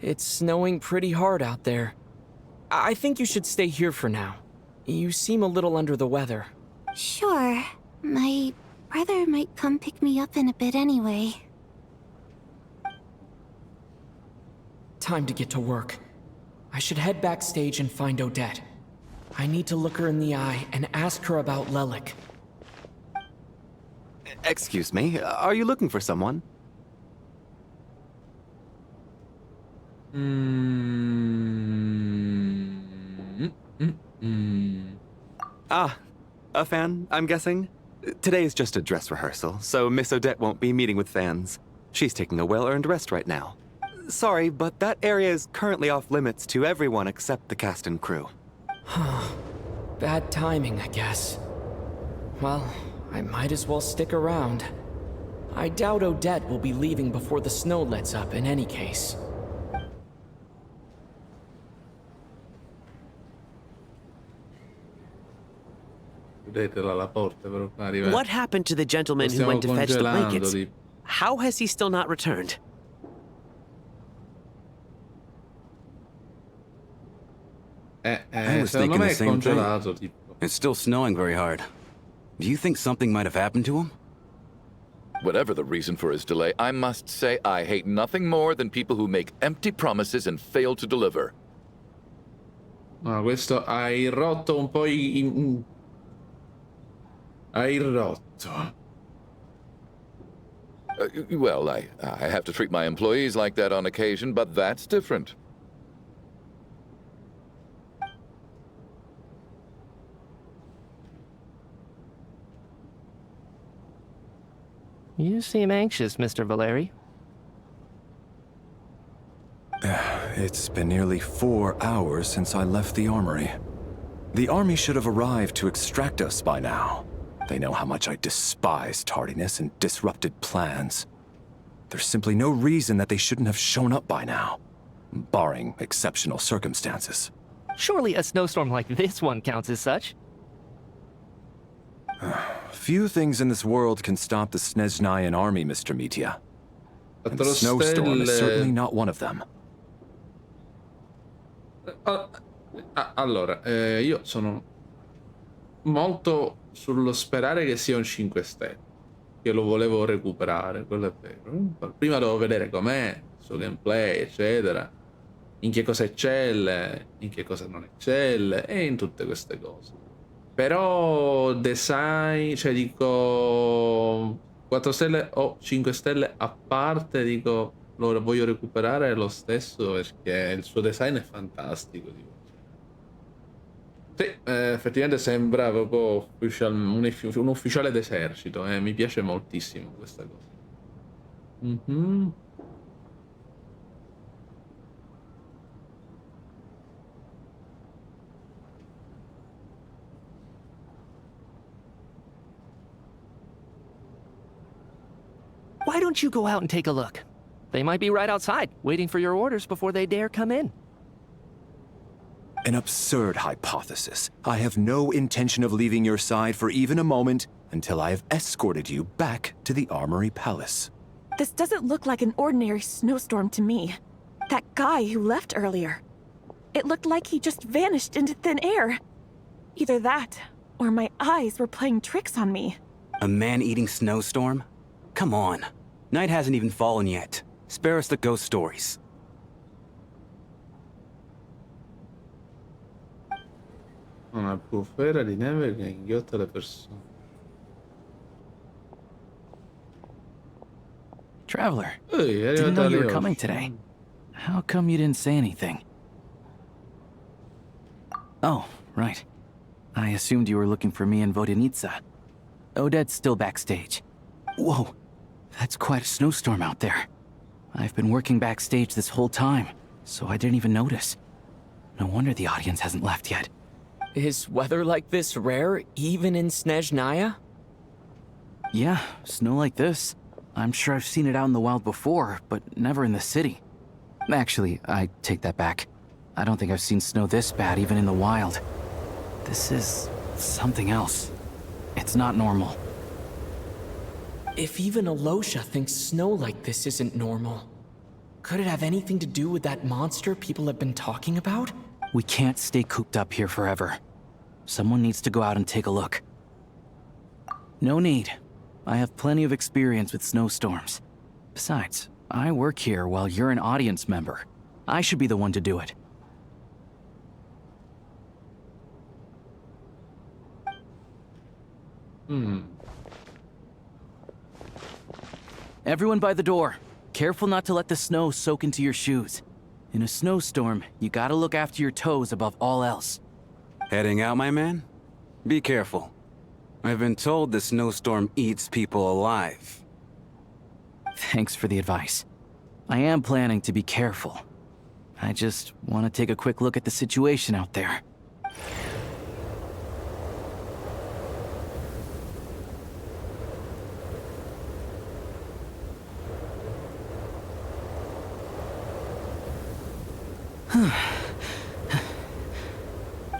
It's snowing pretty hard out there. I think you should stay here for now. You seem a little under the weather. Sure. My brother might come pick me up in a bit anyway. Time to get to work. I should head backstage and find Odette. I need to look her in the eye and ask her about Lelik. Excuse me, are you looking for someone? Ah, a fan, I'm guessing? Today is just a dress rehearsal, so Miss Odette won't be meeting with fans. She's taking a well-earned rest right now. Sorry, but that area is currently off limits to everyone except the cast and crew. Bad timing, I guess. Well, I might as well stick around. I doubt Odette will be leaving before the snow lets up in any case. Chiudetela la porta per arrivare. What happened to the gentleman who went to fetch the blankets? How has he still not returned? I was thinking the same thing. It's still snowing very hard. Do you think something might have happened to him? Whatever the reason for his delay, I must say I hate nothing more than people who make empty promises and fail to deliver. No, questo hai rotto un po' hai rotto. Well, I have to treat my employees like that on occasion, but that's different. You seem anxious, Mr. Valeri. It's been nearly 4 hours since I left the armory. The army should have arrived to extract us by now. They know how much I despise tardiness and disrupted plans. There's simply no reason that they shouldn't have shown up by now, barring exceptional circumstances. Surely a snowstorm like this one counts as such. Few things in this world can stop the Snezhnayan army, Mr. Mitya. And the snowstorm is certainly not one of them. Allora, io sono molto sullo sperare che sia un 5 stelle, che lo volevo recuperare, quello è vero. Prima devo vedere com'è, il suo gameplay, eccetera, in che cosa eccelle, in che cosa non eccelle, e in tutte queste cose. Però design, cioè dico 4 stelle o 5 stelle a parte, dico lo voglio recuperare lo stesso perché il suo design è fantastico. Dico. Sì, effettivamente sembra proprio un ufficiale d'esercito, mi piace moltissimo questa cosa. Why don't you go out and take a look? They might be right outside, waiting for your orders before they dare come in. An absurd hypothesis. I have no intention of leaving your side for even a moment until I have escorted you back to the Armory Palace. This doesn't look like an ordinary snowstorm to me. That guy who left earlier. It looked like he just vanished into thin air. Either that, or my eyes were playing tricks on me. A man-eating snowstorm? Come on. Night hasn't even fallen yet. Spare us the ghost stories. Una bufera di neve che inghiotta le persone. Traveler, didn't know you were coming today. How come you didn't say anything? Oh, right. I assumed you were looking for me in Vodenitsa. Odette's still backstage. Whoa, that's quite a snowstorm out there. I've been working backstage this whole time, so I didn't even notice. No wonder the audience hasn't left yet. Is weather like this rare, even in Snezhnaya? Yeah, snow like this. I'm sure I've seen it out in the wild before, but never in the city. Actually, I take that back. I don't think I've seen snow this bad even in the wild. This is something else. It's not normal. If even Alosha thinks snow like this isn't normal, could it have anything to do with that monster people have been talking about? We can't stay cooped up here forever. Someone needs to go out and take a look. No need. I have plenty of experience with snowstorms. Besides, I work here while you're an audience member. I should be the one to do it. Everyone by the door. Careful not to let the snow soak into your shoes. In a snowstorm, you gotta look after your toes above all else. Heading out, my man? Be careful. I've been told the snowstorm eats people alive. Thanks for the advice. I am planning to be careful. I just want to take a quick look at the situation out there.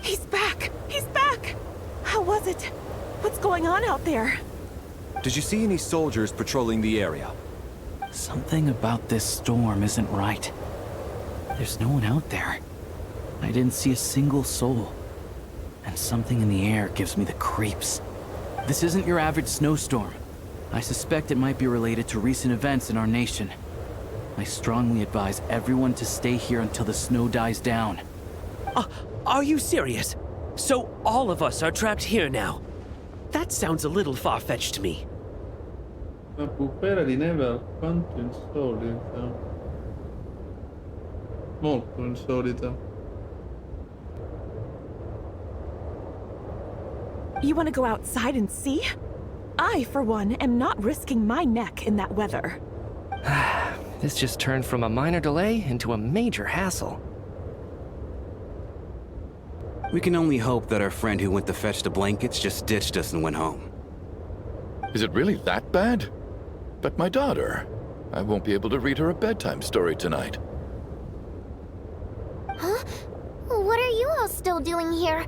He's back! He's back! How was it? What's going on out there? Did you see any soldiers patrolling the area? Something about this storm isn't right. There's no one out there. I didn't see a single soul. And something in the air gives me the creeps. This isn't your average snowstorm. I suspect it might be related to recent events in our nation. I strongly advise everyone to stay here until the snow dies down. Are you serious? So all of us are trapped here now? That sounds a little far-fetched to me. Una bufera di neve alquanto insolita. Molto insolita. You want to go outside and see? I, for one, am not risking my neck in that weather. This just turned from a minor delay into a major hassle. We can only hope that our friend who went to fetch the blankets just ditched us and went home. Is it really that bad? But my daughter, I won't be able to read her a bedtime story tonight. Huh? What are you all still doing here?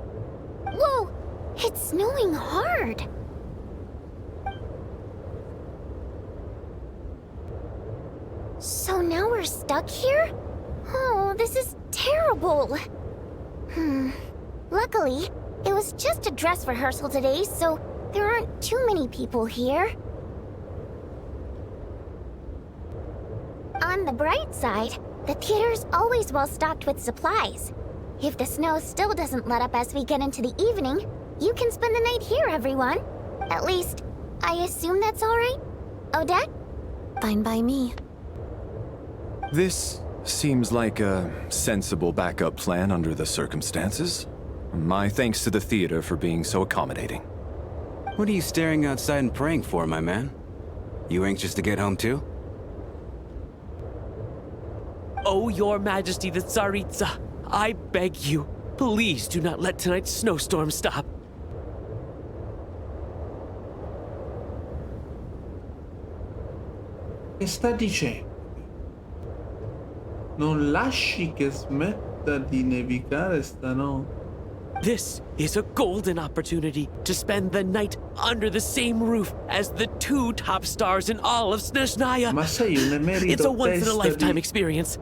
Whoa! It's snowing hard! So now we're stuck here? Oh, this is terrible! Luckily, it was just a dress rehearsal today, so there aren't too many people here. On the bright side, the theater's always well stocked with supplies. If the snow still doesn't let up as we get into the evening, you can spend the night here, everyone. At least, I assume that's all right? Odette? Fine by me. This seems like a sensible backup plan under the circumstances. My thanks to the theater for being so accommodating. What are you staring outside and praying for, my man? You anxious to get home too? Oh, Your Majesty the Tsaritsa, I beg you, please do not let tonight's snowstorm stop. Che sta dicendo? Non lasci che smetta di nevicare stanotte. This is a golden opportunity to spend the night under the same roof as the two top stars in all of Snezhnaya. Ma sei un emerito It's a once-in-a-lifetime experience.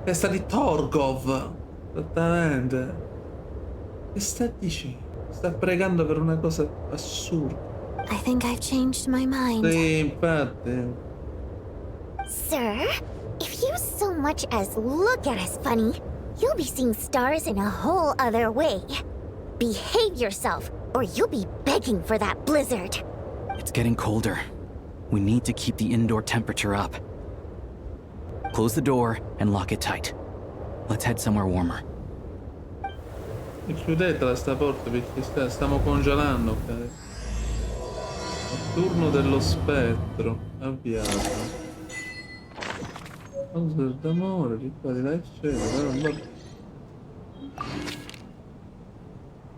Testa di Torgov. Esattamente. Che sta dicendo? Sta pregando per una cosa assurda. I think I've changed my mind. Sì, infatti. Sir, if you so much as look at us funny, you'll be seeing stars in a whole other way. Behave yourself, or you'll be begging for that blizzard. It's getting colder. We need to keep the indoor temperature up. Close the door and lock it tight. Let's head somewhere warmer. Chiudetela sta porta perché stiamo congelando, ok? Turno dello spettro. Avviato. Cose d'amore, di qua, di là, eccetera.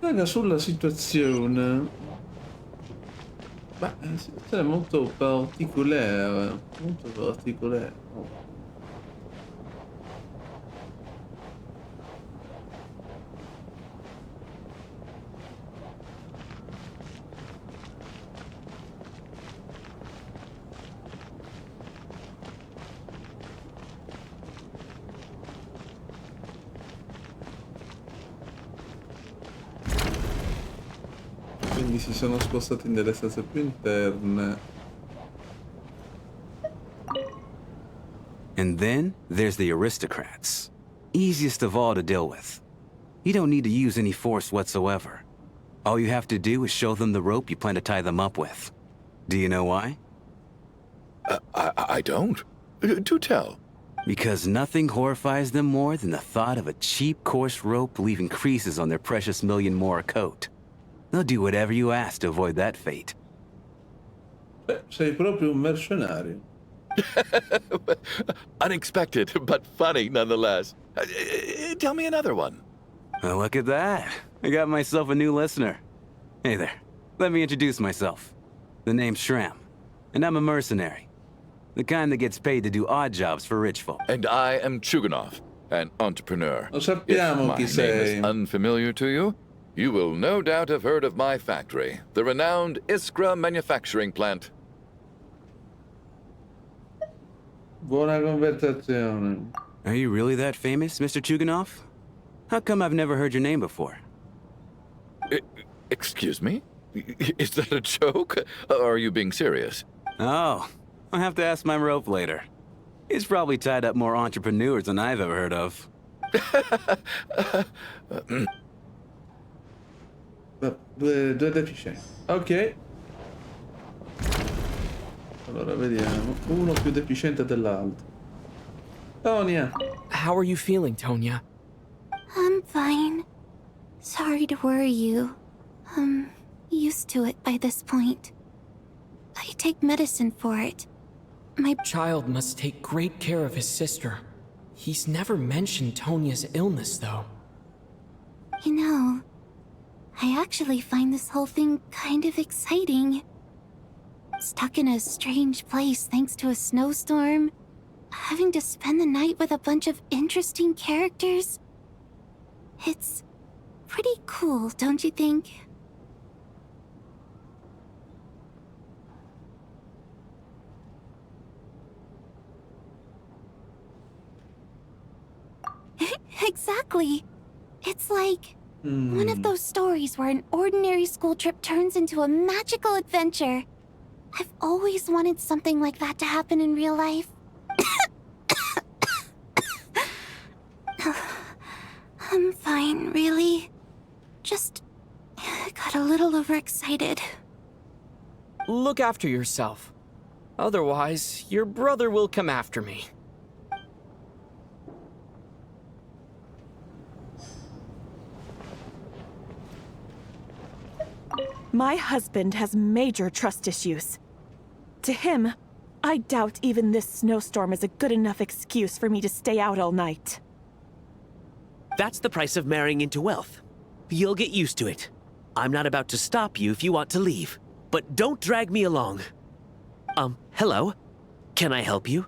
Raga, sulla situazione. Ma la situazione è molto particolare. Molto particolare. Quindi si sono spostati in delle stanze più interne. And then there's the aristocrats. Easiest of all to deal with. You don't need to use any force whatsoever. All you have to do is show them the rope you plan to tie them up with. Do you know why? I don't. Do tell. Because nothing horrifies them more than the thought of a cheap, coarse rope leaving creases on their precious $1,000,000 coat. They'll do whatever you ask to avoid that fate. Beh, sei proprio un mercenario. Unexpected, but funny nonetheless. Tell me another one. Well, look at that. I got myself a new listener. Hey there. Let me introduce myself. The name's Shram, and I'm a mercenary. The kind that gets paid to do odd jobs for rich folk. And I am Chuganov, an entrepreneur. Lo If sappiamo my chi name sei. is unfamiliar to you, you will no doubt have heard of my factory, the renowned Iskra manufacturing plant. Buona conversazione. Are you really that famous, Mr. Chuganov? How come I've never heard your name before? Excuse me? Is that a joke? Or are you being serious? Oh, I'll have to ask my rope later. He's probably tied up more entrepreneurs than I've ever heard of. Due deficienti. Ok. Allora, vediamo. Uno più deficiente dell'altro. Tonya. How are you feeling, Tonya? I'm fine. Sorry to worry you. I'm used to it by this point. I take medicine for it. My child must take great care of his sister. He's never mentioned Tonya's illness, though. You know, I actually find this whole thing kind of exciting. Stuck in a strange place thanks to a snowstorm, having to spend the night with a bunch of interesting characters. It's pretty cool, don't you think? Exactly. It's like one of those stories where an ordinary school trip turns into a magical adventure. I've always wanted something like that to happen in real life. I'm fine, really. Just got a little overexcited. Look after yourself. Otherwise, your brother will come after me. My husband has major trust issues. To him, I doubt even this snowstorm is a good enough excuse for me to stay out all night. That's the price of marrying into wealth. You'll get used to it. I'm not about to stop you if you want to leave, but don't drag me along. Hello? Can I help you?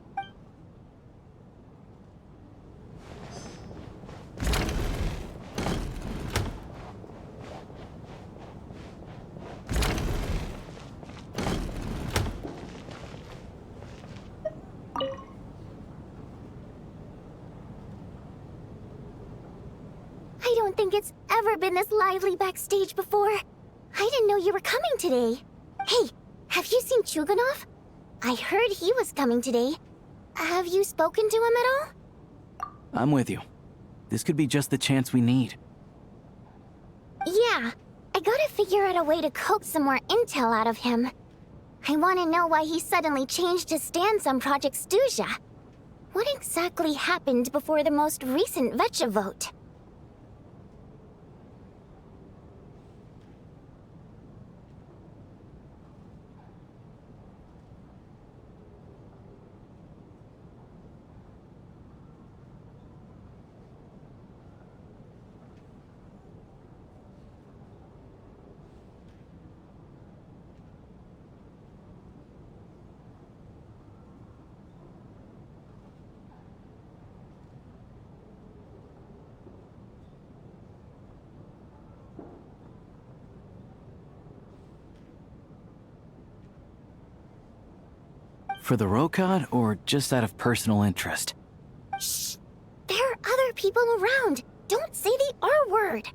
I don't think it's ever been this lively backstage before. I didn't know you were coming today. Hey, have you seen Chuganov? I heard he was coming today. Have you spoken to him at all? I'm with you. This could be just the chance we need. Yeah, I gotta figure out a way to coax some more intel out of him. I want to know why he suddenly changed his stance on Project Stuja. What exactly happened before the most recent vecchie vote? For the Rokad, or just out of personal interest? Shh! There are other people around. Don't say the R word.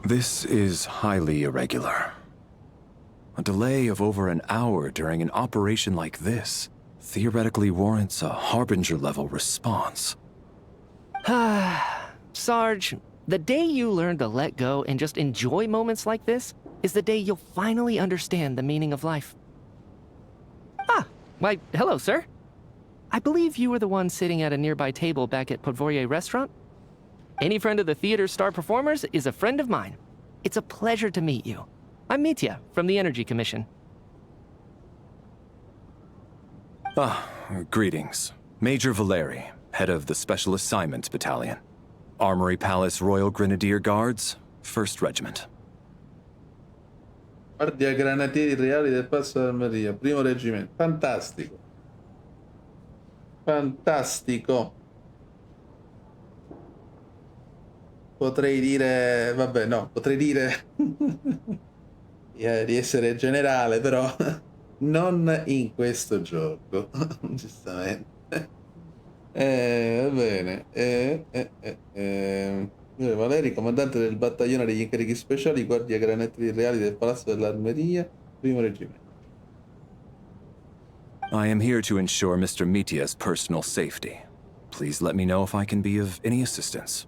This is highly irregular. A delay of over an hour during an operation like this theoretically warrants a Harbinger-level response. Sarge, the day you learn to let go and just enjoy moments like this is the day you'll finally understand the meaning of life. Ah, why, hello, sir. I believe you were the one sitting at a nearby table back at Vuoi restaurant? Any friend of the theater's star performers is a friend of mine. It's a pleasure to meet you. I'm Mitya from the Energy Commission. Greetings. Major Valeri, head of the Special Assignments Battalion. Armory Palace Royal Grenadier Guards, 1st Regiment. Guardia Granatieri Reali del Palazzo dell'Armeria, 1° Reggimento. Fantastico. Fantastico. Potrei dire... Vabbè, no, potrei dire... di essere generale, però... non in questo gioco. Giustamente. Va bene. Valeri, comandante del battaglione degli incarichi speciali, guardia granatieri reali del Palazzo dell'Armeria, 1° Reggimento. I am here to ensure Mr. Mitya's personal safety. Please let me know if I can be of any assistance.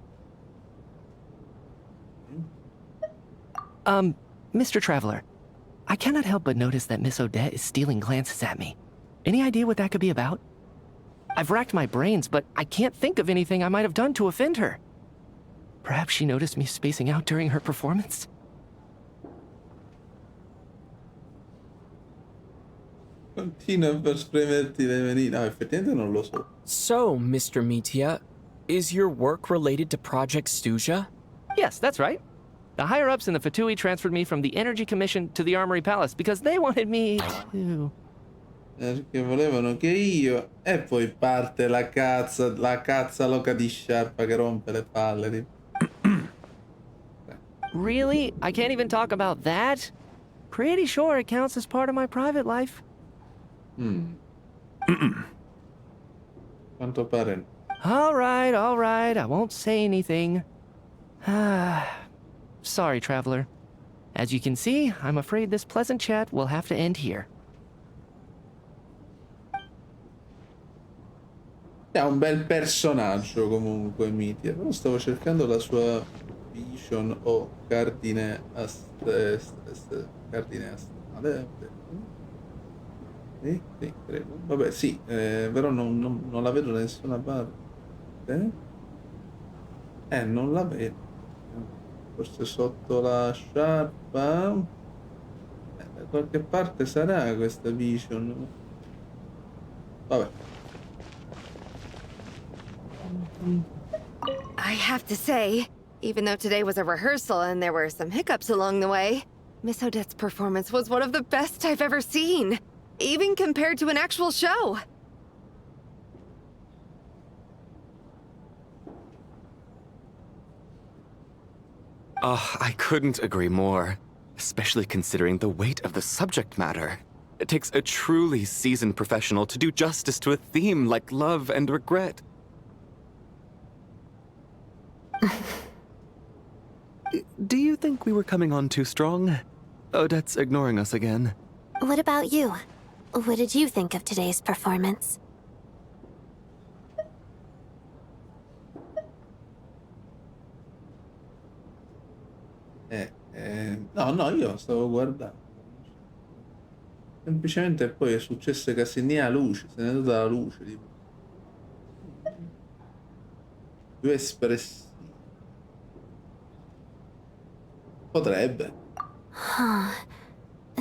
Mr. Traveler, I cannot help but notice that Miss Odette is stealing glances at me. Any idea what that could be about? I've racked my brains, but I can't think of anything I might have done to offend her. Perhaps she noticed me spacing out during her performance? Continua per spremerti le mani. No, effettivamente non lo so. So, Mr. Mitya, is your work related to Project Stuja? Yes, that's right. The higher-ups in the Fatui transferred me from the Energy Commission to the Armory Palace because they wanted me to... Perché volevano che io... E poi parte la cazza loca di sciarpa che rompe le palle di... Really? I can't even talk about that? Pretty sure it counts as part of my private life. Quanto pare. All right, I won't say anything. Sorry, Traveler. As you can see, I'm afraid this pleasant chat will have to end here. È un bel personaggio comunque, Mitya. Però stavo cercando la sua vision o cardine cardine astrale. Sì, credo. Vabbè, sì, però non la vedo da nessuna parte. Non la vedo. Forse sotto la sciarpa. Da qualche parte sarà questa vision. Vabbè. I have to say, even though today was a rehearsal and there were some hiccups along the way, Miss Odette's performance was one of the best I've ever seen, even compared to an actual show. I couldn't agree more, especially considering the weight of the subject matter. It takes a truly seasoned professional to do justice to a theme like love and regret. Do you think we were coming on too strong? Odette's ignoring us again. What about you? What did you think of today's performance? No, io stavo guardando. Semplicemente poi è successo che si ne ha luce, se ne è andata la luce. Tipo. Più espressivo. Potrebbe. Huh.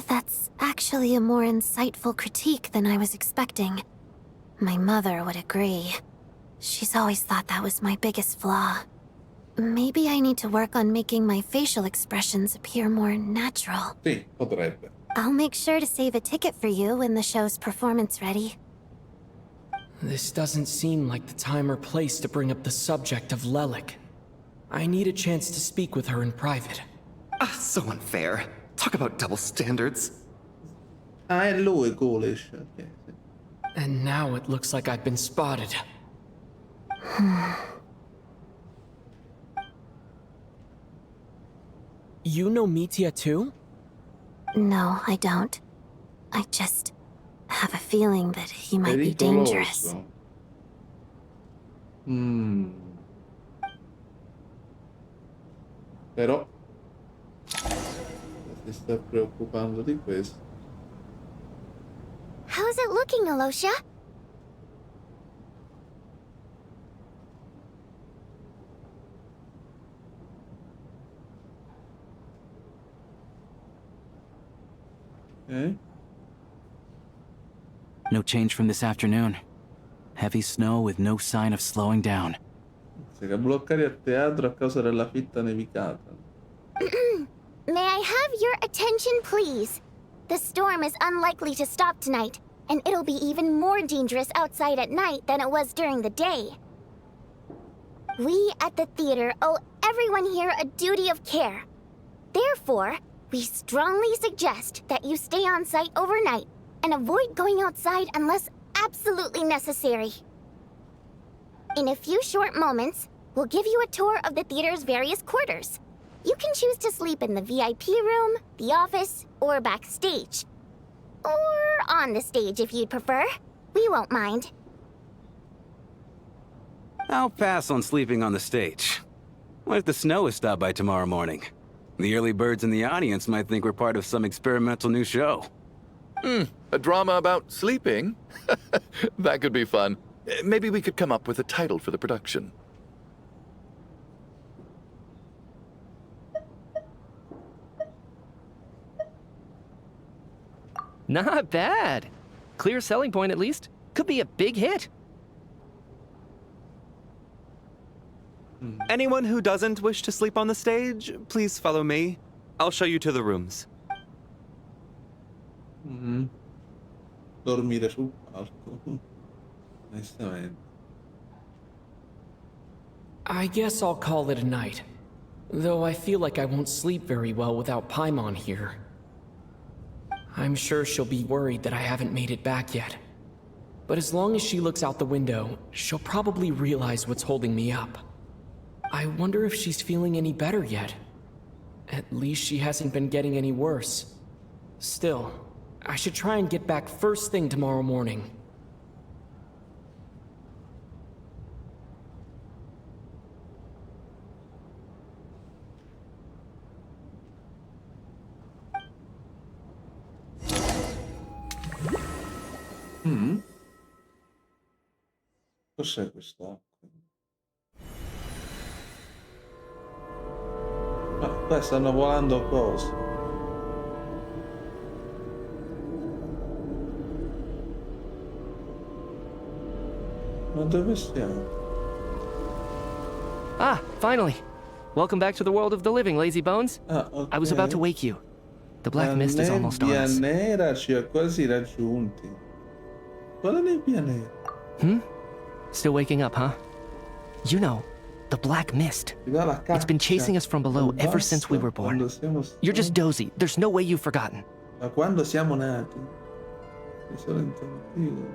That's actually a more insightful critique than I was expecting. My mother would agree. She's always thought that was my biggest flaw. Maybe I need to work on making my facial expressions appear more natural. Sì, potrebbe. I'll make sure to save a ticket for you when the show's performance ready. This doesn't seem like the time or place to bring up the subject of Lelik. I need a chance to speak with her in private. So unfair. Talk about double standards. È lui, Coolish. Okay. And now it looks like I've been spotted. You know Mitya too? No, I don't. I just have a feeling that he might be dangerous. Però si sta preoccupando di questo. How's it looking, Alosha? Ok. No change from this afternoon. Heavy snow with no sign of slowing down. Siete bloccati a teatro a causa della fitta nevicata. May I have your attention, please? The storm is unlikely to stop tonight, and it'll be even more dangerous outside at night than it was during the day. We at the theater owe everyone here a duty of care. Therefore, we strongly suggest that you stay on site overnight and avoid going outside unless absolutely necessary. In a few short moments, we'll give you a tour of the theater's various quarters. You can choose to sleep in the VIP room, the office, or backstage. Or on the stage if you'd prefer. We won't mind. I'll pass on sleeping on the stage. What if the snow is stopped by tomorrow morning? The early birds in the audience might think we're part of some experimental new show. A drama about sleeping? That could be fun. Maybe we could come up with a title for the production. Not bad. Clear selling point, at least. Could be a big hit. Anyone who doesn't wish to sleep on the stage, please follow me. I'll show you to the rooms. Dormire sul palco. Onestamente. I guess I'll call it a night. Though I feel like I won't sleep very well without Paimon here. I'm sure she'll be worried that I haven't made it back yet. But as long as she looks out the window, she'll probably realize what's holding me up. I wonder if she's feeling any better yet. At least she hasn't been getting any worse. Still, I should try and get back first thing tomorrow morning. Cos'è quest'acqua? Ma qua stanno volando cose. Ma dove stiamo? Ah, finally. Welcome back to the world of the living, lazy bones. Okay. I was about to wake you. The black mist is almost on La us. nebbia nera ci ha quasi raggiunti. Quale nebbia nera? Still waking up, huh? You know, the black mist. It's been chasing us from below ever since we were born. You're just dozy. There's no way you've forgotten. Ma quando siamo nati? Mi sono intontito.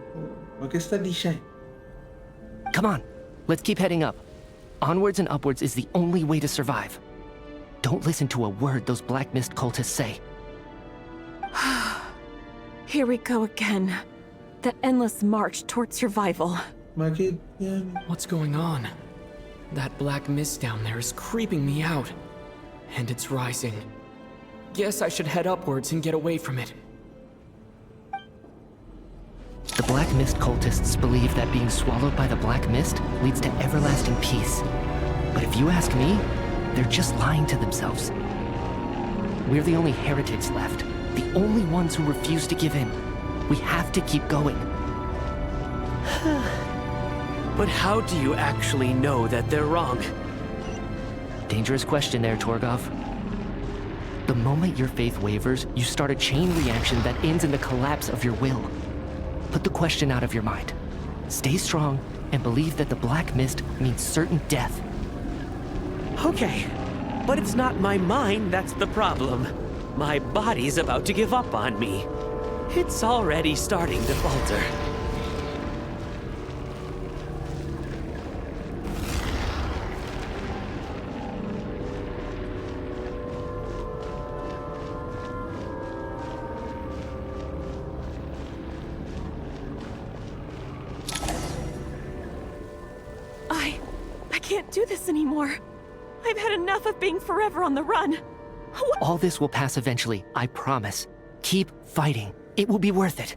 Ma che sta dicendo? Come on, let's keep heading up. Onwards and upwards is the only way to survive. Don't listen to a word those black mist cultists say. Here we go again. The endless march toward survival. What's going on? That black mist down there is creeping me out. And it's rising. Guess I should head upwards and get away from it. The black mist cultists believe that being swallowed by the black mist leads to everlasting peace. But if you ask me, they're just lying to themselves. We're the only heretics left. The only ones who refuse to give in. We have to keep going. But how do you actually know that they're wrong? Dangerous question there, Torgov. The moment your faith wavers, you start a chain reaction that ends in the collapse of your will. Put the question out of your mind. Stay strong and believe that the black mist means certain death. Okay, but it's not my mind that's the problem. My body's about to give up on me. It's already starting to falter. I can't do this anymore. I've had enough of being forever on the run. All this will pass eventually, I promise. Keep fighting. It will be worth it.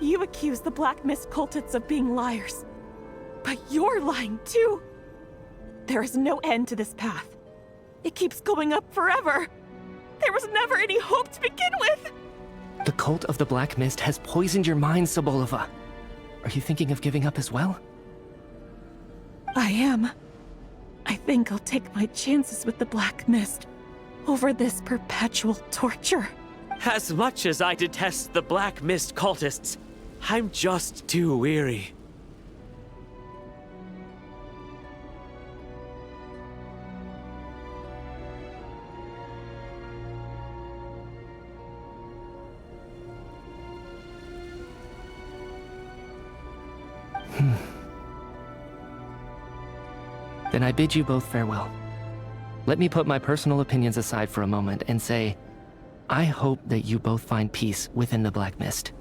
You accuse the Black Mist cultists of being liars. But you're lying too. There is no end to this path. It keeps going up forever. There was never any hope to begin with! The cult of the Black Mist has poisoned your mind, Sobolova. Are you thinking of giving up as well? I am. I think I'll take my chances with the Black Mist over this perpetual torture. As much as I detest the Black Mist cultists, I'm just too weary. Then I bid you both farewell. Let me put my personal opinions aside for a moment and say, I hope that you both find peace within the Black Mist.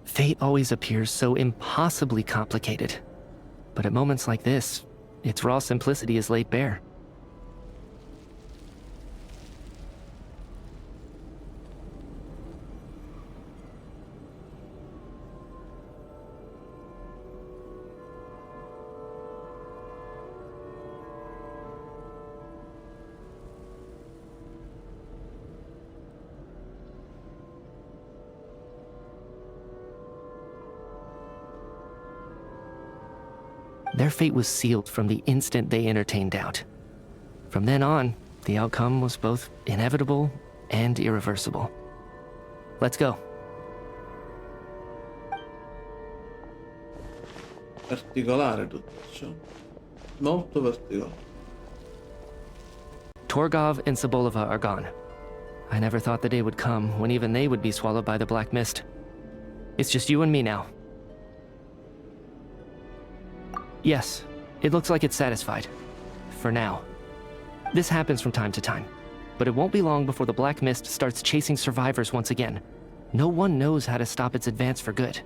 Fate always appears so impossibly complicated. But at moments like this, its raw simplicity is laid bare. Their fate was sealed from the instant they entertained doubt. From then on, the outcome was both inevitable and irreversible. Let's go. Particolare tutto ciò. Molto particolare. Torgov and Sobolova are gone. I never thought the day would come when even they would be swallowed by the Black Mist. It's just you and me now. Yes, it looks like it's satisfied. For now. This happens from time to time, but it won't be long before the Black Mist starts chasing survivors once again. No one knows how to stop its advance for good.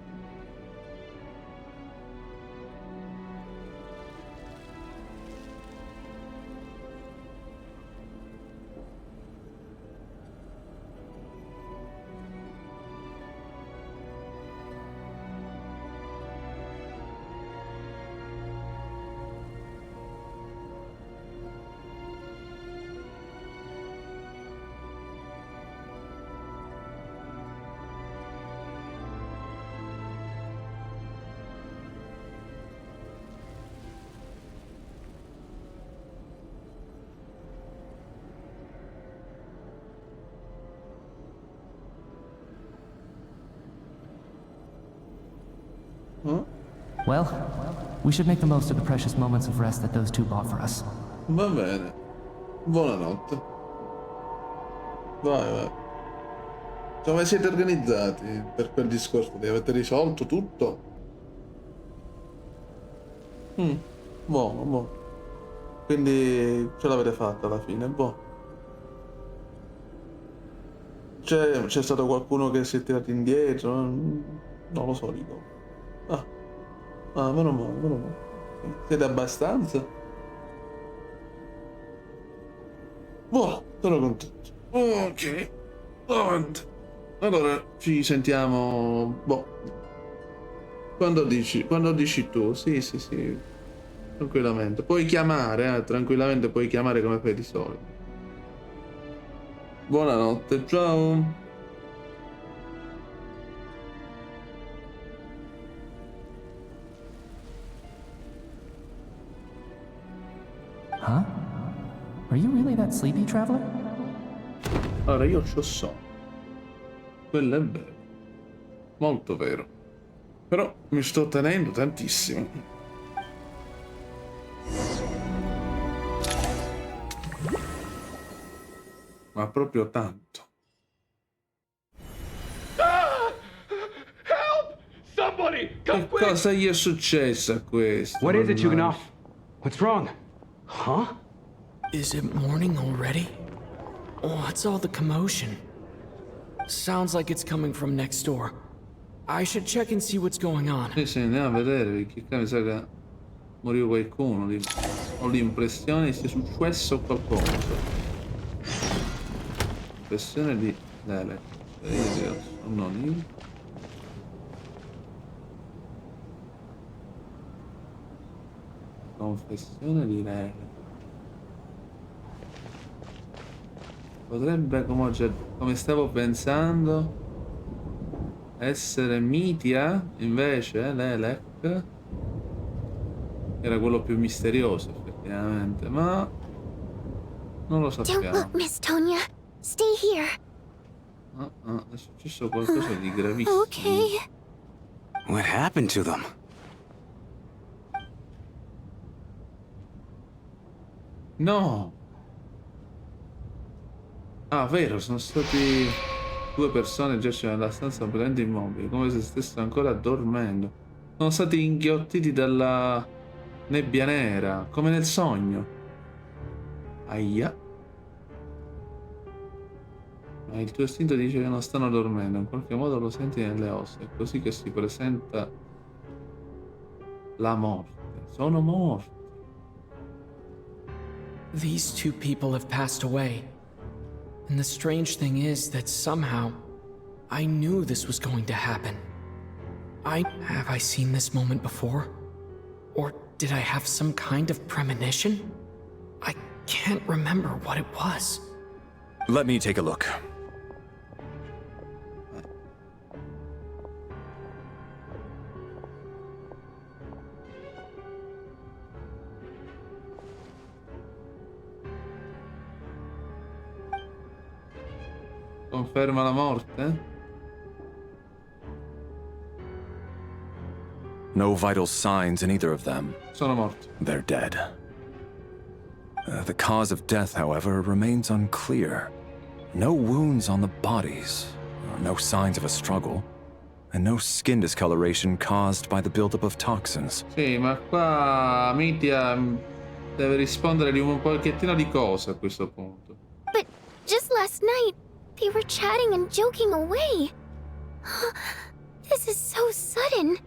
Well, we should make the most of the precious moments of rest that those two bought for us. Va bene. Buonanotte. Vai, vai. Come siete organizzati per quel discorso? Vi avete risolto tutto? Buono, buono. Quindi ce l'avete fatta alla fine, boh. c'è stato qualcuno che si è tirato indietro? Non lo so, dico. Meno male, meno male. Siete abbastanza? Boh, sono contento. Ok, avanti. Allora, ci sentiamo... Boh. Quando dici tu? Sì, sì, sì. Tranquillamente. Puoi chiamare, tranquillamente puoi chiamare come fai di solito. Buonanotte, ciao. Huh? Are you really that sleepy, traveler? Allora, io c'ho sonno. Quello è vero. Molto vero. Però mi sto tenendo tantissimo. Ma proprio tanto. Somebody, come Che quick! cosa gli è successo a questo? What is it, mannaggia? Tuganov? What's wrong? Huh? Is it morning already? What's all the commotion? Sounds like it's coming from next door. I should check and see what's going on. Sì, sì, andiamo a vedere, perché qua mi sa che morì qualcuno lì. Ho l'impressione che sia successo qualcosa. Impressione di Lele. Non io. Confessione di Lele. Potrebbe, come stavo pensando, essere Mitia, invece, Lelek. Era quello più misterioso, effettivamente, ma non lo Don't sappiamo. look, Miss Tonya. Stay here. È successo qualcosa di gravissimo. Okay. What happened to them? No! Ah, vero, sono stati 2 persone già nella stanza completamente immobili, come se stessero ancora dormendo. Sono stati inghiottiti dalla nebbia nera, come nel sogno. Aia. Ma il tuo istinto dice che non stanno dormendo, in qualche modo lo senti nelle ossa, è così che si presenta la morte. Sono morti. These two people have passed away. And the strange thing is that somehow, I knew this was going to happen. Have I seen this moment before? Or did I have some kind of premonition? I can't remember what it was. Let me take a look. Conferma la morte? No vital signs in either of them. Sono morti. They're dead. The cause of death, however, remains unclear. No wounds on the bodies, no signs of a struggle, and no skin discoloration caused by the buildup of toxins. Sì, ma qua Mitia deve rispondere di un pochettino di cose a questo punto. But just last night, they were chatting and joking away. This is so sudden.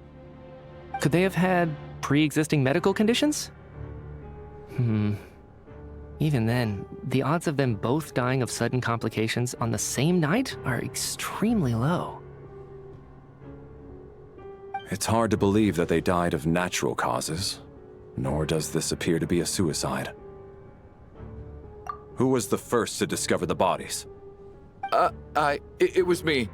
Could they have had pre-existing medical conditions? Even then, the odds of them both dying of sudden complications on the same night are extremely low. It's hard to believe that they died of natural causes, nor does this appear to be a suicide. Who was the first to discover the bodies? It was me.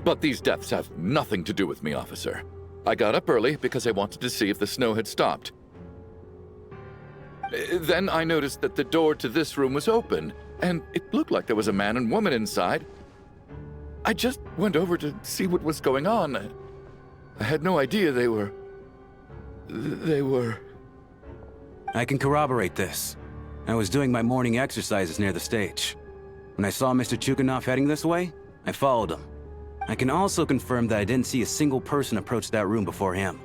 But these deaths have nothing to do with me, officer. I got up early because I wanted to see if the snow had stopped. Then I noticed that the door to this room was open, and it looked like there was a man and woman inside. I just went over to see what was going on. I had no idea they were... I can corroborate this. I was doing my morning exercises near the stage. When I saw Mr. Chuganov heading this way, I followed him. I can also confirm that I didn't see a single person approach that room before him.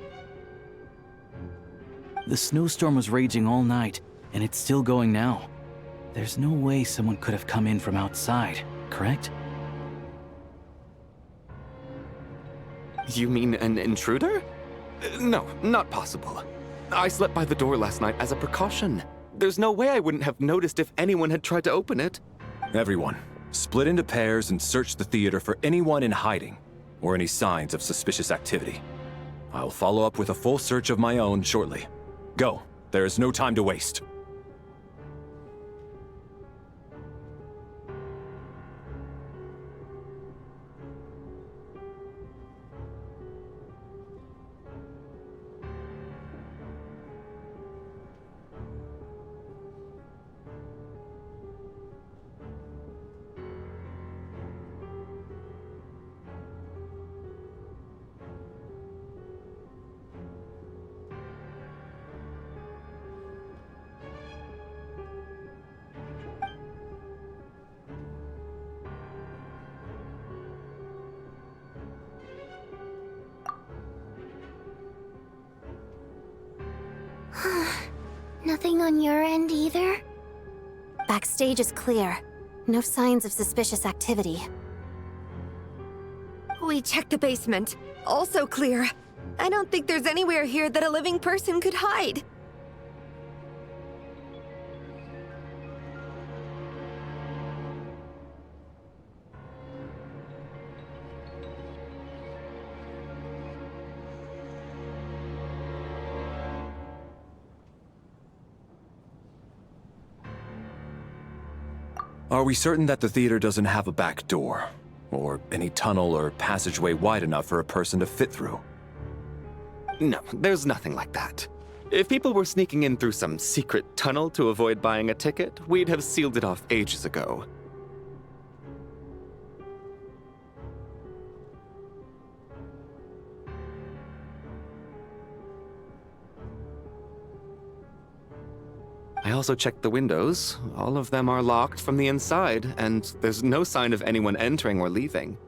The snowstorm was raging all night, and it's still going now. There's no way someone could have come in from outside, correct? You mean an intruder? No, not possible. I slept by the door last night as a precaution. There's no way I wouldn't have noticed if anyone had tried to open it. Everyone, split into pairs and search the theater for anyone in hiding or any signs of suspicious activity. I'll follow up with a full search of my own shortly. Go. There is no time to waste. Nothing on your end either? Backstage is clear. No signs of suspicious activity. We checked the basement. Also clear. I don't think there's anywhere here that a living person could hide. Are we certain that the theater doesn't have a back door? Or any tunnel or passageway wide enough for a person to fit through? No, there's nothing like that. If people were sneaking in through some secret tunnel to avoid buying a ticket, we'd have sealed it off ages ago. I also checked the windows. All of them are locked from the inside, and there's no sign of anyone entering or leaving.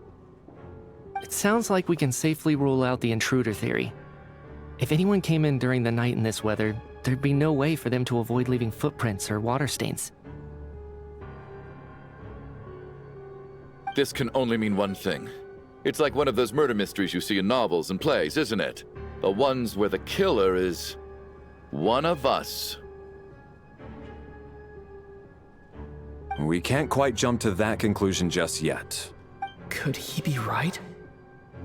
It sounds like we can safely rule out the intruder theory. If anyone came in during the night in this weather, there'd be no way for them to avoid leaving footprints or water stains. This can only mean one thing. It's like one of those murder mysteries you see in novels and plays, isn't it? The ones where the killer is one of us. We can't quite jump to that conclusion just yet. Could he be right?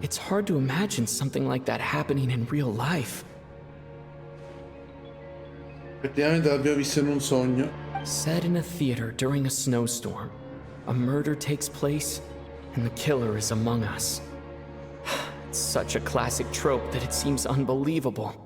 It's hard to imagine something like that happening in real life. Effettivamente l'abbiamo visto in un sogno. Set in a theater during a snowstorm. A murder takes place, and the killer is among us. It's such a classic trope that it seems unbelievable.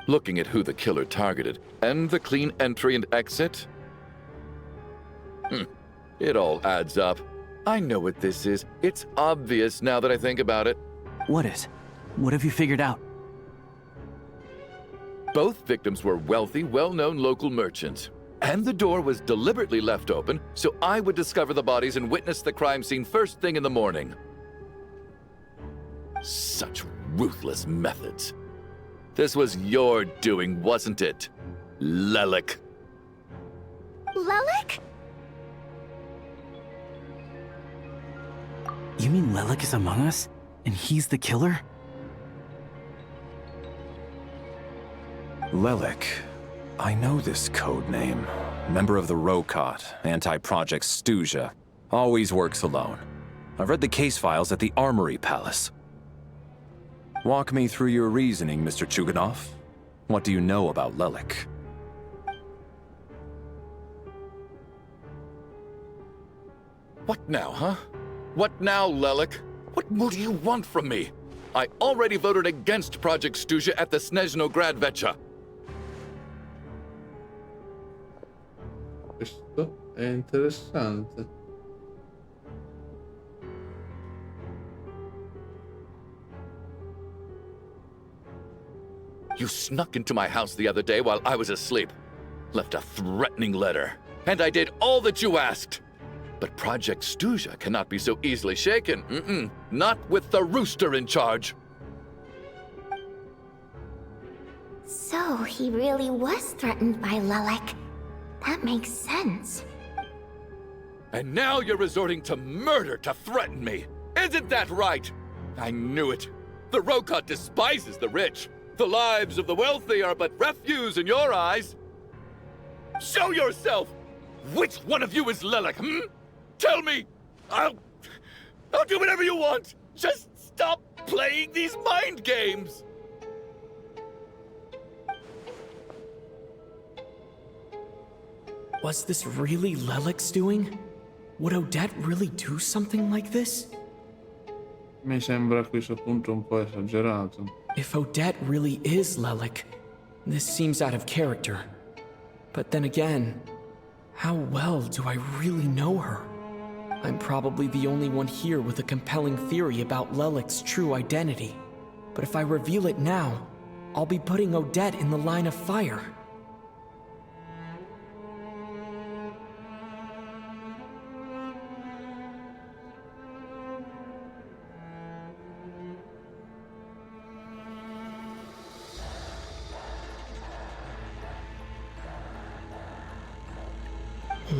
Looking at who the killer targeted, and the clean entry and exit. It all adds up. I know what this is. It's obvious now that I think about it. What is? What have you figured out? Both victims were wealthy, well-known local merchants. And the door was deliberately left open so I would discover the bodies and witness the crime scene first thing in the morning. Such ruthless methods. This was your doing, wasn't it, Lelik? Lelik? You mean Lelik is among us? And he's the killer? Lelik. I know this code name. Member of the Rokot, anti-Project Stuzha. Always works alone. I've read the case files at the Armory Palace. Walk me through your reasoning, Mr. Chuganov. What do you know about Lelik? What now, huh? What now, Lelik? What more do you want from me? I already voted against Project Stuzha at the Snezhnaya. questo è interessante. You snuck into my house the other day while I was asleep. Left a threatening letter. And I did all that you asked. But Project Stuja cannot be so easily shaken. Not with the rooster in charge. So he really was threatened by Lelek. That makes sense. And now you're resorting to murder to threaten me. Isn't that right? I knew it. The Rokot despises the rich. The lives of the wealthy are but refuse in your eyes. Show yourself! Which one of you is Lelek, Tell me! I'll do whatever you want! Just stop playing these mind games! Was this really Lelek's doing? Would Odette really do something like this? Mi sembra a questo punto un po' esagerato. If Odette really is Lelek, this seems out of character. But then again, how well do I really know her? I'm probably the only one here with a compelling theory about Lelek's true identity. But if I reveal it now, I'll be putting Odette in the line of fire.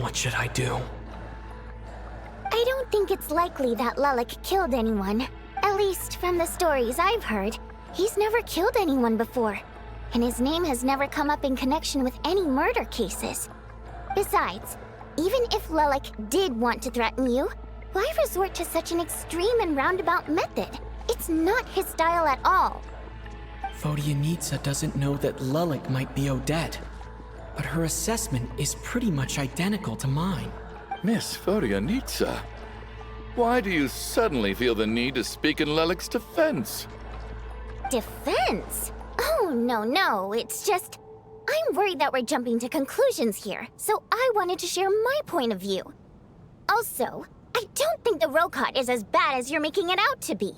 What should I do? I don't think it's likely that Lelek killed anyone. At least from the stories I've heard. He's never killed anyone before. And his name has never come up in connection with any murder cases. Besides, even if Lelek did want to threaten you, why resort to such an extreme and roundabout method? It's not his style at all. Vodyanitsa doesn't know that Lelek might be Odette. But her assessment is pretty much identical to mine. Miss Vodyanitsa, why do you suddenly feel the need to speak in Lelek's defense? Defense? Oh, no, it's just... I'm worried that we're jumping to conclusions here, so I wanted to share my point of view. Also, I don't think the Rokot is as bad as you're making it out to be.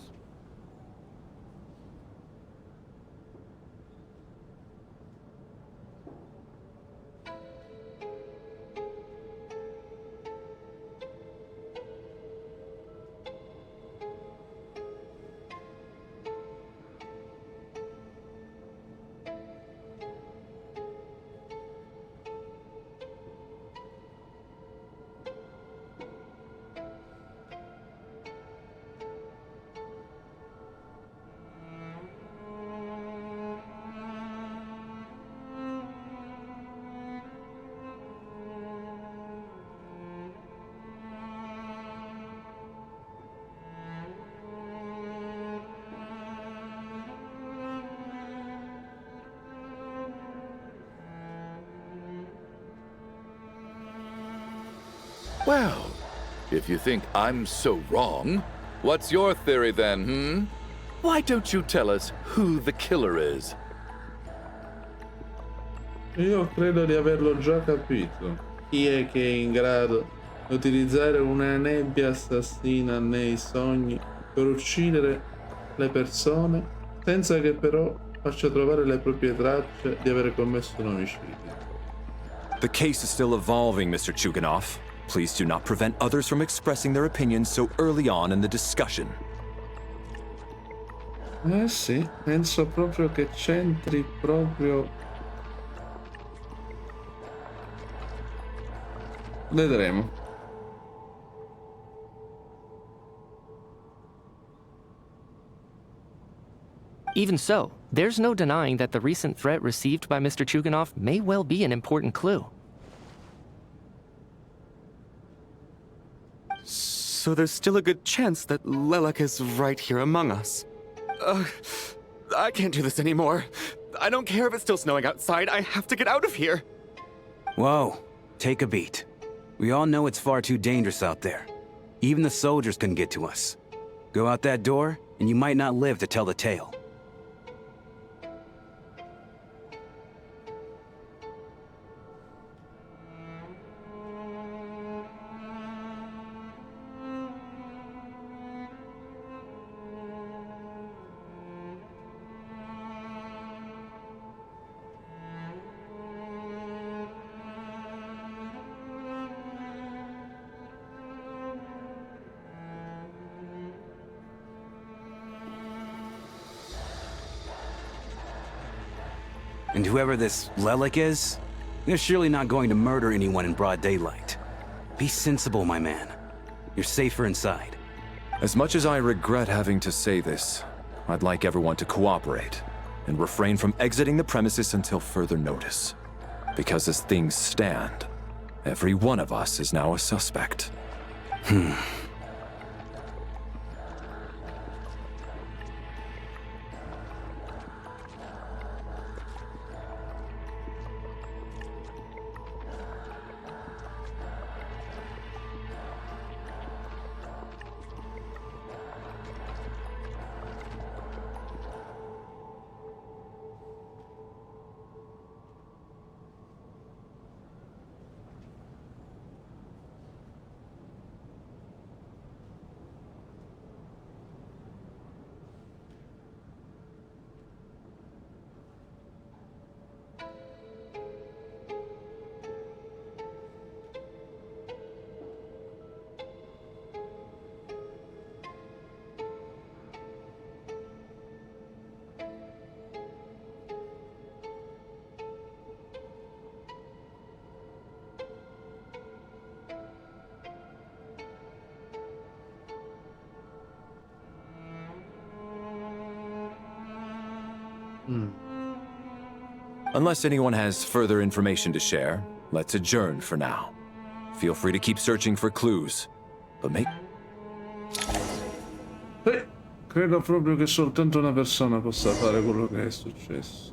Well, if you think I'm so wrong, what's your theory then, Why don't you tell us who the killer is? Io credo di averlo già capito. Chi è che è in grado di utilizzare una nebbia assassina nei sogni per uccidere le persone senza che però faccia trovare le proprie tracce di aver commesso un omicidio? The case is still evolving, Mr. Chuganov. Please do not prevent others from expressing their opinions so early on in the discussion. Sì, penso proprio che c'entri proprio... Vedremo. Even so, there's no denying that the recent threat received by Mr. Chuganov may well be an important clue. So there's still a good chance that Lelek is right here among us. I can't do this anymore. I don't care if it's still snowing outside. I have to get out of here. Whoa, take a beat. We all know it's far too dangerous out there. Even the soldiers couldn't get to us. Go out that door, and you might not live to tell the tale. And whoever this Lelik is, they're surely not going to murder anyone in broad daylight. Be sensible, my man. You're safer inside. As much as I regret having to say this, I'd like everyone to cooperate and refrain from exiting the premises until further notice. Because as things stand, every one of us is now a suspect. Unless anyone has further information to share, let's adjourn for now. Feel free to keep searching for clues, but make... Credo proprio che soltanto una persona possa fare quello che è successo.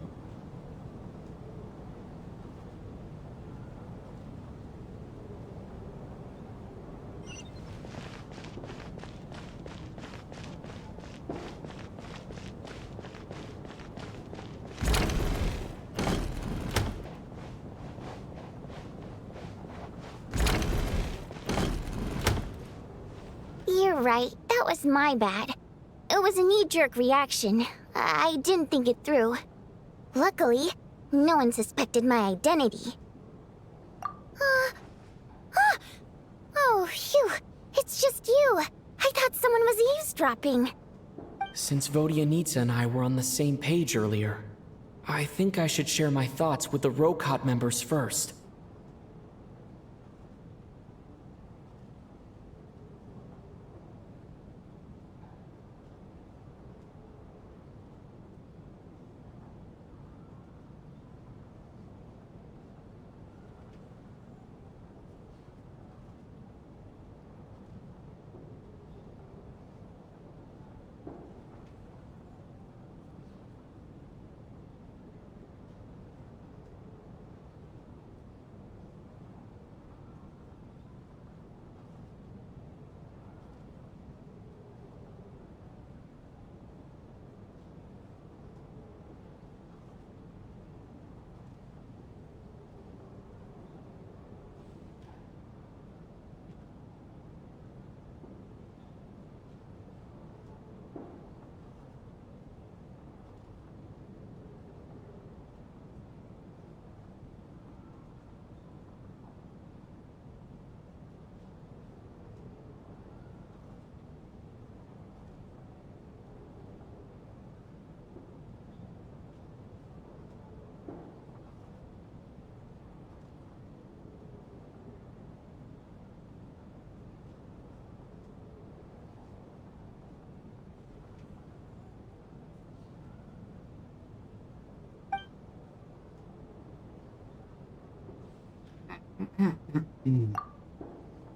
You're right. That was my bad. It was a knee-jerk reaction. I didn't think it through. Luckily, no one suspected my identity. Oh, phew. It's just you. I thought someone was eavesdropping. Since Vuoi and I were on the same page earlier, I think I should share my thoughts with the Rokot members first.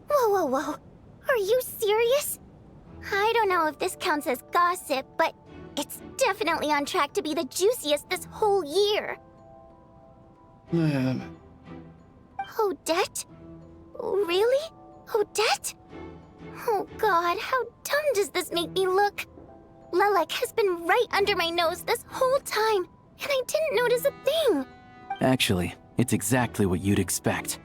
Whoa. Are you serious? I don't know if this counts as gossip, but it's definitely on track to be the juiciest this whole year. Odette? Really? Odette? Oh god, how dumb does this make me look? Lelik has been right under my nose this whole time, and I didn't notice a thing. Actually, it's exactly what you'd expect.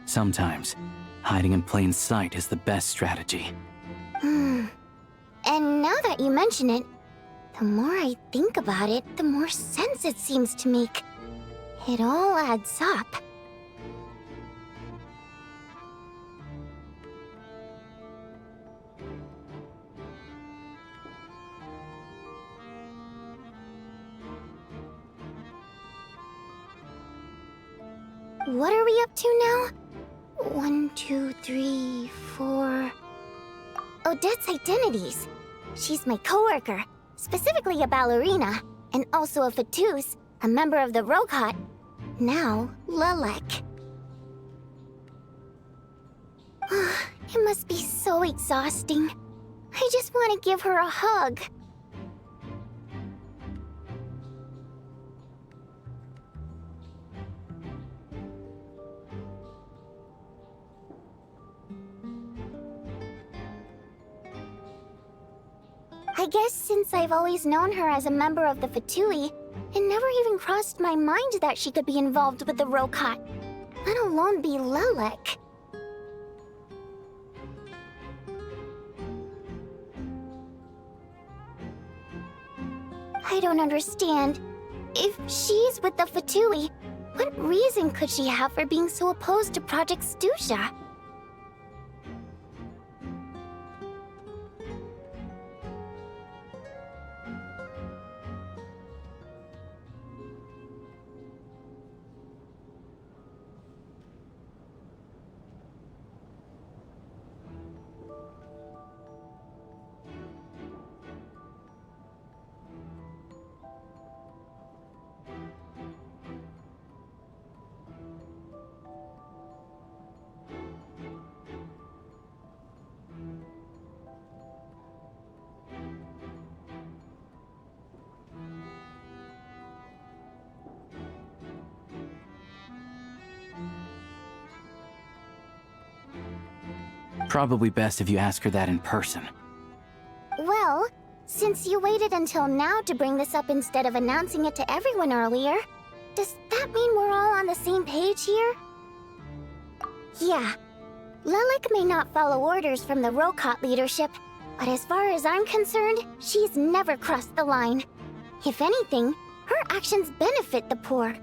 Sometimes, hiding in plain sight is the best strategy. And now that you mention it, the more I think about it, the more sense it seems to make. It all adds up. What are we up to now? 1, 2, 3, 4... Odette's identities. She's my coworker, specifically a ballerina, and also a Fatus, a member of the Rokot. Now, Lelek. It must be so exhausting. I just want to give her a hug. I guess since I've always known her as a member of the Fatui, it never even crossed my mind that she could be involved with the Rokot, let alone be Lelek. I don't understand. If she's with the Fatui, what reason could she have for being so opposed to Project Stusha? Probably best if you ask her that in person. Well, since you waited until now to bring this up instead of announcing it to everyone earlier, does that mean we're all on the same page here? Yeah. Lelek may not follow orders from the Rokot leadership, but as far as I'm concerned, she's never crossed the line. If anything, her actions benefit the poor.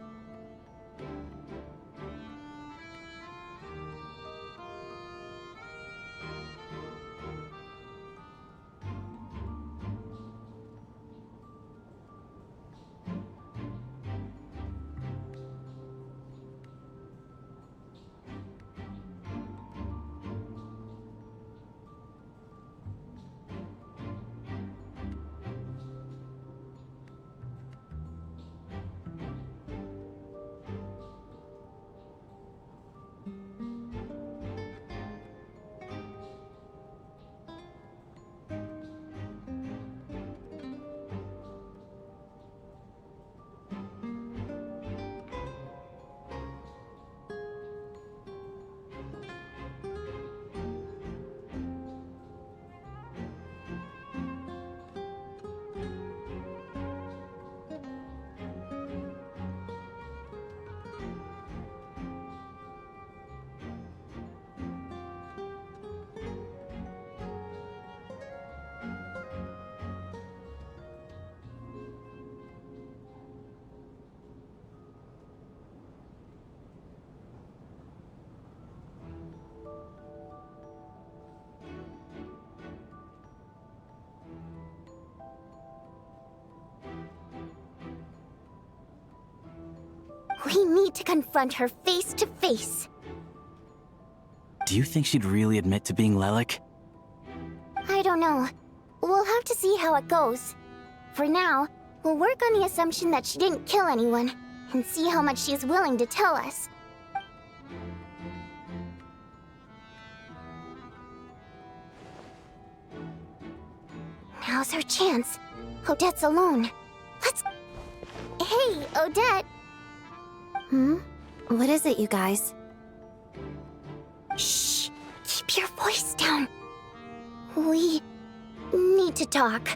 We need to confront her face to face. Do you think she'd really admit to being Lelek? I don't know. We'll have to see how it goes. For now, we'll work on the assumption that she didn't kill anyone, and see how much she's willing to tell us. Now's her chance. Odette's alone. Let's... Hey, Odette! What is it, you guys? Shh! Keep your voice down. We need to talk.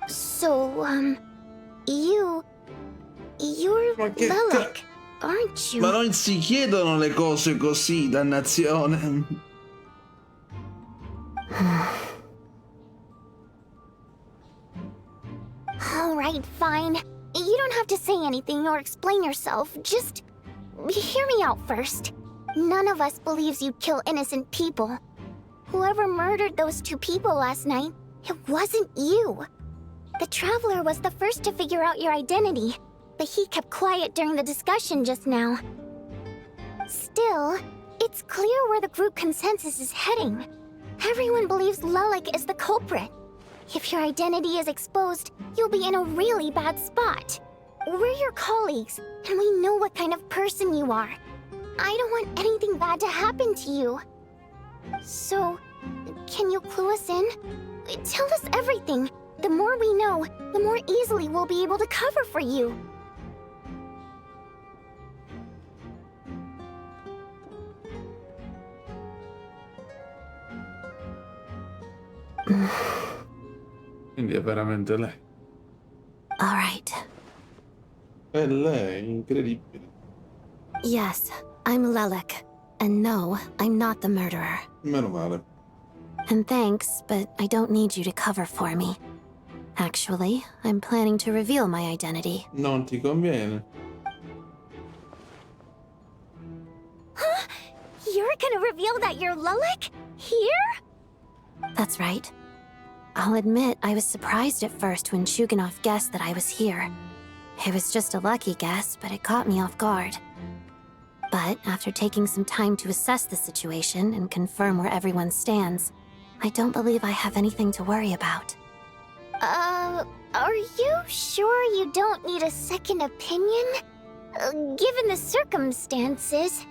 So, you're Lelek, aren't you? Ma non si chiedono le cose così, dannazione. Alright, fine. You don't have to say anything or explain yourself. Just hear me out first. None of us believes you'd kill innocent people. Whoever murdered those 2 people last night, it wasn't you. The Traveler was the first to figure out your identity, but he kept quiet during the discussion just now. Still, it's clear where the group consensus is heading. Everyone believes Lelik is the culprit. If your identity is exposed, you'll be in a really bad spot. We're your colleagues, and we know what kind of person you are. I don't want anything bad to happen to you. So, can you clue us in? Tell us everything. The more we know, the more easily we'll be able to cover for you. Quindi è veramente lei. All right. È lei, incredibile. Yes, I'm Lelik. And no, I'm not the murderer. Meno male. And thanks, but I don't need you to cover for me. Actually, I'm planning to reveal my identity. Non ti conviene. Huh? You're gonna reveal that you're Lelik? Here? That's right. I'll admit I was surprised at first when Chuganov guessed that I was here. It was just a lucky guess, but it caught me off guard. But after taking some time to assess the situation and confirm where everyone stands, I don't believe I have anything to worry about. Are you sure you don't need a second opinion? Given the circumstances.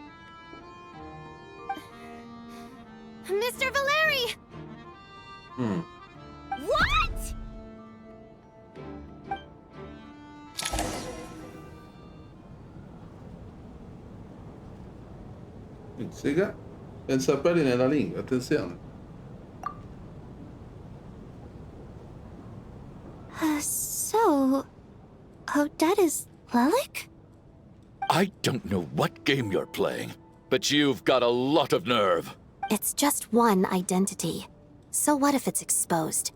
Mr. Valeri! What? Pizzica. Senza peli nella lingua, attenzione. So... Odette is Lelik? I don't know what game you're playing, but you've got a lot of nerve. It's just one identity. So what if it's exposed?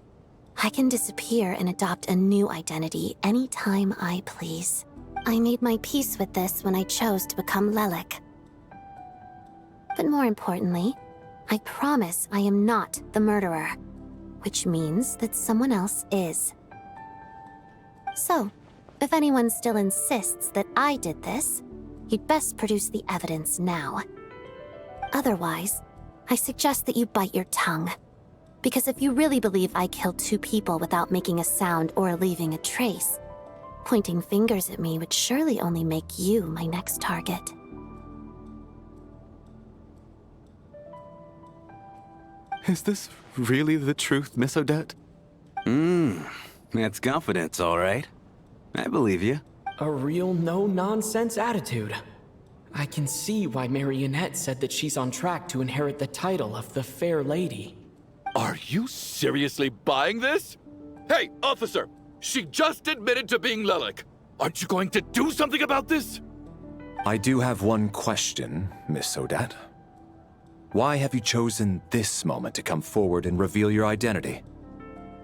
I can disappear and adopt a new identity anytime I please. I made my peace with this when I chose to become Lelik. But more importantly, I promise I am not the murderer, which means that someone else is. So, if anyone still insists that I did this, you'd best produce the evidence now. Otherwise, I suggest that you bite your tongue. Because if you really believe I killed 2 people without making a sound or leaving a trace, pointing fingers at me would surely only make you my next target. Is this really the truth, Miss Odette? That's confidence, all right. I believe you. A real no-nonsense attitude. I can see why Marionette said that she's on track to inherit the title of the Fair Lady. Are you seriously buying this? Hey, officer! She just admitted to being Lelik. Aren't you going to do something about this? I do have one question, Miss Odette. Why have you chosen this moment to come forward and reveal your identity?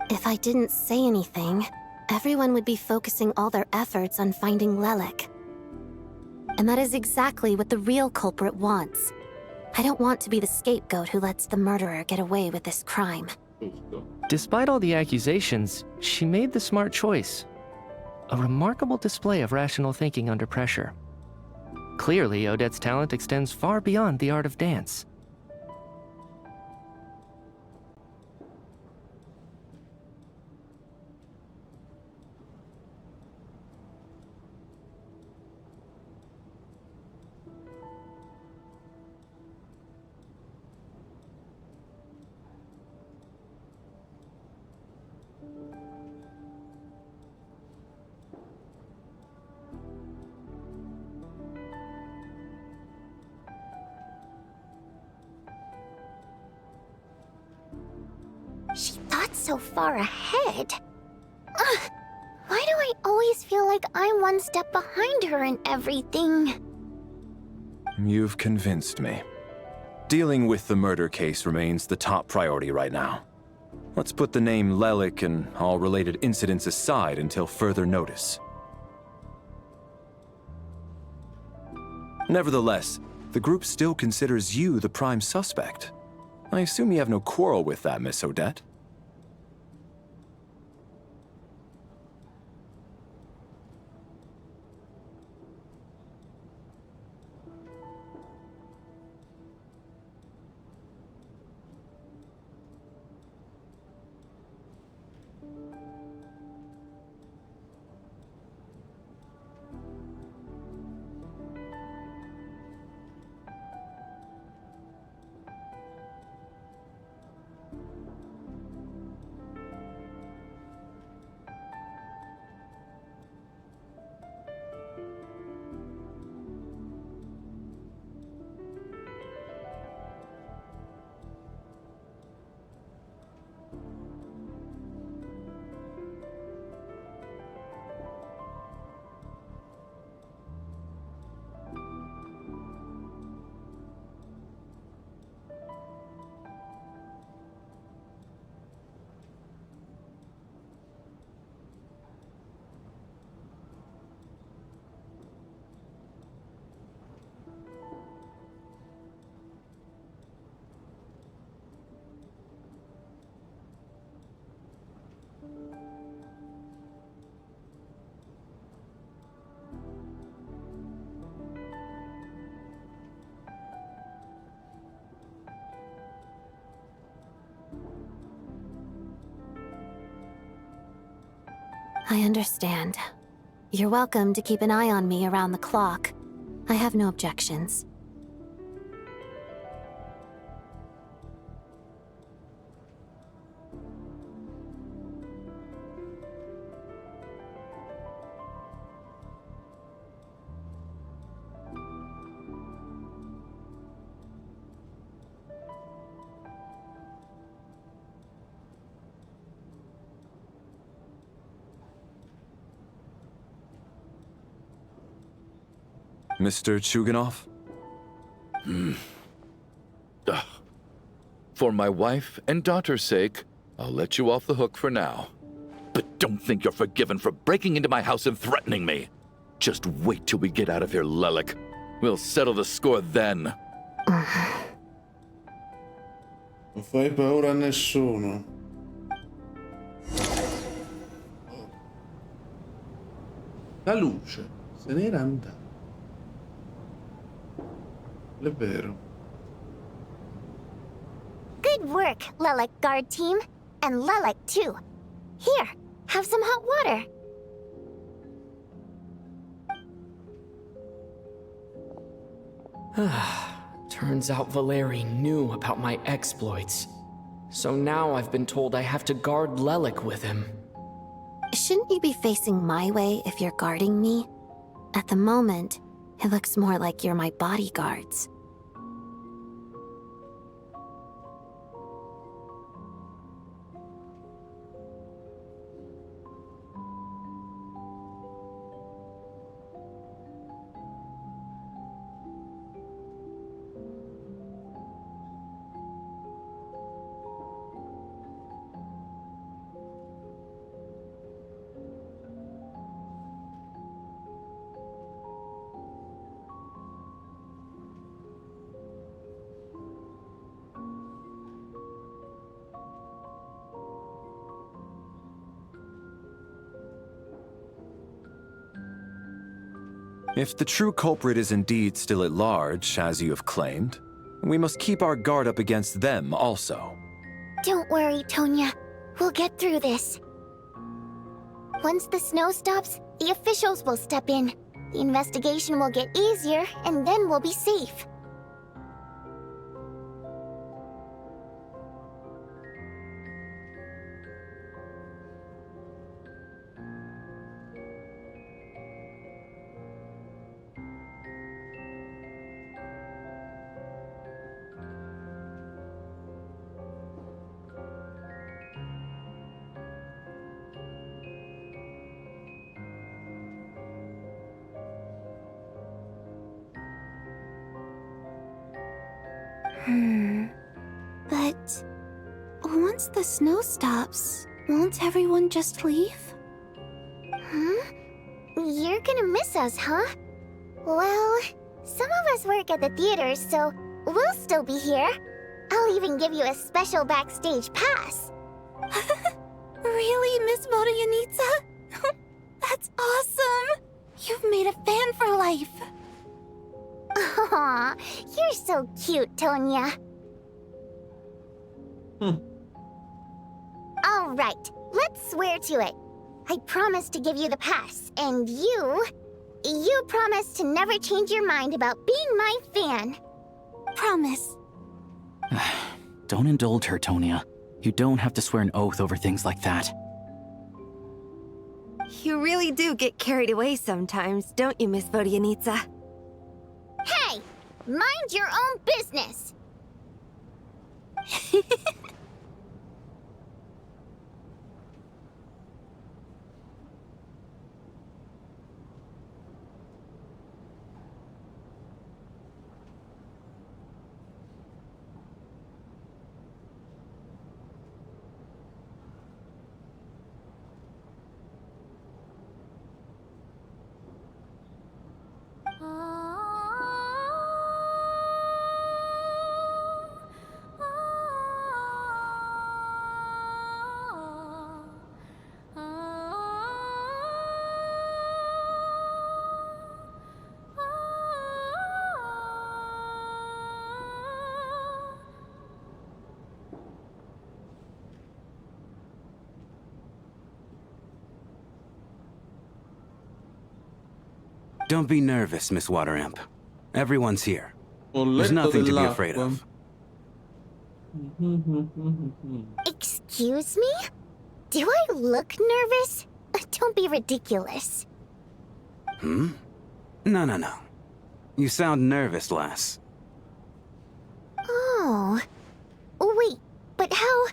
If I didn't say anything, everyone would be focusing all their efforts on finding Lelik. And that is exactly what the real culprit wants. I don't want to be the scapegoat who lets the murderer get away with this crime. Despite all the accusations, she made the smart choice. A remarkable display of rational thinking under pressure. Clearly, Odette's talent extends far beyond the art of dance. She thought so far ahead. Why do I always feel like I'm one step behind her in everything? You've convinced me. Dealing with the murder case remains the top priority right now. Let's put the name Lelik and all related incidents aside until further notice. Nevertheless, the group still considers you the prime suspect. I assume you have no quarrel with that, Miss Odette? I understand. You're welcome to keep an eye on me around the clock. I have no objections. Mr. Chuganov? For my wife and daughter's sake, I'll let you off the hook for now. But don't think you're forgiven for breaking into my house and threatening me. Just wait till we get out of here, Lelik. We'll settle the score then. Non fai paura a nessuno. La luce se n'era andata. È vero. Good work, Lilac Guard Team. And Lilac, too. Here, have some hot water. Turns out Valeri knew about my exploits. So now I've been told I have to guard Lelik with him. Shouldn't you be facing my way if you're guarding me? At the moment, it looks more like you're my bodyguards. If the true culprit is indeed still at large, as you have claimed, we must keep our guard up against them also. Don't worry, Tonya. We'll get through this. Once the snow stops, the officials will step in. The investigation will get easier, and then we'll be safe. But once the snow stops, won't everyone just leave? Huh? You're gonna miss us, huh? Well, some of us work at the theaters, so we'll still be here. I'll even give you a special backstage pass. Really, Miss Vodyanitsa? That's awesome! You've made a fan for life. Aw, you're so cute, Tonya. All right, let's swear to it. I promise to give you the pass, and you promise to never change your mind about being my fan. Promise. Don't indulge her, Tonya. You don't have to swear an oath over things like that. You really do get carried away sometimes, don't you, Miss Vodyanitsa? Hey! Mind your own business! Don't be nervous, Miss Water Imp. Everyone's here. Ho There's letto nothing to be afraid dell'acqua. of. Excuse me? Do I look nervous? Don't be ridiculous. Hmm? No. You sound nervous, lass. Oh. Wait, but how...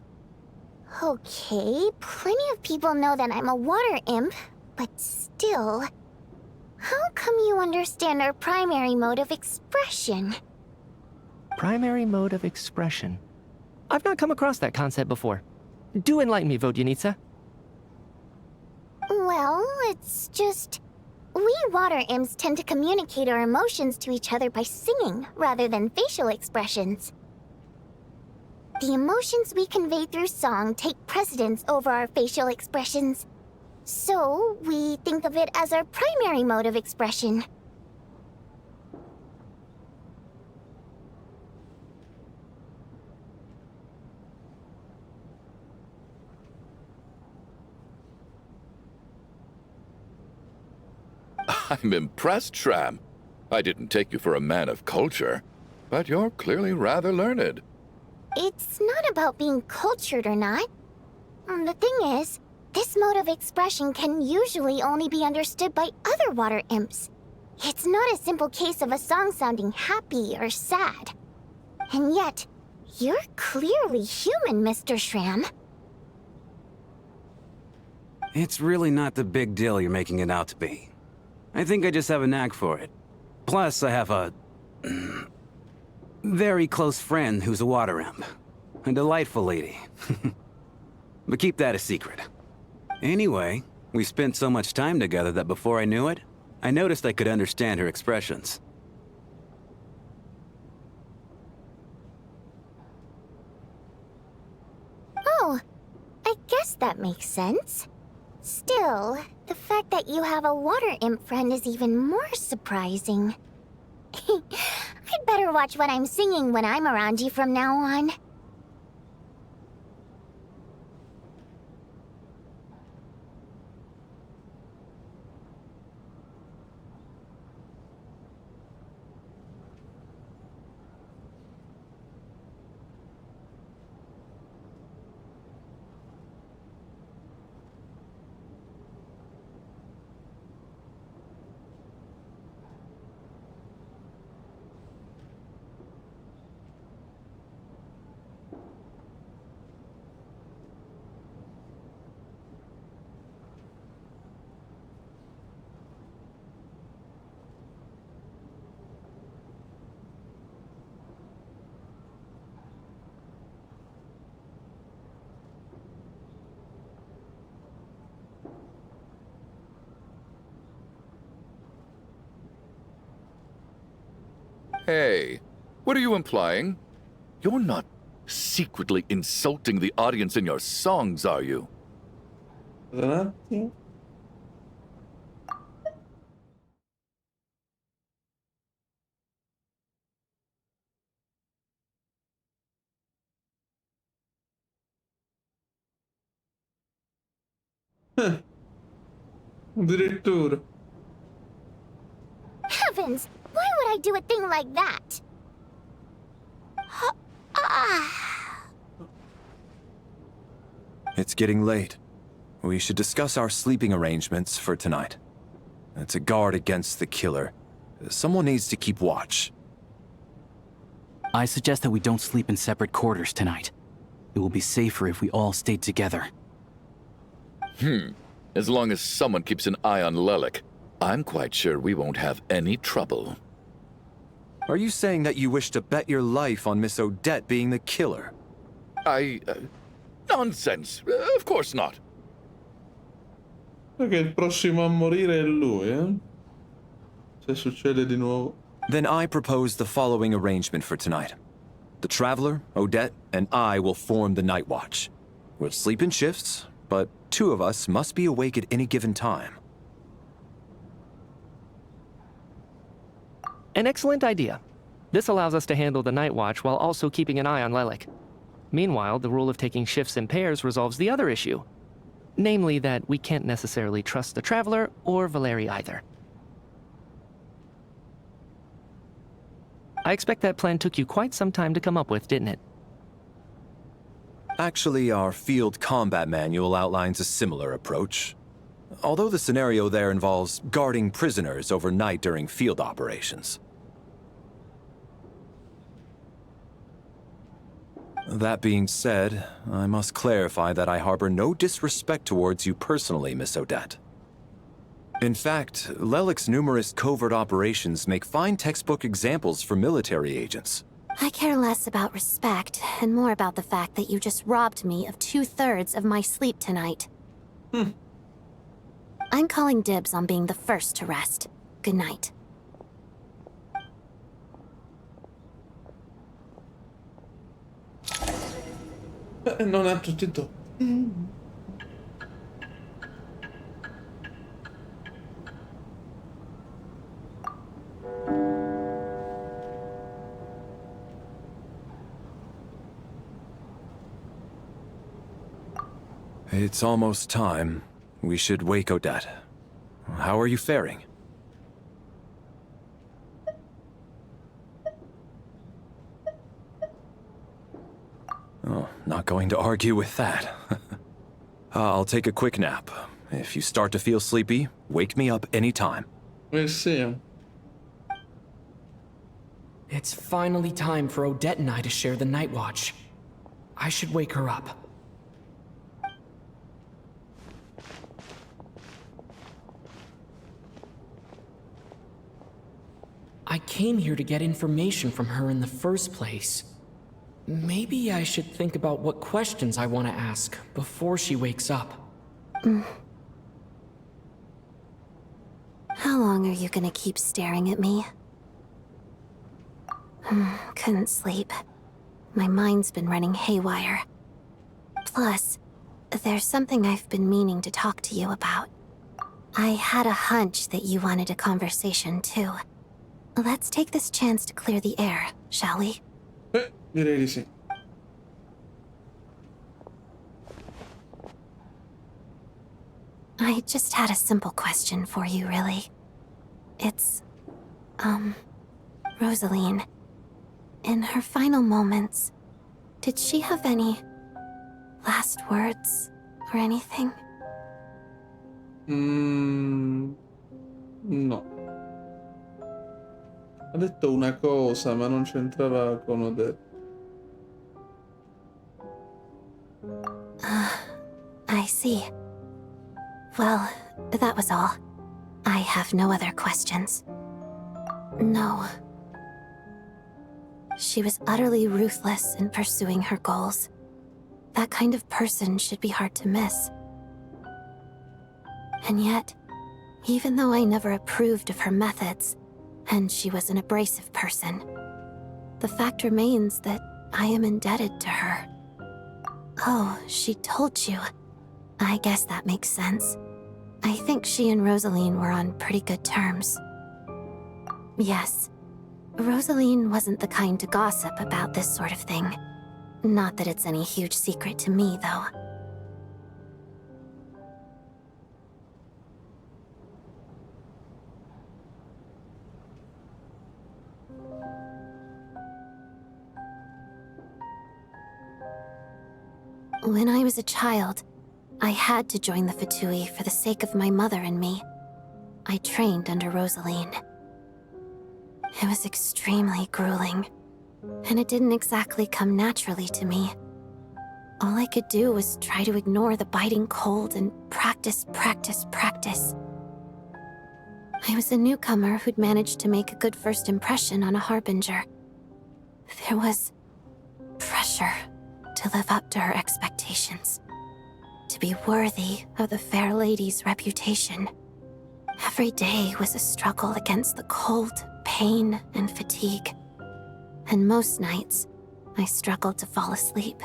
Okay, plenty of people know that I'm a water imp, but still... How come you understand our primary mode of expression? Primary mode of expression. I've not come across that concept before. Do enlighten me, Vodyanitsa. Well, it's just... We water imps tend to communicate our emotions to each other by singing, rather than facial expressions. The emotions we convey through song take precedence over our facial expressions. So, we think of it as our primary mode of expression. I'm impressed, Shram. I didn't take you for a man of culture, but you're clearly rather learned. It's not about being cultured or not. The thing is, this mode of expression can usually only be understood by other water imps. It's not a simple case of a song sounding happy or sad. And yet, you're clearly human, Mr. Shram. It's really not the big deal you're making it out to be. I think I just have a knack for it. Plus, I have a... very close friend who's a water imp. A delightful lady. But keep that a secret. Anyway, we spent so much time together that before I knew it, I noticed I could understand her expressions. Oh, I guess that makes sense. Still, the fact that you have a water imp friend is even more surprising. I'd better watch what I'm singing when I'm around you from now on. Hey, what are you implying? You're not secretly insulting the audience in your songs, are you? Un attimo. Addirittura. Heavens! Why would I do a thing like that? It's getting late. We should discuss our sleeping arrangements for tonight. To guard against the killer, someone needs to keep watch. I suggest that we don't sleep in separate quarters tonight. It will be safer if we all stayed together. As long as someone keeps an eye on Lelik, I'm quite sure we won't have any trouble. Are you saying that you wish to bet your life on Miss Odette being the killer? Nonsense. Of course not. Perché il prossimo a morire è lui, eh? Se succede di nuovo. Then I propose the following arrangement for tonight. The Traveler, Odette, and I will form the Night Watch. We'll sleep in shifts, but 2 of us must be awake at any given time. An excellent idea. This allows us to handle the night watch while also keeping an eye on Lelik. Meanwhile, the rule of taking shifts in pairs resolves the other issue. Namely that we can't necessarily trust the Traveler or Valeri either. I expect that plan took you quite some time to come up with, didn't it? Actually, our field combat manual outlines a similar approach. Although the scenario there involves guarding prisoners overnight during field operations. That being said, I must clarify that I harbor no disrespect towards you personally, Miss Odette. In fact, Lelik's numerous covert operations make fine textbook examples for military agents. I care less about respect and more about the fact that you just robbed me of 2/3 of my sleep tonight. I'm calling dibs on being the first to rest. Good night. Non ha tutti e due. It's almost time. We should wake Odette. How are you faring? Oh, not going to argue with that. I'll take a quick nap. If you start to feel sleepy, wake me up anytime. We'll see. It's finally time for Odette and I to share the night watch. I should wake her up. I came here to get information from her in the first place. Maybe I should think about what questions I want to ask before she wakes up. How long are you gonna keep staring at me? Couldn't sleep. My mind's been running haywire. Plus, there's something I've been meaning to talk to you about. I had a hunch that you wanted a conversation too. Let's take this chance to clear the air, shall we? Direi di sì. I just had a simple question for you, really. It's, Rosaline. In her final moments, did she have any last words or anything? No. Ha detto una cosa, ma non c'entrava con Odette. I see. Well, that was all. I have no other questions. No. She was utterly ruthless in pursuing her goals. That kind of person should be hard to miss. And yet, even though I never approved of her methods, and she was an abrasive person, the fact remains that I am indebted to her. Oh, she told you. I guess that makes sense. I think she and Rosaline were on pretty good terms. Yes. Rosaline wasn't the kind to gossip about this sort of thing. Not that it's any huge secret to me, though. When I was a child, I had to join the Fatui for the sake of my mother and me. I trained under Rosaline. It was extremely grueling, and it didn't exactly come naturally to me. All I could do was try to ignore the biting cold and practice. I was a newcomer who'd managed to make a good first impression on a harbinger. There was pressure to live up to her expectations, to be worthy of the fair lady's reputation. Every day was a struggle against the cold, pain, and fatigue. And most nights, I struggled to fall asleep.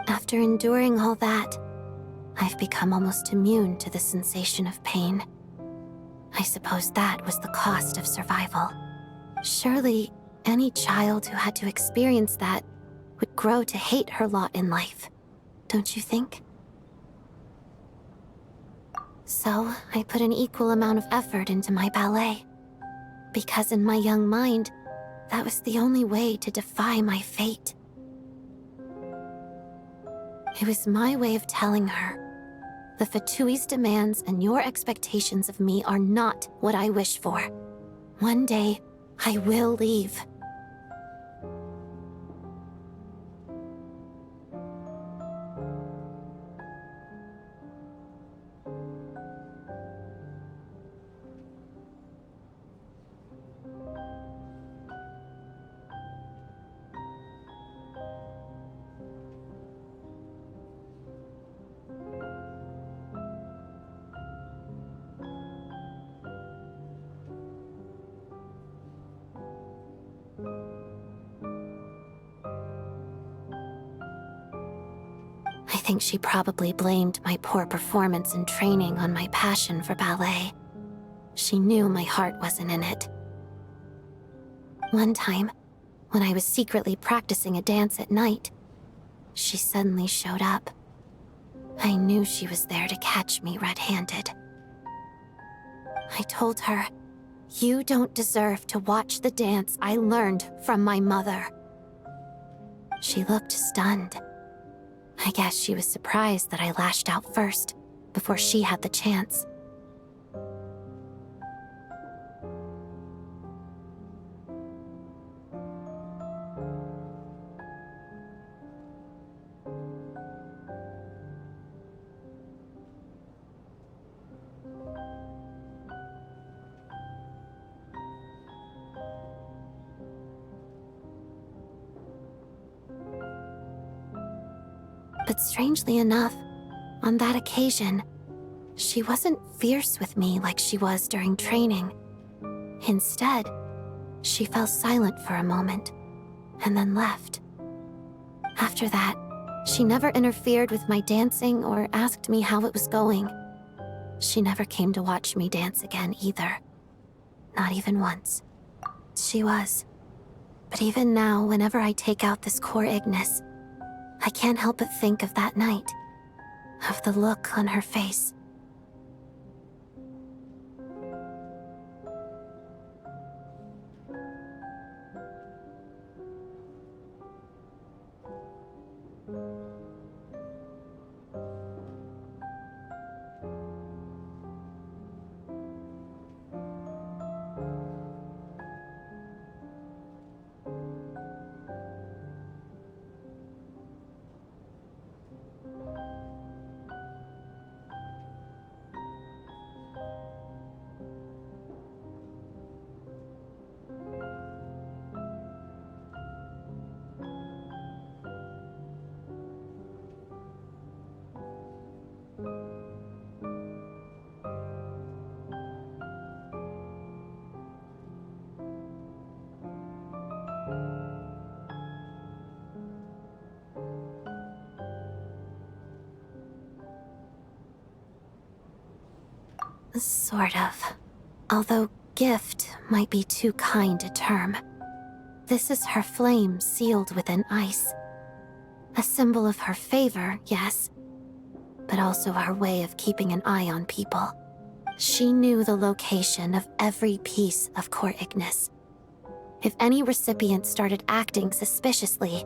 After enduring all that, I've become almost immune to the sensation of pain. I suppose that was the cost of survival. Surely, any child who had to experience that would grow to hate her lot in life, don't you think? So, I put an equal amount of effort into my ballet. Because in my young mind, That was the only way to defy my fate. It was my way of telling her, the Fatui's demands and your expectations of me are not what I wish for. One day, I will leave. I think she probably blamed my poor performance in training on my passion for ballet. She knew my heart wasn't in it. One time, when I was secretly practicing a dance at night, she suddenly showed up. I knew she was there to catch me red-handed. I told her, "You don't deserve to watch the dance I learned from my mother." She looked stunned. I guess she was surprised that I lashed out first, before she had the chance. But strangely enough, on that occasion, she wasn't fierce with me like she was during training. Instead, she fell silent for a moment, and then left. After that, she never interfered with my dancing or asked me how it was going. She never came to watch me dance again either. Not even once. She was. But even now, whenever I take out this core Ignis, I can't help but think of that night, of the look on her face. Sort of. Although gift might be too kind a term. This is her flame sealed within ice. A symbol of her favor, yes, but also her way of keeping an eye on people. She knew the location of every piece of core Ignis. If any recipient started acting suspiciously,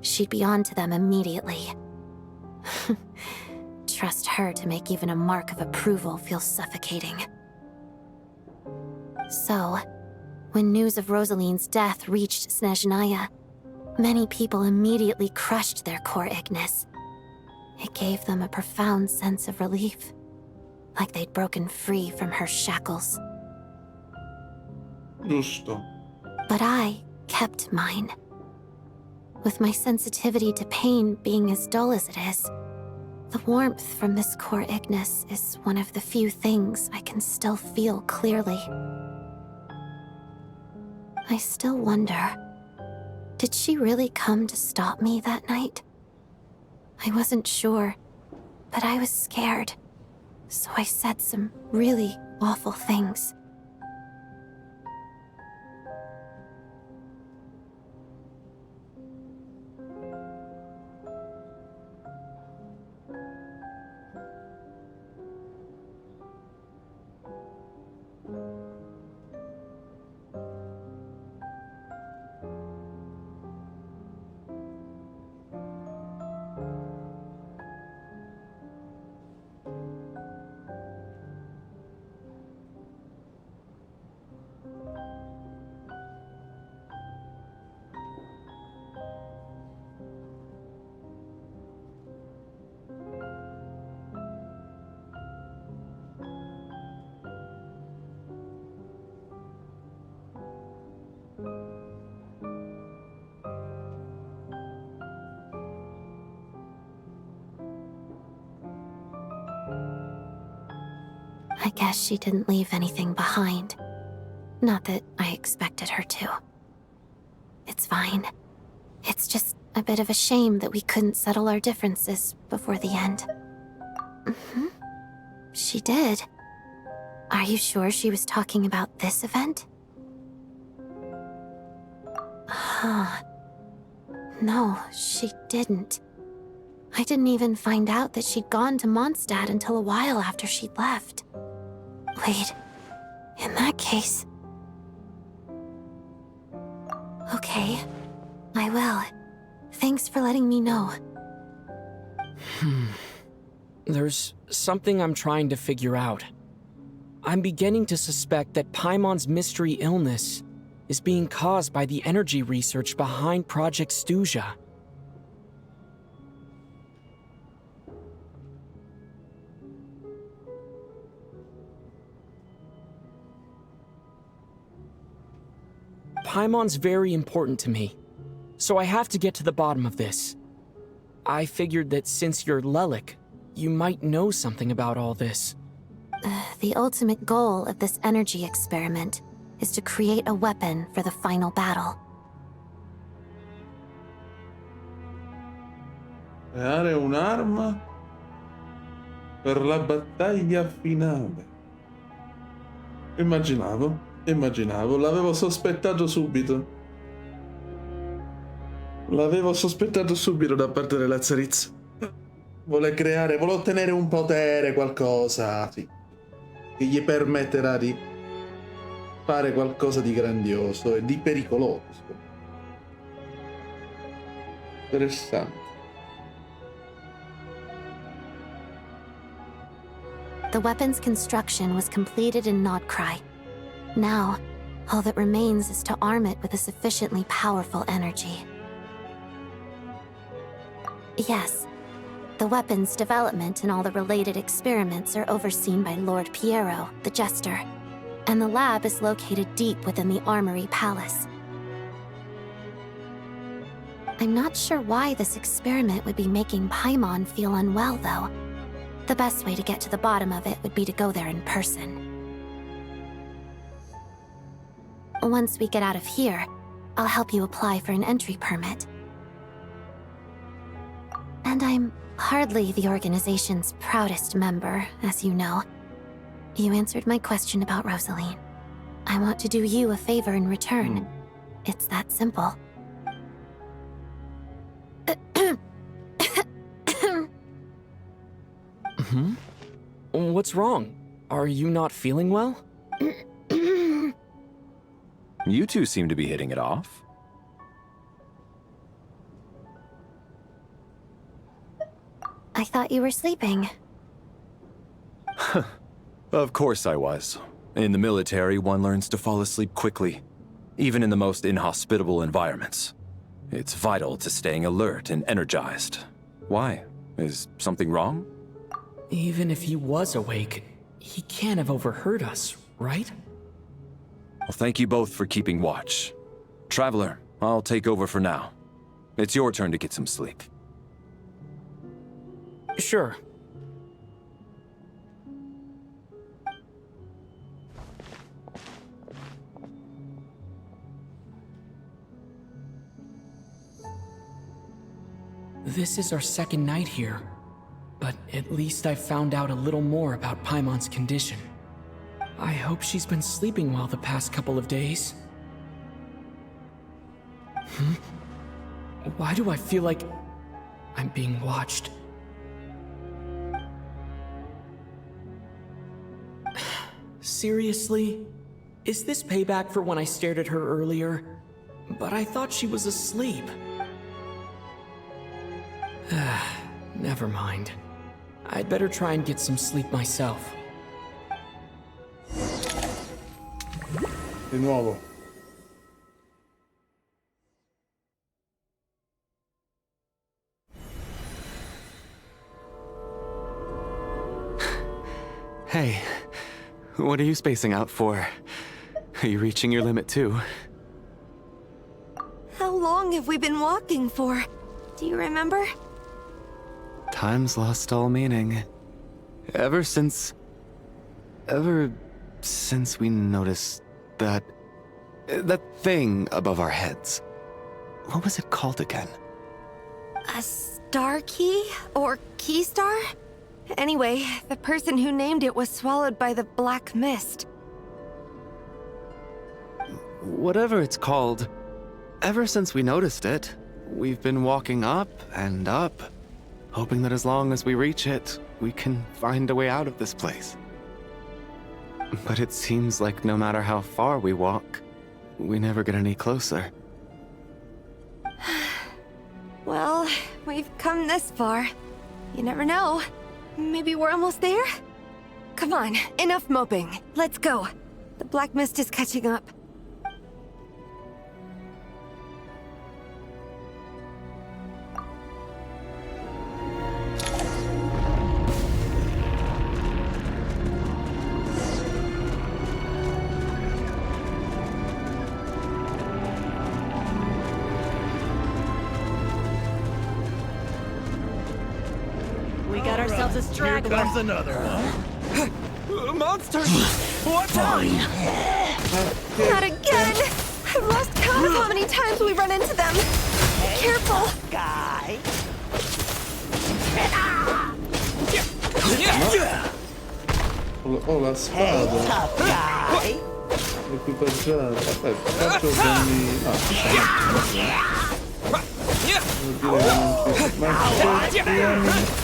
she'd be on to them immediately. Trust her to make even a mark of approval feel suffocating. So, when news of Rosaline's death reached Snezhnaya, many people immediately crushed their core Ignis. It gave them a profound sense of relief, like they'd broken free from her shackles. Giusto. But I kept mine. With my sensitivity to pain being as dull as it is, the warmth from this core Ignis is one of the few things I can still feel clearly. I still wonder, did she really come to stop me that night? I wasn't sure, but I was scared, so I said some really awful things. I guess she didn't leave anything behind. Not that I expected her to. It's fine. It's just a bit of a shame that we couldn't settle our differences before the end. She did. Are you sure she was talking about this event? No, she didn't. I didn't even find out that she'd gone to Mondstadt until a while after she'd left. Wait, in that case... Okay, I will. Thanks for letting me know. There's something I'm trying to figure out. I'm beginning to suspect that Paimon's mystery illness is being caused by the energy research behind Project Stuja. Paimon's very important to me, so I have to get to the bottom of this. I figured that since you're Lelik, you might know something about all this. The ultimate goal of this energy experiment is to create a weapon for the final battle. Creare un'arma per la battaglia finale. Immaginavo, l'avevo sospettato subito. L'avevo sospettato subito da parte della Tsaritsa. Vuole ottenere un potere, qualcosa, sì, che gli permetterà di fare qualcosa di grandioso e di pericoloso. Interessante. The weapon's construction was completed in Nodcry. Now, all that remains is to arm it with a sufficiently powerful energy. Yes, the weapon's development and all the related experiments are overseen by Lord Piero, the Jester, and the lab is located deep within the Armory Palace. I'm not sure why this experiment would be making Paimon feel unwell, though. The best way to get to the bottom of it would be to go there in person. Once we get out of here, I'll help you apply for an entry permit. And I'm hardly the organization's proudest member, as you know. You answered my question about Rosaline. I want to do you a favor in return. It's that simple. What's wrong? Are you not feeling well? You two seem to be hitting it off. I thought you were sleeping. Of course I was. In the military, one learns to fall asleep quickly, even in the most inhospitable environments. It's vital to staying alert and energized. Why? Is something wrong? Even if he was awake, he can't have overheard us, right? Well, thank you both for keeping watch. Traveler, I'll take over for now. It's your turn to get some sleep. Sure. This is our second night here, but at least I've found out a little more about Paimon's condition. I hope she's been sleeping well the past couple of days. Why do I feel like I'm being watched? Seriously? Is this payback for when I stared at her earlier? But I thought she was asleep. Never mind. I'd better try and get some sleep myself. Di nuovo. Hey, what are you spacing out for? Are you reaching your limit too? long have we been walking for? Do you remember? Time's lost all meaning. Ever since we noticed that thing above our heads. What was it called again? A star key? Or key star? Anyway, the person who named it was swallowed by the black mist. Whatever it's called, ever since we noticed it, we've been walking up and up, hoping that as long as we reach it, we can find a way out of this place. But it seems like no matter how far we walk, we never get any closer. Well, we've come this far. You never know. Maybe we're almost there? Come on, enough moping. Let's go. The black mist is catching up. We got ourselves a straggler. Here comes another one. Monster! What? Fine. Not again! I've lost count of how many times we run into them. Hey, Careful! guy. Oh, la spada. Hey, tough guy. Equipaggiata. Faccio danni... Ah, ci sono. Ma che danni...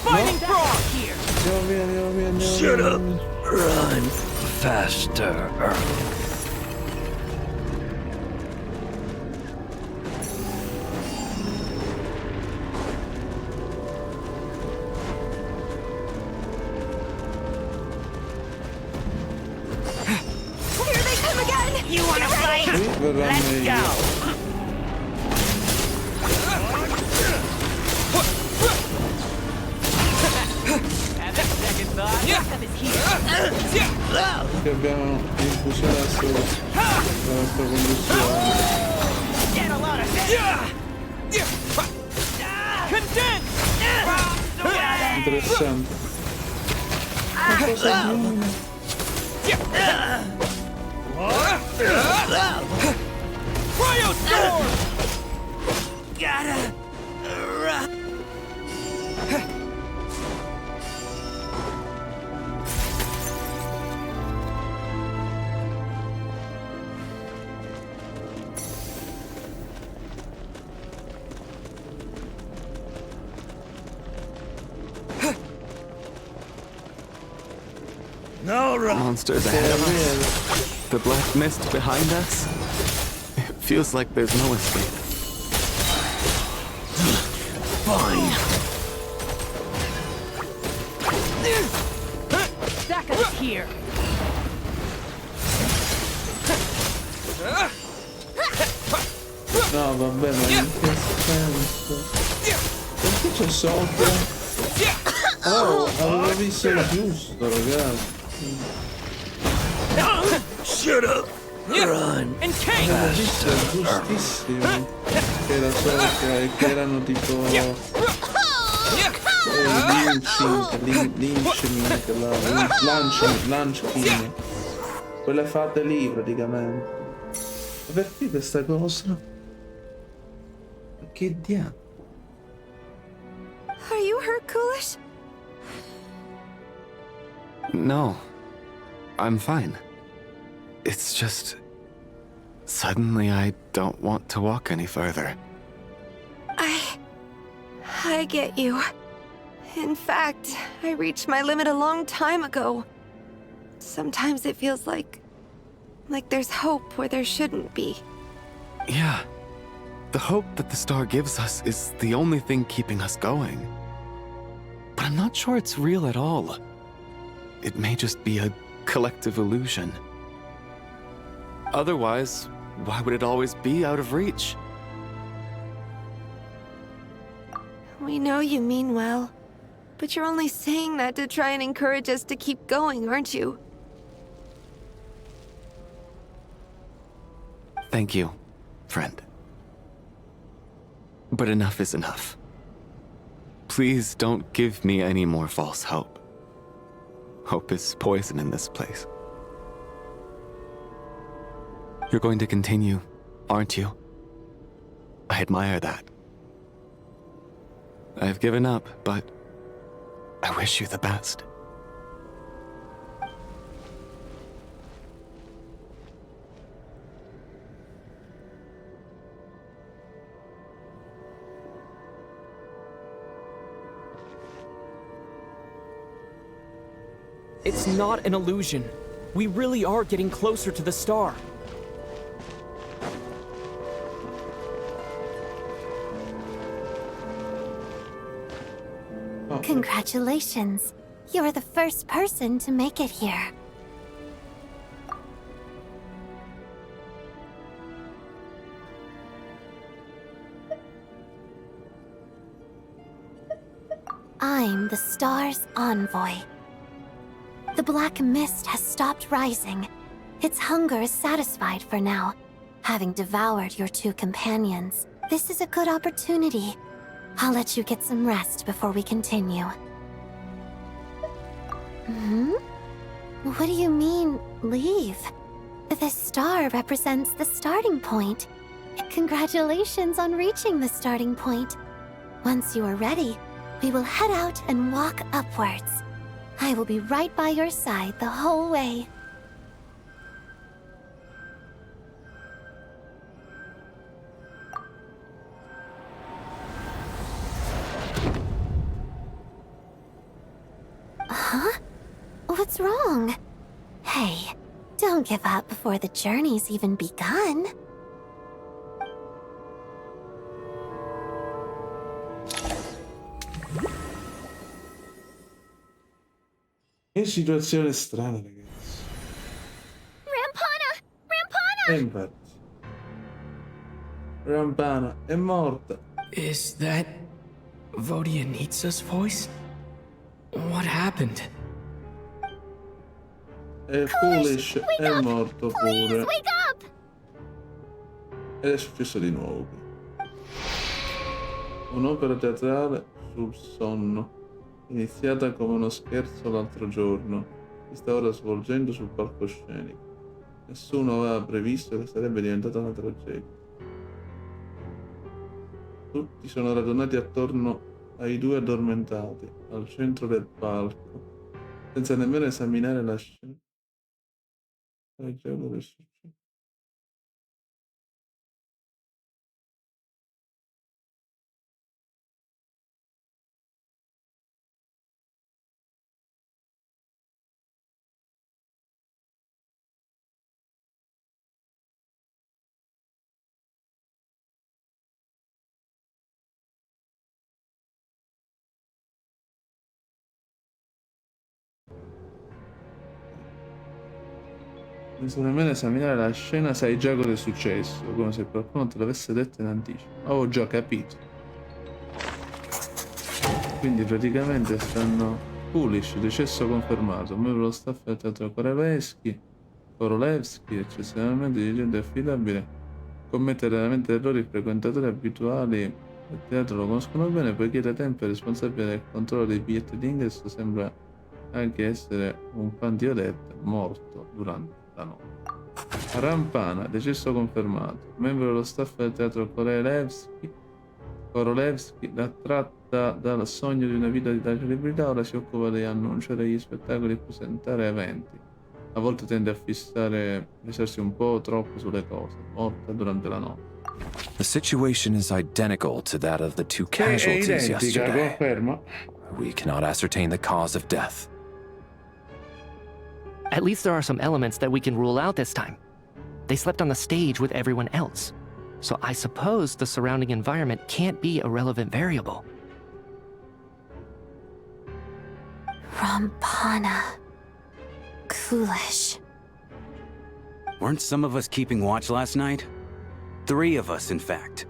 Fighting frog here. Andiamo via. Shut up. Run faster. Here they come again! You wanna fight? Let's go. Che abbiamo infusionato la nostra condizione. Interessante. Ma cosa viene? All right. Monsters ahead of us. The black mist behind us. It feels like there's no escape. Fine. That guy's here. No, vabbè, ma in che senso? Perché c'è sopra? Oh, avevo visto il giusto, ragazzi. Shut up. Run. Avevo visto il giustissimo. Che era sopra e che erano tipo... Lunchkin. Quelle fatte lì praticamente. Ma perché questa cosa? Che diavolo? Are you hurt, Coolish? No. I'm fine. It's just... Suddenly I don't want to walk any further. I get you. In fact, I reached my limit a long time ago. Sometimes it feels like there's hope where there shouldn't be. Yeah. The hope that the star gives us is the only thing keeping us going. But I'm not sure it's real at all. It may just be a collective illusion. Otherwise, why would it always be out of reach? We know you mean well, but you're only saying that to try and encourage us to keep going, aren't you? Thank you, friend. But enough is enough. Please don't give me any more false hope. Hope is poison in this place. You're going to continue, aren't you? I admire that. I've given up, but I wish you the best. It's not an illusion. We really are getting closer to the star. Congratulations. You're the first person to make it here. I'm the star's envoy. The black mist has stopped rising. Its hunger is satisfied for now, having devoured your two companions. This is a good opportunity. I'll let you get some rest before we continue. What do you mean, leave? This star represents the starting point. Congratulations on reaching the starting point. Once you are ready, we will head out and walk upwards. I will be right by your side the whole way. Huh? What's wrong? Hey, don't give up before the journey's even begun. Che situazione strana, ragazzi. Rampana! Rampana! Infatti. Rampana è morta. Is that Vodianitsa's voice? What happened? E Foolish è morto Please, pure. wake up! Ed è successo di nuovo. Un'opera teatrale sul sonno, iniziata come uno scherzo l'altro giorno, si sta ora svolgendo sul palcoscenico. Nessuno aveva previsto che sarebbe diventata una tragedia. Tutti sono radunati attorno ai due addormentati, al centro del palco, senza nemmeno esaminare la scena. Sai già cosa è successo? Senza nemmeno esaminare la scena sai già cosa è successo, come se qualcuno te l'avesse detto in anticipo. Avevo già capito. Quindi praticamente stanno Foolish, decesso confermato, membro dello staff del teatro Korolevsky, eccezionalmente dirigente affidabile, commette raramente errori. I frequentatori abituali del teatro lo conoscono bene, poiché da tempo è responsabile del controllo dei biglietti d'ingresso, sembra anche essere un fan di Odette morto durante la notte. Rampana, decesso confermato, membro dello staff del teatro Korolevsky, attratta dal sogno di una vita da celebrità, ora si occupa di annunciare gli spettacoli e presentare eventi. A volte tende a fissarsi un po' troppo sulle cose, morta durante la notte. The situation is identical to that of the two casualties yesterday. Conferma. We cannot ascertain the cause of death. At least there are some elements that we can rule out this time. They slept on the stage with everyone else, so I suppose the surrounding environment can't be a relevant variable. Rampana. Foolish. Weren't some of us keeping watch last night? 3 of us, in fact.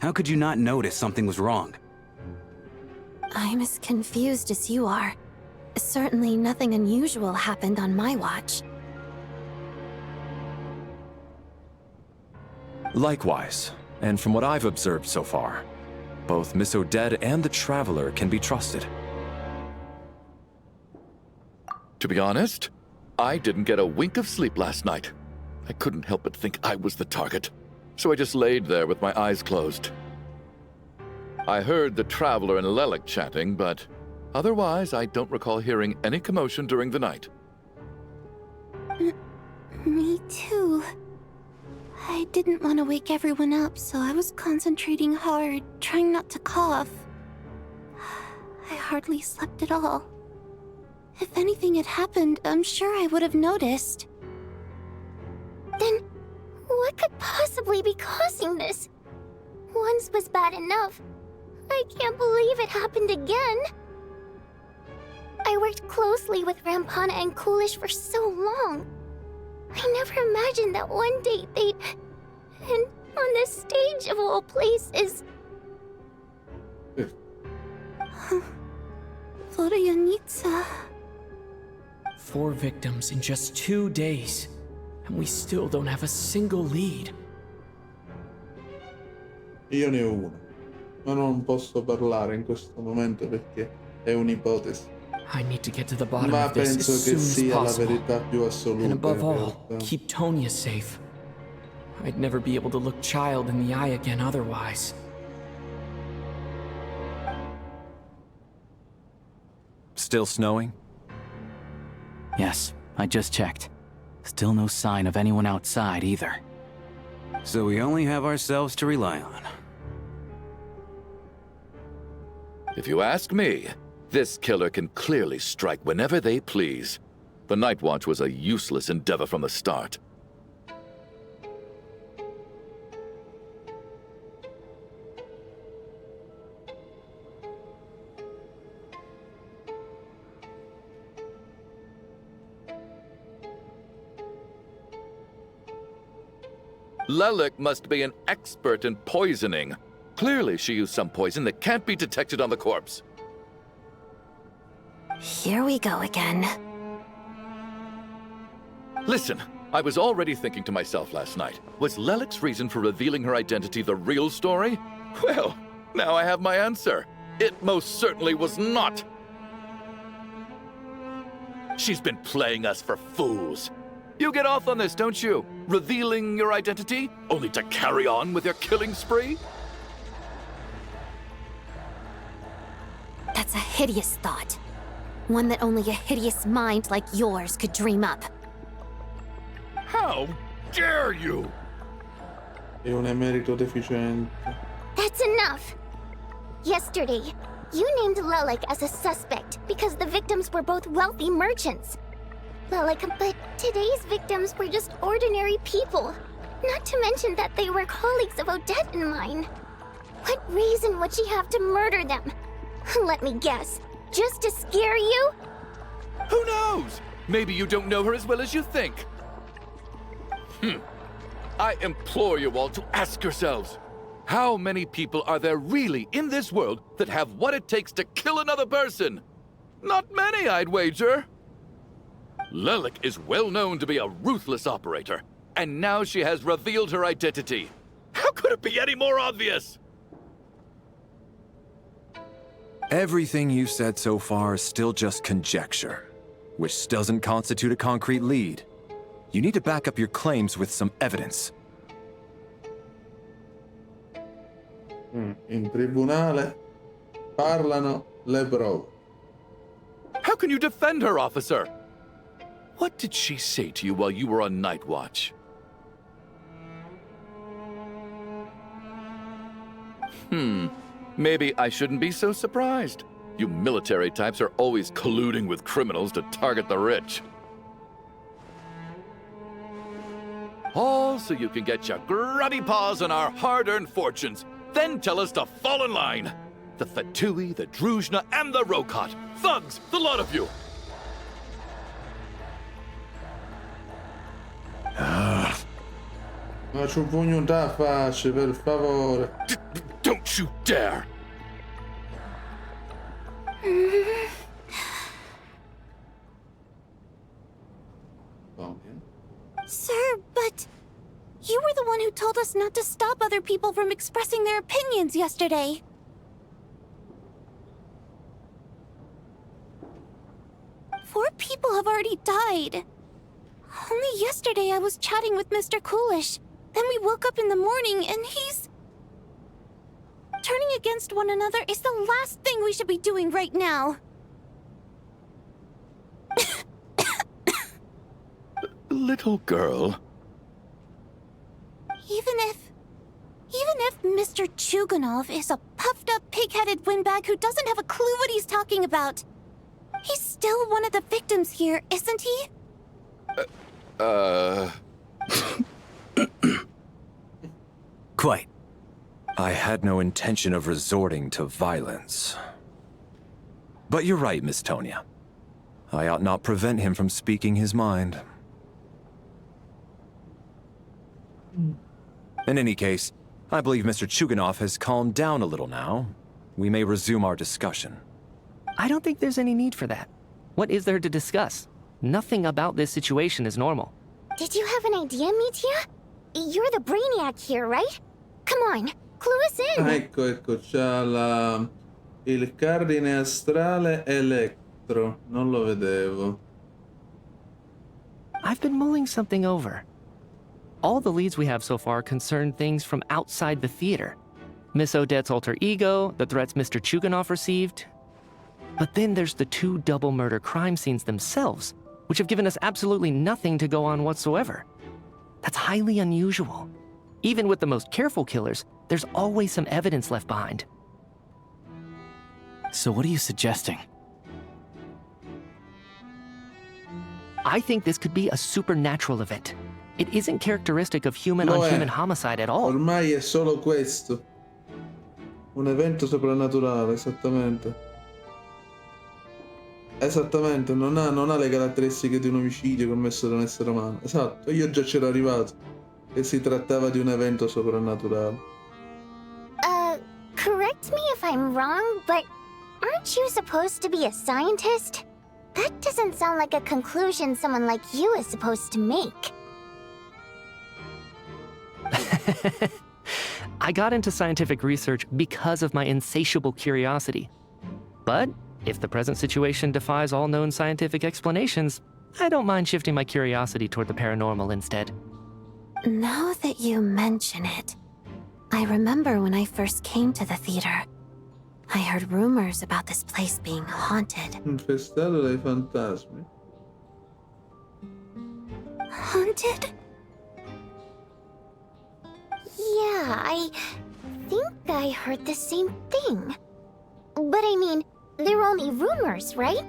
How could you not notice something was wrong? I'm as confused as you are. Certainly nothing unusual happened on my watch. Likewise, and from what I've observed so far, both Miss Odette and the Traveler can be trusted. To be honest, I didn't get a wink of sleep last night. I couldn't help but think I was the target, so I just laid there with my eyes closed. I heard the Traveler and Lelik chatting, but otherwise I don't recall hearing any commotion during the night. Me too. I didn't want to wake everyone up, so I was concentrating hard, trying not to cough. I hardly slept at all. If anything had happened, I'm sure I would have noticed. Then, what could possibly be causing this? Once was bad enough. I can't believe it happened again. I worked closely with Rampana and Coolish for so long. I never imagined that one day they'd... And on the stage of all places... Florianitsa... 4 victims in just 2 days, and we still don't have a single lead. Io ne ho una, ma non posso parlare in questo momento perché è un'ipotesi. I need to get to the bottom Ma of this penso as che soon as sia la possible. verità più assoluta. And above in all, realtà. keep Tonya safe. I'd never be able to look Child in the eye again otherwise. Still snowing? Yes, I just checked. Still no sign of anyone outside either. So we only have ourselves to rely on. If you ask me, this killer can clearly strike whenever they please. The Night Watch was a useless endeavor from the start. Lelik must be an expert in poisoning. Clearly she used some poison that can't be detected on the corpse. Here we go again. Listen, I was already thinking to myself last night, was Lelik's reason for revealing her identity the real story? Well, now I have my answer. It most certainly was not. She's been playing us for fools. You get off on this, don't you? Revealing your identity, only to carry on with your killing spree? That's a hideous thought. One that only a hideous mind like yours could dream up. How dare you? È un emerito deficiente. That's enough! Yesterday, you named Lelik as a suspect because the victims were both wealthy merchants. Lelik, but today's victims were just ordinary people. Not to mention that they were colleagues of Odette and mine. What reason would she have to murder them? Let me guess. Just to scare you? Who knows? Maybe you don't know her as well as you think. I implore you all to ask yourselves, how many people are there really in this world that have what it takes to kill another person? Not many, I'd wager. Lelik is well known to be a ruthless operator, and now she has revealed her identity. How could it be any more obvious? Everything you've said so far is still just conjecture, which doesn't constitute a concrete lead. You need to back up your claims with some evidence. In tribunale parlano le prove. How can you defend her, officer? What did she say to you while you were on night watch? Maybe I shouldn't be so surprised. You military types are always colluding with criminals to target the rich. All so you can get your grubby paws on our hard-earned fortunes, then tell us to fall in line. The Fatui, the Druzhna, and the Rokot. Thugs, the lot of you! Faccio un pugno da faccia, per favore. Don't you dare! told us not to stop other people from expressing their opinions yesterday. Four people have already died. Only yesterday I was chatting with Mr. Coolish. Then we woke up in the morning and he's... Turning against one another is the last thing we should be doing right now. Little girl. Even if Mr. Chuganov is a puffed-up, pig-headed windbag who doesn't have a clue what he's talking about, he's still one of the victims here, isn't he? Quite. I had no intention of resorting to violence. But you're right, Miss Tonia. I ought not prevent him from speaking his mind. In any case, I believe Mr. Chuganov has calmed down a little now. We may resume our discussion. I don't think there's any need for that. What is there to discuss? Nothing about this situation is normal. Did you have an idea, Mitya? You're the brainiac here, right? Come on, clue us in. Ecco, c'ha il cardine astrale elettro. Non lo vedevo. I've been mulling something over. All the leads we have so far concern things from outside the theater. Miss Odette's alter ego, the threats Mr. Chuganov received. But then there's the two double murder crime scenes themselves, which have given us absolutely nothing to go on whatsoever. That's highly unusual. Even with the most careful killers, there's always some evidence left behind. So what are you suggesting? I think this could be a supernatural event. It isn't characteristic of Lo è. human-on-human homicide at all. Ormai è solo questo. Un evento soprannaturale, esattamente. Esattamente, non ha le caratteristiche di un omicidio commesso da un essere umano. Esatto, io già c'ero arrivato. Che si trattava di un evento soprannaturale. Correct me if I'm wrong, but aren't you supposed to be a scientist? That doesn't sound like a conclusion someone like you is supposed to make. I got into scientific research because of my insatiable curiosity. But if the present situation defies all known scientific explanations, I don't mind shifting my curiosity toward the paranormal instead. Now that you mention it, I remember when I first came to the theater. I heard rumors about this place being haunted. Infestato dai fantasmi. Haunted? Yeah, I think I heard the same thing. But I mean, they're only rumors, right?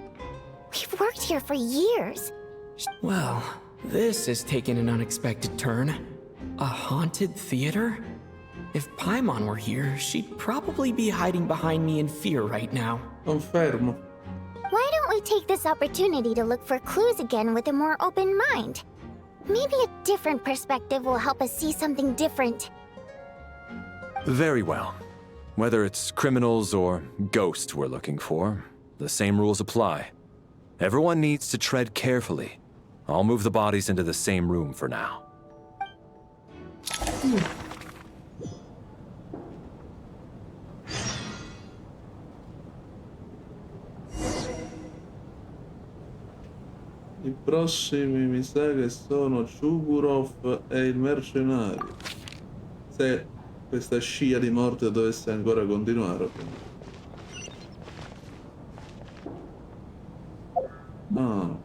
We've worked here for years. Well, this has taken an unexpected turn. A haunted theater? If Paimon were here, she'd probably be hiding behind me in fear right now. Confermo. Why don't we take this opportunity to look for clues again with a more open mind? Maybe a different perspective will help us see something different. Very well. Whether it's criminals or ghosts we're looking for, the same rules apply. Everyone needs to tread carefully. I'll move the bodies into the same room for now. I prossimi mi sa che sono Chugurov e il mercenario. Se questa scia di morte dovesse ancora continuare. Ah.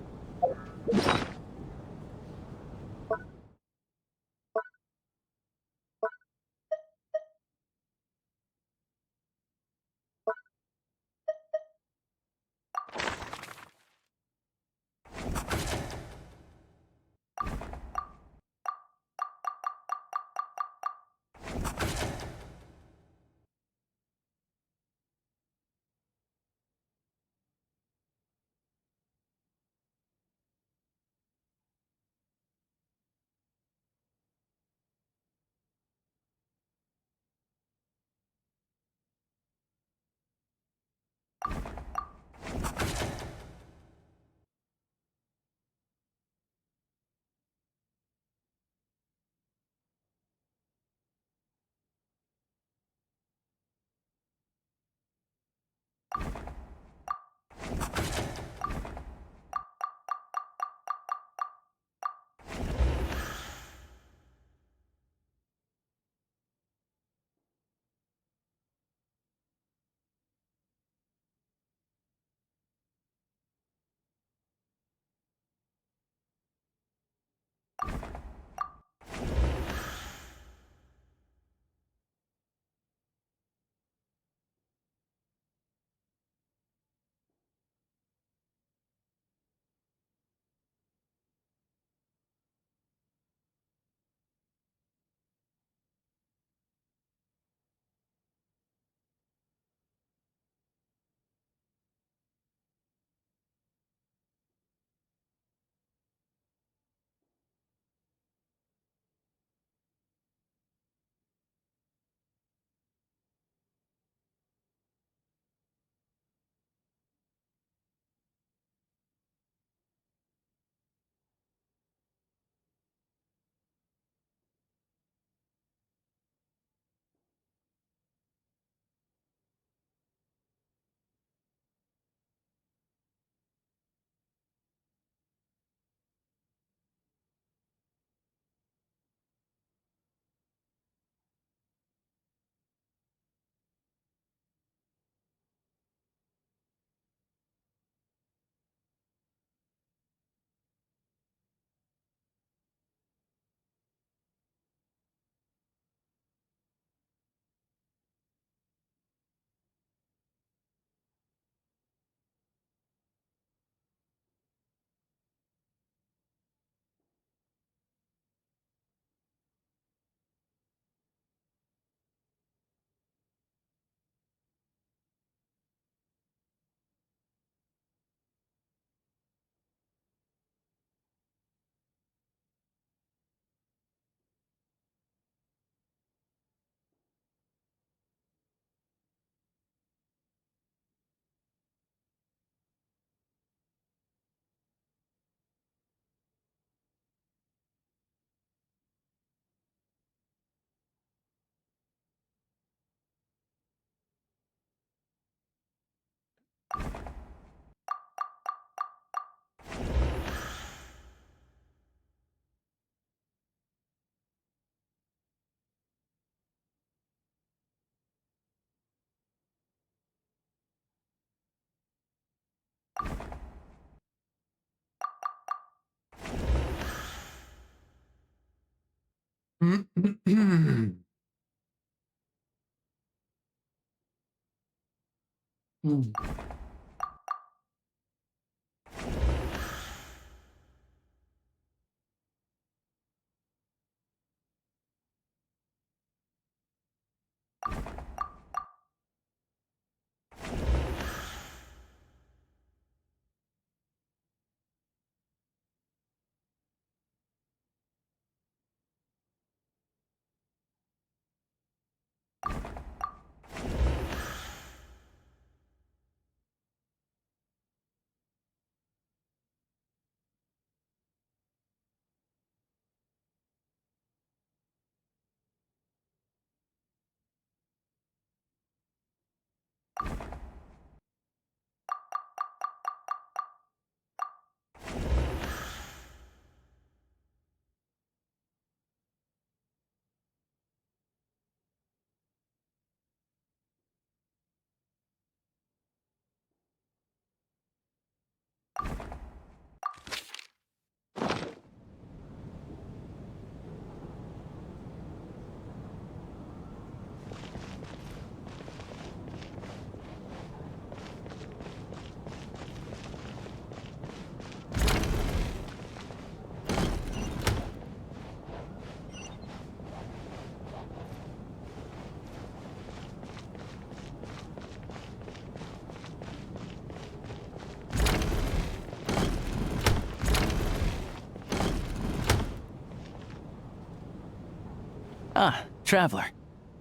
Ah, Traveler.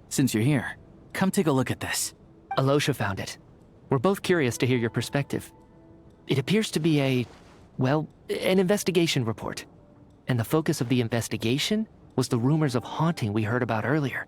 Since you're here, come take a look at this. Alosha found it. We're both curious to hear your perspective. It appears to be an investigation report. And the focus of the investigation was the rumors of haunting we heard about earlier.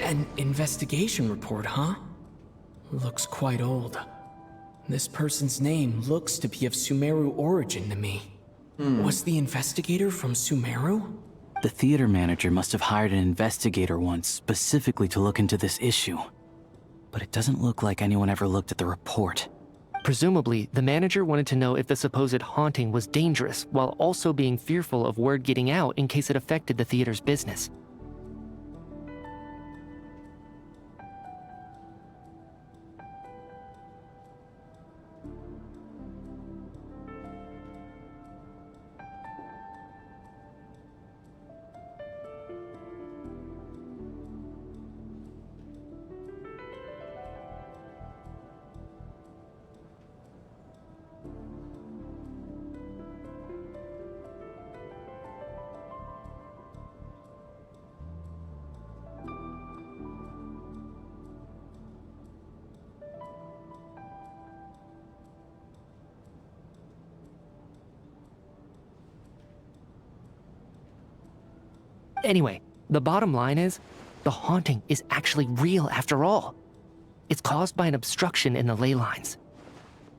An investigation report, huh? Looks quite old. This person's name looks to be of Sumeru origin to me. Was the investigator from Sumeru? The theater manager must have hired an investigator once specifically to look into this issue. But it doesn't look like anyone ever looked at the report. Presumably, the manager wanted to know if the supposed haunting was dangerous while also being fearful of word getting out in case it affected the theater's business. Anyway, the bottom line is, the haunting is actually real after all. It's caused by an obstruction in the ley lines.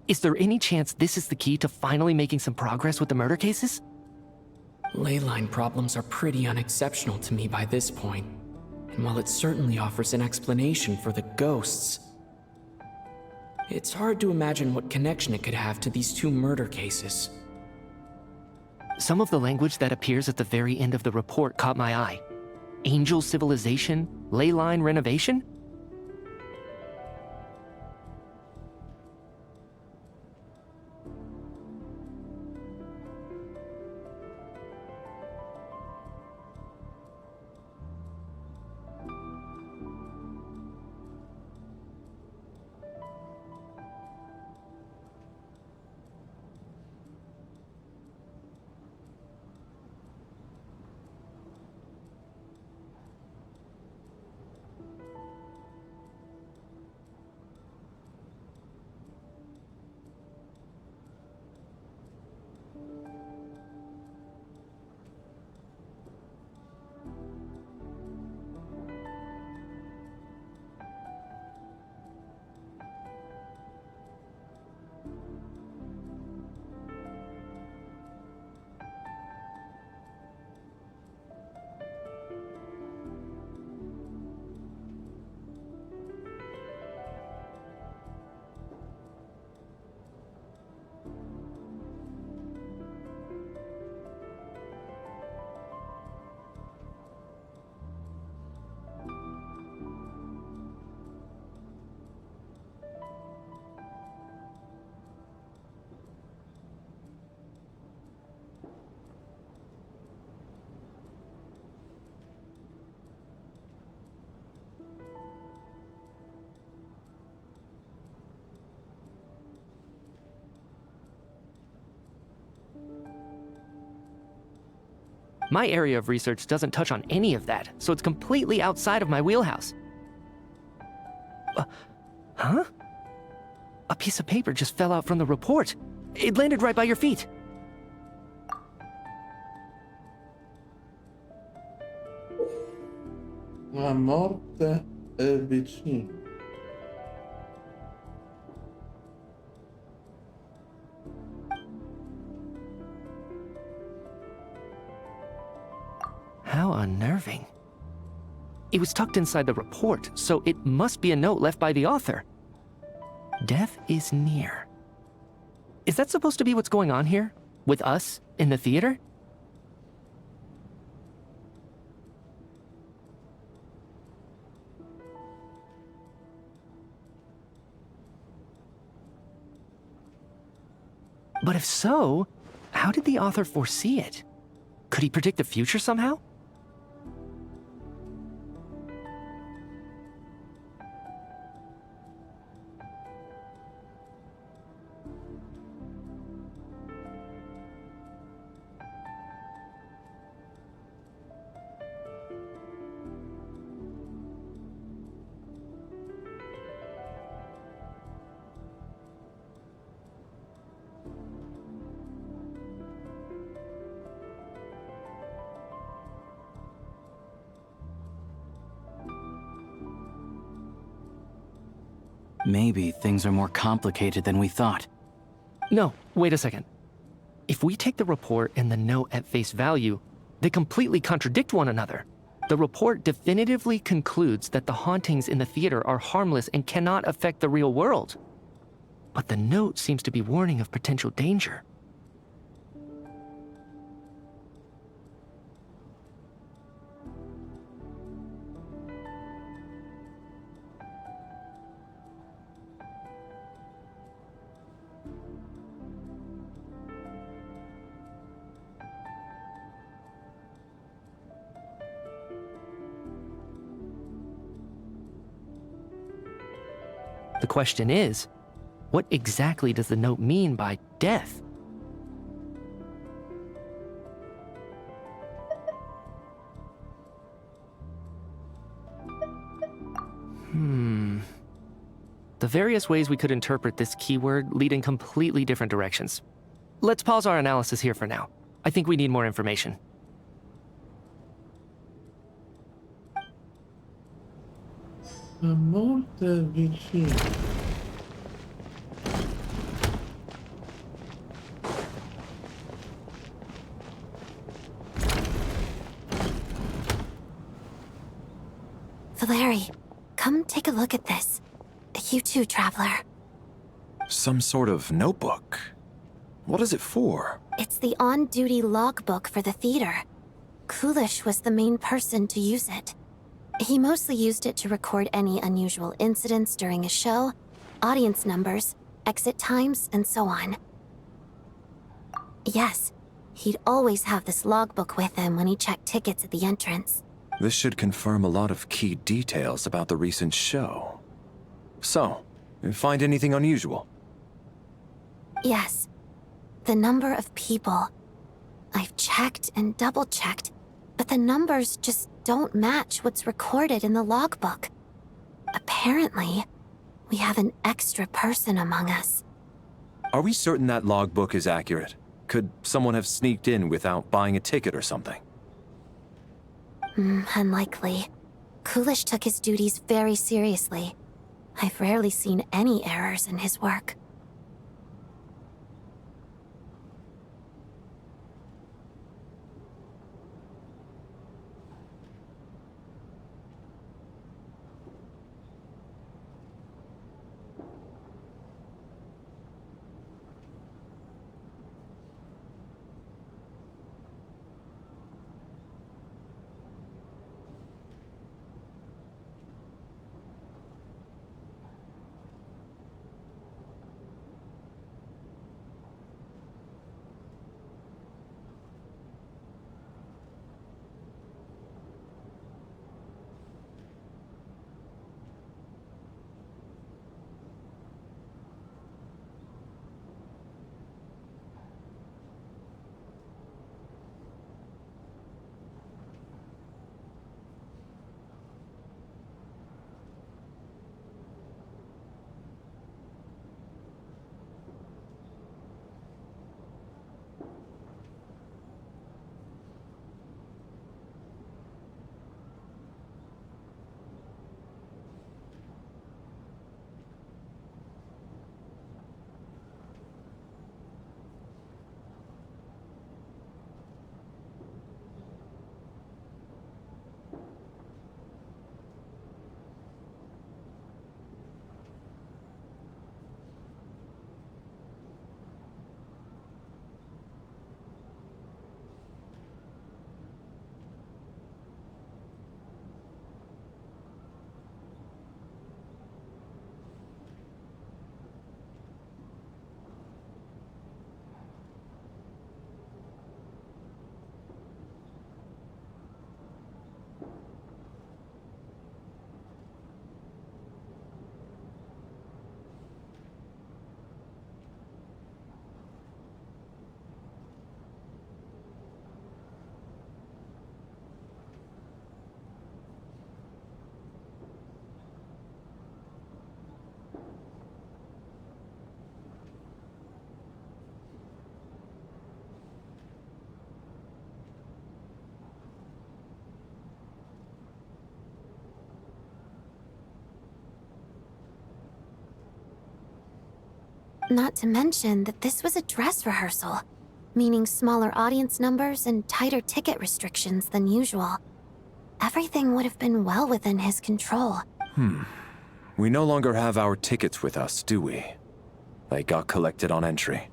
Is there any chance this is the key to finally making some progress with the murder cases? Ley line problems are pretty unexceptional to me by this point, and while it certainly offers an explanation for the ghosts, it's hard to imagine what connection it could have to these two murder cases. Some of the language that appears at the very end of the report caught my eye. Angel civilization, ley line renovation? My area of research doesn't touch on any of that, so it's completely outside of my wheelhouse. Huh? A piece of paper just fell out from the report. It landed right by your feet. La morte è vicina. How unnerving. It was tucked inside the report, so it must be a note left by the author. Death is near. Is that supposed to be what's going on here? With us, in the theater? But if so, how did the author foresee it? Could he predict the future somehow? Maybe things are more complicated than we thought. No, wait a second. If we take the report and the note at face value, they completely contradict one another. The report definitively concludes that the hauntings in the theater are harmless and cannot affect the real world. but the note seems to be warning of potential danger. The question is, what exactly does the note mean by death? The various ways we could interpret this keyword lead in completely different directions. Let's pause our analysis here for now. I think we need more information. Molto vicino. Valeri, come take a look at this. You too, traveler. Some sort of notebook. What is it for? It's the on-duty logbook for the theater. Kulish was the main person to use it. He mostly used it to record any unusual incidents during a show, audience numbers, exit times, and so on. Yes, he'd always have this logbook with him when he checked tickets at the entrance. This should confirm a lot of key details about the recent show. So, you find anything unusual? Yes. The number of people. I've checked and double-checked, but the numbers just don't match what's recorded in the logbook. Apparently, we have an extra person among us. Are we certain that logbook is accurate? Could someone have sneaked in without buying a ticket or something? Unlikely. Kulish took his duties very seriously. I've rarely seen any errors in his work. Not to mention that this was a dress rehearsal, meaning smaller audience numbers and tighter ticket restrictions than usual. Everything would have been well within his control. We no longer have our tickets with us, do we? They got collected on entry.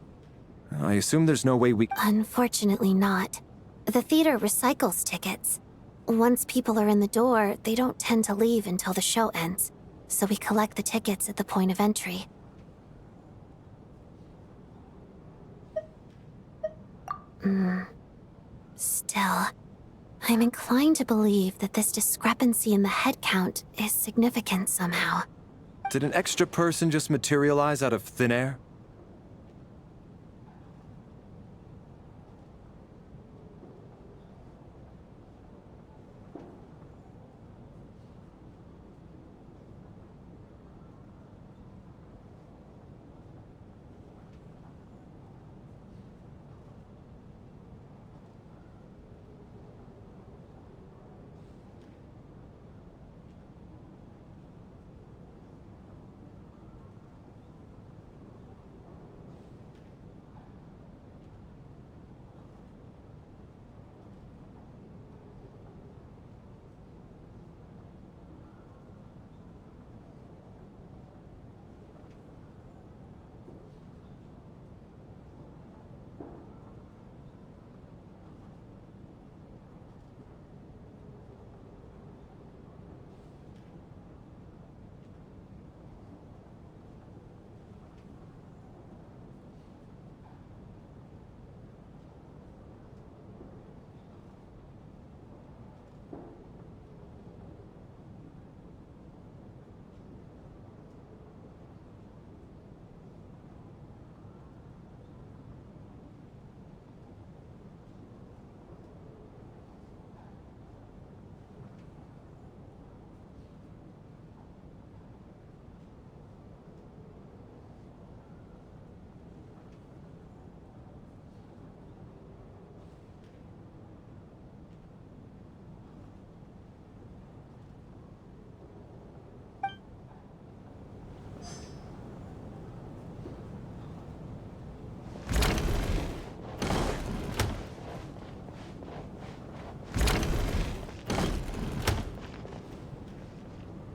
I assume there's no way we... Unfortunately not. The theater recycles tickets. Once people are in the door, they don't tend to leave until the show ends. So we collect the tickets at the point of entry. Still, I'm inclined to believe that this discrepancy in the head count is significant somehow. Did an extra person just materialize out of thin air?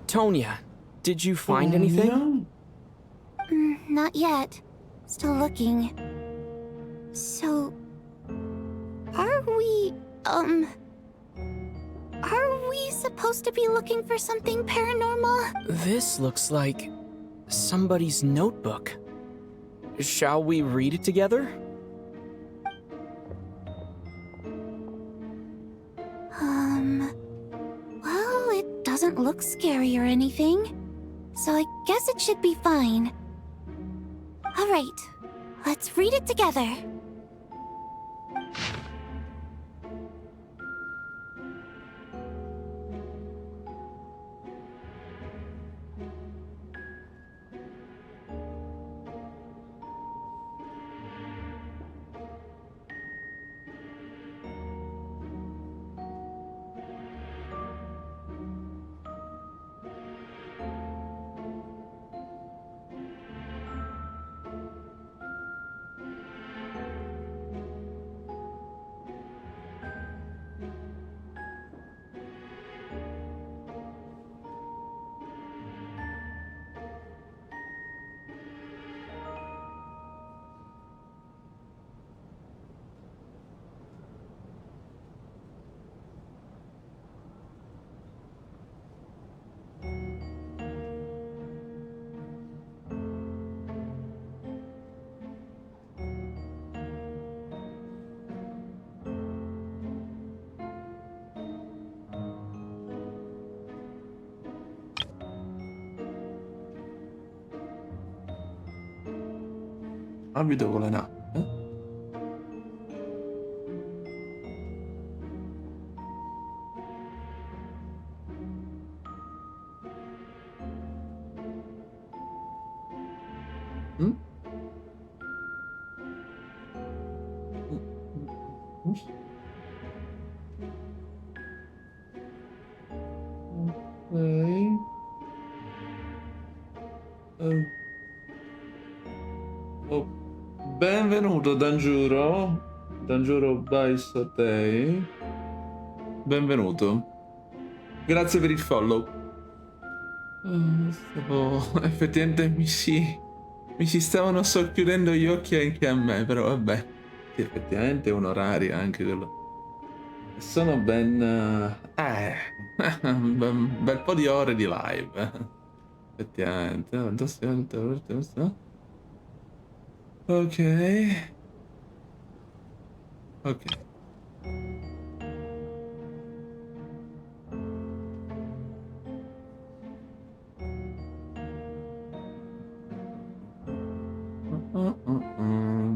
Tonya, did you find anything? Not yet. Still looking. So... Are we supposed to be looking for something paranormal? This looks like somebody's notebook. Shall we read it together? Well, it doesn't look scary or anything. So I guess it should be fine. Alright, let's read it together. Abito con le nappe. Oh, benvenuto Danjuro. Danjuro Baisotei. Benvenuto. Grazie per il follow. Effettivamente mi sì. Mi si stavano socchiudendo gli occhi anche a me, però vabbè. Sì, effettivamente è un orario anche quello. E sono ben... un bel po' di ore di live. Effettivamente. Ok. Ok.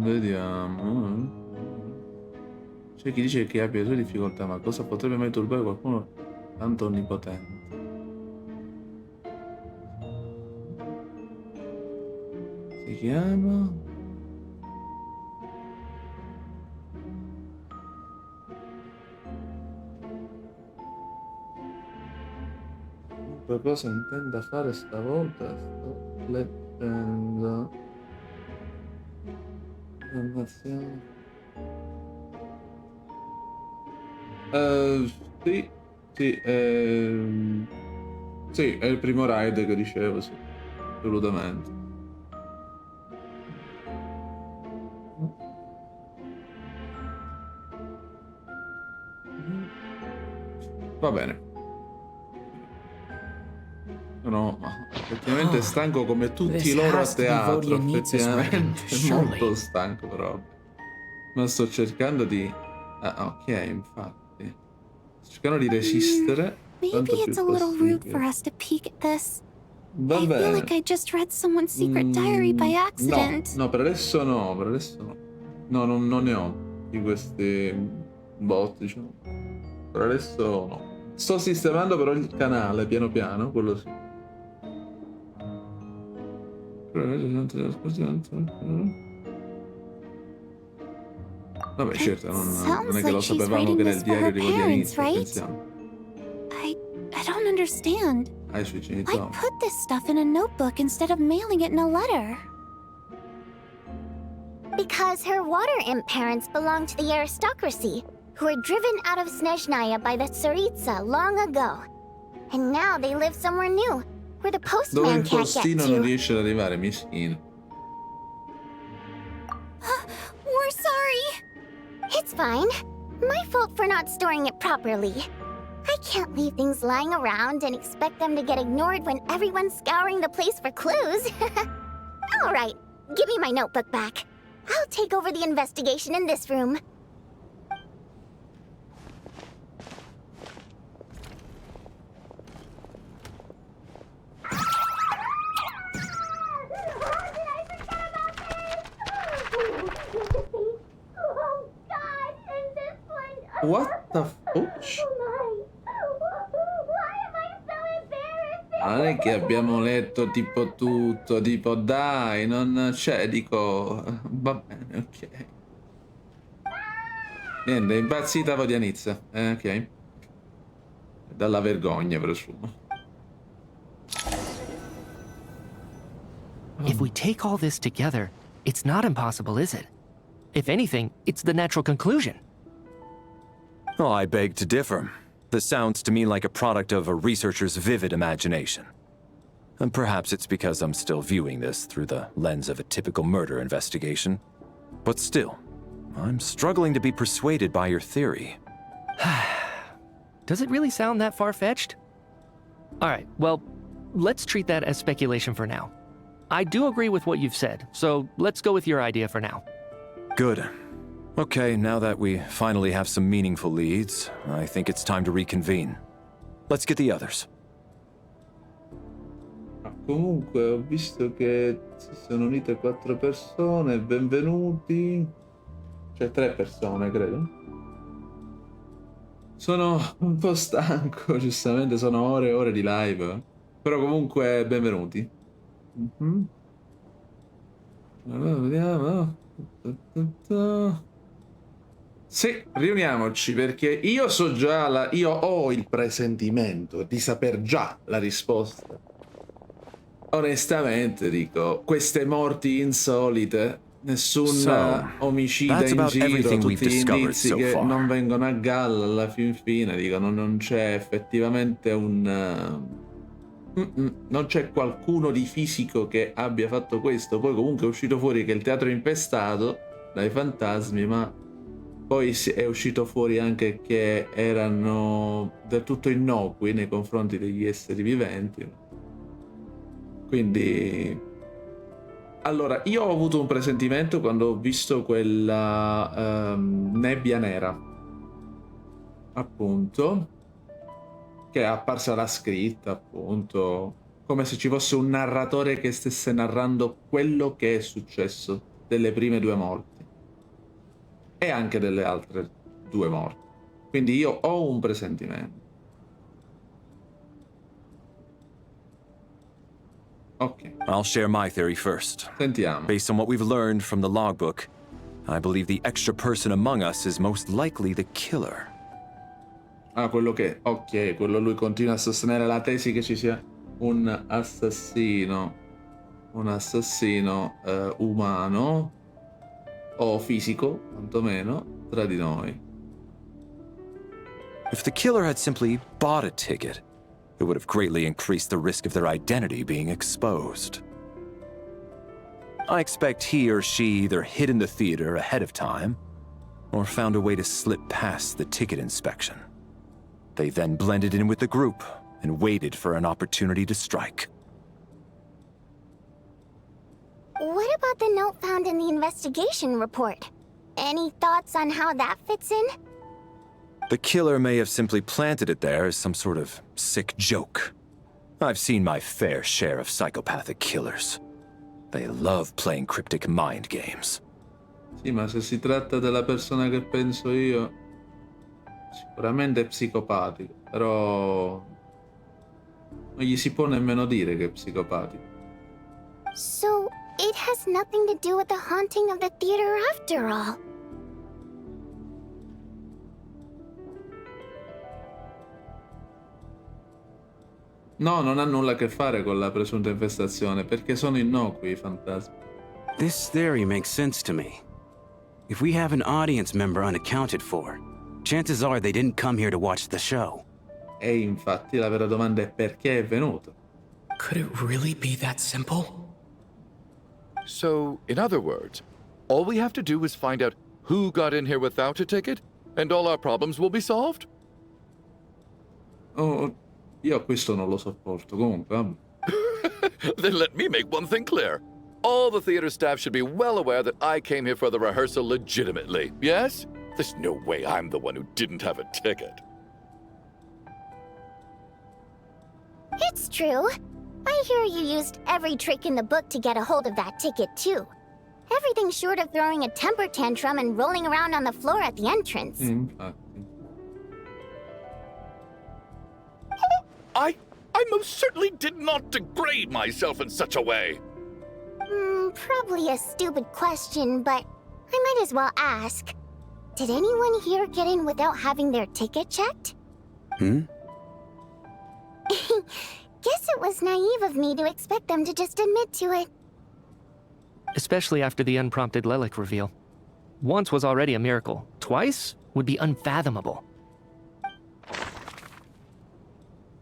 Vediamo. C'è chi dice che abbia due difficoltà, ma cosa potrebbe mai turbare qualcuno tanto onnipotente? Si chiama... Cosa intenda fare stavolta? Sto leggendo. Dannazione. Sì, sì, sì, è il primo raid che dicevo, sì, assolutamente. Va bene. No, ma effettivamente stanco come tutti loro a teatro, effettivamente, molto stanco però. Ma sto cercando di... Ah, ok, infatti. Sto cercando di resistere Maybe quanto it's più a little rude for possibile. us to peek at this. Va I feel bene. like I just read someone's secret diary by accident. No, per adesso no, per adesso no. No, non ne ho di questi bot, diciamo. Per adesso no. Sto sistemando però il canale, piano piano, quello sì. Vabbè, certo, non è che lo sapevamo che era il diario di Vuoi all'inizio, pensiamo. I don't understand. Ai suoi Why genitori. put this stuff in a notebook instead of mailing it in a letter? Because her water imp parents belonged to the aristocracy, who were driven out of Snezhnaya by the Tsaritsa long ago. And now they live somewhere new, where the Dove postman il can't get postino non to. riesce ad arrivare, mischino. We're sorry. It's fine. My fault for not storing it properly. I can't leave things lying around and expect them to get ignored when everyone's scouring the place for clues. All right, give me my notebook back. I'll take over the investigation in this room. What the fuck? Non è che abbiamo letto tipo tutto, tipo dai, non c'è, dico, va bene, ok. Niente, è impazzita Vodianizza, ok. Dalla vergogna, presumo. If we take all this together, it's not impossible, is it? If anything, it's the natural conclusion. Oh, I beg to differ. This sounds to me like a product of a researcher's vivid imagination. And perhaps it's because I'm still viewing this through the lens of a typical murder investigation. But still, I'm struggling to be persuaded by your theory. Does it really sound that far-fetched? All right, well, let's treat that as speculation for now. I do agree with what you've said, so let's go with your idea for now. Good. Okay, now that we finally have some meaningful leads, I think it's time to reconvene. Let's get the others. Comunque, ho visto che si sono unite 4 persone, benvenuti. Cioè 3 persone, credo. Sono un po' stanco, giustamente, sono ore e ore di live. Però comunque, benvenuti. Allora, vediamo. Sì, riuniamoci perché io so già io ho il presentimento di saper già la risposta. Onestamente dico, queste morti insolite, nessun omicida in giro, tutti gli indizi che non vengono a galla alla fin fine, dico, non c'è effettivamente Non c'è qualcuno di fisico che abbia fatto questo. Poi comunque è uscito fuori che il teatro è infestato dai fantasmi, ma poi è uscito fuori anche che erano del tutto innocui nei confronti degli esseri viventi. Quindi... Allora, io ho avuto un presentimento quando ho visto quella nebbia nera, appunto, che è apparsa la scritta, appunto, come se ci fosse un narratore che stesse narrando quello che è successo delle prime 2 morti e anche delle altre 2 morti. Quindi io ho un presentimento. Ok. I'll share my theory first. Sentiamo. Based on what we've learned from the logbook, I believe the extra person among us is most likely the killer. Ah, quello che... Ok, quello lui continua a sostenere la tesi che ci sia un assassino umano o fisico, quantomeno, tra di noi. If the killer had simply bought a ticket, it would have greatly increased the risk of their identity being exposed. I expect he or she either hid in the theater ahead of time, or found a way to slip past the ticket inspection. They then blended in with the group and waited for an opportunity to strike. What about the note found in the investigation report? Any thoughts on how that fits in? The killer may have simply planted it there as some sort of sick joke. I've seen my fair share of psychopathic killers. They love playing cryptic mind games. Sì, ma se si tratta della persona che penso io, sicuramente è psicopatico, però non gli si può nemmeno dire che è psicopatico. So, it has nothing to do with the haunting of the theater after all. No, non ha nulla a che fare con la presunta infestazione, perché sono innocui i fantasmi. This theory makes sense to me. If we have an audience member unaccounted for, chances are they didn't come here to watch the show. E infatti la vera domanda è perché è venuto. Could it really be that simple? So, in other words, all we have to do is find out who got in here without a ticket, and all our problems will be solved? Oh, io questo non lo sopporto, comunque, vabbè. Then let me make one thing clear. All the theater staff should be well aware that I came here for the rehearsal legitimately, yes? There's no way I'm the one who didn't have a ticket. It's true. I hear you used every trick in the book to get a hold of that ticket, too. Everything short of throwing a temper tantrum and rolling around on the floor at the entrance. Infatti. I most certainly did not degrade myself in such a way. Probably a stupid question, but I might as well ask. Did anyone here get in without having their ticket checked? Hmm? Guess it was naive of me to expect them to just admit to it. Especially after the unprompted Lelic reveal. Once was already a miracle. Twice would be unfathomable.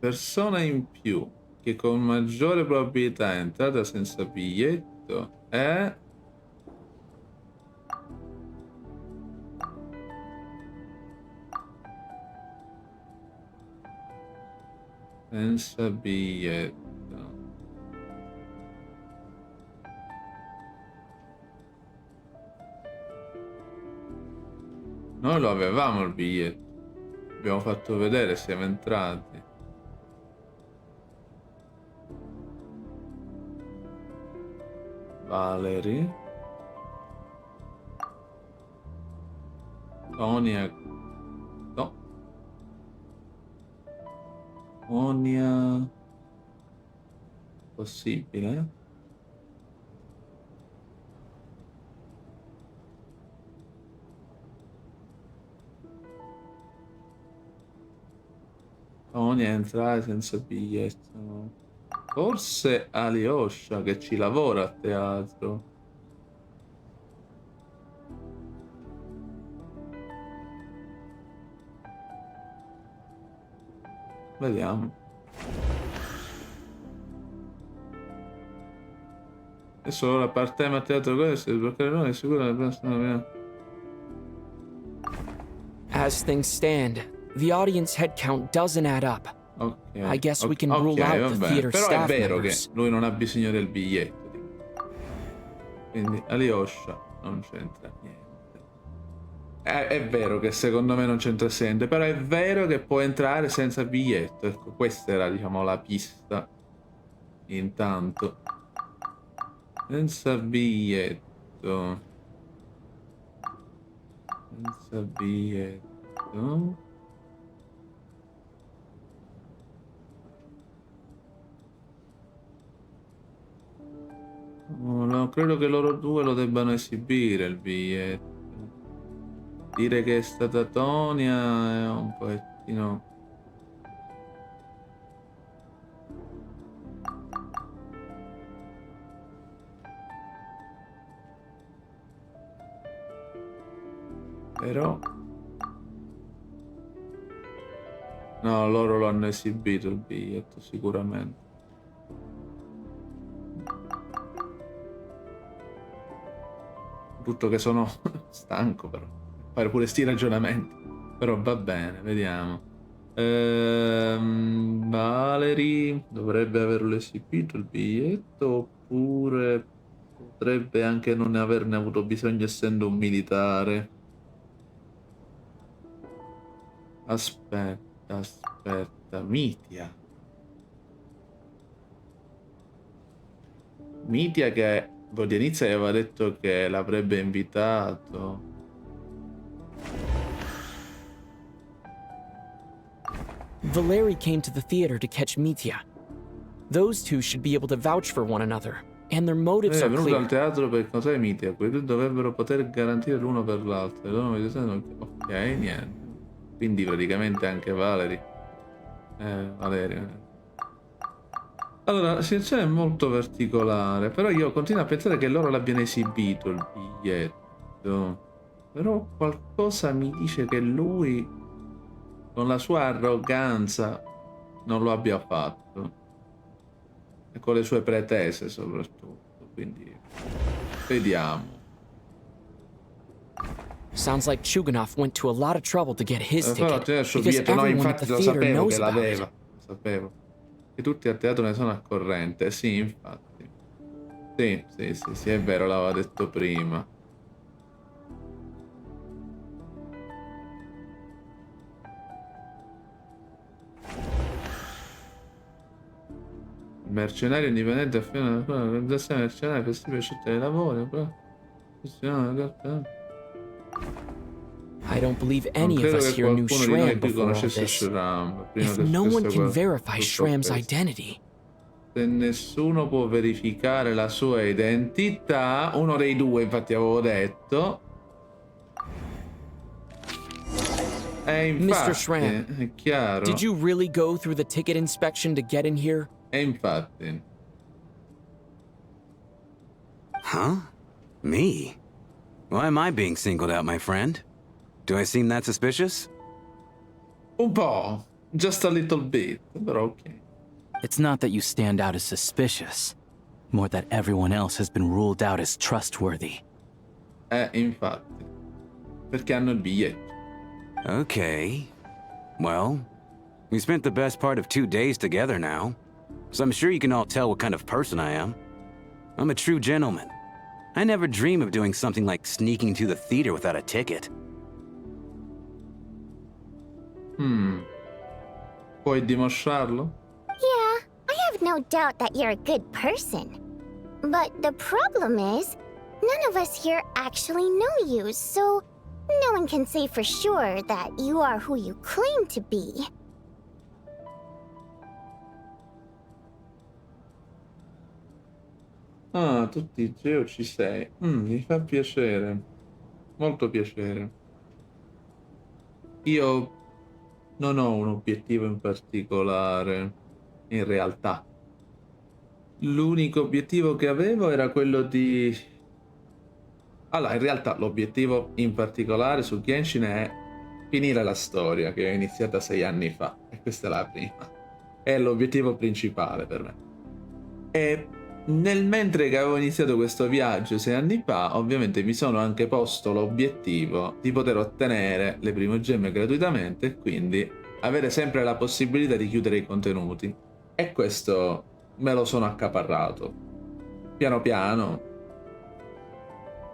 Persona in più che con maggiore probabilità è entrata senza biglietto è... Senza biglietto. Noi lo avevamo il biglietto. Abbiamo fatto vedere, siamo entrati. Valerie. Tonia. No. Tonia. Possibile? Tonia entrare senza biglietto. Forse Alyosha che ci lavora a teatro. Vediamo. Adesso ora partiamo a teatro questo, sbloccare noi, sicuro la prossima. As things stand, the audience head count doesn't add up. Ok. I guess we can ok, rule out va the bene. theater Però è staff vero members. che lui non ha bisogno del biglietto. Quindi Alyosha non c'entra niente. È vero che secondo me non c'entra niente, però è vero che può entrare senza biglietto. Ecco, questa era, diciamo, la pista. Intanto. Senza biglietto. Senza biglietto. Oh, no, credo che loro due lo debbano esibire il biglietto. Dire che è stata Tonia è un pochettino... Però... No, loro lo hanno esibito il biglietto, sicuramente. Brutto che sono stanco, però. Fare pure sti ragionamenti. Però va bene, vediamo. Valerie dovrebbe averlo esibito il biglietto, oppure potrebbe anche non averne avuto bisogno essendo un militare. Aspetta, Mitia. Mitia che Vodinizia aveva detto che l'avrebbe invitato. Valeri came to the theater to catch Mitya. Those two should be able to vouch for one another, and their motives È are venuto al clear. teatro per incontrare Mitia, quei due dovrebbero poter garantire l'uno per l'altro. Ok, niente. Quindi praticamente anche Valerie. Valeria. Allora, la situazione è molto particolare, però io continuo a pensare che loro l'abbiano esibito il biglietto. Però qualcosa mi dice che lui, con la sua arroganza, non lo abbia fatto. E con le sue pretese soprattutto, quindi vediamo. Sounds like Chuganov went to a lot of trouble to get his Però ticket, ottenere il suo because biglietto, no, everyone at infatti the lo theater sapevo knows che about it. l'aveva. Lo sapevo. E tutti al teatro ne sono a corrente, sì, infatti. Sì, è vero, l'aveva detto prima. Mercenario indipendente affine alla organizzazione mercenaria per sempre scelta dei lavori, però... I don't believe Non any of credo us che here knew qualcuno di noi Shram qui before all conoscesse this. Shram prima If che no one succedesse can verify tutto Shram's questo. identity, Se nessuno può verificare la sua identità, uno dei due, infatti avevo detto. Mr. Infatti, Shram, è chiaro. did you really go through the ticket inspection to get in here? E infatti. Huh? Me? Why am I being singled out, my friend? Do I seem that suspicious? Un po'. Just a little bit, però ok. It's not that you stand out as suspicious, more that everyone else has been ruled out as trustworthy. Infatti. Perché hanno il biglietto. Okay. Well, we spent the best part of 2 days together now, so I'm sure you can all tell what kind of person I am. I'm a true gentleman. I never dream of doing something like sneaking to the theater without a ticket. Puoi dimostrarlo? Yeah, I have no doubt that you're a good person. But the problem is, none of us here actually know you, so no one can say for sure that you are who you claim to be. Ah, tutti, Geo, ci sei. Mi fa piacere. Molto piacere. Io non ho un obiettivo in particolare, in realtà. L'unico obiettivo che avevo era quello di... Allora, in realtà l'obiettivo in particolare su Genshin è finire la storia che è iniziata 6 anni fa. E questa è la prima. È l'obiettivo principale per me. E nel mentre che avevo iniziato questo viaggio 6 anni fa, ovviamente mi sono anche posto l'obiettivo di poter ottenere le primogemme gratuitamente e quindi avere sempre la possibilità di chiudere i contenuti. E questo me lo sono accaparrato. Piano piano,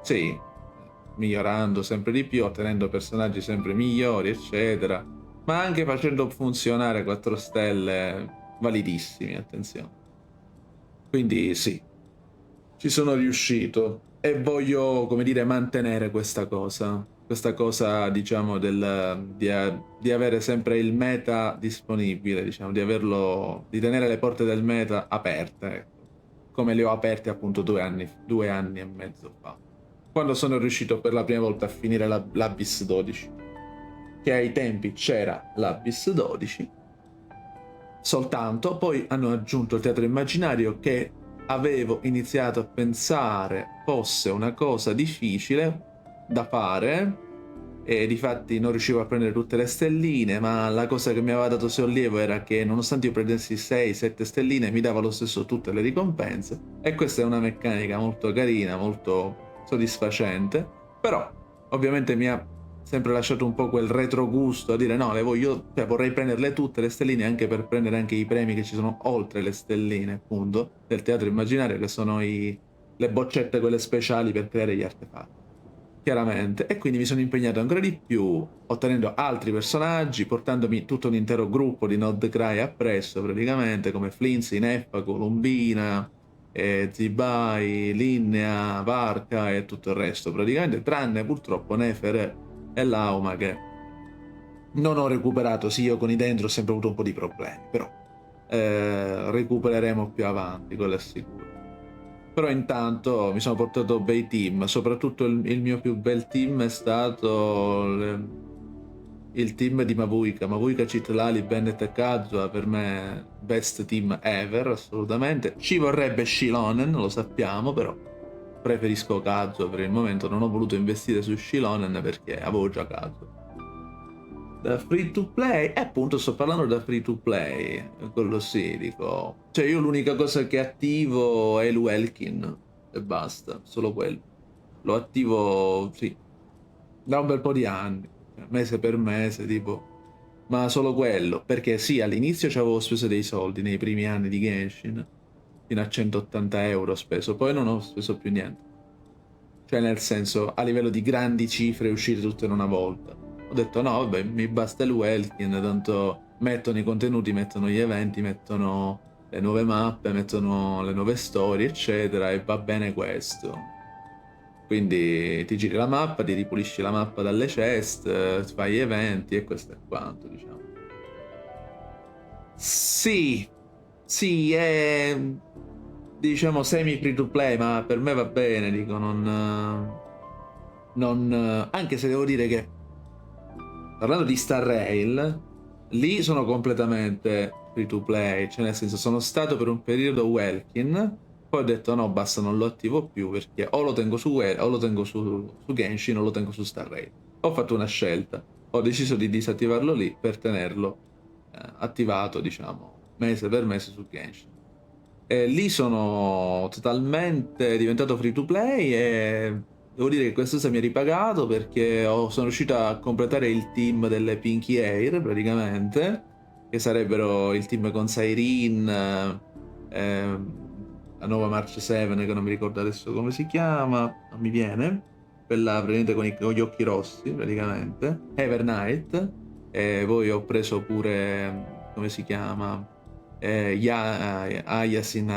sì, migliorando sempre di più, ottenendo personaggi sempre migliori, eccetera, ma anche facendo funzionare 4 stelle validissimi, attenzione. Quindi sì, ci sono riuscito e voglio, come dire, mantenere questa cosa, diciamo, di avere sempre il meta disponibile, diciamo, di tenere le porte del meta aperte, ecco, come le ho aperte appunto 2 anni e mezzo fa, quando sono riuscito per la prima volta a finire l'Abyss 12, che ai tempi c'era l'Abyss 12, soltanto, poi hanno aggiunto il teatro immaginario che avevo iniziato a pensare fosse una cosa difficile da fare e difatti non riuscivo a prendere tutte le stelline, ma la cosa che mi aveva dato sollievo era che nonostante io prendessi 6-7 stelline mi dava lo stesso tutte le ricompense e questa è una meccanica molto carina, molto soddisfacente, però ovviamente mi ha sempre lasciato un po' quel retrogusto a dire no, le voglio, cioè vorrei prenderle tutte le stelline anche per prendere anche i premi che ci sono oltre le stelline appunto del teatro immaginario, che sono le boccette quelle speciali per creare gli artefatti, chiaramente, e quindi mi sono impegnato ancora di più ottenendo altri personaggi, portandomi tutto un intero gruppo di Nod Cry appresso praticamente, come Flinzy, Neffa, Columbina, Zibai, Linnea, Varka e tutto il resto praticamente, tranne purtroppo Nefer e Lauma che non ho recuperato. Sì, io con i dentro ho sempre avuto un po' di problemi, però recupereremo più avanti, quello è sicuro. Però intanto mi sono portato bei team, soprattutto il mio più bel team è stato il team di Mavuika, Citlali, Bennett e Kazuha, per me best team ever, assolutamente. Ci vorrebbe Shilonen, lo sappiamo, però preferisco Kazuha per il momento, non ho voluto investire su Shilonen perché avevo già Kazuha. Da free to play? Appunto sto parlando da free to play, quello sì, dico. Cioè io l'unica cosa che attivo è il Welkin e basta, solo quello. Lo attivo, sì, da un bel po' di anni, mese per mese, tipo. Ma solo quello, perché sì, all'inizio ci avevo speso dei soldi nei primi anni di Genshin, fino a 180 euro ho speso, poi non ho speso più niente. Cioè nel senso, a livello di grandi cifre uscite tutte in una volta. Ho detto no, vabbè, mi basta il Welkin, tanto mettono i contenuti, mettono gli eventi, mettono le nuove mappe, mettono le nuove storie, eccetera, e va bene questo. Quindi ti giri la mappa, ti ripulisci la mappa dalle chest, fai gli eventi e questo è quanto, diciamo. Sì, sì, è diciamo semi free to play, ma per me va bene, dico, anche se devo dire che parlando di Star Rail, lì sono completamente free to play, cioè nel senso sono stato per un periodo Welkin, poi ho detto no, basta, non lo attivo più perché o lo tengo su Genshin o lo tengo su Star Rail. Ho fatto una scelta, ho deciso di disattivarlo lì per tenerlo attivato, diciamo, mese per mese su Genshin. E lì sono totalmente diventato free to play e devo dire che quest'uso mi ha ripagato perché sono riuscito a completare il team delle Pinky Air praticamente, che sarebbero il team con Siren, la nuova March 7 che non mi ricordo adesso come si chiama, non mi viene, quella praticamente con gli occhi rossi praticamente, Evernight, e poi ho preso pure, come si chiama, Yasin,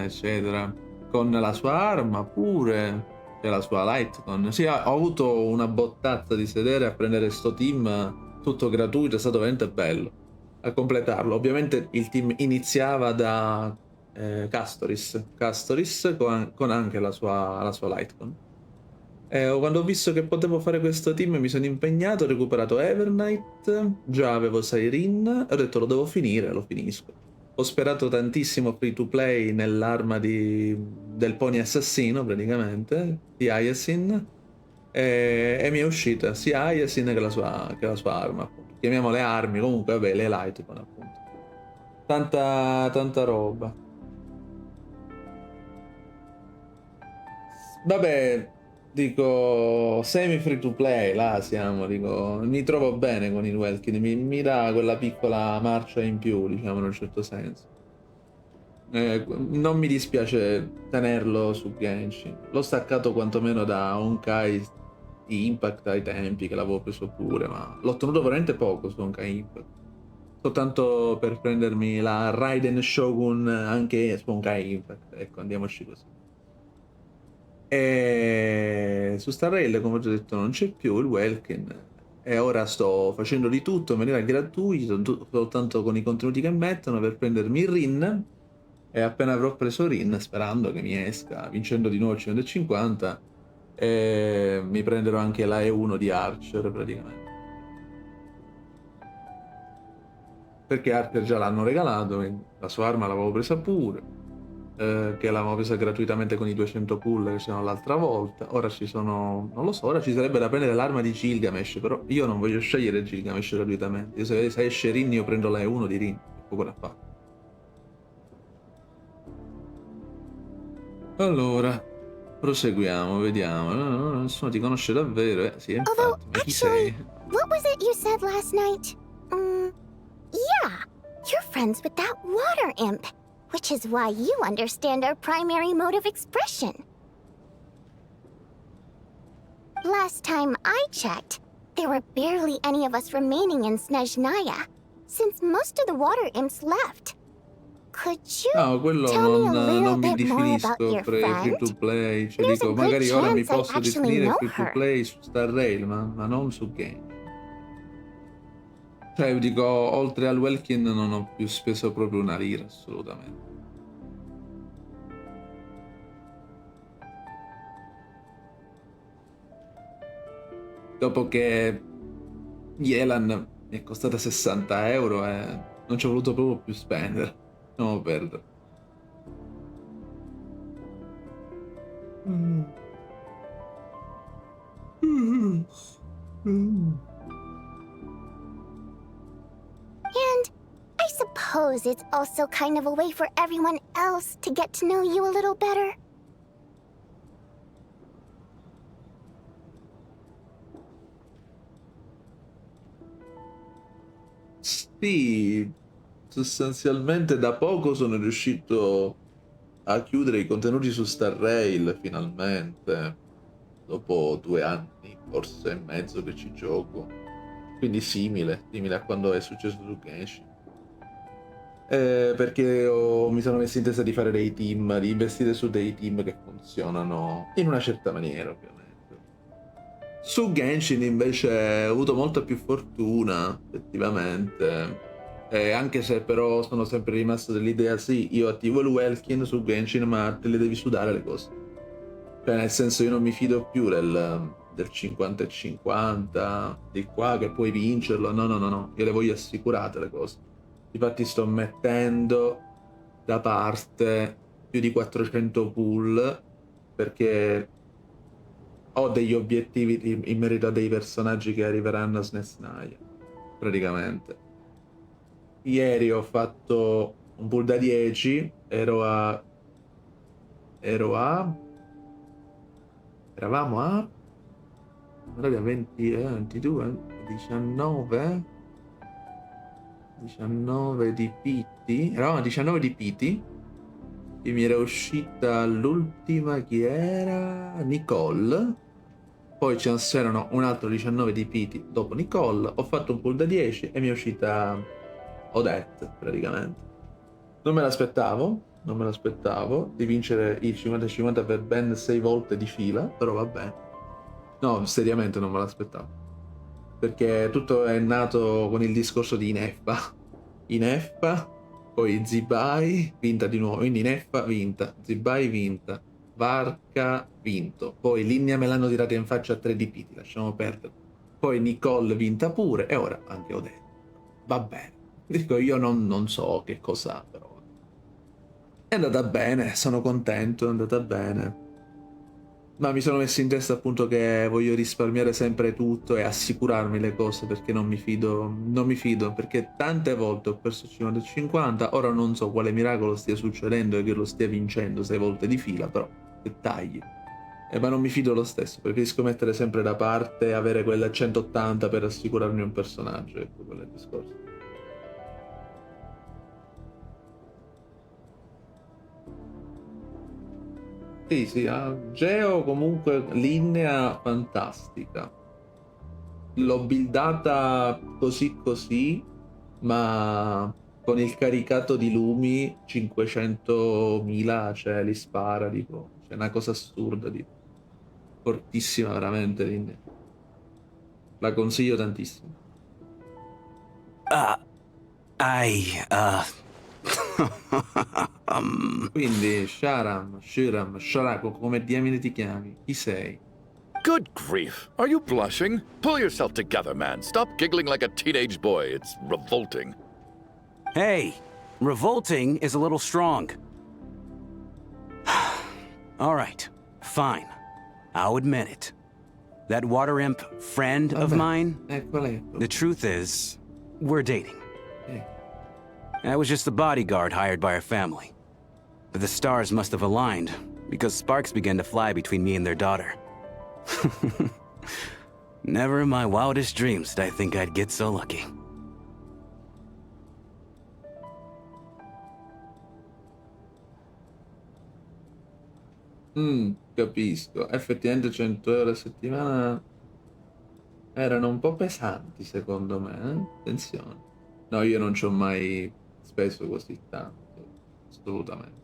eccetera, con la sua arma pure, cioè la sua Lightcon. Sì, ho avuto una bottazza di sedere a prendere sto team tutto gratuito, è stato veramente bello a completarlo. Ovviamente il team iniziava da Castoris con anche la sua Lightcon. Quando ho visto che potevo fare questo team mi sono impegnato, ho recuperato Evernight, già avevo Siren, ho detto lo devo finire, lo finisco. Ho sperato tantissimo free to play nell'arma del pony assassino praticamente, di Hyacinth, e mi è uscita sia Hyacinth che la sua arma, appunto. Chiamiamole armi, comunque vabbè, le Lightcon appunto. Tanta roba. Vabbè, dico, semi free to play, là siamo, dico, mi trovo bene con il Welkin, mi dà quella piccola marcia in più, diciamo, in un certo senso. Non mi dispiace tenerlo su Genshin. L'ho staccato quantomeno da Honkai di Impact ai tempi, che l'avevo preso pure, ma l'ho tenuto veramente poco su Honkai Impact. Soltanto per prendermi la Raiden Shogun anche su Honkai Impact. Ecco, andiamoci così. E su Star Rail, come ho già detto, non c'è più il Welkin. E ora sto facendo di tutto in maniera gratuita, soltanto con i contenuti che mettono per prendermi il Rin. E appena avrò preso Rin, sperando che mi esca, vincendo di nuovo il 150, mi prenderò anche la E1 di Archer praticamente. Perché Archer già l'hanno regalato, la sua arma l'avevo presa pure, che l'avevo presa gratuitamente con i 200 pull che c'erano l'altra volta. Ora ci sono, non lo so, ora ci sarebbe da prendere l'arma di Gilgamesh, però io non voglio scegliere Gilgamesh gratuitamente. Io se esce Rin io prendo la E1 di Rin, poco da fare. Allora, proseguiamo, vediamo. No, nessuno ti conosce davvero, sì, infatti. Ma chi sei? What was it you said last night? Yeah, you're friends with that water imp, which is why you understand our primary mode of expression. Last time I checked, there were barely any of us remaining in Snezhnaya, since most of the water imps left. Could you No, quello tell me a little non mi bit more about definisco your free friend? to play, cioè There's a dico, good magari ora mi chance I posso actually definire know free to her. play su Star Rail, ma non su Game. Cioè, dico, oltre al Welkin non ho più speso proprio una lira, assolutamente. Dopo che Yelan mi è costata 60 euro e non ci ho voluto proprio più spendere. No, perdere. And I suppose it's also kind of a way for everyone else to get to know you a little better. Sì, sostanzialmente da poco sono riuscito a chiudere i contenuti su Star Rail finalmente, dopo 2 anni, forse e mezzo che ci gioco. Quindi simile a quando è successo su Genshin. Perché mi sono messo in testa di fare dei team, di investire su dei team che funzionano in una certa maniera, ovviamente. Su Genshin invece ho avuto molta più fortuna, effettivamente. Anche se però sono sempre rimasto dell'idea, sì, io attivo il Welkin su Genshin, ma te le devi sudare le cose. Cioè, nel senso, io non mi fido più del 50 e 50, di qua che puoi vincerlo. No, io le voglio assicurate le cose. Infatti sto mettendo da parte più di 400 pull, perché ho degli obiettivi in merito a dei personaggi che arriveranno a Snezhnaya, praticamente. Ieri ho fatto un pull da 10, eravamo a 20, 22, 19 di PT, eravamo a 19 di PT, e mi era uscita l'ultima che era Nicole, poi c'erano un altro 19 di PT dopo Nicole, ho fatto un pull da 10 e mi è uscita Odette praticamente. Non me l'aspettavo di vincere il 50-50 per ben 6 volte di fila, però vabbè. No, seriamente non me l'aspettavo. Perché tutto è nato con il discorso di Ineffa, poi Zibai, vinta di nuovo, quindi Ineffa vinta, Zibai vinta, Varka vinto, poi Linea me l'hanno tirata in faccia a 3 di PT, lasciamo perdere. Poi Nicole vinta pure, e ora anche Odette. Va bene. Dico, io non so che cosa, però è andata bene, sono contento, è andata bene. Ma mi sono messo in testa appunto che voglio risparmiare sempre tutto e assicurarmi le cose, perché non mi fido, perché tante volte ho perso 50 e 50, ora non so quale miracolo stia succedendo e che lo stia vincendo 6 volte di fila, però dettagli. Ma non mi fido lo stesso, preferisco mettere sempre da parte e avere quella 180 per assicurarmi un personaggio, ecco, quello è il discorso. Sì, sì, Geo comunque linea fantastica. L'ho buildata così così, ma con il caricato di lumi 500.000, cioè li spara, tipo, c'è una cosa assurda, tipo. Fortissima veramente linea. La consiglio tantissimo. Quindi, Sharam, come diamine ti chiami? Chi sei? Good grief. Are you blushing? Pull yourself together, man. Stop giggling like a teenage boy. It's revolting. Hey, revolting is a little strong. All right, fine. I'll admit it. That water imp friend of mine, the truth is, we're dating. I was just the bodyguard hired by our family. But the stars must have aligned, because sparks began to fly between me and their daughter. Never in my wildest dreams did I think I'd get so lucky. Capisco. Effettivamente 100 euro a settimana erano un po' pesanti secondo me, eh? Attenzione. No, io non ci ho mai speso così tanto, assolutamente.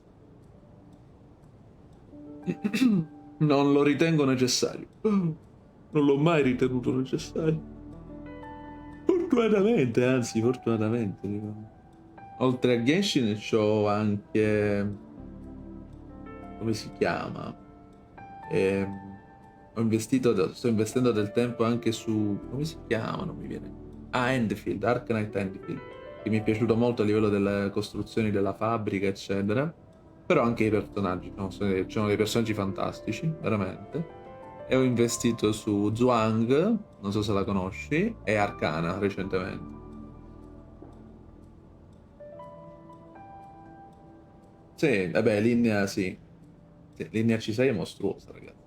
Non lo ritengo necessario. Non l'ho mai ritenuto necessario. Fortunatamente, anzi, fortunatamente. Dico. Oltre a Genshin c'ho anche... come si chiama? Sto investendo del tempo anche su... come si chiama? Non mi viene. Enfield, Ark Knight Enfield, che mi è piaciuto molto a livello delle costruzioni della fabbrica, eccetera. Però anche i personaggi, sono dei personaggi fantastici, veramente. E ho investito su Zhuang, non so se la conosci, e Arcana recentemente. Sì, vabbè, linea sì. Linea C6 è mostruosa, ragazzi.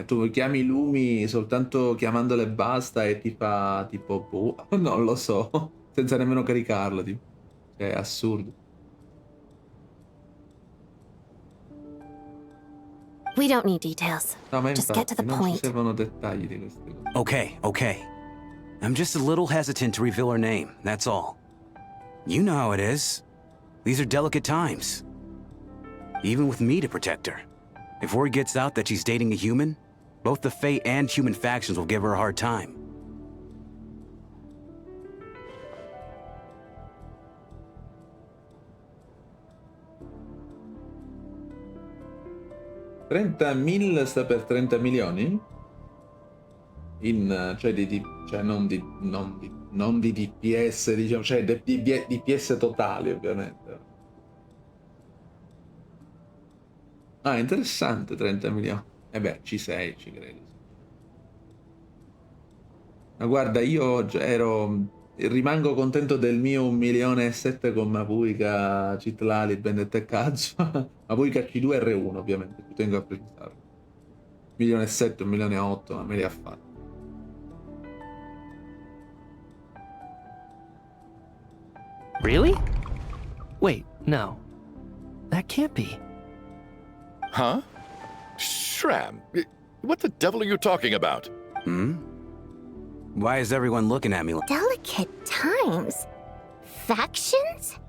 Tu chiami i lumi soltanto chiamandole basta e ti fa tipo boh, non lo so, senza nemmeno caricarlo, tipo. Cioè, è assurdo. We don't need details. No, ma Just get to infatti, the non ci point. servono dettagli di queste cose. Okay. I'm just a little hesitant to reveal her name, that's all. You know how it is. These are delicate times. Even with me to protect her. If word gets out that she's dating a human, both the Fae and human factions will give her a hard time. $30.000 sta per 30 milioni? Cioè non di DPS, diciamo, cioè di DPS totali, ovviamente. Ah, interessante, 30 milioni. Beh, C6, ci credo. Ma guarda, io rimango contento del mio 1.700.000 con Mapuica, Citlali, Vendetta e Cazzo. Mapuica C2 R1, ovviamente, ci tengo a precisarlo. 1.700.000, 1.800.000, ma me li ha fatti. Really? Wait, no. That can't be. Huh? Shram, what the devil are you talking about? Why is everyone looking at me like... Delicate times? Factions?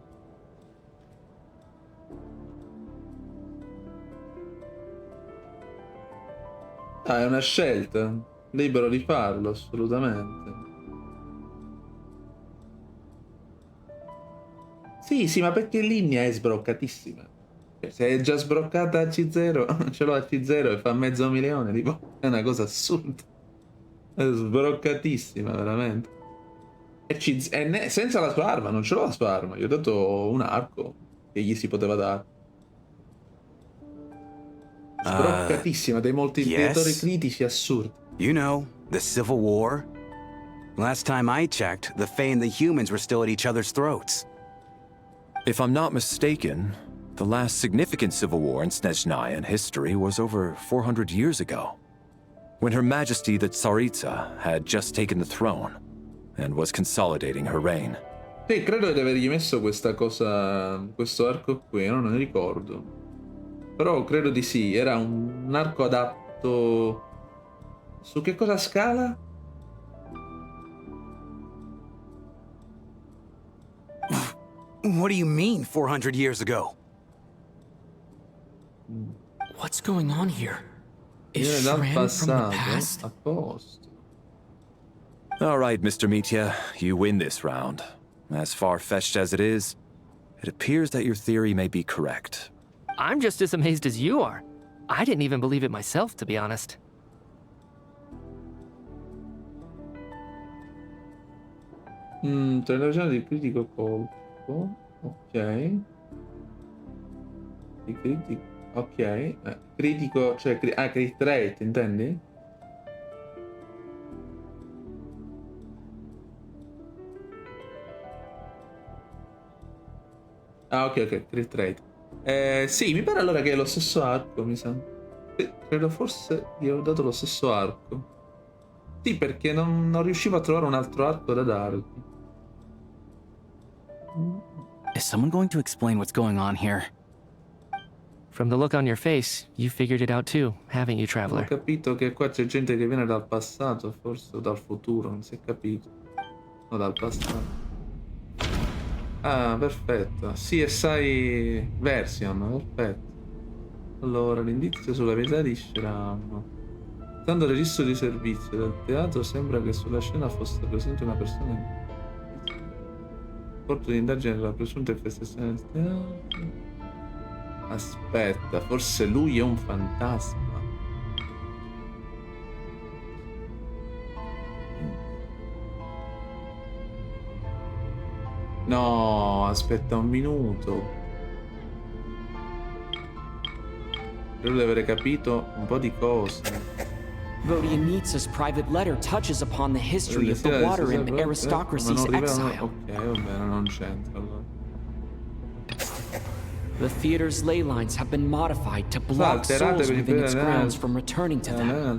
È una scelta. Libero di farlo, assolutamente. Sì, ma perché linea è sbroccatissima. Se è già sbroccata a C0, ce l'ho a C0 e fa $500.000, tipo, è una cosa assurda. È sbroccatissima, veramente. Senza la sua arma, non ce l'ho la sua arma. Gli ho dato un arco che gli si poteva dare. Sbroccatissima, dei moltiplicatori critici assurdi. You know, the Civil War? Last time I checked, the Fae and the humans were still at each other's throats. If I'm not mistaken, The last significant civil war in Snezhnayan history was over 400 years ago, when Her Majesty the Tsaritsa had just taken the throne and was consolidating her reign. Sì, credo di avergli messo questa cosa, questo arco qui, non ne ricordo. Però credo di sì, era un arco adatto... Su che cosa scala? What do you mean, 400 years ago? What's going on here? Is Viene dal Shran from the passato, past? a posto. All right, Mr. Mitya, you win this round. As far-fetched as it is, it appears that your theory may be correct. I'm just as amazed as you are. I didn't even believe it myself, to be honest. Televisione di critico colpo. Ok. Di critico. Ok. Critico, cioè crit rate, intendi? Ah, ok, ok, crit rate. Sì, mi pare allora che è lo stesso arco, mi sa. Credo forse gli ho dato lo stesso arco. Sì, perché non riuscivo a trovare un altro arco da dargli. Is someone going to explain what's going on here? From the look on your face, you figured it out too, haven't you, Ho traveler? capito che qua c'è gente che viene dal passato, forse, o dal futuro, non si è capito. O dal passato. Ah, perfetto. CSI version, perfetto. Allora, l'indizio sulla verità di Shram. Stando al registro di servizio del teatro, sembra che sulla scena fosse presente una persona in porto di indagine della presunta infestazione del teatro. Aspetta, forse lui è un fantasma. No, aspetta un minuto. Credo di aver capito un po' di cose. Vodyanitsa's private letter touches upon the history of the water and aristocracy's exile. Ok, va bene, non c'entra allora. The theater's ley lines have been modified to block souls within its grounds from returning to them.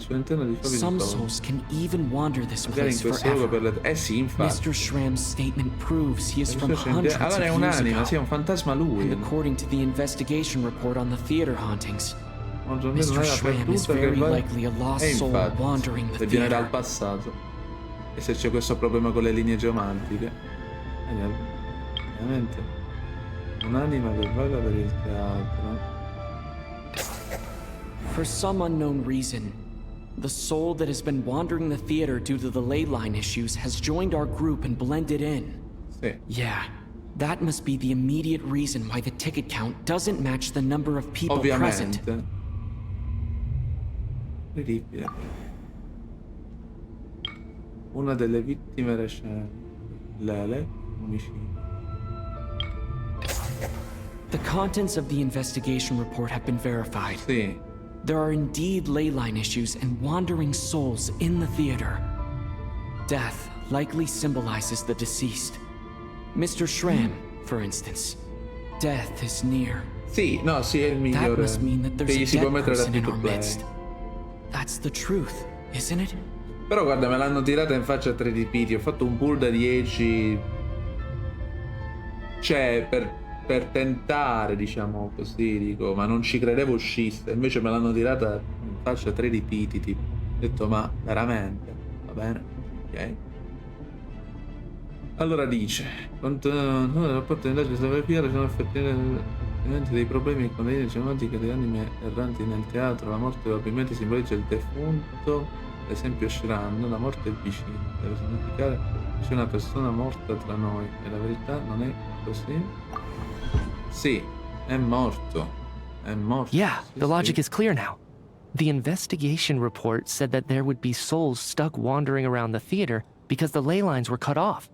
Some souls can even wander this place forever. Sì, infatti. Mr. Shram's statement proves he is from hundreds of allora è years un'anima, sì, è ago. un fantasma lui. And according to the investigation report on the theater hauntings, Mr. Mr. Shram is very likely a lost soul infatti, wandering the se viene dal theater. passato. E se c'è questo problema con le linee geometriche. Ovviamente. Un'anima che vaga per il teatro. For some unknown reason, the soul that has been wandering the theater due to the ley line issues has joined our group and blended in. Sì. Yeah, that must be the immediate reason why the ticket count doesn't match the number of people present. Ovviamente. Incredibile. Una delle vittime recenti. Lele, omicidio. The contents of the investigation report have been verified. Sì. There are indeed ley line issues and wandering souls in the theater. Death likely symbolizes the deceased. Mr. Shram, for instance. Death is near. Sì, no, sì, è il migliore. That must mean that there's che gli a si può dead mettere da person in free our to play. midst. That's the truth, isn't it? Però guarda, me l'hanno tirata in faccia a 3D Pity. Ho fatto un pull da 10. Cioè, per tentare, diciamo così, dico, ma non ci credevo uscisse. Invece me l'hanno tirata in faccia a 3D Pity, tipo. Ho detto, ma veramente? Va bene, ok. Allora dice, nel rapporto di indagine sulla verifica sono effettivamente dei problemi con le linee geomatiche delle anime erranti nel teatro. La morte probabilmente simboleggia il defunto, ad esempio Shran, la morte è vicina, deve significare che c'è una persona morta tra noi, e la verità non è così? Sì, è morto. È morto. Yeah, sì, the logic sì. is clear now. The investigation report said that there would be souls stuck wandering around the theater because the ley lines were cut off.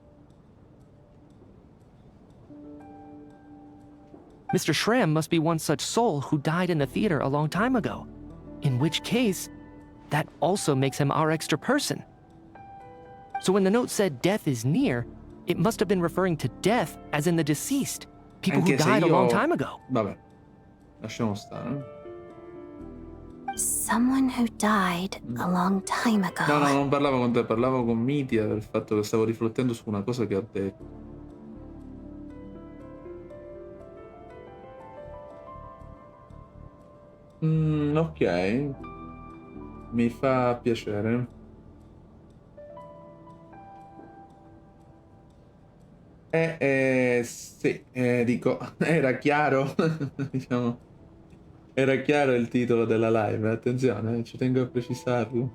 Mr. Shram must be one such soul who died in the theater a long time ago. In which case, that also makes him our extra person. So when the note said death is near, it must have been referring to death as in the deceased. People who Anche se died a long io- time ago. Vabbè, lasciamo stare. Someone who died a long time ago. No, non parlavo con te, parlavo con Mitia del fatto che stavo riflettendo su una cosa che ha detto. Ok. Mi fa piacere. Sì, dico, era chiaro, diciamo, era chiaro il titolo della live, attenzione, ci tengo a precisarlo.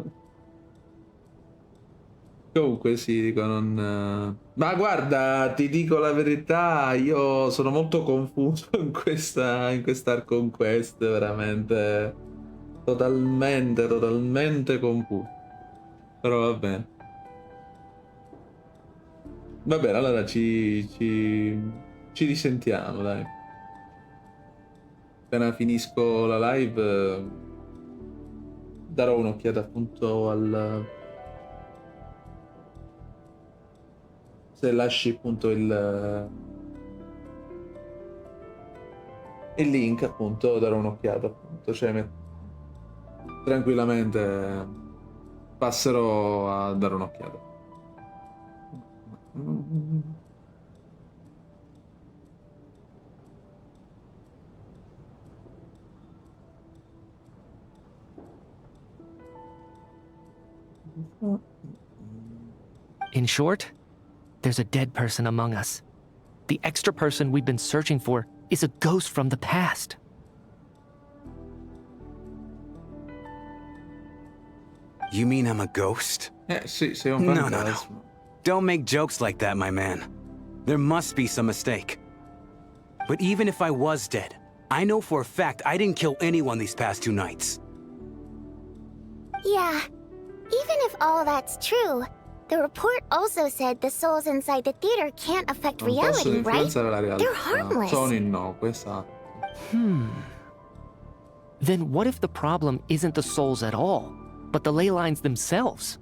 Comunque sì, dico, non... Ma guarda, ti dico la verità, io sono molto confuso in questa conquest, veramente, totalmente confuso. Però va bene. Va bene, allora ci risentiamo, dai. Appena finisco la live darò un'occhiata appunto al... Se lasci appunto il link appunto darò un'occhiata appunto, cioè tranquillamente passerò a dare un'occhiata. In short, there's a dead person among us. The extra person we've been searching for is a ghost from the past. You mean I'm a ghost? Sì, sei un No. fantasma. Don't make jokes like that, my man. There must be some mistake. But even if I was dead, I know for a fact I didn't kill anyone these past 2 nights. Yeah. Even if all that's true, the report also said the souls inside the theater can't affect Non reality, possono right? influenzare la realtà. They're harmless. Sono innocue, esatto. Then what if the problem isn't the souls at all, but the ley lines themselves?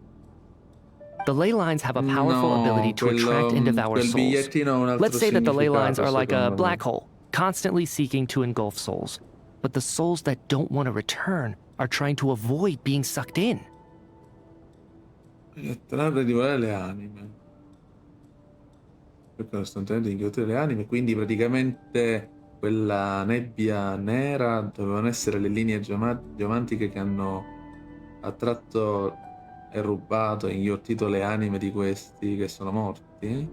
The ley lines have a powerful ability to attract and devour quel souls. bigliettino ha un altro Let's say that the ley lines significato, are like a secondo me. black hole, constantly seeking to engulf souls. But the souls that don't want to return are trying to avoid being sucked in. Trarre di volare le anime. Perché costantemente inghiottire le anime, quindi praticamente quella nebbia nera dovevano essere le linee geomantiche che hanno attratto e rubato e inghiottito le anime di questi che sono morti?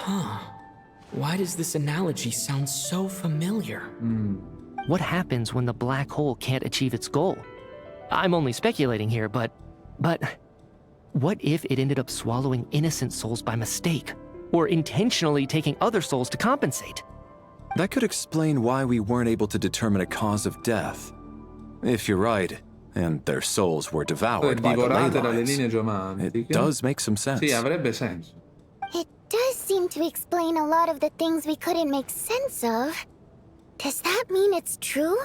Huh. Why does this analogy sound so familiar? What happens when the black hole can't achieve its goal? I'm only speculating here, but what if it ended up swallowing innocent souls by mistake, or intentionally taking other souls to compensate? That could explain why we weren't able to determine a cause of death. If you're right, and their souls were devoured by the ley Divorate dalle lines, linee geomantiche. it does make some sense. Sì, avrebbe senso. It does seem to explain a lot of the things we couldn't make sense of. Does that mean it's true?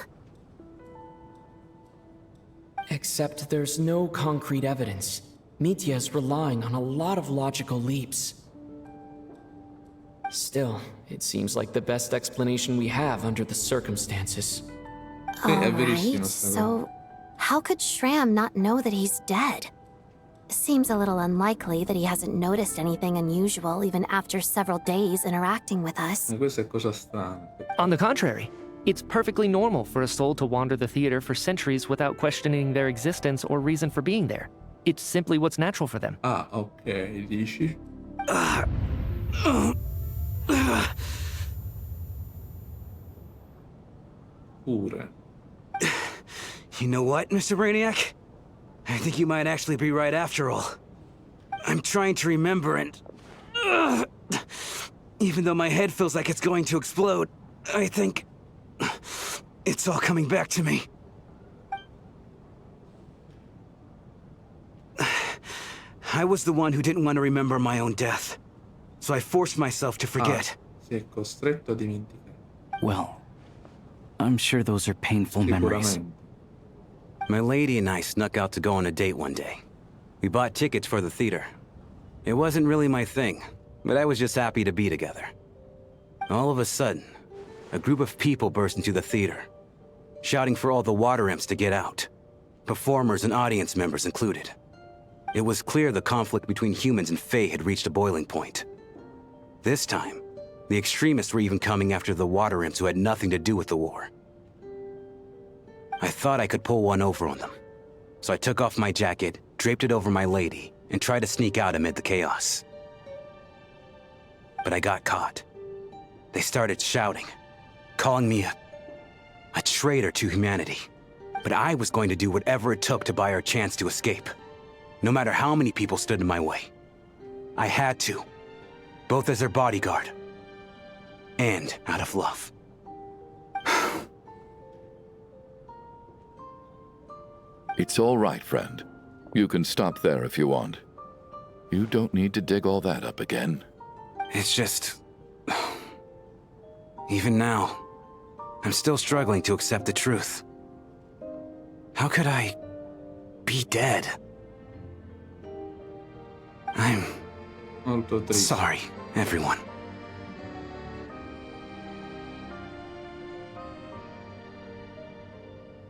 Except there's no concrete evidence. Mitya is relying on a lot of logical leaps. Still, it seems like the best explanation we have under the circumstances. Alright, so how could Shram not know that he's dead? Seems a little unlikely that he hasn't noticed anything unusual even after several days interacting with us. Questa è cosa strana. On the contrary, it's perfectly normal for a soul to wander the theater for centuries without questioning their existence or reason for being there. It's simply what's natural for them. Ah, ok, dici? Pure. You know what, Mr. Brainiac? I think you might actually be right after all. I'm trying to remember and... even though my head feels like it's going to explode, I think... it's all coming back to me. I was the one who didn't want to remember my own death. So I forced myself to forget. Si è costretto a dimenticare. Well, I'm sure those are painful memories. My lady and I snuck out to go on a date one day. We bought tickets for the theater. It wasn't really my thing, but I was just happy to be together. All of a sudden, a group of people burst into the theater, shouting for all the water imps to get out, performers and audience members included. It was clear the conflict between humans and Fae had reached a boiling point. This time, the extremists were even coming after the water imps who had nothing to do with the war. I thought I could pull one over on them, so I took off my jacket, draped it over my lady, and tried to sneak out amid the chaos. But I got caught. They started shouting, calling me a traitor to humanity. But I was going to do whatever it took to buy our chance to escape, no matter how many people stood in my way. I had to, both as their bodyguard and out of love. It's all right, friend. You can stop there if you want. You don't need to dig all that up again. It's just... Even now, I'm still struggling to accept the truth. How could I be dead? I'm sorry, everyone.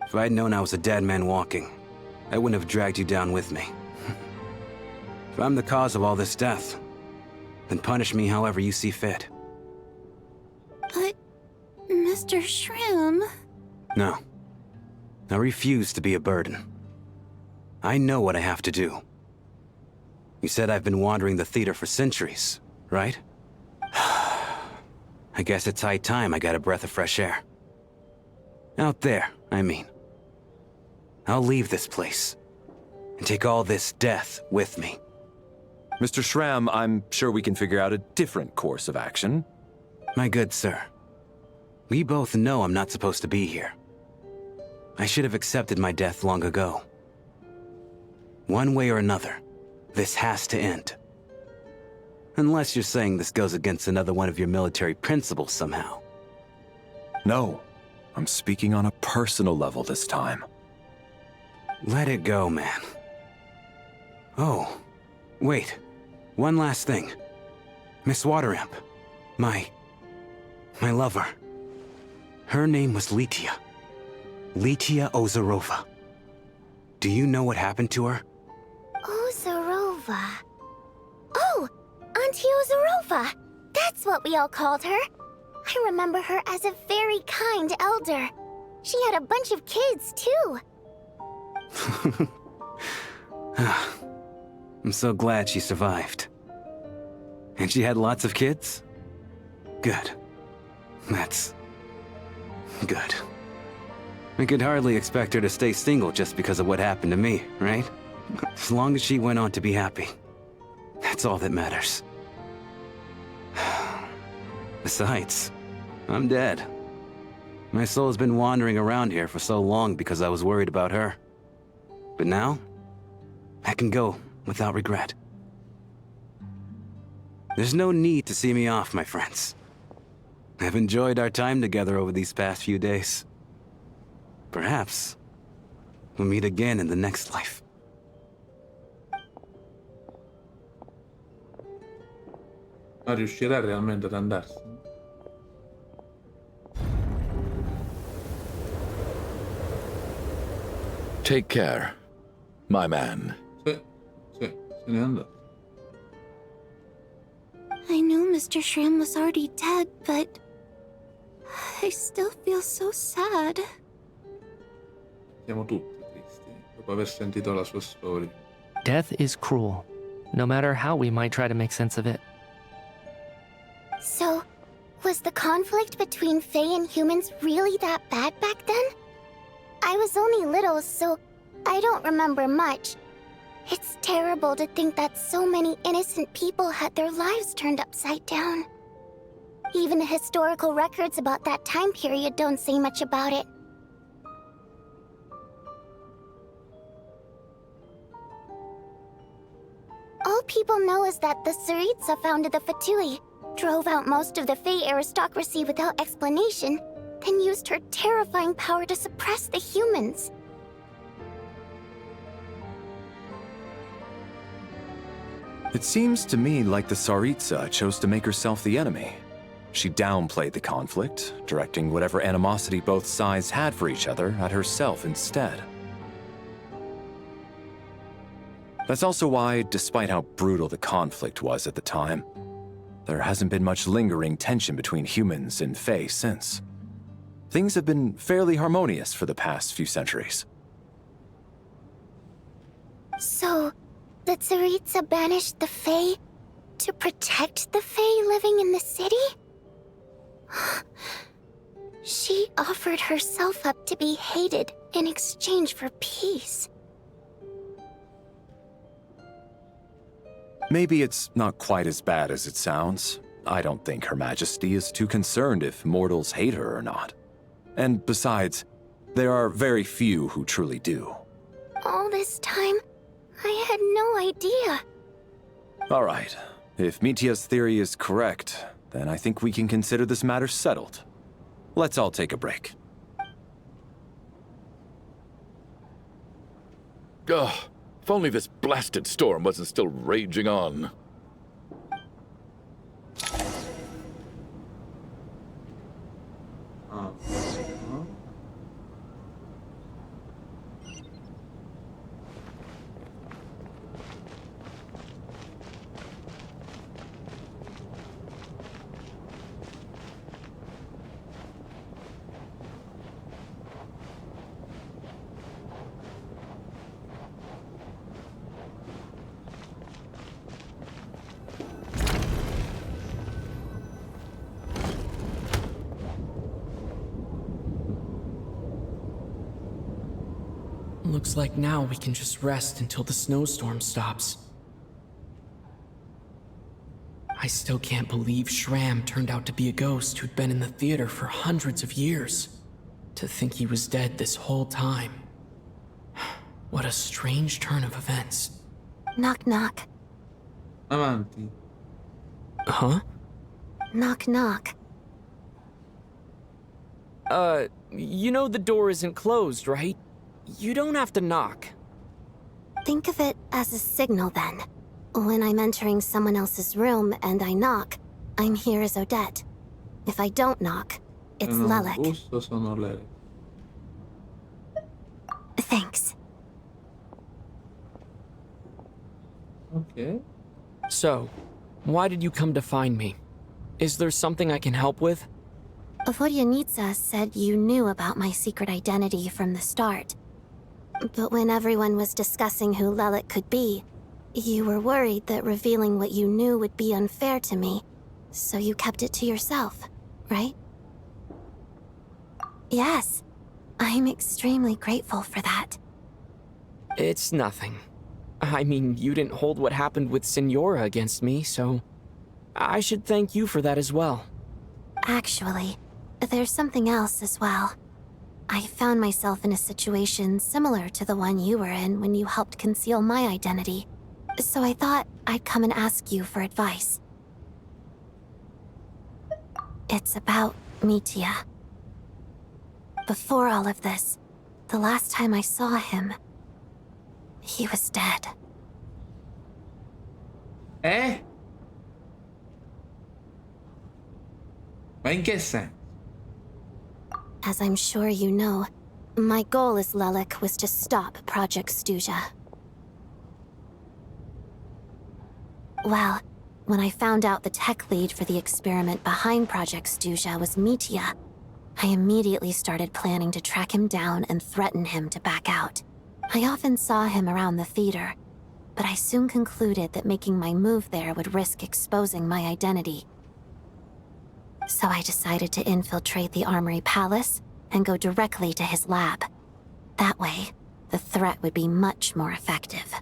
If I'd known I was a dead man walking, I wouldn't have dragged you down with me. If I'm the cause of all this death, then punish me however you see fit. But, Mr. Shroom... No. I refuse to be a burden. I know what I have to do. You said I've been wandering the theater for centuries, right? I guess it's high time I got a breath of fresh air. Out there, I mean. I'll leave this place, and take all this death with me. Mr. Shram, I'm sure we can figure out a different course of action. My good sir, we both know I'm not supposed to be here. I should have accepted my death long ago. One way or another, this has to end. Unless you're saying this goes against another one of your military principles somehow. No, I'm speaking on a personal level this time. Let it go, man. Oh, wait. One last thing. Miss Water Imp. My lover. Her name was Litia. Litia Ozarova. Do you know what happened to her? Ozarova. Oh, Auntie Ozarova. That's what we all called her. I remember her as a very kind elder. She had a bunch of kids, too. I'm so glad she survived. And she had lots of kids? Good. That's... good. I could hardly expect her to stay single just because of what happened to me, right? As long as she went on to be happy. That's all that matters. Besides, I'm dead. My soul's been wandering around here for so long because I was worried about her. But now, I can go without regret. There's no need to see me off, my friends. I've enjoyed our time together over these past few days. Perhaps, we'll meet again in the next life. Ma riuscirà realmente ad andarsene? Take care, my man. Sì, se n'è andato. I knew Mr. Shram was already dead, but... I still feel so sad. Siamo tutti tristi, dopo aver sentito la sua storia. Death is cruel, no matter how we might try to make sense of it. So, was the conflict between Fae and humans really that bad back then? I was only little, so I don't remember much. It's terrible to think that so many innocent people had their lives turned upside down. Even the historical records about that time period don't say much about it. All people know is that the Tsaritsa founded the Fatui, drove out most of the Fae aristocracy without explanation, then used her terrifying power to suppress the humans. It seems to me like the Tsaritsa chose to make herself the enemy. She downplayed the conflict, directing whatever animosity both sides had for each other at herself instead. That's also why, despite how brutal the conflict was at the time, there hasn't been much lingering tension between humans and Fae since. Things have been fairly harmonious for the past few centuries. So, the Tsaritsa banished the Fae to protect the Fae living in the city? She offered herself up to be hated in exchange for peace. Maybe it's not quite as bad as it sounds. I don't think Her Majesty is too concerned if mortals hate her or not. And besides, there are very few who truly do. All this time, I had no idea. All right. If Mitia's theory is correct, then I think we can consider this matter settled. Let's all take a break. Ugh, if only this blasted storm wasn't still raging on. Looks like now we can just rest until the snowstorm stops. I still can't believe Shram turned out to be a ghost who'd been in the theater for hundreds of years. To think he was dead this whole time. What a strange turn of events. Knock knock. Avanti. Huh? Knock knock. You know the door isn't closed, right? You don't have to knock. Think of it as a signal then. When I'm entering someone else's room and I knock, I'm here as Odette. If I don't knock, it's Lelek. Busto sono Lelek. Thanks. Okay. So, why did you come to find me? Is there something I can help with? Vodyanitsa said you knew about my secret identity from the start. But when everyone was discussing who Lelek could be, you were worried that revealing what you knew would be unfair to me, so you kept it to yourself, right? Yes, I'm extremely grateful for that. It's nothing. I mean, you didn't hold what happened with Signora against me, so I should thank you for that as well. Actually, there's something else as well. I found myself in a situation similar to the one you were in when you helped conceal my identity, so I thought I'd come and ask you for advice. It's about Mitya. Before all of this, the last time I saw him, he was dead. Eh? Ma in che senso? As I'm sure you know, my goal as Lelek was to stop Project Stuja. Well, when I found out the tech lead for the experiment behind Project Stuja was Mitya, I immediately started planning to track him down and threaten him to back out. I often saw him around the theater, but I soon concluded that making my move there would risk exposing my identity. So I decided to infiltrate the Armory Palace and go directly to his lab. That way, the threat would be much more effective.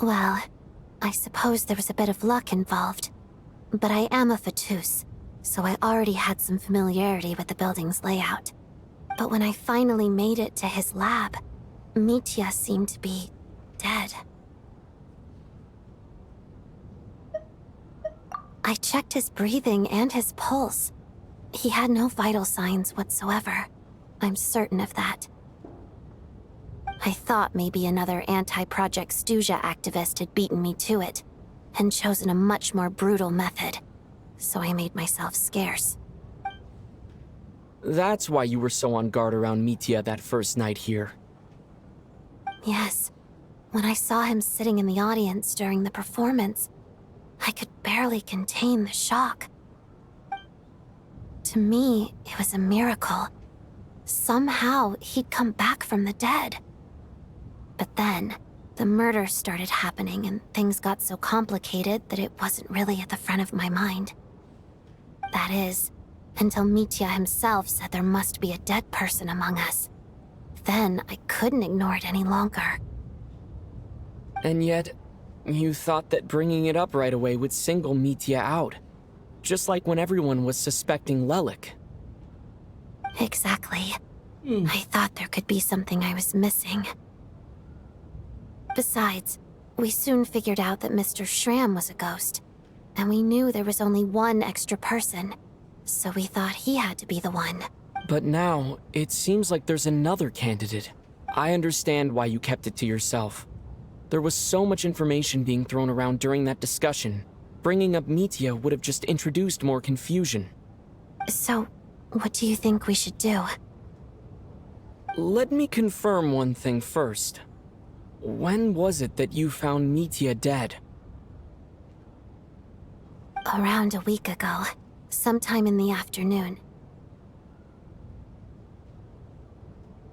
Well, I suppose there was a bit of luck involved. But I am a Fatus, so I already had some familiarity with the building's layout. But when I finally made it to his lab, Mitya seemed to be dead. I checked his breathing and his pulse. He had no vital signs whatsoever. I'm certain of that. I thought maybe another anti-Project Stuja activist had beaten me to it, and chosen a much more brutal method, so I made myself scarce. That's why you were so on guard around Mitya that first night here. Yes. When I saw him sitting in the audience during the performance, I could barely contain the shock. To me, it was a miracle. Somehow, he'd come back from the dead. But then, the murders started happening and things got so complicated that it wasn't really at the front of my mind. That is, until Mitya himself said there must be a dead person among us. Then I couldn't ignore it any longer. And yet, you thought that bringing it up right away would single Mitya out. Just like when everyone was suspecting Lelik. Exactly. I thought there could be something I was missing. Besides, we soon figured out that Mr. Schramm was a ghost, and we knew there was only one extra person, so we thought he had to be the one. But now, it seems like there's another candidate. I understand why you kept it to yourself. There was so much information being thrown around during that discussion. Bringing up Mitya would have just introduced more confusion. So, what do you think we should do? Let me confirm one thing first. When was it that you found Mitya dead? Around a week ago, sometime in the afternoon.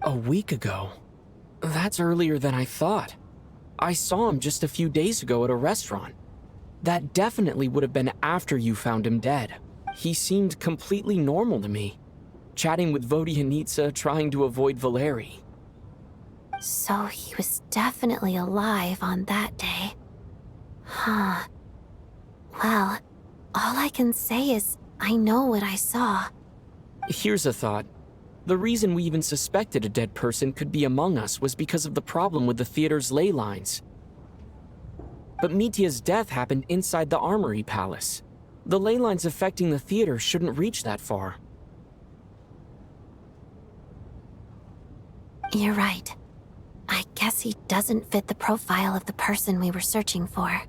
A week ago? That's earlier than I thought. I saw him just a few days ago at a restaurant. That definitely would have been after you found him dead. He seemed completely normal to me, chatting with Vodyanitsa, trying to avoid Valeri. So he was definitely alive on that day. Huh. Well, all I can say is I know what I saw. Here's a thought. The reason we even suspected a dead person could be among us was because of the problem with the theater's ley lines. But Mitya's death happened inside the Armory Palace. The ley lines affecting the theater shouldn't reach that far. You're right. I guess he doesn't fit the profile of the person we were searching for.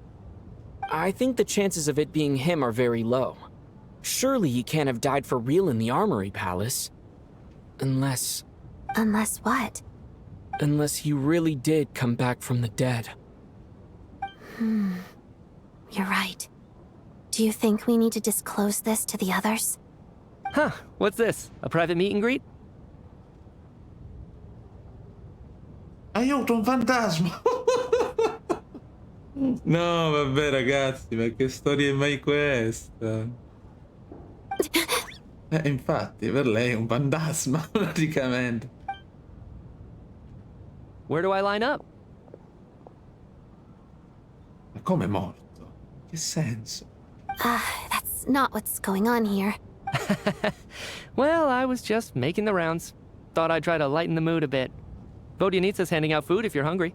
I think the chances of it being him are very low. Surely he can't have died for real in the Armory Palace. Unless... Unless what? Unless he really did come back from the dead. You're right. Do you think we need to disclose this to the others? Huh, what's this? A private meet and greet? Aiuto, un fantasma! No, vabbè ragazzi, ma che storia è mai questa? Infatti, per lei è un fantasma, praticamente. Where do I line up? Ma come morto? Che senso? That's not what's going on here. Well, I was just making the rounds. Thought I'd try to lighten the mood a bit. Vodyanitsa's handing out food if you're hungry.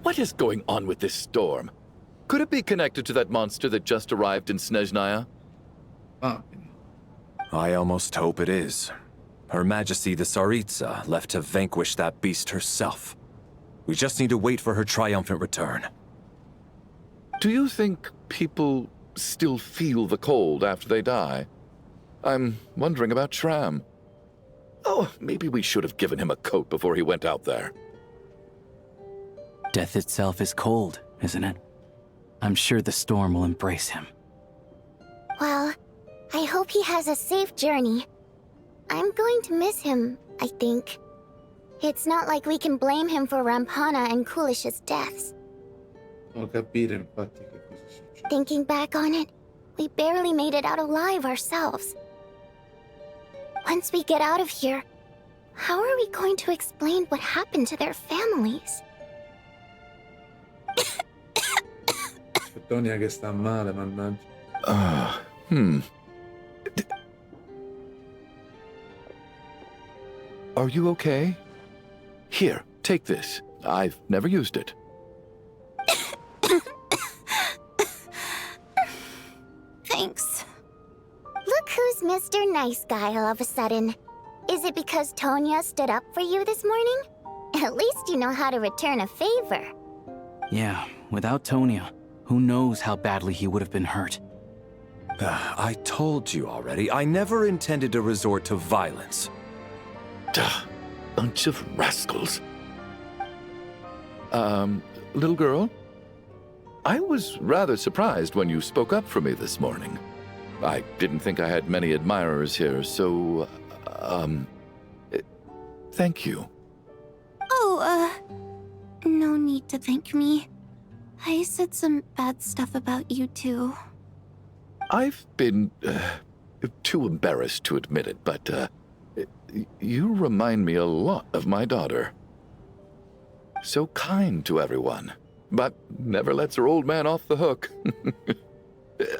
What is going on with this storm? Could it be connected to that monster that just arrived in Snezhnaya? I almost hope it is. Her Majesty the Tsaritsa left to vanquish that beast herself. We just need to wait for her triumphant return. Do you think people still feel the cold after they die? I'm wondering about Schramm. Oh, maybe we should have given him a coat before he went out there. Death itself is cold, isn't it? I'm sure the storm will embrace him. Well, I hope he has a safe journey. I'm going to miss him, I think. It's not like we can blame him for Rampana and Kulish's deaths. Non capire infatti che cosa succede. Thinking back on it, we barely made it out alive ourselves. Once we get out of here, How are we going to explain what happened to their families? Tonia che sta male, mannaggia. Are you okay? Here, take this. I've never used it. Thanks. Look who's Mr. Nice Guy all of a sudden. Is it because Tonya stood up for you this morning? At least you know how to return a favor. Yeah, without Tonya, who knows how badly he would have been hurt. I told you already, I never intended to resort to violence. Duh, bunch of rascals. Little girl? I was rather surprised when you spoke up for me this morning. I didn't think I had many admirers here, so, thank you. Oh, no need to thank me. I said some bad stuff about you too. I've been, too embarrassed to admit it, but, you remind me a lot of my daughter. So kind to everyone, but never lets her old man off the hook.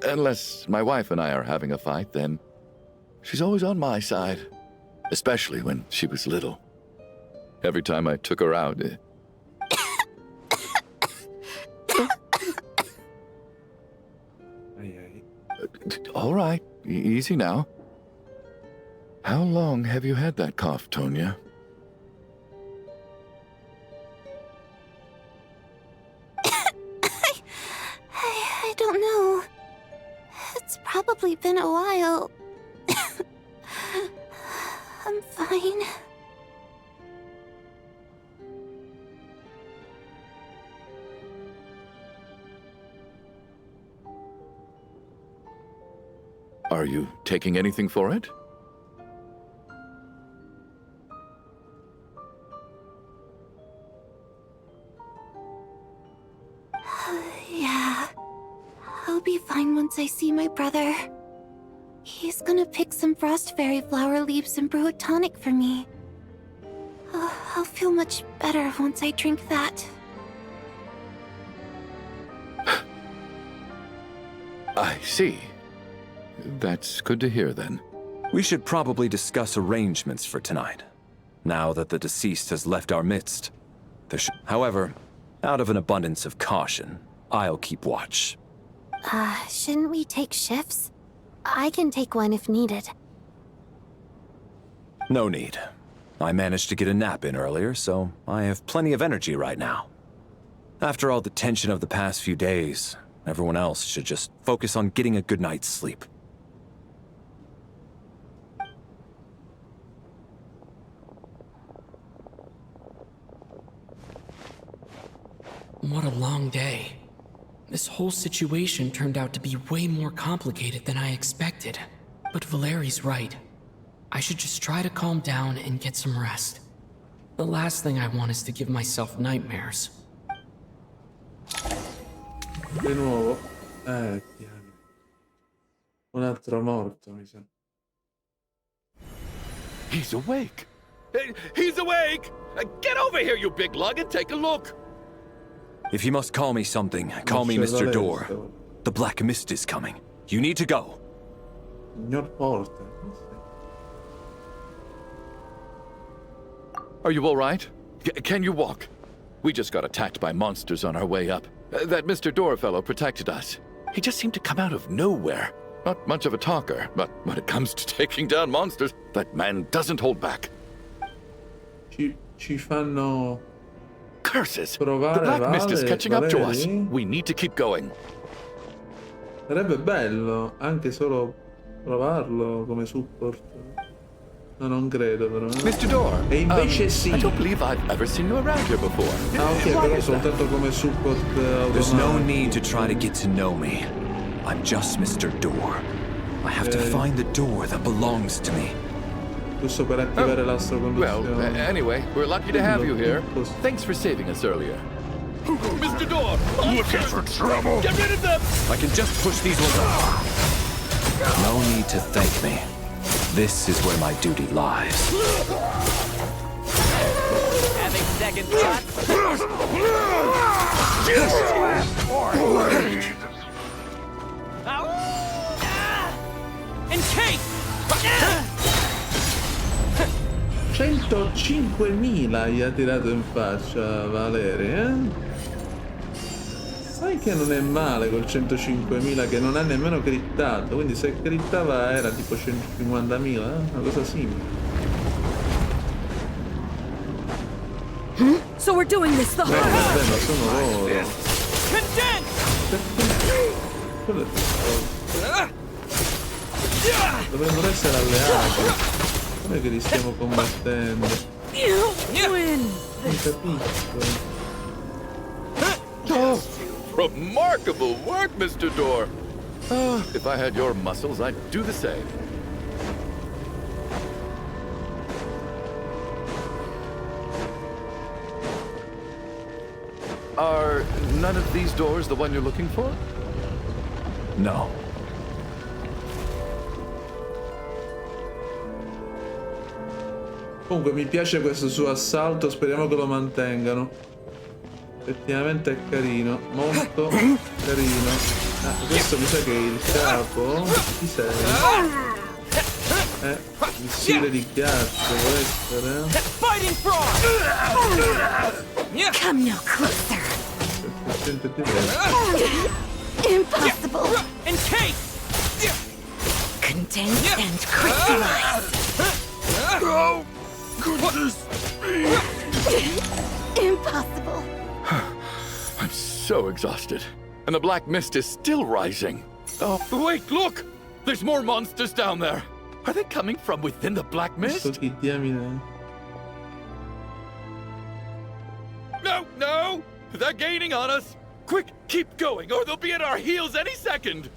Unless my wife and I are having a fight, then she's always on my side, especially when she was little. Every time I took her out... All right, easy now. How long have you had that cough, Tonya? I don't know. It's probably been a while. I'm fine. Are you taking anything for it? Yeah. I'll be fine once I see my brother. He's gonna pick some frost fairy flower leaves and brew a tonic for me. I'll feel much better once I drink that. I see. That's good to hear, then. We should probably discuss arrangements for tonight, now that the deceased has left our midst. However, out of an abundance of caution, I'll keep watch. Shouldn't we take shifts? I can take one if needed. No need. I managed to get a nap in earlier, so I have plenty of energy right now. After all the tension of the past few days, everyone else should just focus on getting a good night's sleep. What a long day. This whole situation turned out to be way more complicated than I expected. But Valeri's right. I should just try to calm down and get some rest. The last thing I want is to give myself nightmares. Di nuovo? Un altro morto, mi sa. He's awake! He's awake! Get over here, you big lug, and take a look! If you must call me something, call me Mr. Door. The Black Mist is coming. You need to go. Signor Porter. Are you all right? Can you walk? We just got attacked by monsters on our way up. That Mr. Door fellow protected us. He just seemed to come out of nowhere. Not much of a talker, but when it comes to taking down monsters, that man doesn't hold back. Ci fanno... Curses! Provare The Black Mist is catching up to us. Valeri? We need to keep going. Sarebbe bello anche solo provarlo come support. No, non credo però. Mr. Door! E invece sì. I don't believe I've ever seen you around here before. Ah, ok, però soltanto come support There's no automatico. need to try to get to know me. I'm just Mr. Door. I have to find the door that belongs to me. Giusto per attivare l'astro Well, conduzione. anyway, we're lucky to have you here. Thanks for saving us earlier. Mr. Door! Looking for trouble? Get rid of them! I can just push these ones off. No need to thank me. This is where my duty lies. dragon tots! Encase! 105.000 gli ha tirato in faccia Valeri, eh? Sai che non è male col 105.000 che non ha nemmeno crittato, quindi se crittava era tipo 150.000, una cosa simile. So we're doing this the hard way. Vabbè, ma sono loro. Dovremmo essere alleati. Come che li stiamo combattendo? Non capisco. Oh, remarkable work, Mr. Door. If I had your muscles, I'd do the same. Are none of these doors the one you're looking for? No. Comunque mi piace questo suo assalto, speriamo che lo mantengano. Effettivamente è carino, molto carino. Ah, questo mi sa che è il capo. Chi sei? Missile di ghiaccio, può essere? Come no closer. Impossible. Condense and crystallize. Oh, goodness me! Impossible. I'm so exhausted. And the black mist is still rising. Oh, wait, look! There's more monsters down there. Are they coming from within the black mist? No, no! They're gaining on us! Quick, keep going, or they'll be at our heels any second!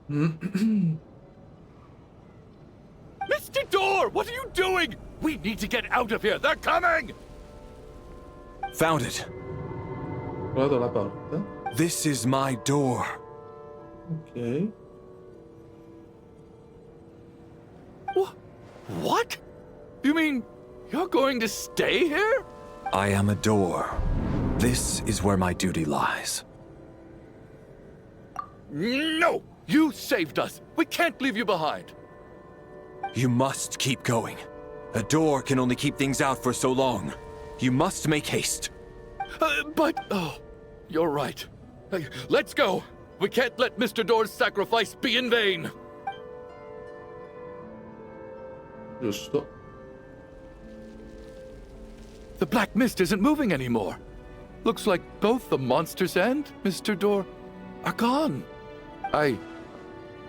Mr. Door, what are you doing? We need to get out of here. They're coming! Found it. Guardo la porta. This is my door. Ok. What? You mean you're going to stay here? I am a door. This is where my duty lies. No! You saved us. We can't leave you behind. You must keep going. A door can only keep things out for so long. You must make haste. Oh, you're right. Let's go. We can't let Mr. Door's sacrifice be in vain. Giusto. The black mist isn't moving anymore. Looks like both the monsters and Mr. Door are gone.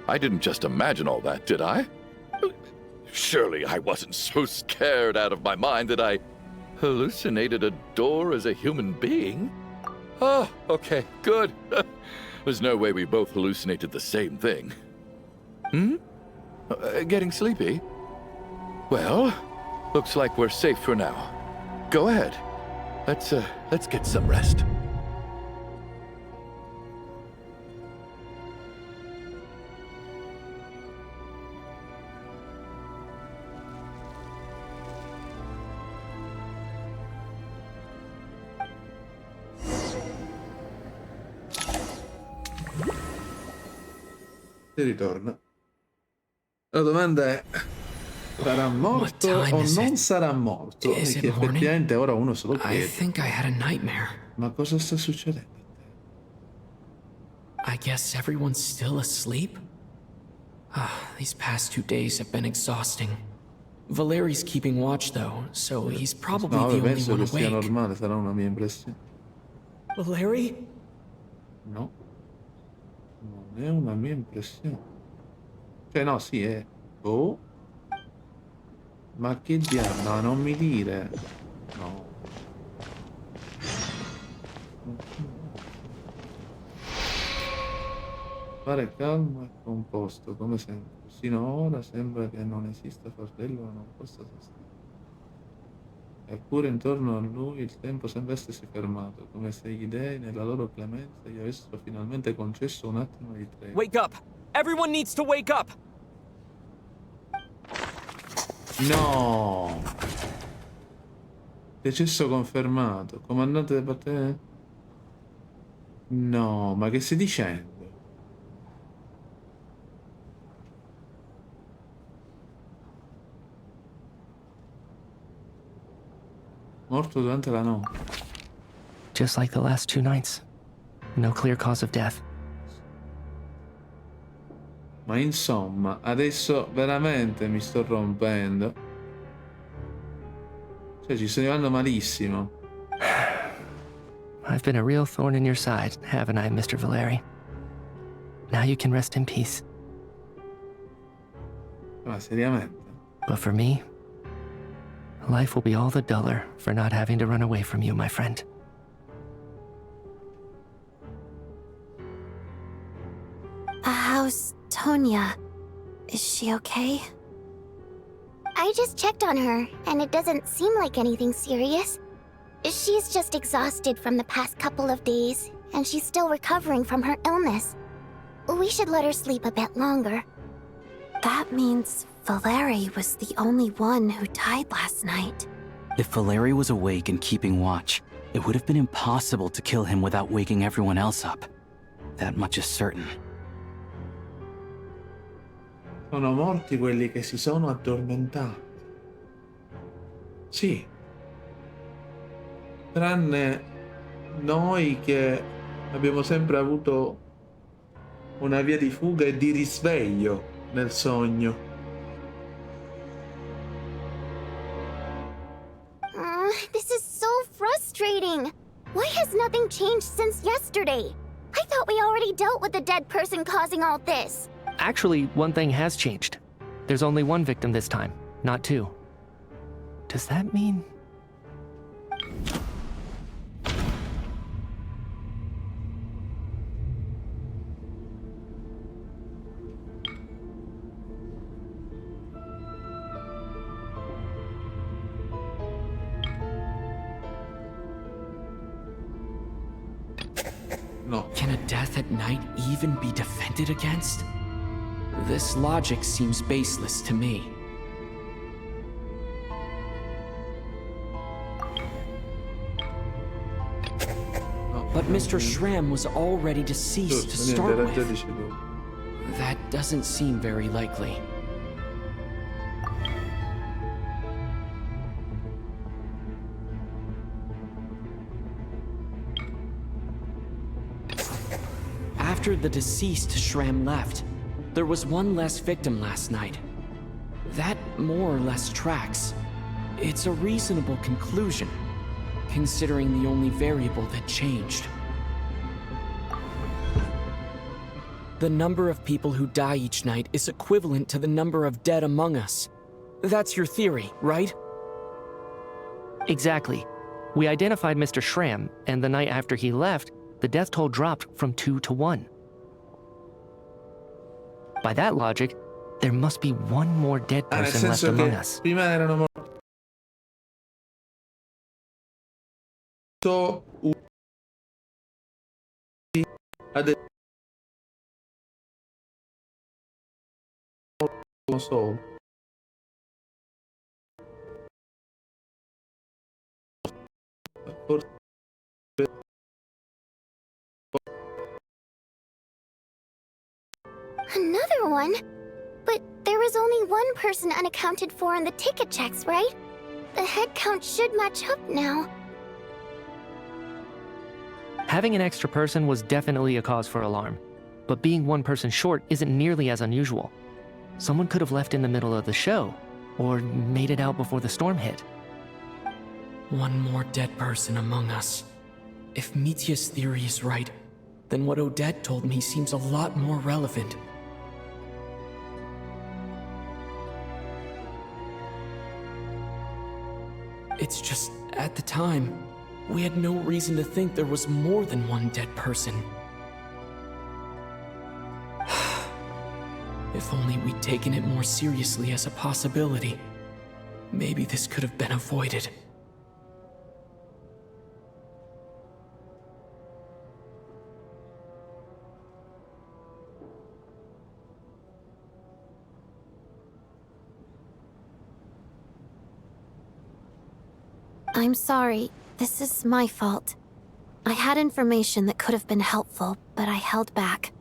I didn't just imagine all that, did I? Surely I wasn't so scared out of my mind that I hallucinated a door as a human being. Oh, okay, good. There's no way we both hallucinated the same thing. Getting sleepy? Well, looks like we're safe for now. Go ahead. Let's get some rest. E ritorna. La domanda è: sarà morto o non sarà morto? Perché effettivamente ora uno se lo chiede. Ma cosa sta succedendo? I guess everyone's still asleep? These past 2 days have been exhausting. Valeri's keeping watch though, so he's probably No, the only penso one che sia awake. normale, sarà una mia impressione. Valeri? No. Non è una mia impressione. Cioè no, sì, è... Oh. Ma che diavolo? No, non mi dire. No. Fare calmo e composto, come sempre. Sino ora sembra che non esista fardello che non possa sostenere. Eppure intorno a lui il tempo sembra essersi fermato, come se gli dei nella loro clemenza gli avessero finalmente concesso un attimo di tregua. Wake up! Everyone needs to wake up! No! Decesso confermato. Comandante del parte... No, ma che stai dicendo? Morto durante la notte. Just like the last 2 nights. No clear cause of death. Ma insomma, adesso veramente mi sto rompendo. Cioè, ci sto arrivando malissimo. I've been a real thorn in your side, haven't I, Mr. Valeri? Now you can rest in peace. Ma seriamente? But for me, life will be all the duller for not having to run away from you, my friend. How's Tonya? Is she okay? I just checked on her, and it doesn't seem like anything serious. She's just exhausted from the past couple of days, and she's still recovering from her illness. We should let her sleep a bit longer. That means Valeri was the only one who died last night. If Valeri was awake and keeping watch, it would have been impossible to kill him without waking everyone else up. That much is certain. Sono morti quelli che si sono addormentati. Sì. Tranne noi che abbiamo sempre avuto una via di fuga e di risveglio nel sogno. This is so frustrating. Why has nothing changed since yesterday? I thought we already dealt with the dead person causing all this. Actually, one thing has changed. There's only one victim this time, not 2. Does that mean... No. Can a death at night even be defended against? This logic seems baseless to me. But Mr. Schramm was already deceased to start with. That doesn't seem very likely. After the deceased Schramm left, there was one less victim last night. That more or less tracks. It's a reasonable conclusion, considering the only variable that changed. The number of people who die each night is equivalent to the number of dead among us. That's your theory, right? Exactly. We identified Mr. Schramm, and the night after he left, the death toll dropped from 2 to 1. By that logic, there must be one more dead Nel person left senso among che us. prima erano morti adesso solo. Forse Another one? But there was only one person unaccounted for in the ticket checks, right? The head count should match up now. Having an extra person was definitely a cause for alarm, but being one person short isn't nearly as unusual. Someone could have left in the middle of the show, or made it out before the storm hit. One more dead person among us. If Mitya's theory is right, then what Odette told me seems a lot more relevant. It's just, at the time, we had no reason to think there was more than one dead person. If only we'd taken it more seriously as a possibility, maybe this could have been avoided. I'm sorry. This is my fault. I had information that could have been helpful, but I held back.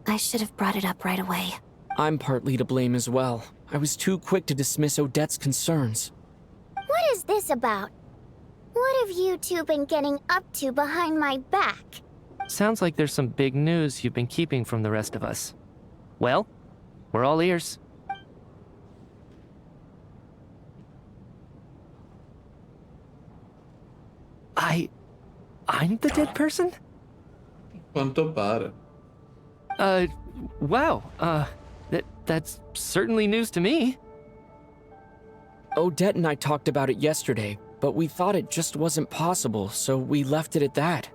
I should have brought it up right away. I'm partly to blame as well. I was too quick to dismiss Odette's concerns. What is this about? What have you two been getting up to behind my back? Sounds like there's some big news you've been keeping from the rest of us. Well, we're all ears. I'm the dead person? Quanto pare. Wow. That's certainly news to me. Odette and I talked about it yesterday, but we thought it just wasn't possible, so we left it at that.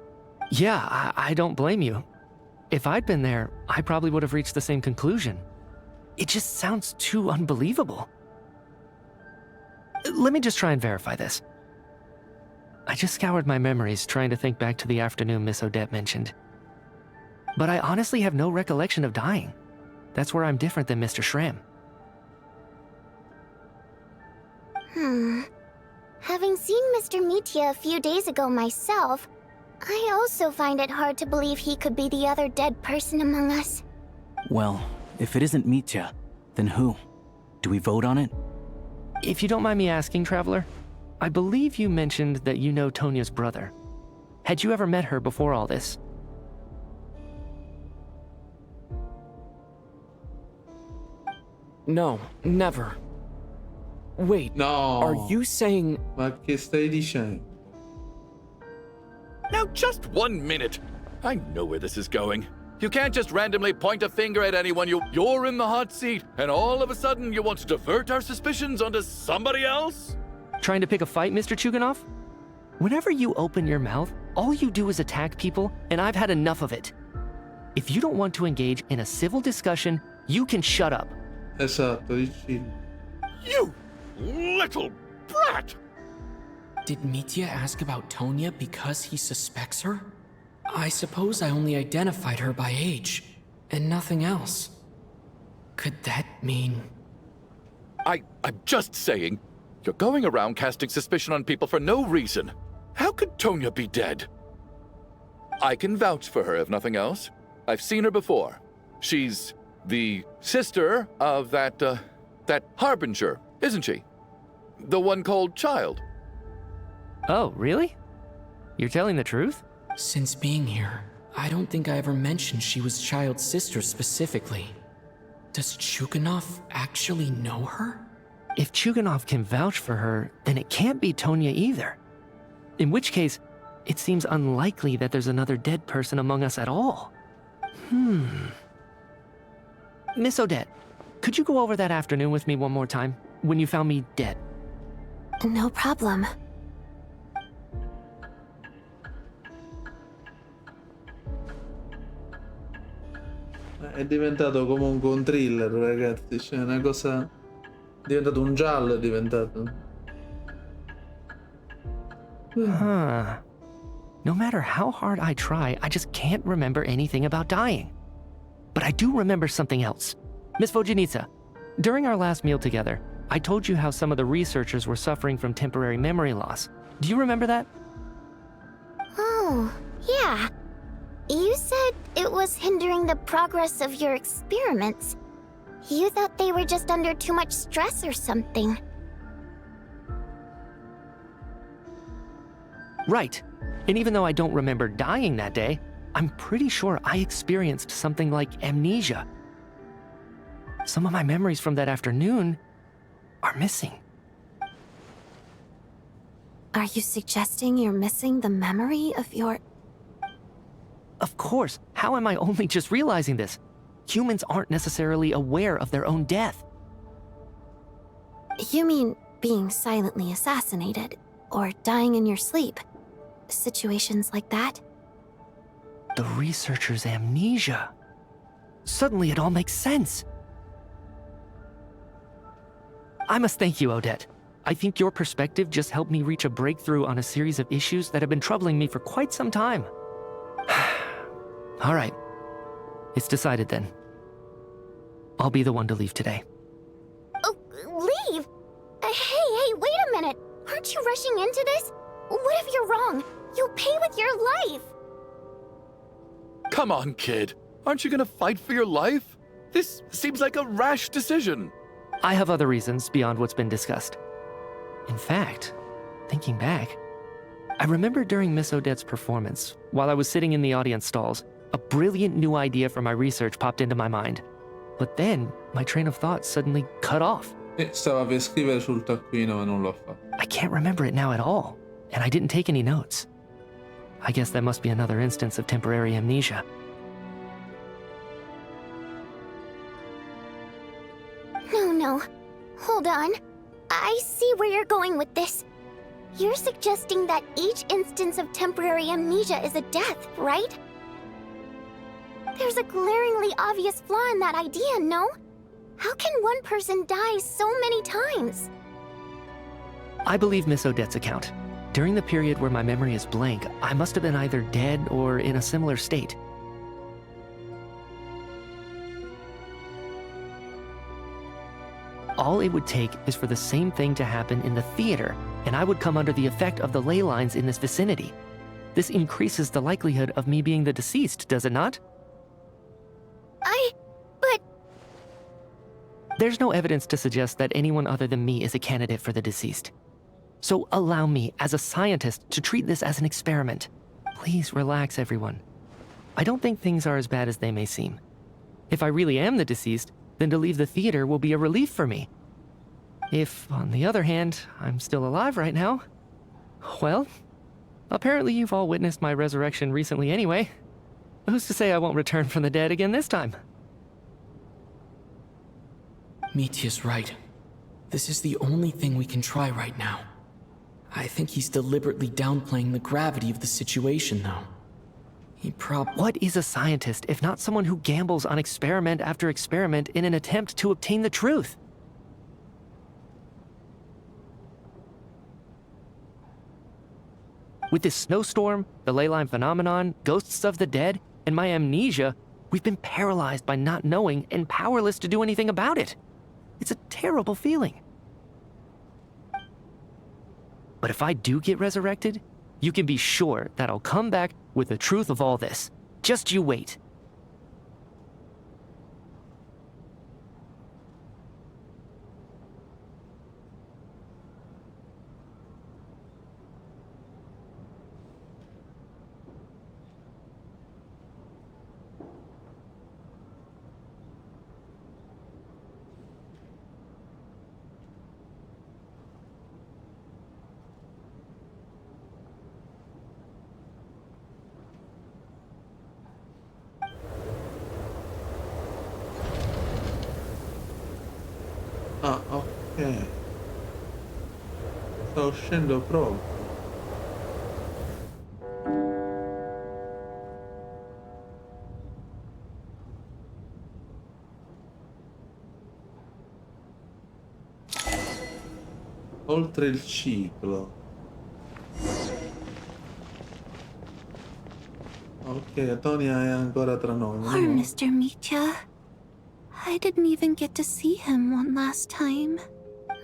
Yeah, I don't blame you. If I'd been there, I probably would have reached the same conclusion. It just sounds too unbelievable. Let me just try and verify this. I just scoured my memories trying to think back to the afternoon Miss Odette mentioned. But I honestly have no recollection of dying. That's where I'm different than Mr. Schramm. Having seen Mr. Mitya a few days ago myself, I also find it hard to believe he could be the other dead person among us. Well, if it isn't Mitya, then who? Do we vote on it? If you don't mind me asking, Traveler, I believe you mentioned that you know Tonya's brother. Had you ever met her before all this? No, never. Wait, no. Are you saying... Ma che stai dicendo? Now, just 1 minute. I know where this is going. You can't just randomly point a finger at anyone. You're in the hot seat, and all of a sudden you want to divert our suspicions onto somebody else? Trying to pick a fight, Mr. Chuganov? Whenever you open your mouth, all you do is attack people, and I've had enough of it. If you don't want to engage in a civil discussion, you can shut up. Esatto, dici. You little brat! Did Mitya ask about Tonya because he suspects her? I suppose I only identified her by age, and nothing else. Could that mean... I'm just saying, you're going around casting suspicion on people for no reason. How could Tonya be dead? I can vouch for her, if nothing else. I've seen her before. She's the sister of that harbinger, isn't she? The one called Child. Oh, really? You're telling the truth? Since being here, I don't think I ever mentioned she was Child's sister specifically. Does Chuganov actually know her? If Chuganov can vouch for her, then it can't be Tonya either. In which case, it seems unlikely that there's another dead person among us at all. Miss Odette, could you go over that afternoon with me one more time, when you found me dead? No problem. È diventato comunque un thriller, ragazzi. Cioè, una cosa. È diventato un giallo, è diventato. Huh. No matter how hard I try, I just can't remember anything about dying. But I do remember something else. Miss Vojanitsa, during our last meal together, I told you how some of the researchers were suffering from temporary memory loss. Do you remember that? Oh, yeah. You said it was hindering the progress of your experiments. You thought they were just under too much stress or something. Right. And even though I don't remember dying that day, I'm pretty sure I experienced something like amnesia. Some of my memories from that afternoon are missing. Are you suggesting you're missing the memory of your... Of course. How am I only just realizing this? Humans aren't necessarily aware of their own death. You mean being silently assassinated, or dying in your sleep? Situations like that? The researcher's amnesia. Suddenly it all makes sense. I must thank you, Odette. I think your perspective just helped me reach a breakthrough on a series of issues that have been troubling me for quite some time. All right. It's decided then. I'll be the one to leave today. Oh, leave? Hey, wait a minute. Aren't you rushing into this? What if you're wrong? You'll pay with your life! Come on, kid. Aren't you gonna fight for your life? This seems like a rash decision. I have other reasons beyond what's been discussed. In fact, thinking back, I remember during Miss Odette's performance, while I was sitting in the audience stalls, a brilliant new idea for my research popped into my mind. But then, my train of thought suddenly cut off. Stava per scrivere sul taccuino ma non l'ho fatto. I can't remember it now at all, and I didn't take any notes. I guess that must be another instance of temporary amnesia. No. Hold on. I see where you're going with this. You're suggesting that each instance of temporary amnesia is a death, right? There's a glaringly obvious flaw in that idea, no? How can one person die so many times? I believe Miss Odette's account. During the period where my memory is blank, I must have been either dead or in a similar state. All it would take is for the same thing to happen in the theater, and I would come under the effect of the ley lines in this vicinity. This increases the likelihood of me being the deceased, does it not? But... There's no evidence to suggest that anyone other than me is a candidate for the deceased. So allow me, as a scientist, to treat this as an experiment. Please relax, everyone. I don't think things are as bad as they may seem. If I really am the deceased, then to leave the theater will be a relief for me. If, on the other hand, I'm still alive right now, well, apparently you've all witnessed my resurrection recently anyway. Who's to say I won't return from the dead again this time? Mitya's right. This is the only thing we can try right now. I think he's deliberately downplaying the gravity of the situation, though. What is a scientist if not someone who gambles on experiment after experiment in an attempt to obtain the truth? With this snowstorm, the ley line phenomenon, ghosts of the dead, and my amnesia, we've been paralyzed by not knowing and powerless to do anything about it. It's a terrible feeling. But if I do get resurrected, you can be sure that I'll come back with the truth of all this. Just you wait. Ah, ok. Sta uscendo proprio. Oltre il ciclo. Ok, Tonia è ancora tra noi. Poor Mr. Mitya. I didn't even get to see him one last time.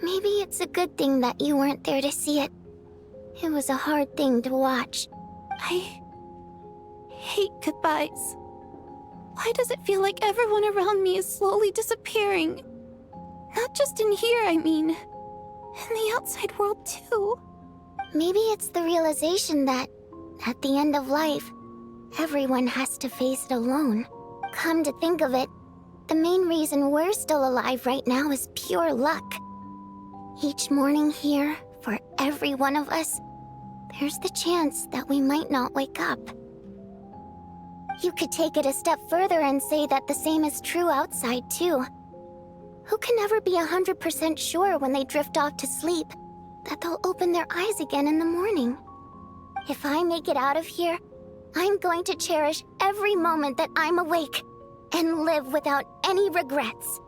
Maybe it's a good thing that you weren't there to see it. It was a hard thing to watch. I hate goodbyes. Why does it feel like everyone around me is slowly disappearing? Not just in here, I mean. In the outside world, too. Maybe it's the realization that, at the end of life, everyone has to face it alone. Come to think of it, the main reason we're still alive right now is pure luck. Each morning here, for every one of us, there's the chance that we might not wake up. You could take it a step further and say that the same is true outside, too. Who can never be 100% sure when they drift off to sleep that they'll open their eyes again in the morning? If I make it out of here, I'm going to cherish every moment that I'm awake and live without any regrets.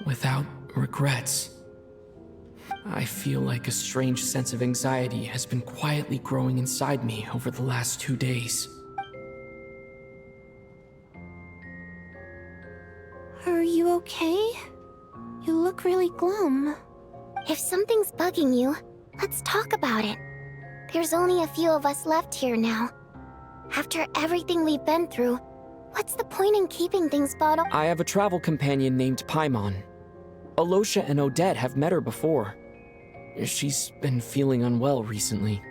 Without regrets. I feel like a strange sense of anxiety has been quietly growing inside me over the last 2 days. Are you okay? You look really glum. If something's bugging you, Let's talk about it. There's only a few of us left here now. After everything we've been through, what's the point in keeping things bottled? I have a travel companion named Paimon. Alosha and Odette have met her before. She's been feeling unwell recently.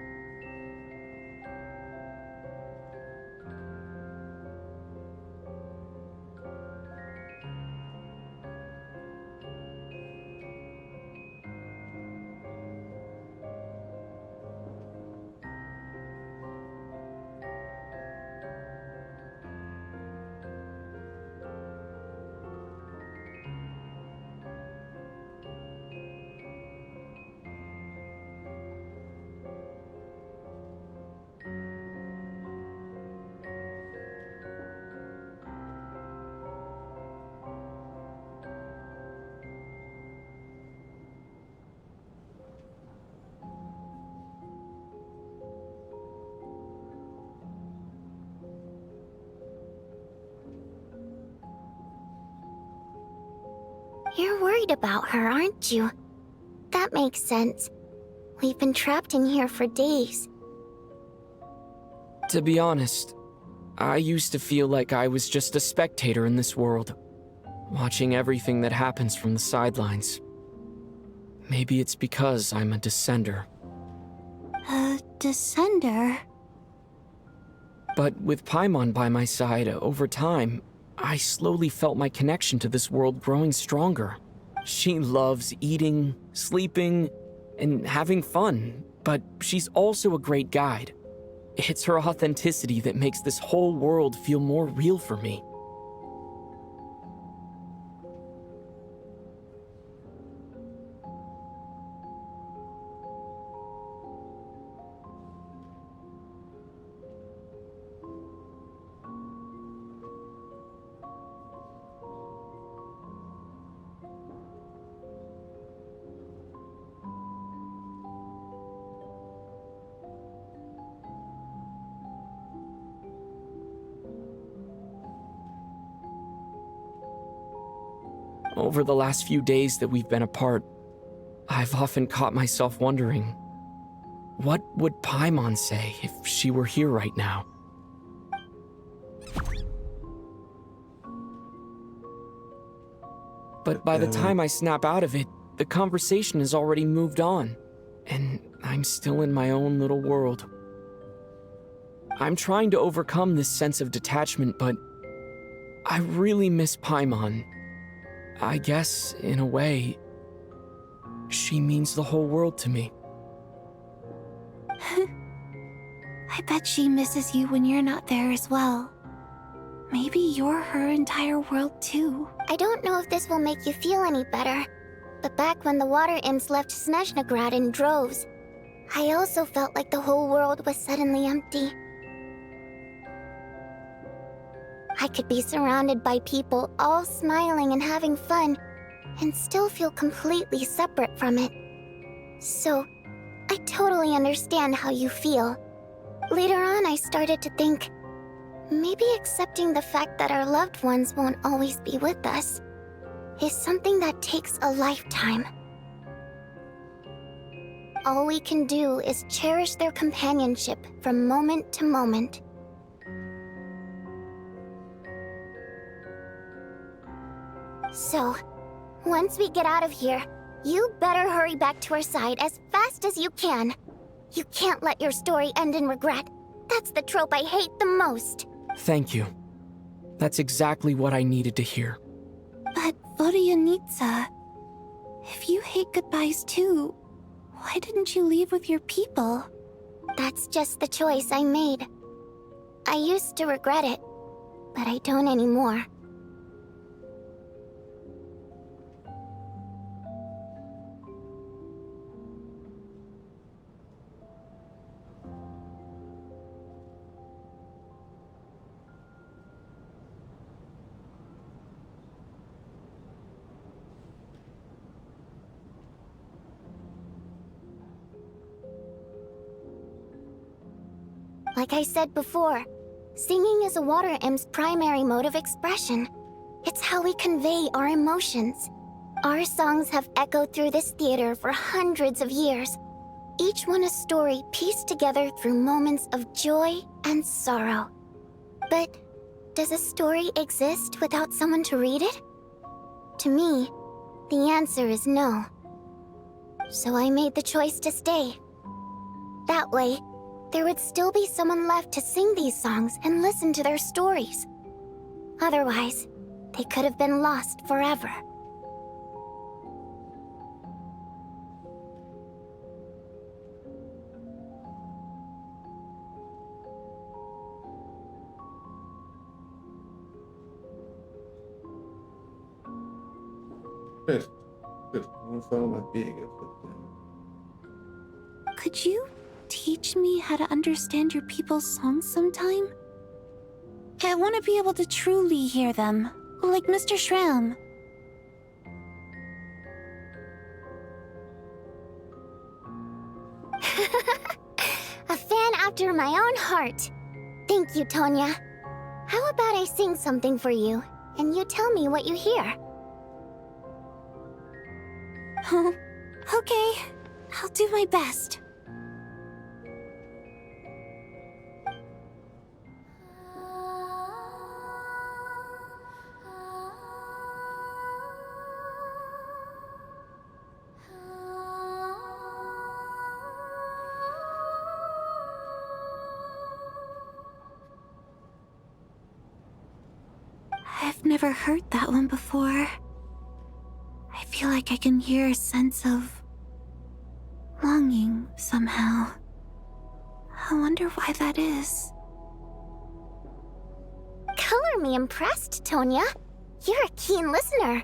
You're worried about her, aren't you? That makes sense. We've been trapped in here for days. To be honest, I used to feel like I was just a spectator in this world, watching everything that happens from the sidelines. Maybe it's because I'm a descender. A descender? But with Paimon by my side, over time, I slowly felt my connection to this world growing stronger. She loves eating, sleeping, and having fun, but she's also a great guide. It's her authenticity that makes this whole world feel more real for me. Over the last few days that we've been apart, I've often caught myself wondering, what would Paimon say if she were here right now? But by the time I snap out of it, the conversation has already moved on, and I'm still in my own little world. I'm trying to overcome this sense of detachment, but I really miss Paimon. I guess, in a way, she means the whole world to me. I bet she misses you when you're not there as well. Maybe you're her entire world too. I don't know if this will make you feel any better, but back when the water imps left Snezhnaya in droves, I also felt like the whole world was suddenly empty. I could be surrounded by people all smiling and having fun, and still feel completely separate from it. So, I totally understand how you feel. Later on, I started to think, maybe accepting the fact that our loved ones won't always be with us is something that takes a lifetime. All we can do is cherish their companionship from moment to moment. So, once we get out of here, you better hurry back to our side as fast as you can. You can't let your story end in regret. That's the trope I hate the most. Thank you. That's exactly what I needed to hear. But Vuoi, if you hate goodbyes too, why didn't you leave with your people? That's just the choice I made. I used to regret it, but I don't anymore. Like I said before, singing is a water imp's primary mode of expression. It's how we convey our emotions. Our songs have echoed through this theater for hundreds of years. each one a story pieced together through moments of joy and sorrow. But does a story exist without someone to read it? To me, the answer is no. So I made the choice to stay. That way, there would still be someone left to sing these songs and listen to their stories. Otherwise, they could have been lost forever. Non farò una piega. Could you teach me how to understand your people's songs sometime? I want to be able to truly hear them, like Mr. Shram. A fan after my own heart. Thank you, Tonya. How about I sing something for you, and you tell me what you hear? Okay, I'll do my best. I've never heard that one before. I feel like I can hear a sense of longing somehow. I wonder why that is. Color me impressed, Tonya. You're a keen listener.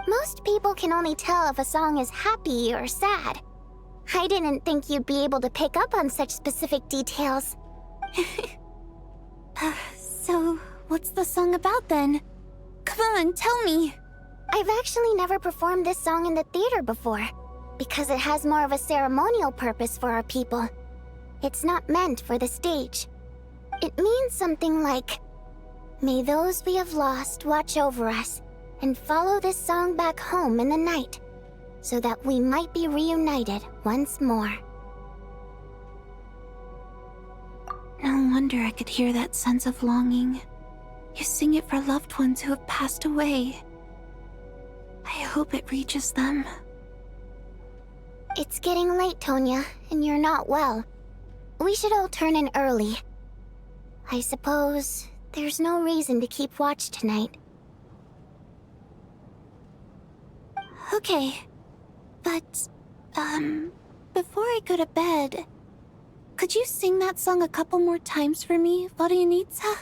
Most people can only tell if a song is happy or sad. I didn't think you'd be able to pick up on such specific details. So, what's the song about then? Come on, tell me. I've actually never performed this song in the theater before, because it has more of a ceremonial purpose for our people. It's not meant for the stage. It means something like, "May those we have lost watch over us, and follow this song back home in the night, so that we might be reunited once more." No wonder I could hear that sense of longing. You sing it for loved ones who have passed away. I hope it reaches them. It's getting late, Tonya, and you're not well. We should all turn in early. I suppose there's no reason to keep watch tonight. Okay, but, before I go to bed, could you sing that song a couple more times for me, Vodyanitsa?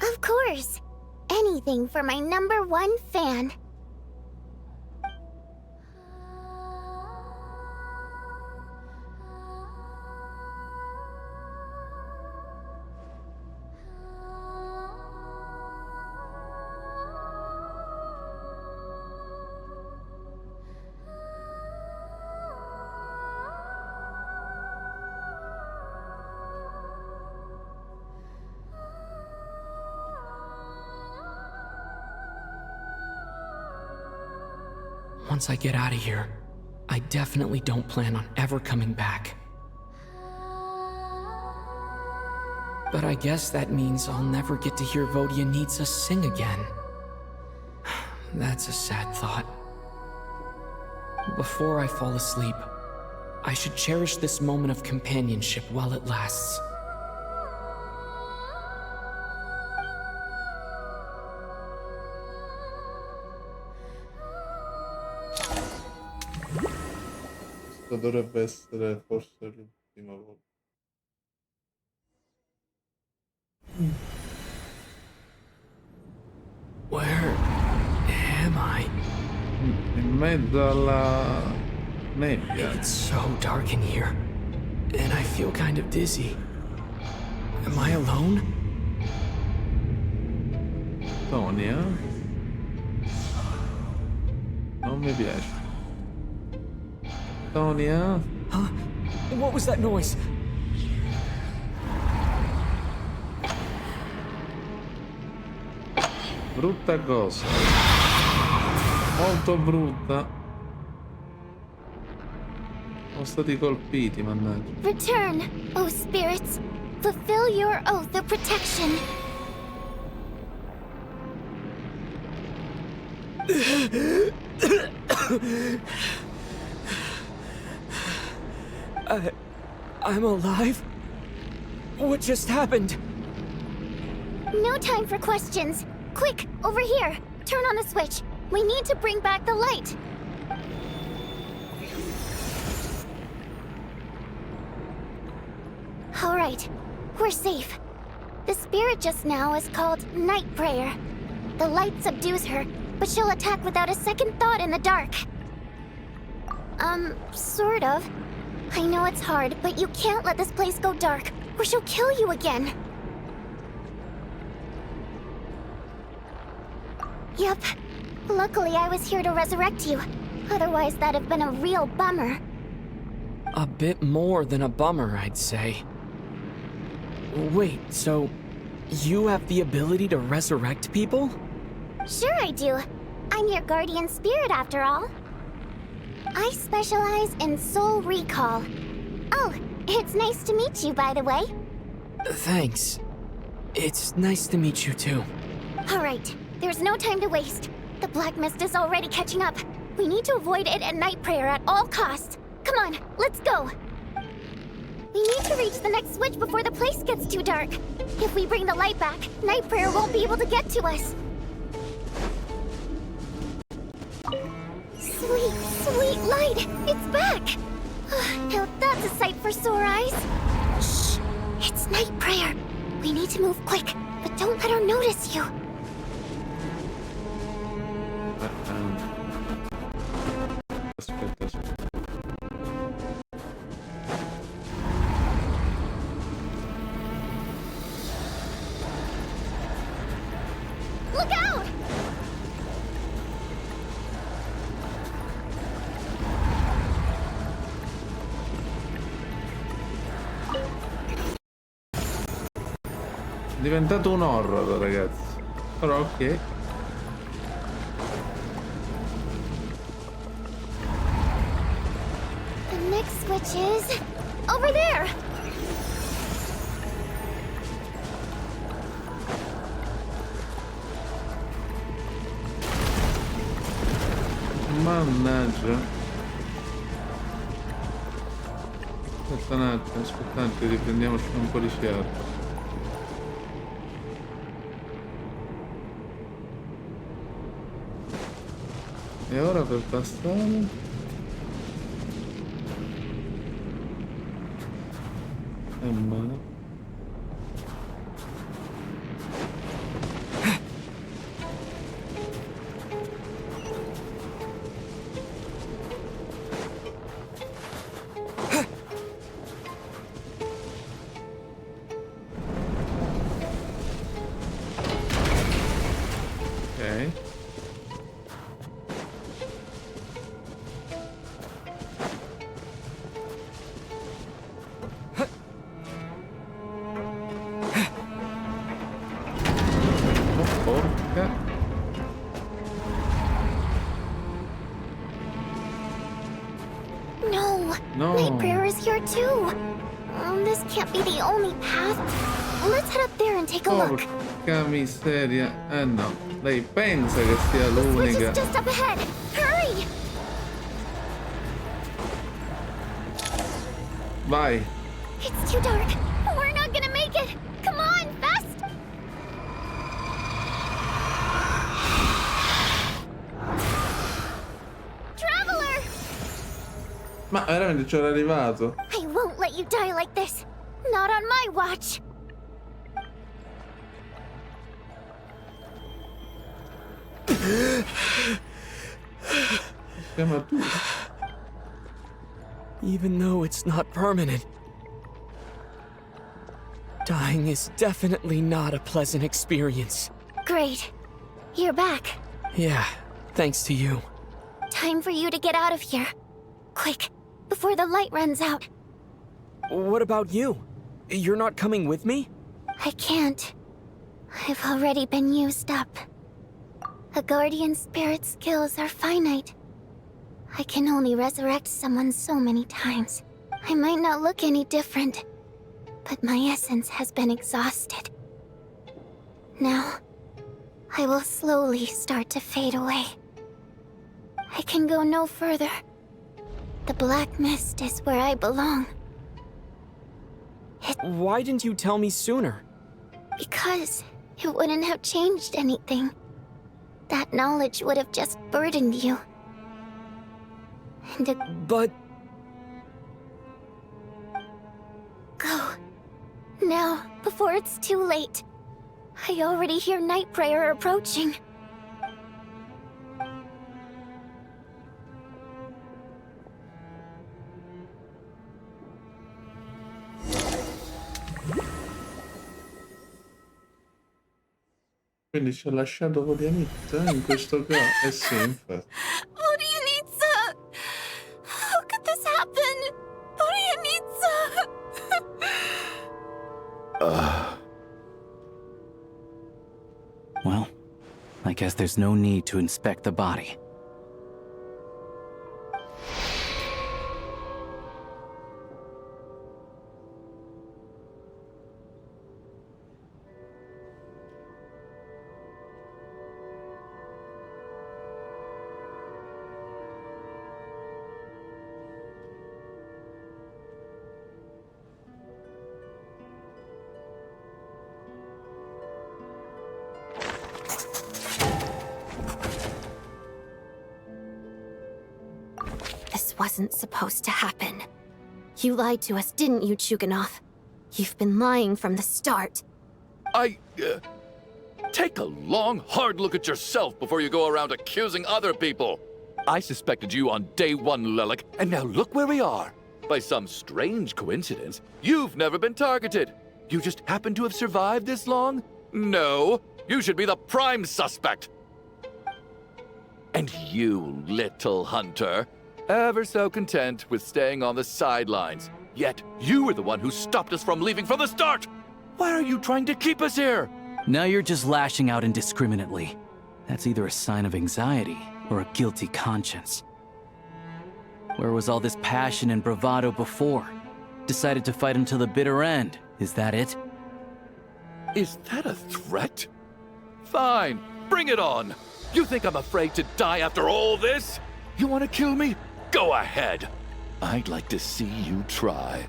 Of course. Anything for my #1 fan. Once I get out of here, I definitely don't plan on ever coming back. But I guess that means I'll never get to hear Vodyanitsa sing again. That's a sad thought. Before I fall asleep, I should cherish this moment of companionship while it lasts. Questo dovrebbe essere forse l'ultima volta. Where am I? In mezzo alla nebbia. It's so dark in here, and I feel kind of dizzy. Am I alone? Tonya? Non mi piace. Tonya? Huh? What was that noise? Brutta cosa. Molto brutta. Sono stati colpiti, mannaggia. Return, O spirits. Fulfill your oath of protection. I'm alive? What just happened? No time for questions. Quick, over here. Turn on the switch. We need to bring back the light. All right, we're safe. The spirit just now is called Night Prayer. The light subdues her, but she'll attack without a second thought in the dark. Sort of. I know it's hard, but you can't let this place go dark, or she'll kill you again. Yep. Luckily, I was here to resurrect you. Otherwise, that'd have been a real bummer. A bit more than a bummer, I'd say. Wait, so you have the ability to resurrect people? Sure I do. I'm your guardian spirit after all. I specialize in soul recall. Oh, it's nice to meet you, by the way. Thanks. It's nice to meet you too. All right, there's no time to waste. The black mist is already catching up. We need to avoid it at Night Prayer at all costs. Come on, let's go. We need to reach the next switch before the place gets too dark. If we bring the light back, Night Prayer won't be able to get to us. Sweet, sweet light! It's back! Now that's a sight for sore eyes. Shh! It's Night Prayer. We need to move quick, but don't let her notice you. Aspetta, aspetta. Look out! È diventato un horror, ragazzi. Però ok. The next switch is over there. Mannaggia. Aspetta un attimo, riprendiamoci un po' di fiato. E ora per passare... male. Ok. Porca. No. No. Night Prayer is here too. This can't be the only path. Let's head up there and take a look. Porca miseria. Eh no. Lei pensa che sia The switch l'unica. is just up ahead. Hurry! Vai. It's too dark. We're not gonna make it. Come on, fast! Traveler! Ma veramente c'era arrivato? I won't let you die like this. Not on my watch. Chiama tu. Even though it's not permanent, dying is definitely not a pleasant experience. Great. You're back. Yeah, thanks to you. Time for you to get out of here. Quick, before the light runs out. What about you? You're not coming with me? I can't. I've already been used up. A guardian spirit's skills are finite. I can only resurrect someone so many times. I might not look any different, but my essence has been exhausted. Now, I will slowly start to fade away. I can go no further. The black mist is where I belong. Why didn't you tell me sooner? Because it wouldn't have changed anything. That knowledge would have just burdened you. And But... Go. Now, before it's too late. I already hear night prayer approaching. Quindi ci ha lasciato Vodianizza in questo caso? Eh sì, infatti. Vodianizza! How could this happen? Vodianizza! Well, I guess there's no need to inspect the body. This wasn't supposed to happen. You lied to us, didn't you, Chuganov? You've been lying from the start. Take a long, hard look at yourself before you go around accusing other people. I suspected you on day one, Lelik, and now look where we are. By some strange coincidence, you've never been targeted. You just happen to have survived this long? No, you should be the prime suspect. And you, little hunter, ever so content with staying on the sidelines. Yet you were the one who stopped us from leaving from the start! Why are you trying to keep us here? Now you're just lashing out indiscriminately. That's either a sign of anxiety or a guilty conscience. Where was all this passion and bravado before? Decided to fight until the bitter end. Is that it? Is that a threat? Fine, bring it on. You think I'm afraid to die after all this? You want to kill me? Go ahead. I'd like to see you try.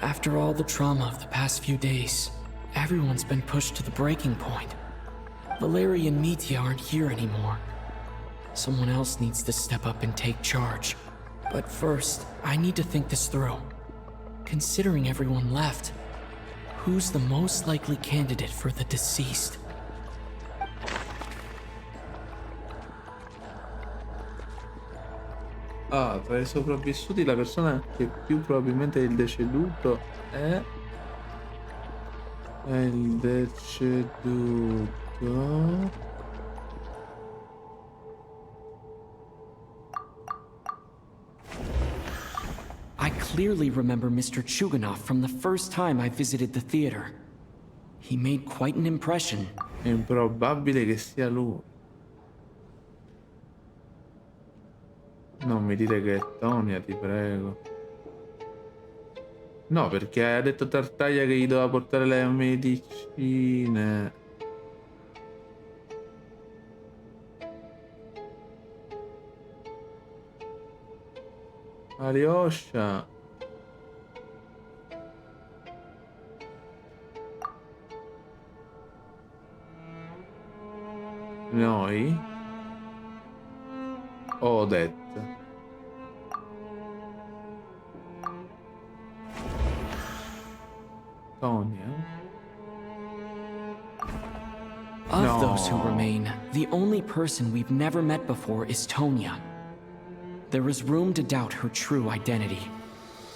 After all the trauma of the past few days, everyone's been pushed to the breaking point. Valeria and Mitya aren't here anymore. Someone else needs to step up and take charge. But first, I need to think this through. Considering everyone left, who's the most likely candidate for the deceased? Ah, tra i sopravvissuti la persona che più probabilmente è il deceduto è il deceduto. I clearly remember Mr. Chuganov from the first time I visited the theater. He made quite an impression. È improbabile che sia lui. Non mi dire che è Tonya, ti prego. No, perché ha detto Tartaglia che gli doveva portare le medicine. Alyosha. Noi? Odette. Tonya? Of those who remain, the only person we've never met before is Tonya. There is room to doubt her true identity.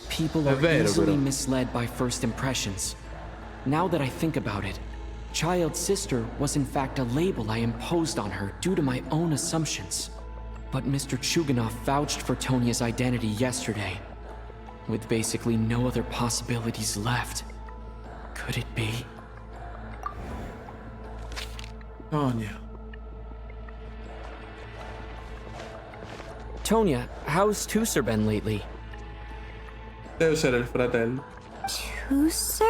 People are easily misled by first impressions. Now that I think about it, child sister was in fact a label I imposed on her due to my own assumptions. But Mr. Chuganov vouched for Tonya's identity yesterday. With basically no other possibilities left. Could it be? Tonya. Tonya, how's Tusser been lately? Deve essere il fratello. Tusser?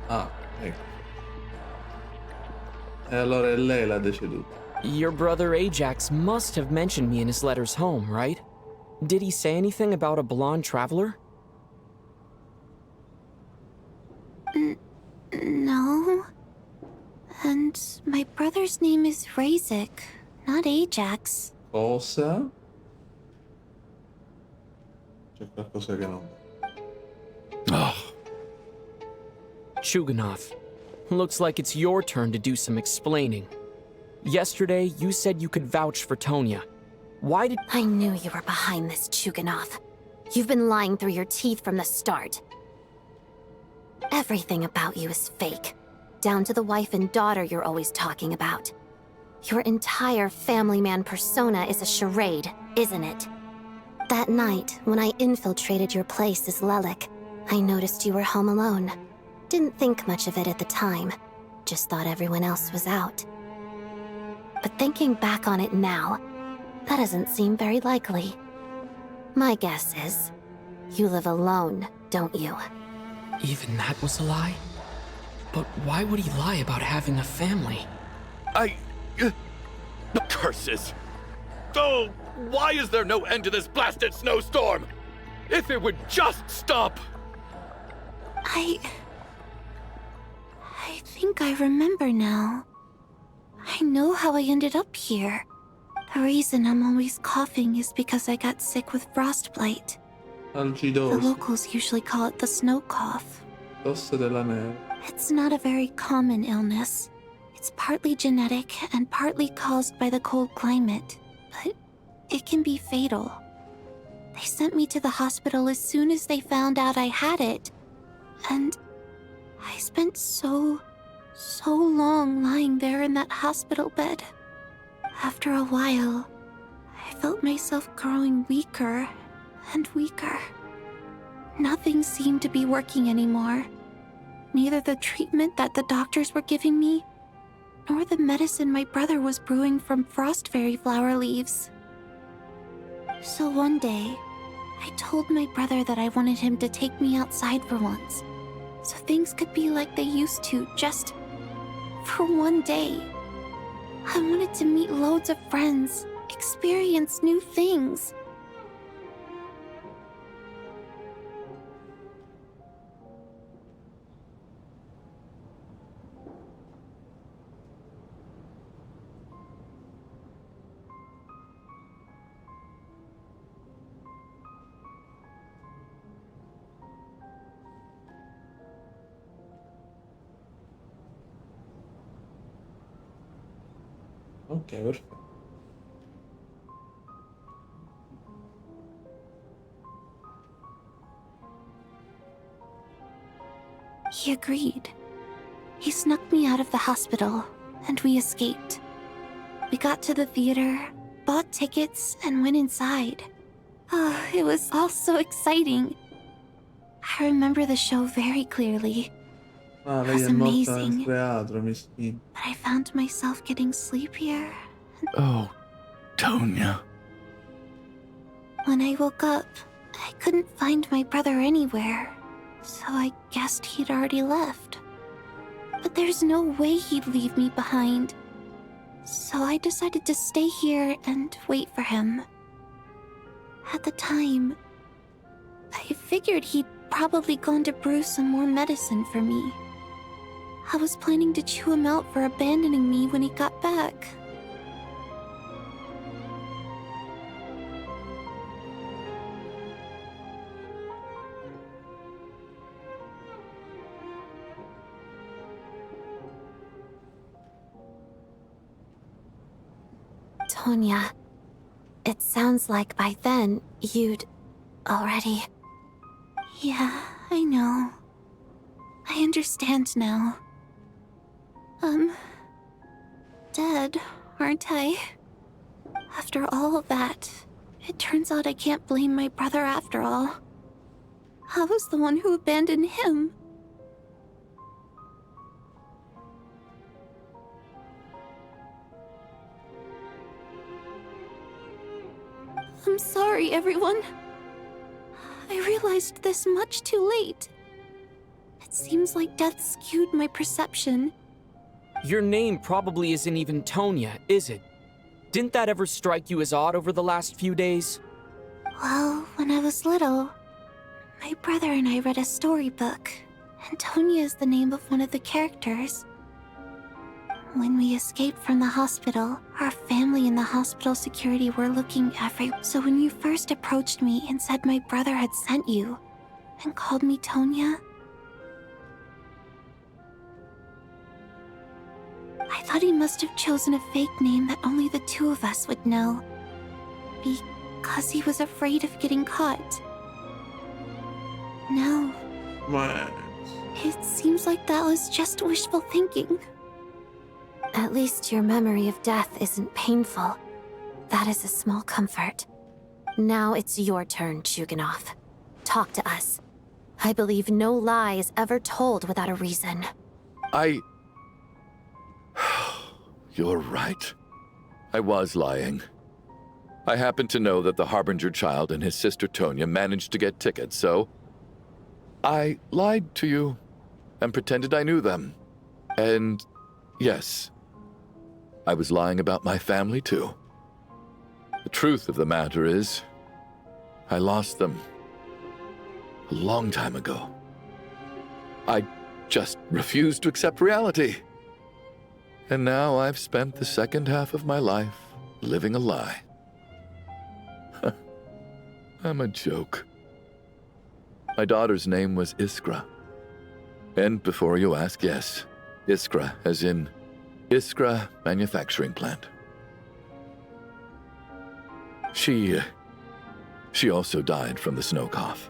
Ah, ecco. E allora è lei la deceduta. Your brother Ajax must have mentioned me in his letters home, right? Did he say anything about a blonde traveler? No. And my brother's name is Razik, not Ajax. Cosa? C'è qualcosa che non... Chuganov, looks like it's your turn to do some explaining. Yesterday, you said you could vouch for Tonya. Why did— I knew you were behind this, Chuganov. You've been lying through your teeth from the start. Everything about you is fake, down to the wife and daughter you're always talking about. Your entire family man persona is a charade, isn't it? That night, when I infiltrated your place as Lelik, I noticed you were home alone. Didn't think much of it at the time, just thought everyone else was out. But thinking back on it now, that doesn't seem very likely. My guess is, you live alone, don't you? Even that was a lie? But why would he lie about having a family? Curses! Oh, why is there no end to this blasted snowstorm? If it would just stop! I think I remember now. I know how I ended up here. The reason I'm always coughing is because I got sick with frostbite. The Algidosi. locals usually call it the snow cough. Tosse della neve. It's not a very common illness. It's partly genetic and partly caused by the cold climate, but it can be fatal. They sent me to the hospital as soon as they found out I had it. And I spent so long lying there in that hospital bed. After a while, I felt myself growing weaker and weaker. Nothing seemed to be working anymore. Neither the treatment that the doctors were giving me, nor the medicine my brother was brewing from frost fairy flower leaves. So one day, I told my brother that I wanted him to take me outside for once, so things could be like they used to, just for one day. I wanted to meet loads of friends, experience new things. Ok, perfetto. He agreed. He snuck me out of the hospital, and we escaped. We got to the theater, bought tickets, and went inside. Oh, it was all so exciting. I remember the show very clearly. Ah, It lei was è morta nel amazing. teatro, mischino. But I found myself getting sleepier. Oh, Tonya. When I woke up, I couldn't find my brother anywhere, so I guessed he'd already left. But there's no way he'd leave me behind. So I decided to stay here and wait for him. At the time, I figured he'd probably gone to brew some more medicine for me. I was planning to chew him out for abandoning me when he got back. Tonya, it sounds like by then you'd already... Yeah, I know. I understand now. Dead, aren't I? After all of that, it turns out I can't blame my brother after all. I was the one who abandoned him. I'm sorry, everyone. I realized this much too late. It seems like death skewed my perception. Your name probably isn't even Tonya, is it? Didn't that ever strike you as odd over the last few days? Well, when I was little, my brother and I read a storybook, and Tonya is the name of one of the characters. When we escaped from the hospital, our family and the hospital security were looking everywhere. So when you first approached me and said my brother had sent you, and called me Tonya, I thought he must have chosen a fake name that only the two of us would know. Because he was afraid of getting caught. No. What? It seems like that was just wishful thinking. At least your memory of death isn't painful. That is a small comfort. Now it's your turn, Chuganov. Talk to us. I believe no lie is ever told without a reason. You're right. I was lying. I happened to know that the Harbinger child and his sister Tonya managed to get tickets, so I lied to you and pretended I knew them. And yes, I was lying about my family too. The truth of the matter is, I lost them a long time ago. I just refused to accept reality. And now I've spent the second half of my life living a lie. I'm a joke. My daughter's name was Iskra. And before you ask, yes, Iskra, as in Iskra Manufacturing Plant. She also died from the snow cough.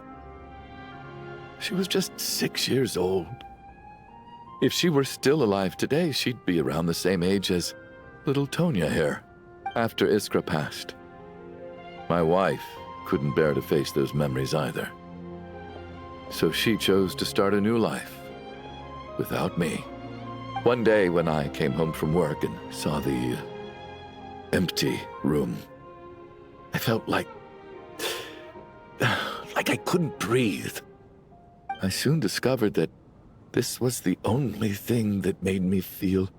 She was just 6 years old. If she were still alive today, she'd be around the same age as little Tonya here, after Iskra passed. My wife couldn't bear to face those memories either. So she chose to start a new life, without me. One day when I came home from work and saw the empty room, I felt like I couldn't breathe. I soon discovered that this was the only thing that made me feel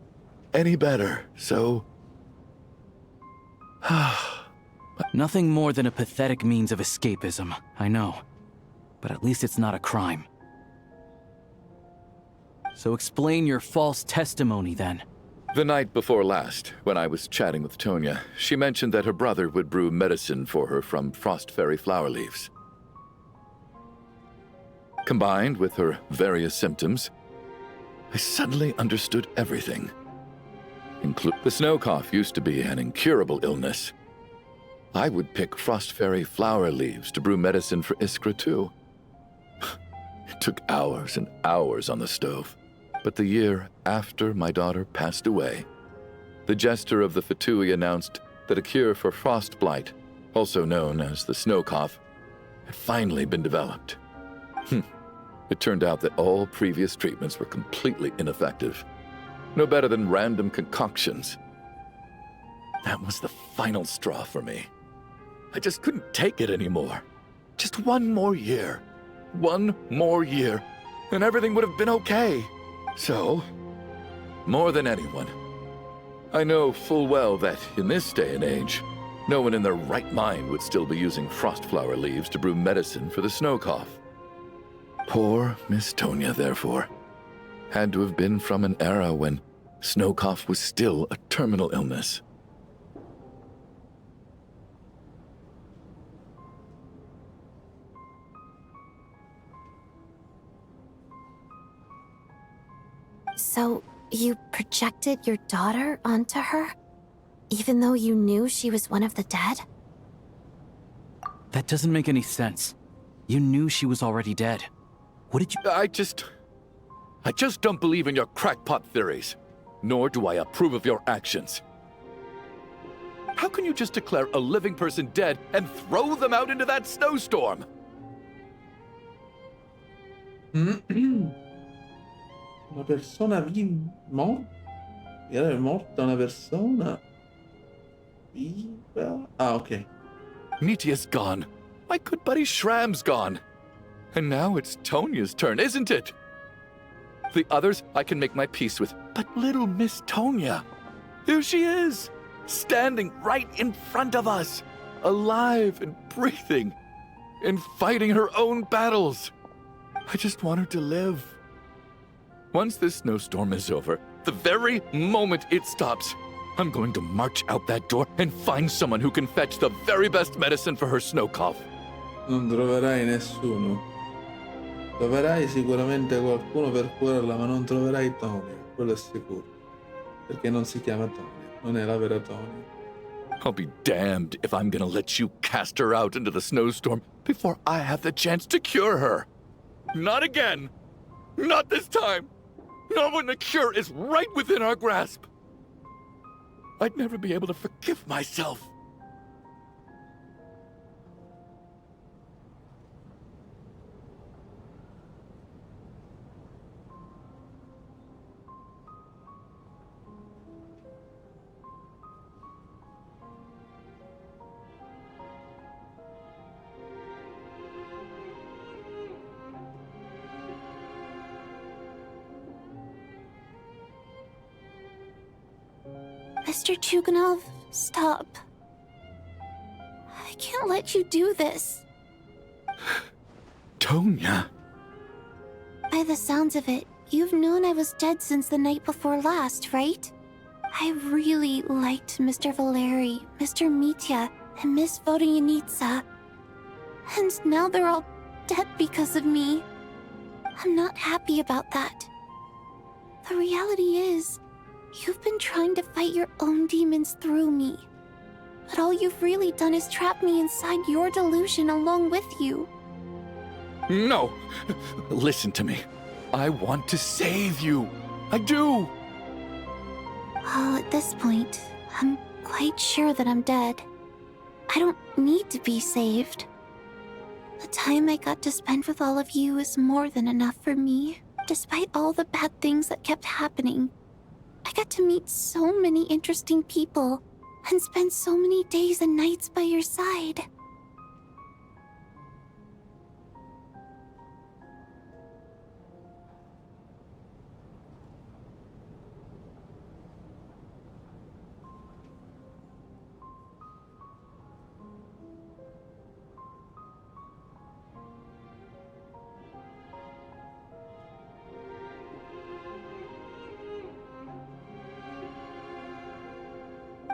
any better, so... Nothing more than a pathetic means of escapism, I know. But at least it's not a crime. So explain your false testimony, then. The night before last, when I was chatting with Tonya, she mentioned that her brother would brew medicine for her from frost fairy flower leaves. Combined with her various symptoms, I suddenly understood everything. The snow cough used to be an incurable illness. I would pick frost fairy flower leaves to brew medicine for Iskra too. It took hours and hours on the stove. But the year after my daughter passed away, the jester of the Fatui announced that a cure for frost blight, also known as the snow cough, had finally been developed. It turned out that all previous treatments were completely ineffective. No better than random concoctions. That was the final straw for me. I just couldn't take it anymore. Just one more year. One more year, and everything would have been okay. So, more than anyone, I know full well that in this day and age, no one in their right mind would still be using frost flower leaves to brew medicine for the snow cough. Poor Miss Tonya, therefore, had to have been from an era when snow cough was still a terminal illness. So, you projected your daughter onto her? Even though you knew she was one of the dead? That doesn't make any sense. You knew she was already dead. What did you— I just don't believe in your crackpot theories. Nor do I approve of your actions. How can you just declare a living person dead and throw them out into that snowstorm? Una persona morta? Era morta una persona viva? Ah, ok. Nitia's gone. My good buddy Shram's gone. And now it's Tonia's turn, isn't it? The others I can make my peace with, but little Miss Tonia, here she is, standing right in front of us, alive and breathing, and fighting her own battles. I just want her to live. Once this snowstorm is over, the very moment it stops, I'm going to march out that door and find someone who can fetch the very best medicine for her snow cough. Non troverai nessuno. Troverai sicuramente qualcuno per curarla, ma non troverai Tonia, quello è sicuro. Perché non si chiama Tonia, non è la vera Tonia. I'll be damned if I'm gonna let you cast her out into the snowstorm before I have the chance to cure her. Not again! Not this time! Not when the cure is right within our grasp! I'd never be able to forgive myself. Mr. Chuganov, stop. I can't let you do this. Tonia. By the sounds of it, you've known I was dead since the night before last, right? I really liked Mr. Valeri, Mr. Mitya, and Miss Vodyanitsa. And now they're all dead because of me. I'm not happy about that. The reality is, you've been trying to fight your own demons through me. But all you've really done is trap me inside your delusion along with you. No! Listen to me. I want to save you. I do! Well, at this point, I'm quite sure that I'm dead. I don't need to be saved. The time I got to spend with all of you is more than enough for me, despite all the bad things that kept happening. I got to meet so many interesting people and spend so many days and nights by your side.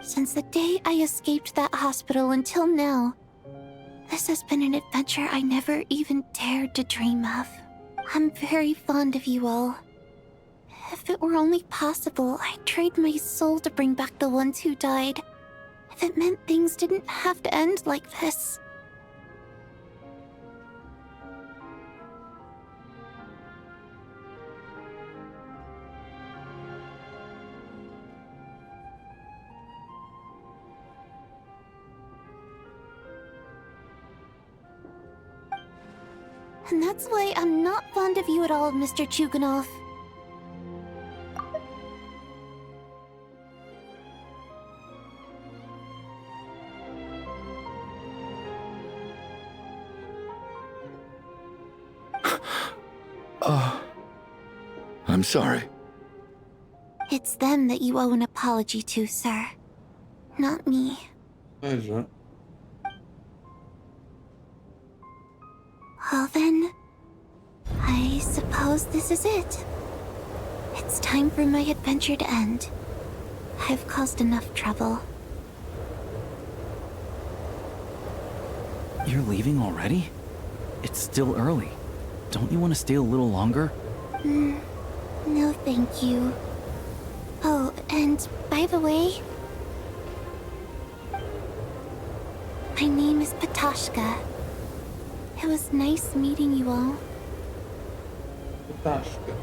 Since the day I escaped that hospital until now, this has been an adventure I never even dared to dream of. I'm very fond of you all. If it were only possible, I'd trade my soul to bring back the ones who died. If it meant things didn't have to end like this. And that's why I'm not fond of you at all, Mr. Chuganov. I'm sorry. It's them that you owe an apology to, sir. Not me. Già. Well then, I suppose this is it. It's time for my adventure to end. I've caused enough trouble. You're leaving already? It's still early. Don't you want to stay a little longer? No thank you. Oh, and by the way, my name is Patashka. It was nice meeting you all. Patashka.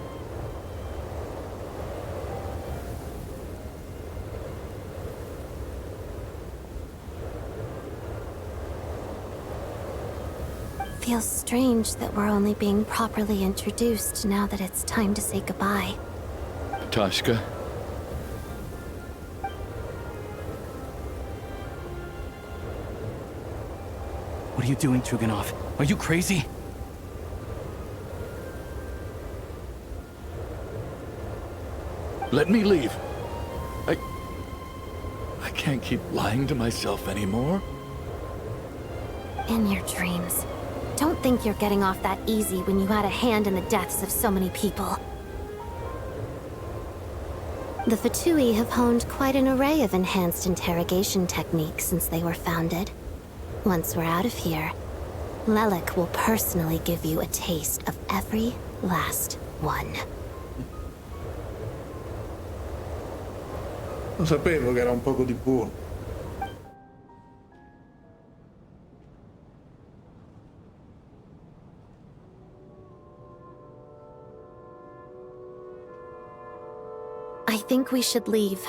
Feels strange that we're only being properly introduced now that it's time to say goodbye. Tashka. What are you doing, Chuganov? Are you crazy? Let me leave. I can't keep lying to myself anymore. In your dreams. Don't think you're getting off that easy when you had a hand in the deaths of so many people. The Fatui have honed quite an array of enhanced interrogation techniques since they were founded. Once we're out of here, Lelik will personally give you a taste of every last one. Lo sapevo che era un poco di buono. I think we should leave.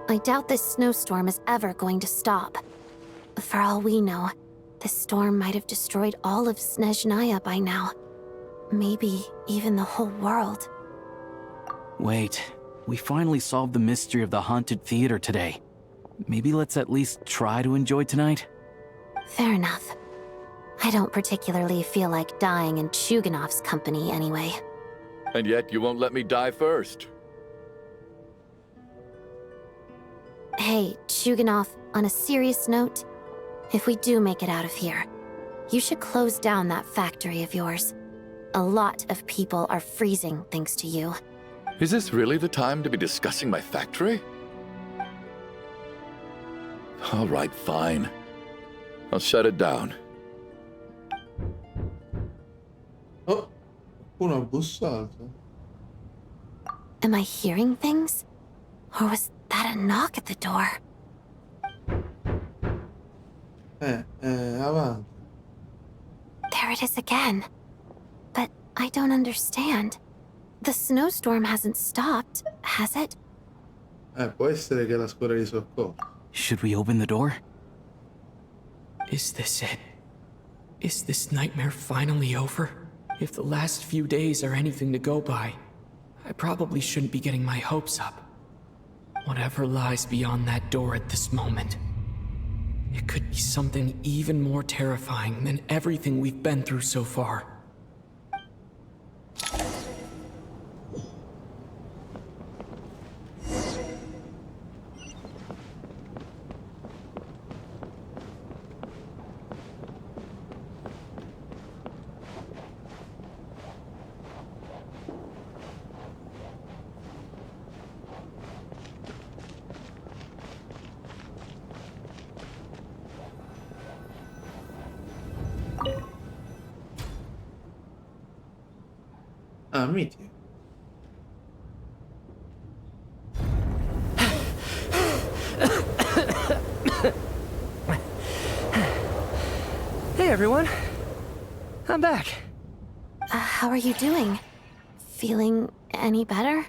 I doubt this snowstorm is ever going to stop. For all we know, this storm might have destroyed all of Snezhnaya by now. Maybe even the whole world. Wait, we finally solved the mystery of the haunted theater today. Maybe let's at least try to enjoy tonight? Fair enough. I don't particularly feel like dying in Chuganov's company anyway. And yet you won't let me die first. Hey, Chuganov, on a serious note, if we do make it out of here, you should close down that factory of yours. A lot of people are freezing thanks to you. Is this really the time to be discussing my factory? All right, fine. I'll shut it down. Oh, qualcuno ha bussato. Am I hearing things? Or was that a knock at the door? Avanti. There it is again. But I don't understand. The snowstorm hasn't stopped, has it? Può essere che la scuola di soccorso. Should we open the door? Is this it? Is this nightmare finally over? If the last few days are anything to go by, I probably shouldn't be getting my hopes up. Whatever lies beyond that door at this moment, it could be something even more terrifying than everything we've been through so far. Ah, miti. Hey everyone, I'm back. How are you doing? Feeling any better?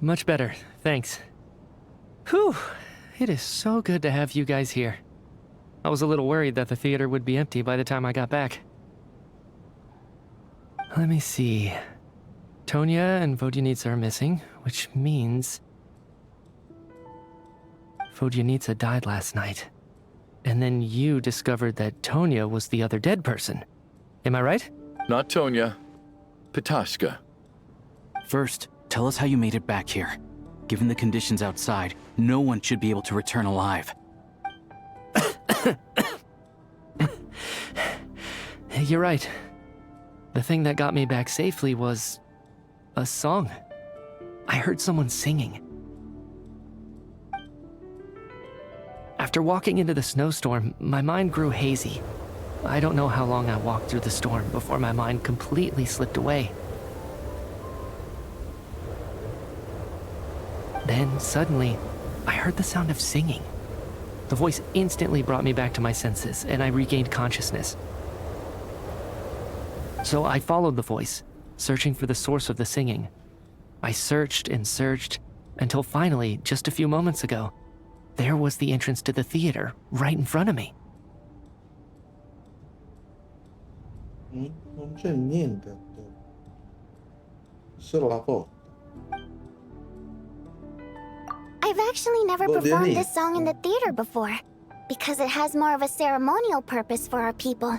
Much better, thanks. Whew, it is so good to have you guys here. I was a little worried that the theater would be empty by the time I got back. Let me see. Tonya and Vodyanitsa are missing, which means Vodyanitsa died last night. And then you discovered that Tonya was the other dead person. Am I right? Not Tonya. Pitashka. First, tell us how you made it back here. Given the conditions outside, no one should be able to return alive. You're right. The thing that got me back safely was a song. I heard someone singing. After walking into the snowstorm, my mind grew hazy. I don't know how long I walked through the storm before my mind completely slipped away. Then, suddenly, I heard the sound of singing. The voice instantly brought me back to my senses, and I regained consciousness. So I followed the voice, searching for the source of the singing. I searched and searched, until finally, just a few moments ago, there was the entrance to the theater, right in front of me. Non c'è niente attorno. Solo la porta. I've actually never performed this song in the theater before. because it has more of a ceremonial purpose for our people.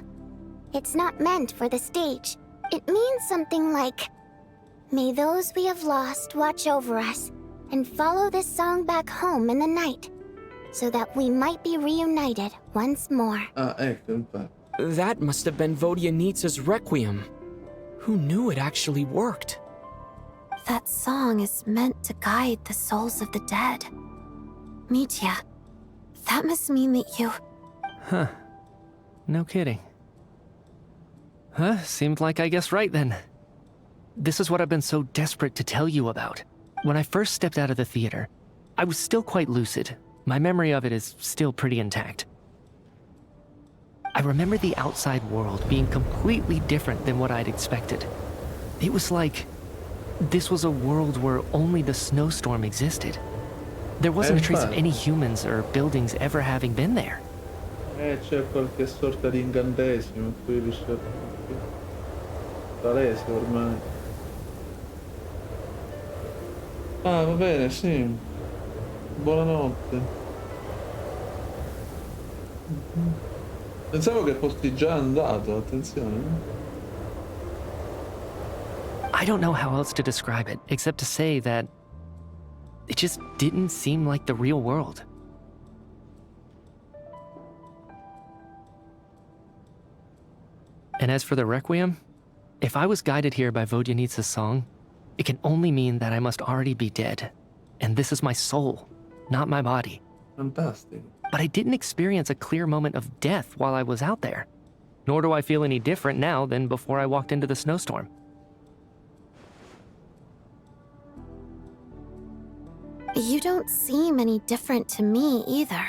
It's not meant for the stage. It means something like, "May those we have lost watch over us, and follow this song back home in the night, so that we might be reunited once more." Ah, ecco, infatti. That must have been Vodyanitsa's Requiem. Who knew it actually worked? That song is meant to guide the souls of the dead. Mitya, that must mean that you... Huh. No kidding. Huh, seemed like I guessed right then. This is what I've been so desperate to tell you about. When I first stepped out of the theater, I was still quite lucid. My memory of it is still pretty intact. I remember the outside world being completely different than what I'd expected. It was like this was a world where only the snowstorm existed. There wasn't a trace of any humans or buildings ever having been there. C'è qualche sorta di incantesimo qui riuscito palese ormai. Ah, va bene, sì. Buonanotte. Pensavo che fossi già andato, attenzione. I don't know how else to describe it, except to say that it just didn't seem like the real world. And as for the Requiem, if I was guided here by Vodyanitsa's song, it can only mean that I must already be dead. And this is my soul, not my body. Fantastic. But I didn't experience a clear moment of death while I was out there. Nor do I feel any different now than before I walked into the snowstorm. You don't seem any different to me either.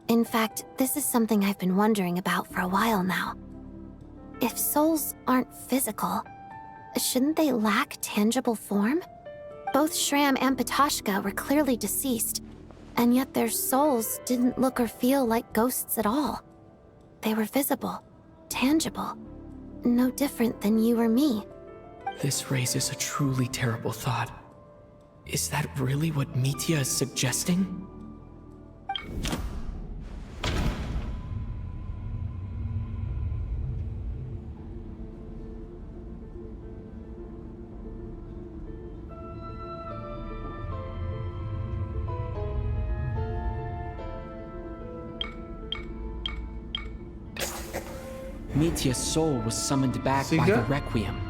In fact, this is something I've been wondering about for a while now. If souls aren't physical, shouldn't they lack tangible form? Both Shram and Petashka were clearly deceased, and yet their souls didn't look or feel like ghosts at all. They were visible, tangible, no different than you or me. This raises a truly terrible thought. Is that really what Mitya is suggesting? Mitya's soul was summoned back by the Requiem,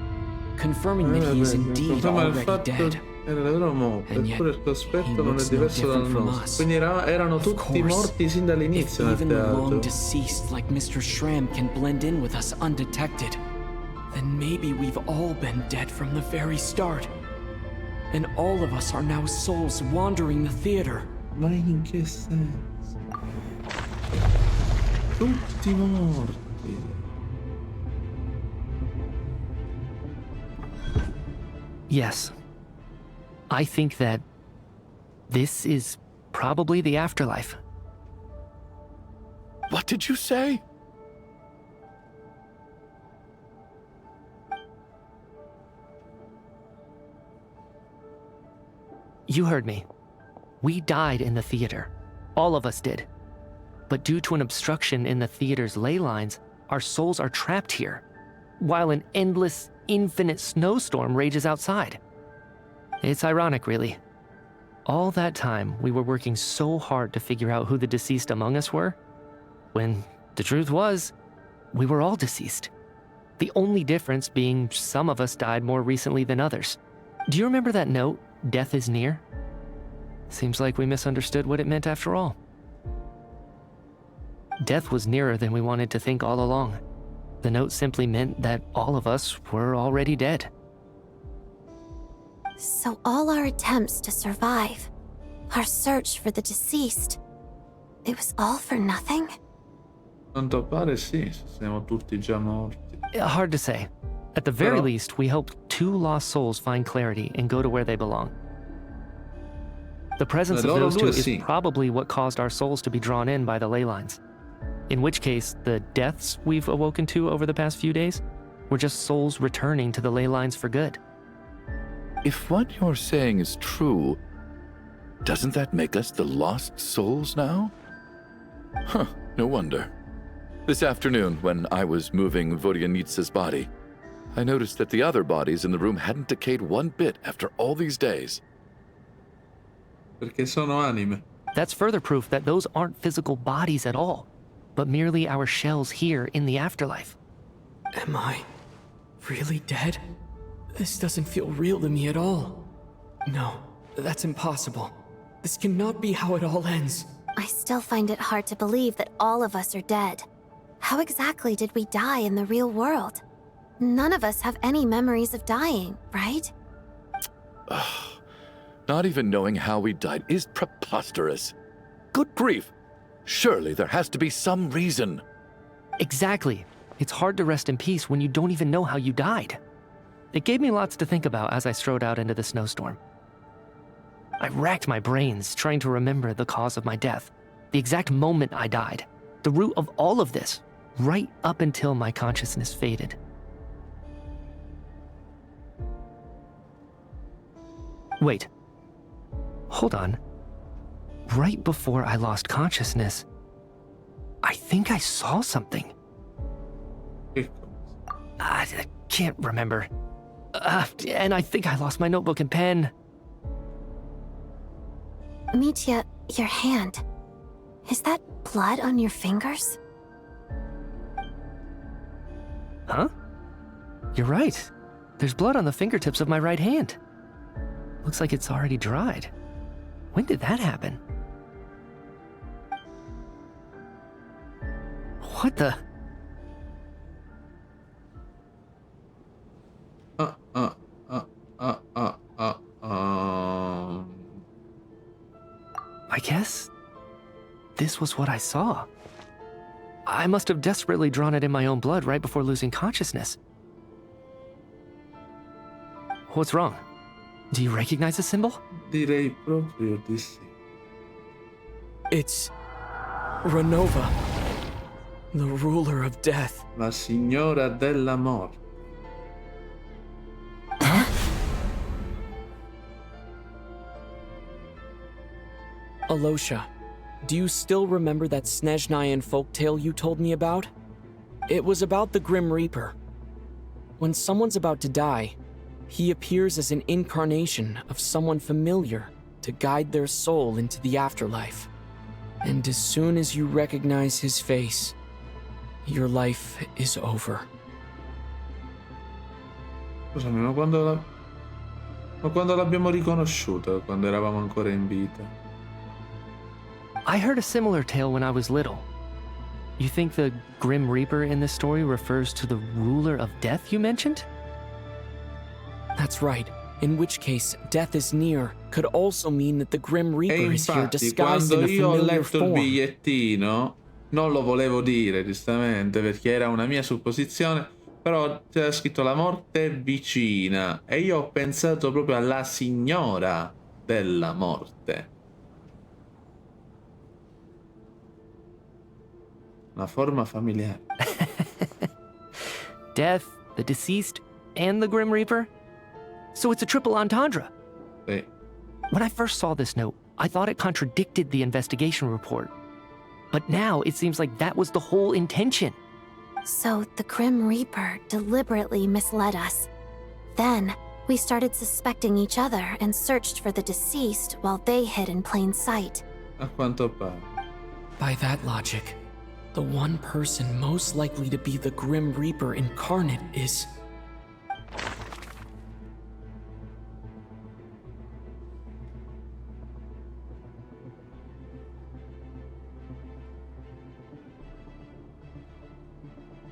confirming that he is indeed already dead. Era davvero morto, And yet, eppure il suo aspetto he non è looks no diverso dal different from nostro. us. Quindi erano Of tutti course, morti sin dall'inizio if nel even the long teatro. deceased like Mr. Shram can blend in with us undetected, then maybe we've all been dead from the very start. And all of us are now souls wandering the theater. Ma in che senso? Tutti morti. Yes. I think that this is probably the afterlife. What did you say? You heard me. We died in the theater. All of us did. But due to an obstruction in the theater's ley lines, our souls are trapped here, while an endless, infinite snowstorm rages outside. It's ironic, really. All that time, we were working so hard to figure out who the deceased among us were, when the truth was, we were all deceased. The only difference being some of us died more recently than others. Do you remember that note, "Death is near"? Seems like we misunderstood what it meant after all. Death was nearer than we wanted to think all along. The note simply meant that all of us were already dead. So all our attempts to survive, our search for the deceased, it was all for nothing? Quanto pare sì, siamo tutti già morti. Hard to say. At the very Però- least, we hope 2 lost souls find clarity and go to where they belong. The presence of Loro those 2 due is sì. probably what caused our souls to be drawn in by the ley lines. In which case, the deaths we've awoken to over the past few days were just souls returning to the ley lines for good. If what you're saying is true, doesn't that make us the lost souls now? Huh, no wonder. This afternoon, when I was moving Vodyanitsa's body, I noticed that the other bodies in the room hadn't decayed one bit after all these days. Perché sono anime. That's further proof that those aren't physical bodies at all, but merely our shells here in the afterlife. Am I really dead? This doesn't feel real to me at all. No, that's impossible. This cannot be how it all ends. I still find it hard to believe that all of us are dead. How exactly did we die in the real world? None of us have any memories of dying, right? Not even knowing how we died is preposterous. Good grief! Surely there has to be some reason. Exactly. It's hard to rest in peace when you don't even know how you died. It gave me lots to think about as I strode out into the snowstorm. I racked my brains trying to remember the cause of my death, the exact moment I died, the root of all of this, right up until my consciousness faded. Wait. Hold on. Right before I lost consciousness, I think I saw something. I can't remember. And I think I lost my notebook and pen. Mitya, your hand. Is that blood on your fingers? Huh? You're right. There's blood on the fingertips of my right hand. Looks like it's already dried. When did that happen? What the? I guess this was what I saw. I must have desperately drawn it in my own blood right before losing consciousness. What's wrong? Do you recognize the symbol? Direi proprio di sì. It's Renova, the ruler of death. La signora della morte. Alosha, do you still remember that Snezhnayan folktale you told me about? It was about the Grim Reaper. When someone's about to die, he appears as an incarnation of someone familiar to guide their soul into the afterlife. And as soon as you recognize his face, your life is over. Scusami, ma quando l'abbiamo riconosciuta, quando eravamo ancora in vita? I heard a similar tale when I was little. You think the Grim Reaper in this story refers to the ruler of death you mentioned? That's right. In which case, death is near could also mean that the Grim Reaper is here disguised in a familiar quando io ho letto form. il bigliettino, non lo volevo dire, giustamente, perché era una mia supposizione, però c'era scritto la morte è vicina e io ho pensato proprio alla signora della morte. Una forma familiare. Death, the deceased, and the Grim Reaper? So it's a triple entendre. Sì. When I first saw this note, I thought it contradicted the investigation report. But now it seems like that was the whole intention. So the Grim Reaper deliberately misled us. Then, we started suspecting each other and searched for the deceased while they hid in plain sight. A quanto pare. By that logic, the one person most likely to be the Grim Reaper incarnate is...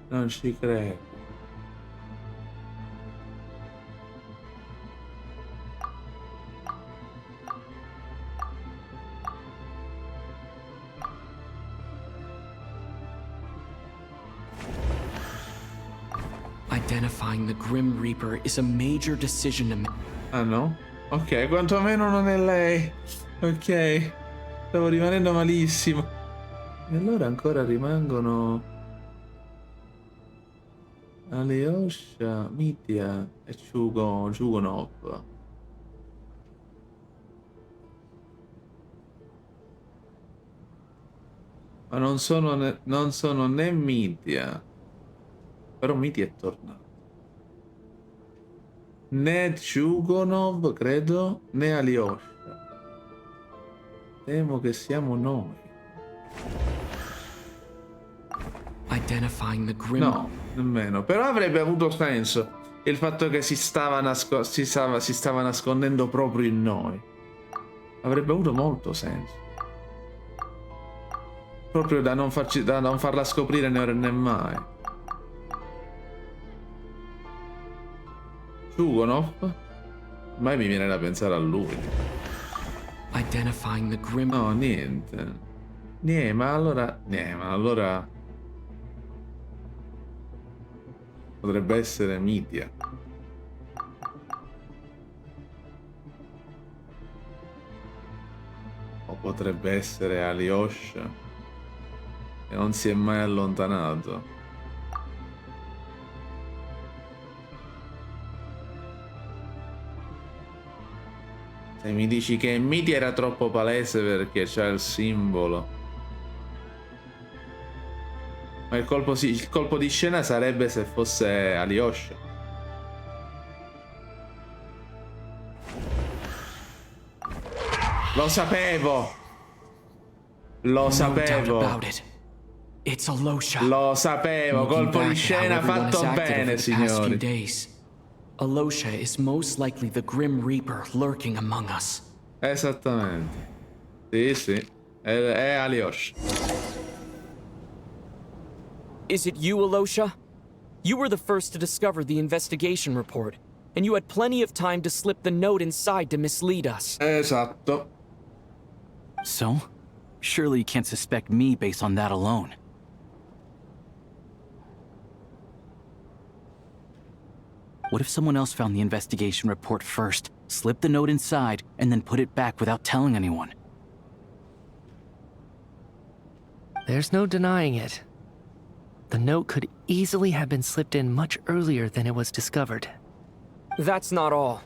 Non ci credo. Identifying the Grim Reaper is a major decision to make. Ah no? Ok, quantomeno non è lei. Ok. Stavo rimanendo malissimo. E allora ancora rimangono Alyosha, Mitya e Chugonov. Ma non sono né Mitia. Però Mitia è tornato. Né Chugonov, credo, né Alyosha. Temo che siamo noi. Identifying the grim... No, nemmeno. Però avrebbe avuto senso il fatto che si stava nascondendo proprio in noi. Avrebbe avuto molto senso. Proprio da non farla scoprire né ora né mai. Chugonov? Ormai mi viene da pensare a lui. Identifying the grim... No, niente. Niente, ma allora... Potrebbe essere Mitia. O potrebbe essere Alyosha, che non si è mai allontanato. Se mi dici che Mitia era troppo palese perché c'è il simbolo. Ma il colpo di scena sarebbe se fosse Alyosha. Lo sapevo! Lo sapevo! Lo sapevo! Colpo di scena fatto bene, signori! Alyosha is most likely the Grim Reaper lurking among us. Esattamente. Sì, sì. È Alyosha. Is it you, Alyosha? You were the first to discover the investigation report, and you had plenty of time to slip the note inside to mislead us. Esatto. So? Surely you can't suspect me based on that alone. What if someone else found the investigation report first, slipped the note inside, and then put it back without telling anyone? There's no denying it. The note could easily have been slipped in much earlier than it was discovered. That's not all.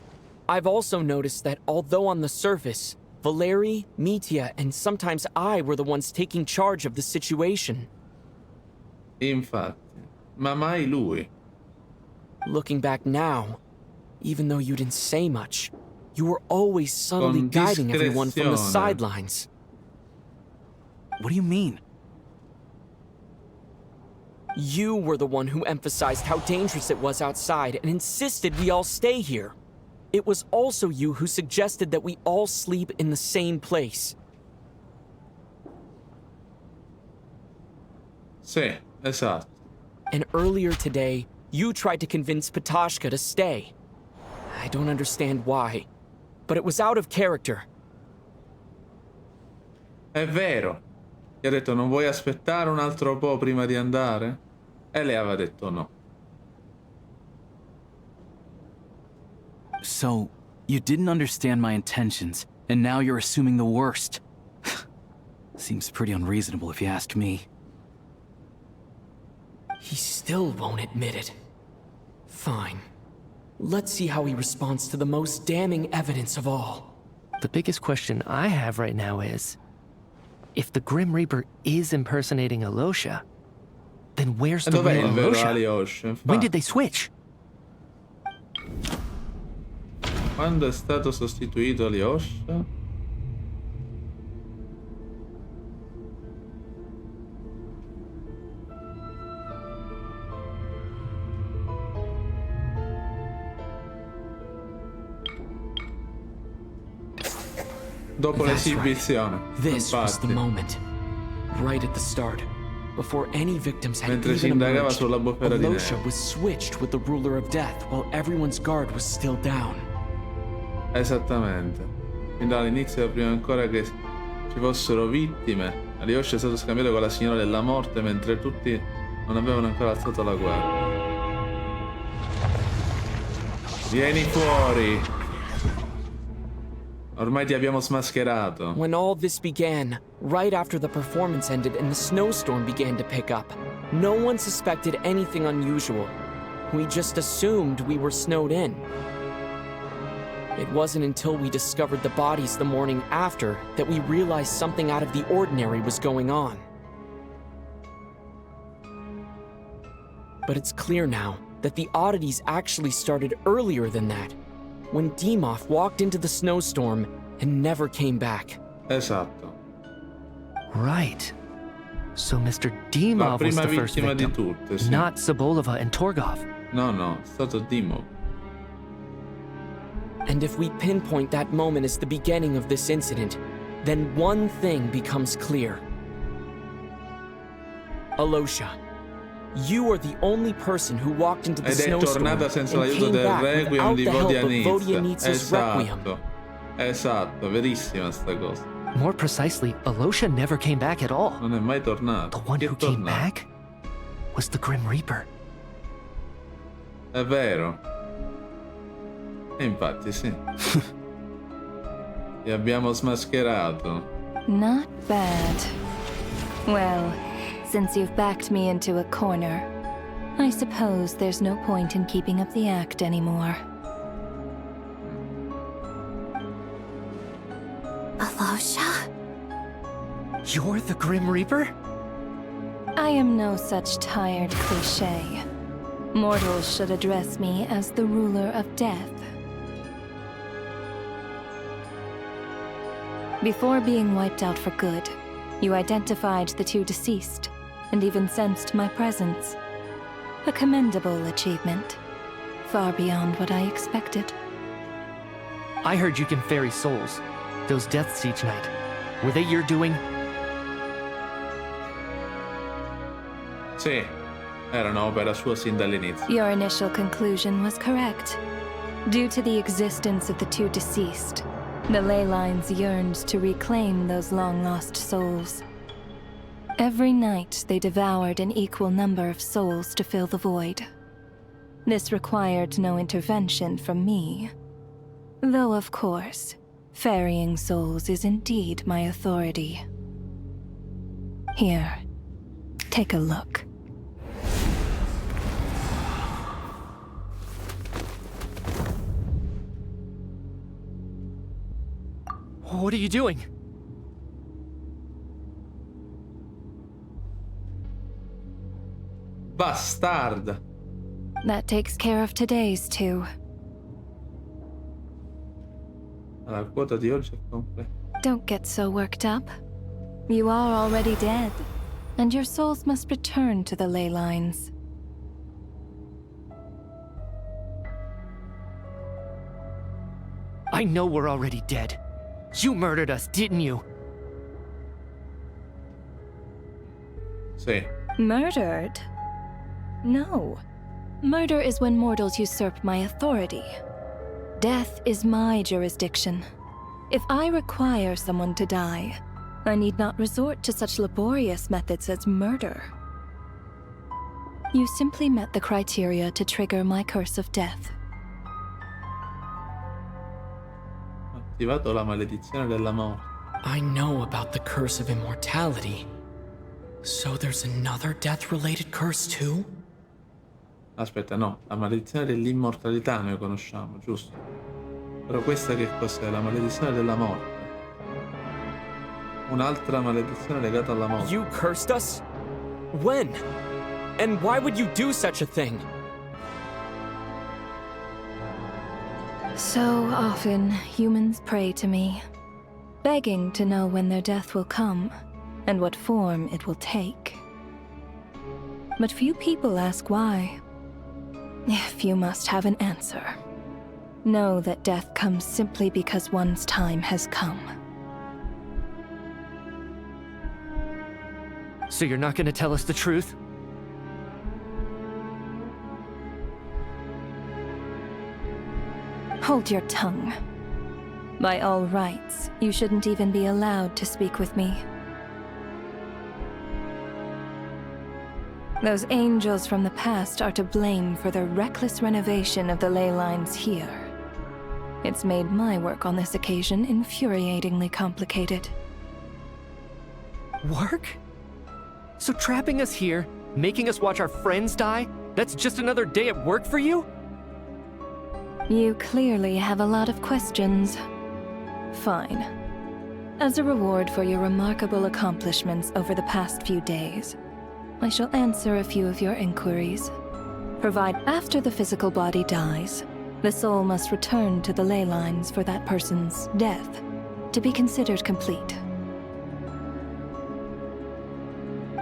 I've also noticed that although on the surface, Valeri, Mitia, and sometimes I were the ones taking charge of the situation. Infatti, ma mai lui. Looking back now, even though you didn't say much, you were always subtly guiding everyone from the sidelines. What do you mean? You were the one who emphasized how dangerous it was outside and insisted we all stay here. It was also you who suggested that we all sleep in the same place. Sì, esatto. And earlier today, you tried to convince Patashka to stay. I don't understand why, but it was out of character. È vero. Gli ha detto non vuoi aspettare un altro po' prima di andare? E lei aveva detto no. So, you didn't understand my intentions, and now you're assuming the worst. Seems pretty unreasonable if you ask me. He still won't admit it. Fine. Let's see how he responds to the most damning evidence of all. The biggest question I have right now is, if the Grim Reaper is impersonating Alyosha, then where's the real Alyosha? When did they switch? Quando è stato sostituito Alyosha? Dopo l'esibizione. This was the moment. Right at the start. Before any victims had Mentre si even indagava emerged, sulla bufera di Alyosha neve. was switched with the ruler of death while everyone's guard was still down. Esattamente. Fin dall'inizio, prima ancora che ci fossero vittime, Alyosha è stato scambiato con la signora della morte mentre tutti non avevano ancora alzato la guardia. Vieni fuori! Ormai ti abbiamo smascherato. When all this began, right after the performance ended and the snowstorm began to pick up, no one suspected anything unusual. We just assumed we were snowed in. It wasn't until we discovered the bodies the morning after that we realized something out of the ordinary was going on. But it's clear now that the oddities actually started earlier than that, when Demoff walked into the snowstorm and never came back. Esatto. Right. So Mr. Demoff was the first vittima di victim, tutte, sì. not Sobolova and Torgov. No, è stato Demoff. And if we pinpoint that moment as the beginning of this incident, then one thing becomes clear. Alosha, you are the only person who walked into the Ed è snowstorm tornata and senza l'aiuto came del back Requiem without di the help of Vodianitsa. Vodianitsa's Requiem. Esatto, verissima sta cosa. More precisely, Alosha never came back at all. Non è mai tornato. The one Chi è who came tornato? back was the Grim Reaper. È vero. E infatti sì. Li abbiamo smascherato. Not bad. Well, since you've backed me into a corner, I suppose there's no point in keeping up the act anymore. Alosha? You're the Grim Reaper? I am no such tired cliché. Mortals should address me as the ruler of death. Before being wiped out for good, you identified the two deceased, and even sensed my presence. A commendable achievement. Far beyond what I expected. I heard you can ferry souls. Those deaths each night. Were they your doing? Sì, erano opera sua sin dall'inizio. Your initial conclusion was correct. Due to the existence of the two deceased, the ley lines yearned to reclaim those long-lost souls. Every night, they devoured an equal number of souls to fill the void. This required no intervention from me. Though, of course, ferrying souls is indeed my authority. Here, take a look. What are you doing? Bastard! That takes care of today's two. La quota di oggi è completa. Don't get so worked up. You are already dead, and your souls must return to the ley lines. I know we're already dead. You murdered us, didn't you? Sì. Murdered? No. Murder is when mortals usurp my authority. Death is my jurisdiction. If I require someone to die, I need not resort to such laborious methods as murder. You simply met the criteria to trigger my curse of death. Attivato la maledizione della morte. I know about the curse of immortality. So there's another death-related curse too? Aspetta, no, la maledizione dell'immortalità noi conosciamo, giusto? Però questa che cos'è? La maledizione della morte. Un'altra maledizione legata alla morte. You cursed us? When? And why would you do such a thing? So often, humans pray to me, begging to know when their death will come, and what form it will take. But few people ask why. If you must have an answer, know that death comes simply because one's time has come. So you're not gonna tell us the truth? Hold your tongue. By all rights, you shouldn't even be allowed to speak with me. Those angels from the past are to blame for the reckless renovation of the ley lines here. It's made my work on this occasion infuriatingly complicated. Work? So trapping us here, making us watch our friends die, that's just another day at work for you? You clearly have a lot of questions. Fine. As a reward for your remarkable accomplishments over the past few days, I shall answer a few of your inquiries. After the physical body dies, the soul must return to the ley lines for that person's death to be considered complete.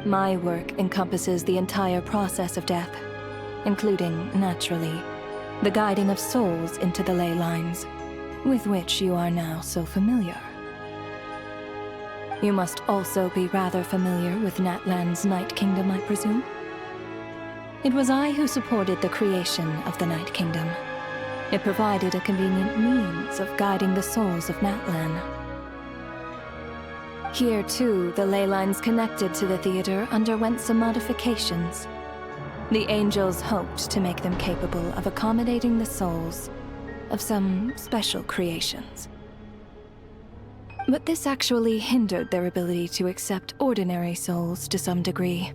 My work encompasses the entire process of death, including, naturally, the guiding of souls into the ley lines, with which you are now so familiar. You must also be rather familiar with Natlan's Night Kingdom, I presume? It was I who supported the creation of the Night Kingdom. It provided a convenient means of guiding the souls of Natlan. Here, too, the ley lines connected to the theater underwent some modifications. The angels hoped to make them capable of accommodating the souls of some special creations. But this actually hindered their ability to accept ordinary souls to some degree.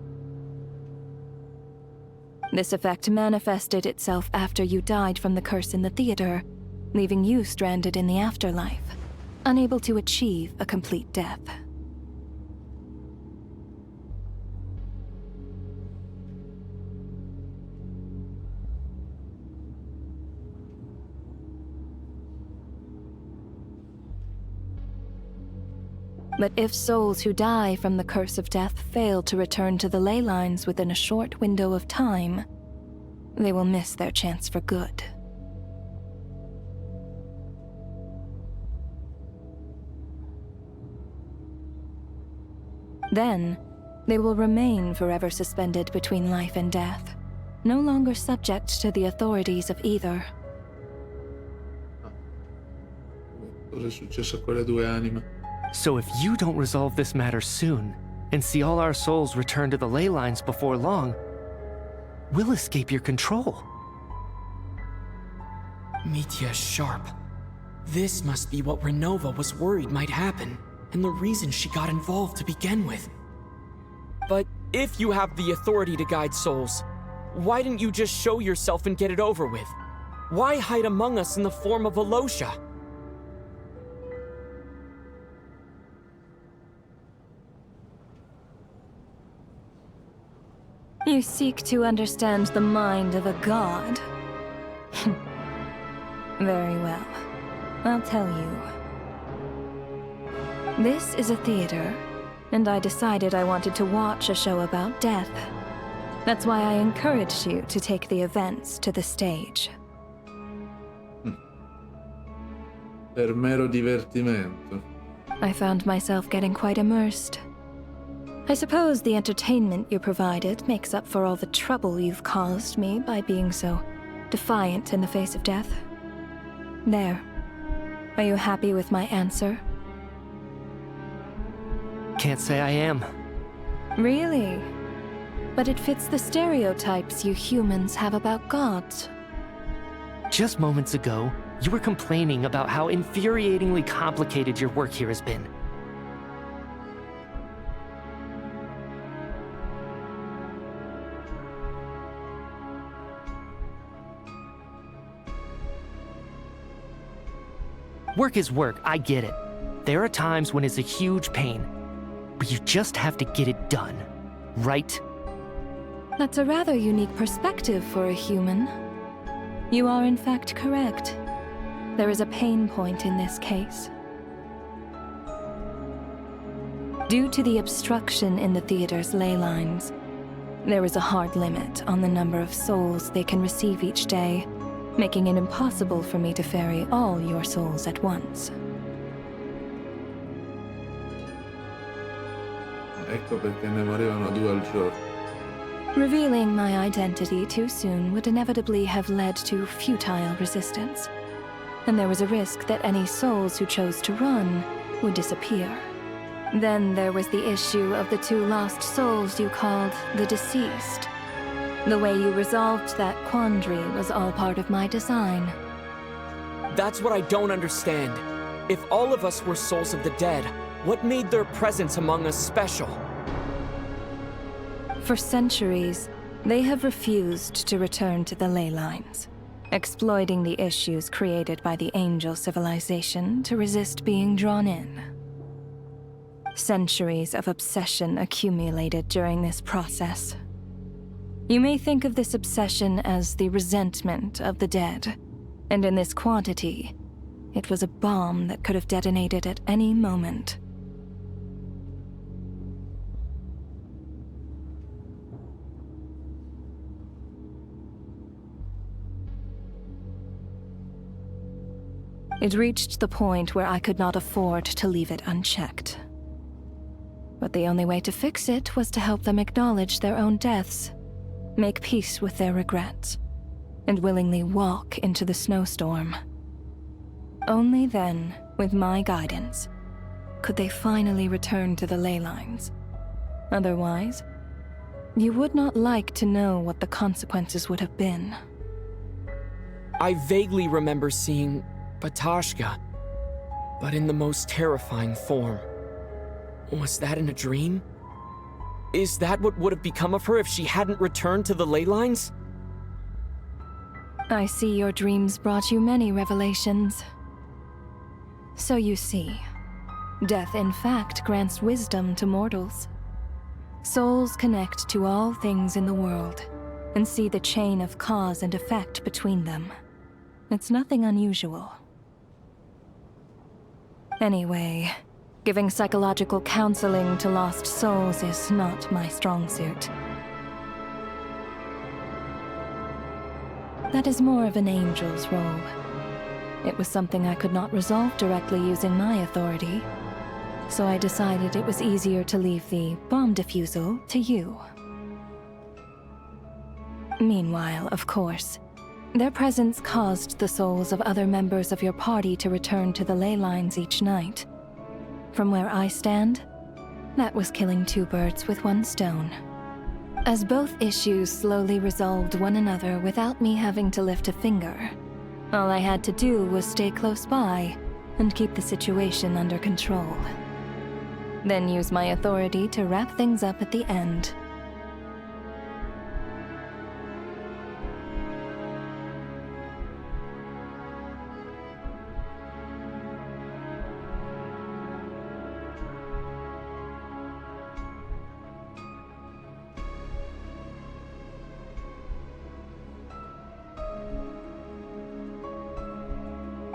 This effect manifested itself after you died from the curse in the theater, leaving you stranded in the afterlife, unable to achieve a complete death. But if souls who die from the curse of death fail to return to the ley lines within a short window of time, they will miss their chance for good. Then, they will remain forever suspended between life and death, no longer subject to the authorities of either. Cosa è successo a quelle due anime? So if you don't resolve this matter soon, and see all our souls return to the ley lines before long, we'll escape your control. Mitya's sharp. This must be what Renova was worried might happen, and the reason she got involved to begin with. But if you have the authority to guide souls, why didn't you just show yourself and get it over with? Why hide among us in the form of Alosha? You seek to understand the mind of a god? Very well. I'll tell you. This is a theater, and I decided I wanted to watch a show about death. That's why I encouraged you to take the events to the stage. Per mero divertimento. I found myself getting quite immersed. I suppose the entertainment you provided makes up for all the trouble you've caused me by being so defiant in the face of death. There. Are you happy with my answer? Can't say I am. Really? But it fits the stereotypes you humans have about gods. Just moments ago, you were complaining about how infuriatingly complicated your work here has been. Work is work, I get it. There are times when it's a huge pain, but you just have to get it done, right? That's a rather unique perspective for a human. You are in fact correct. There is a pain point in this case. Due to the obstruction in the theater's ley lines, there is a hard limit on the number of souls they can receive each day, making it impossible for me to ferry all your souls at once. Ecco perché ne morivano 2 al giorno. Revealing my identity too soon would inevitably have led to futile resistance, and there was a risk that any souls who chose to run would disappear. Then there was the issue of the 2 lost souls you called the deceased. The way you resolved that quandary was all part of my design. That's what I don't understand. If all of us were souls of the dead, what made their presence among us special? For centuries, they have refused to return to the ley lines, exploiting the issues created by the angel civilization to resist being drawn in. Centuries of obsession accumulated during this process. You may think of this obsession as the resentment of the dead, and in this quantity, it was a bomb that could have detonated at any moment. It reached the point where I could not afford to leave it unchecked. But the only way to fix it was to help them acknowledge their own deaths, make peace with their regrets, and willingly walk into the snowstorm. Only then, with my guidance, could they finally return to the ley lines. Otherwise, you would not like to know what the consequences would have been. I vaguely remember seeing Batashka, but in the most terrifying form. Was that in a dream? Is that what would have become of her if she hadn't returned to the ley lines? I see your dreams brought you many revelations. So you see, death in fact grants wisdom to mortals. Souls connect to all things in the world and see the chain of cause and effect between them. It's nothing unusual. Anyway, giving psychological counseling to lost souls is not my strong suit. That is more of an angel's role. It was something I could not resolve directly using my authority, so I decided it was easier to leave the bomb defusal to you. Meanwhile, of course, their presence caused the souls of other members of your party to return to the ley lines each night. From where I stand, that was killing two birds with one stone. As both issues slowly resolved one another without me having to lift a finger, all I had to do was stay close by and keep the situation under control. Then use my authority to wrap things up at the end.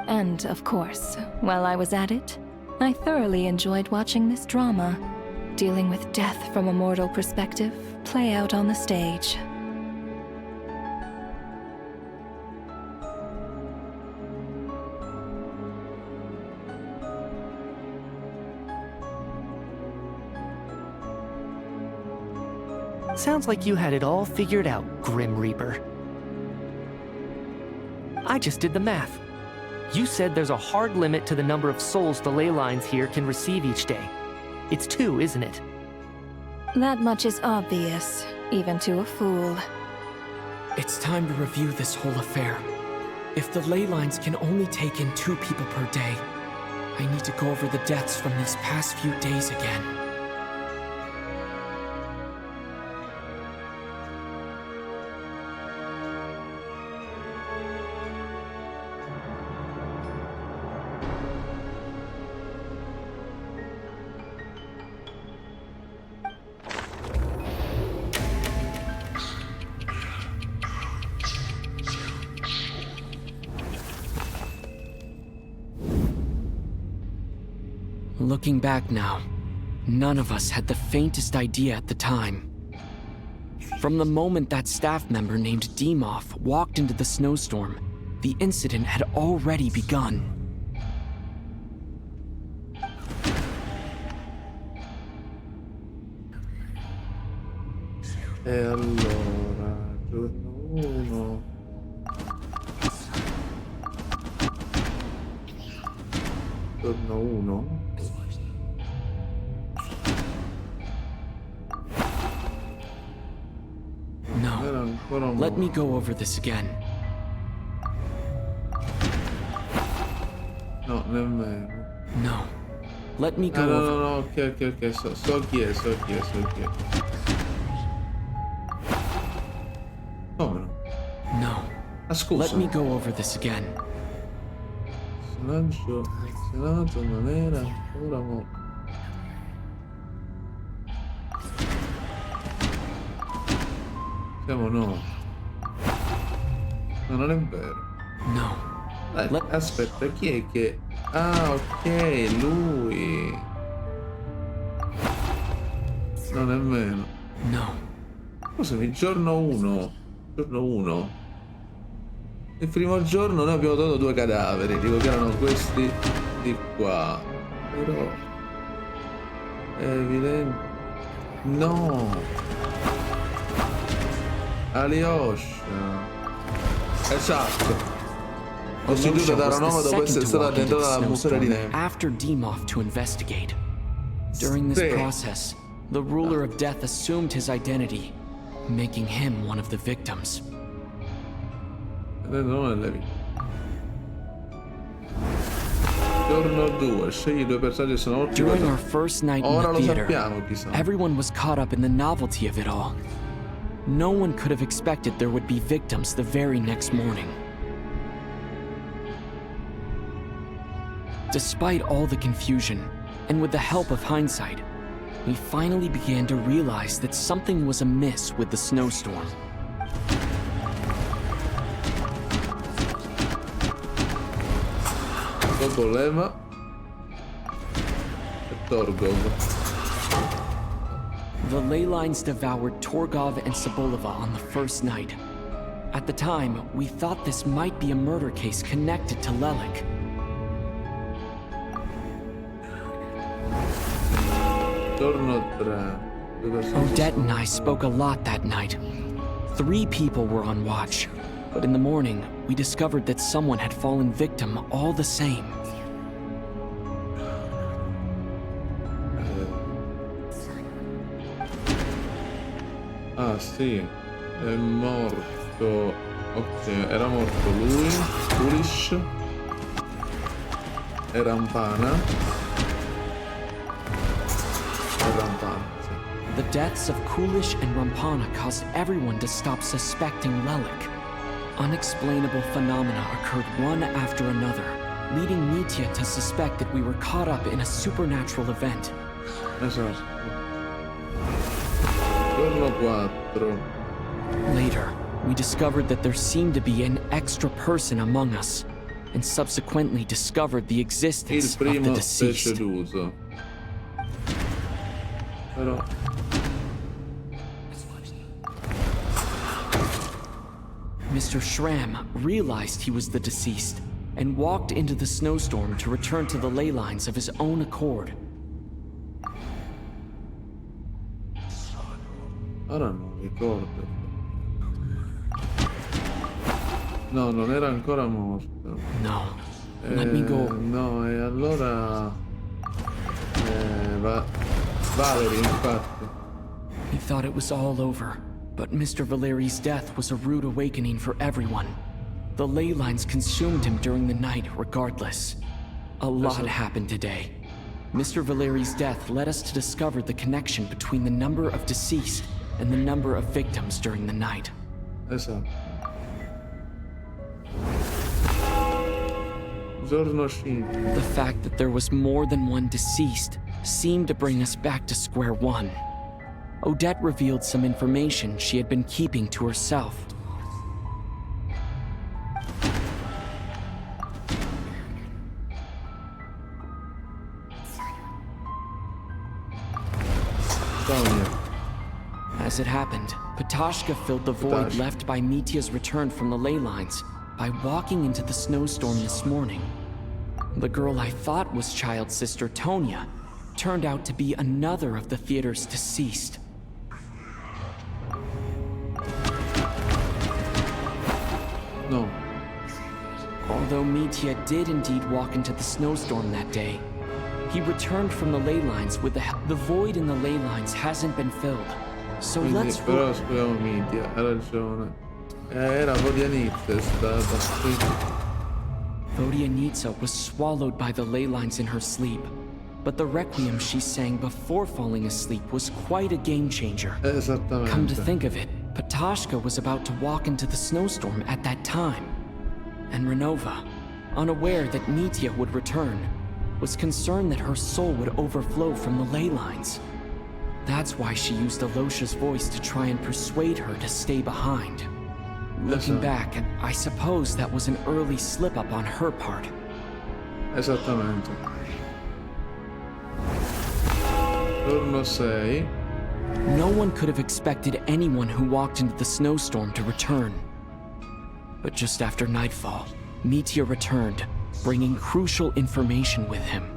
And, of course, while I was at it, I thoroughly enjoyed watching this drama, dealing with death from a mortal perspective, play out on the stage. Sounds like you had it all figured out, Grim Reaper. I just did the math. You said there's a hard limit to the number of souls the ley lines here can receive each day. It's 2, isn't it? That much is obvious, even to a fool. It's time to review this whole affair. If the ley lines can only take in 2 people per day, I need to go over the deaths from these past few days again. Looking back now, none of us had the faintest idea at the time. From the moment that staff member named Dimov walked into the snowstorm, the incident had already begun. E allora, giorno 1. Giorno 1. No. Let me go over this again. No, nemmeno. No. Let me go no, over... no, ok, so chi è. Come no? No. Scusa. Let me go over this again. Personaggio selezionato non era ancora morto. Siamo noi. No, non è vero. No. Aspetta, chi è che... Ah, ok, lui. No, nemmeno. No. Scusami, giorno 1. Giorno 1. Il primo giorno noi abbiamo trovato 2 cadaveri. Dico che erano questi di qua. Però... è evidente... No. Alyosha. Esatto. Costituito da Ronoma dopo essere stata addentrata dalla musera di neve. After Demoff to investigate. During this process, the ruler of death assumed his identity, making him one of the victims. Giorno 2, scegli 2 personaggi che sono morti. During our first night in Ora the lo theater, sappiamo chi sono. everyone was caught up in the novelty of it all. No one could have expected there would be victims the very next morning. Despite all the confusion, and with the help of hindsight, we finally began to realize that something was amiss with the snowstorm. Dopo leva e Torgov. The ley lines devoured Torgov and Sobolova on the first night. At the time, we thought this might be a murder case connected to Lelik. Giorno 3. Odette and I spoke a lot that night. 3 people were on watch, but in the morning, we discovered that someone had fallen victim all the same. Ah sì, è morto. Ok, era morto lui, Kulish e Rampana. The deaths of Kulish and Rampana caused everyone to stop suspecting Lelik. Unexplainable phenomena occurred one after another, leading Mitya to suspect that we were caught up in a supernatural event. Esatto. Giorno 4. Later, we discovered that there seemed to be an extra person among us, and subsequently discovered the existence Il of the primo deceased. deceduto. Però... Mr. Schramm realized he was the deceased and walked into the snowstorm to return to the ley lines of his own accord. Ora non ricordo. No, non era ancora morto. No. Let me go. No, e allora... Valerie, infatti. He thought it was all over, but Mr. Valeri's death was a rude awakening for everyone. The ley lines consumed him during the night regardless. A lot happened today. Mr. Valeri's death led us to discover the connection between the number of deceased and the number of victims during the night. Esatto. Giorno 5. The fact that there was more than one deceased seemed to bring us back to square one. Odette revealed some information she had been keeping to herself. As it happened, Patashka filled the void left by Mitya's return from the ley lines by walking into the snowstorm this morning. The girl I thought was child sister Tonya turned out to be another of the theater's deceased. No. Although Mitya did indeed walk into the snowstorm that day, he returned from the ley lines with the void in the ley lines hasn't been filled. So Quindi, let's... però scusiamo Mitya, ha ragione. Era Vodianitsa, è stata. Vodianitsa was swallowed by the ley lines in her sleep, but the requiem she sang before falling asleep was quite a game changer. Esattamente. Come to think of it, Patashka was about to walk into the snowstorm at that time. And Renova, unaware that Mitya would return, was concerned that her soul would overflow from the ley lines. That's why she used Alocia's voice to try and persuade her to stay behind. Looking back, I suppose that was an early slip-up on her part. Esattamente. Turno 6. No one could have expected anyone who walked into the snowstorm to return. But just after nightfall, Mitya returned, bringing crucial information with him.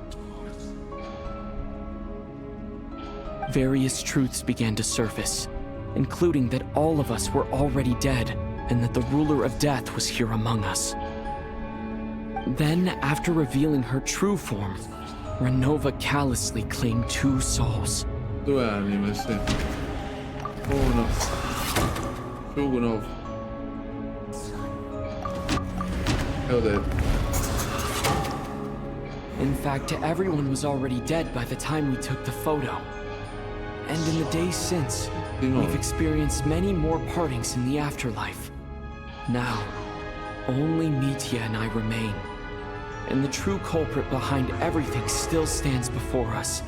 Various truths began to surface, including that all of us were already dead, and that the ruler of death was here among us. Then, after revealing her true form, Renova callously claimed 2 souls. 2 anime, sì. Uno. Shugunov. E ho detto. In fact, everyone was already dead by the time we took the photo. And in the days since, we've experienced many more partings in the afterlife. Now, only Mitya and I remain. And the true culprit behind everything still stands before us.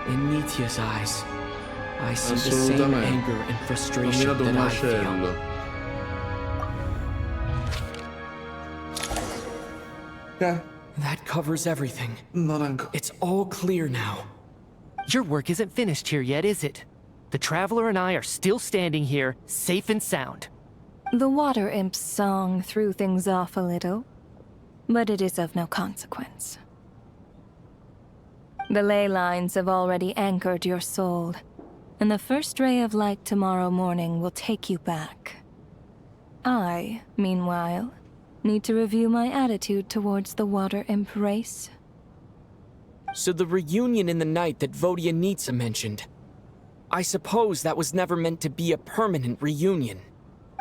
In Mitya's eyes, I see the same anger and frustration that I feel. Yeah. That covers everything. Non It's all clear now. Your work isn't finished here yet, is it? The Traveler and I are still standing here, safe and sound. The Water Imp's song threw things off a little, but it is of no consequence. The ley lines have already anchored your soul, and the first ray of light tomorrow morning will take you back. I, meanwhile, need to review my attitude towards the Water Imp race. So the reunion in the night that Vuoi mentioned, I suppose that was never meant to be a permanent reunion.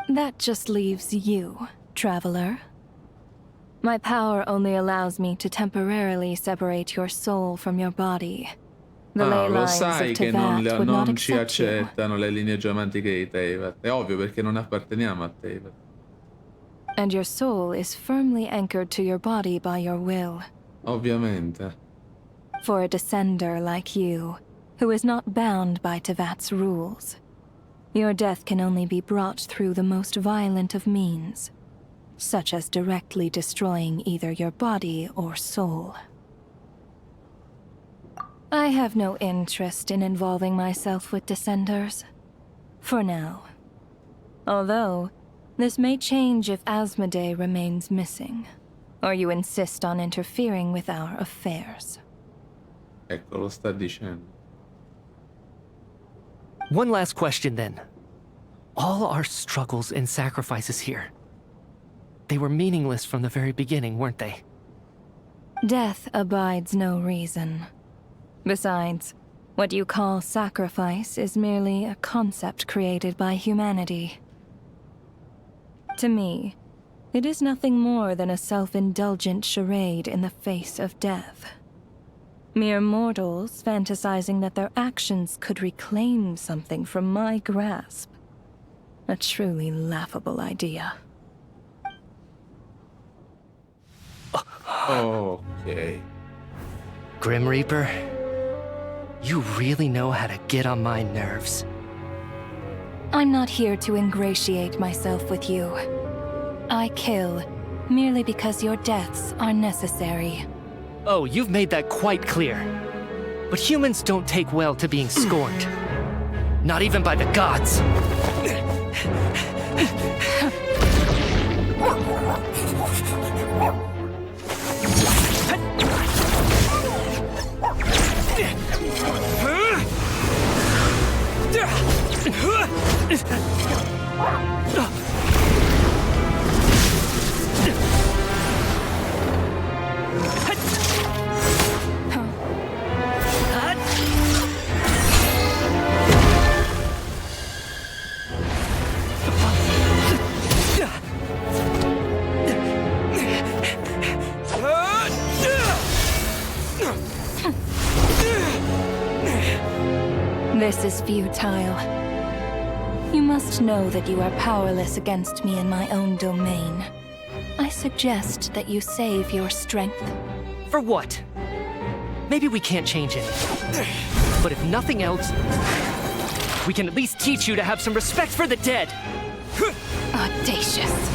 That just leaves you, Traveler. My power only allows me to temporarily separate your soul from your body. The ley lo lines sai of che Teyvat would not non ci accept you. accettano le linee geometriche di Teyvat. È ovvio perché non apparteniamo a Teyvat. And your soul is firmly anchored to your body by your will. Ovviamente. For a descender like you, who is not bound by Teyvat's rules, your death can only be brought through the most violent of means, such as directly destroying either your body or soul. I have no interest in involving myself with descenders, for now. Although, this may change if Asmodee remains missing, or you insist on interfering with our affairs. Ecco, lo sta dicendo. One last question then. All our struggles and sacrifices here, they were meaningless from the very beginning, weren't they? Death abides no reason. Besides, what you call sacrifice is merely a concept created by humanity. To me, it is nothing more than a self-indulgent charade in the face of death. Mere mortals fantasizing that their actions could reclaim something from my grasp. A truly laughable idea. Okay. Grim Reaper, you really know how to get on my nerves. I'm not here to ingratiate myself with you. I kill merely because your deaths are necessary. Oh, you've made that quite clear. But humans don't take well to being scorned. Not even by the gods. This is futile. You must know that you are powerless against me in my own domain. I suggest that you save your strength. For what? Maybe we can't change it. But if nothing else, we can at least teach you to have some respect for the dead. Audacious.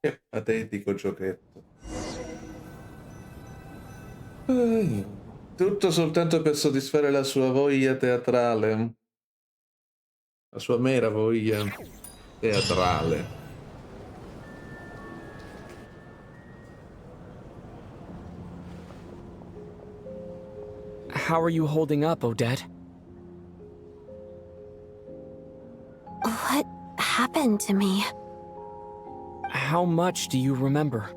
Che patetico giochetto. Tutto soltanto per soddisfare la sua voglia teatrale. La sua mera voglia teatrale. How are you holding up, Odette? What happened to me? How much do you remember?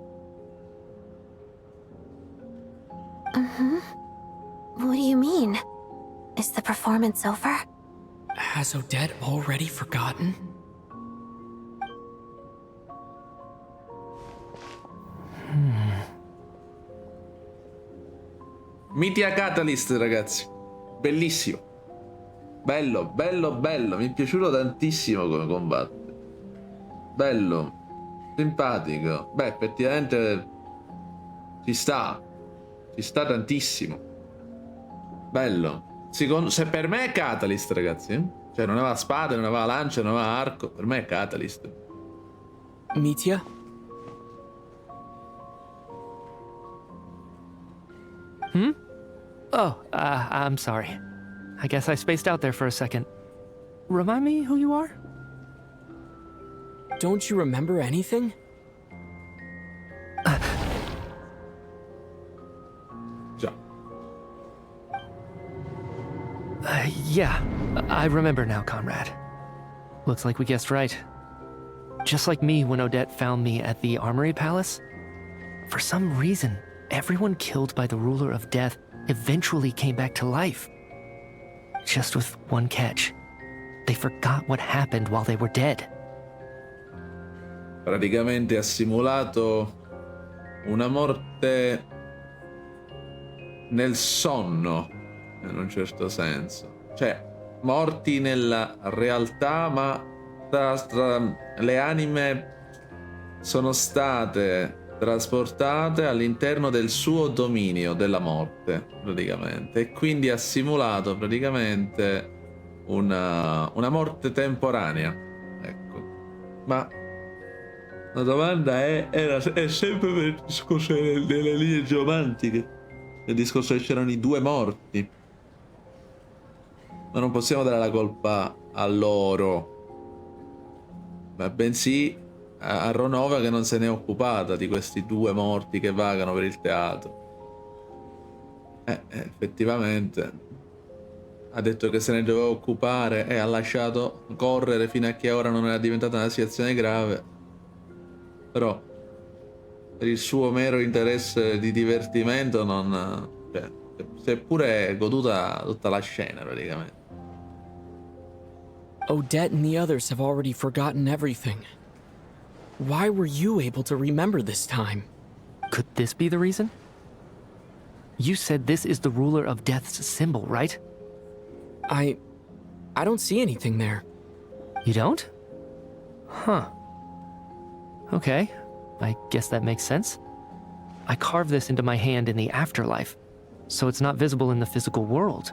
What do you mean? Is the performance over? Has Odette already forgotten? Mitia Catalyst, ragazzi. Bellissimo. Bello, bello, bello. Mi è piaciuto tantissimo come combatte. Bello. Simpatico. Beh, effettivamente ci sta. Ci sta tantissimo. Bello. Se per me è Catalyst, ragazzi. Cioè non aveva spade, non aveva lance, non aveva arco. Per me è Catalyst. Mitya? Oh, I'm sorry. I guess I spaced out there for a second. Remind me who you are? Don't you remember anything? Già. Yeah, I remember now, comrade. Looks like we guessed right. Just like me when Odette found me at the Armory Palace. For some reason, everyone killed by the Ruler of Death eventually came back to life. Just with one catch. They forgot what happened while they were dead. Praticamente ha simulato una morte nel sonno, in un certo senso. Cioè, morti nella realtà, ma le anime sono state trasportate all'interno del suo dominio della morte, praticamente. E quindi ha simulato praticamente una morte temporanea. Ecco. Ma la domanda è sempre per il discorso delle linee geomantiche. Nel discorso che c'erano i due morti. Ma non possiamo dare la colpa a loro, ma bensì a Ronova che non se n'è occupata di questi due morti che vagano per il teatro. Effettivamente ha detto che se ne doveva occupare e ha lasciato correre fino a che ora non era diventata una situazione grave. Però per il suo mero interesse di divertimento non... Cioè, si è pure goduta tutta la scena praticamente. Odette and the others have already forgotten everything. Why were you able to remember this time? Could this be the reason? You said this is the ruler of death's symbol, right? I don't see anything there. You don't? Huh. Okay, I guess that makes sense. I carved this into my hand in the afterlife, so it's not visible in the physical world.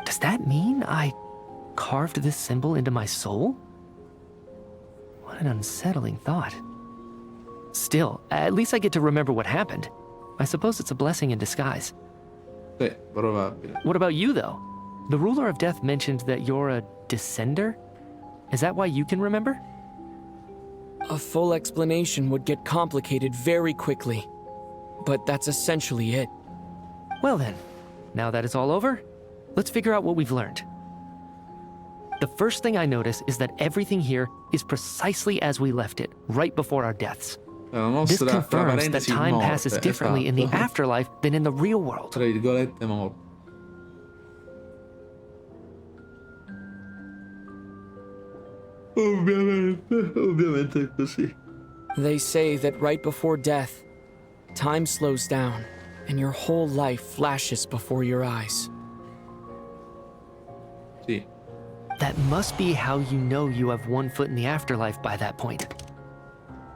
Does that mean I carved this symbol into my soul? What an unsettling thought. Still, at least I get to remember what happened. I suppose it's a blessing in disguise. Sì, probabile. What about you, though? The ruler of death mentioned that you're a descender? Is that why you can remember? A full explanation would get complicated very quickly, but that's essentially it. Well then, now that it's all over, let's figure out what we've learned. The first thing I notice is that everything here is precisely as we left it, right before our deaths. This confirms that time passes differently in the afterlife than in the real world. Tra virgolette morte. Ovviamente è così. They say that right before death, time slows down, and your whole life flashes before your eyes. Sì. That must be how you know you have one foot in the afterlife by that point.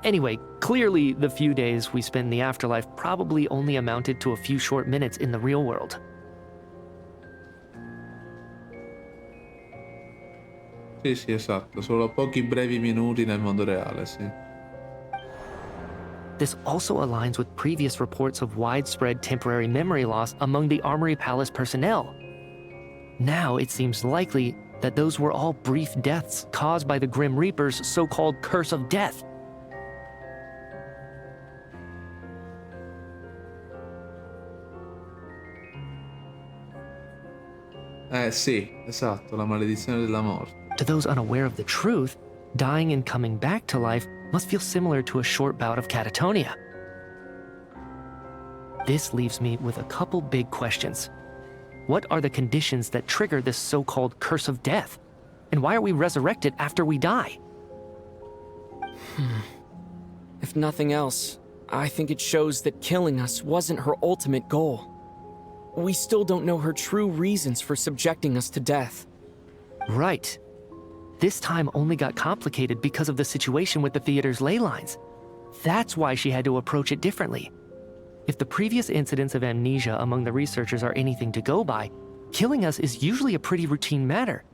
Anyway, clearly the few days we spent in the afterlife probably only amounted to a few short minutes in the real world. Sì, sì, esatto, solo pochi brevi minuti nel mondo reale, sì. This also aligns with previous reports of widespread temporary memory loss among the Armory Palace personnel. Now it seems likely that those were all brief deaths caused by the Grim Reaper's so-called curse of death. Sì, esatto, la maledizione della morte. To those unaware of the truth, dying and coming back to life must feel similar to a short bout of catatonia. This leaves me with a couple big questions. What are the conditions that trigger this so-called curse of death? And why are we resurrected after we die? If nothing else, I think it shows that killing us wasn't her ultimate goal. We still don't know her true reasons for subjecting us to death. Right. This time only got complicated because of the situation with the theater's ley lines. That's why she had to approach it differently. If the previous incidents of amnesia among the researchers are anything to go by, killing us is usually a pretty routine matter.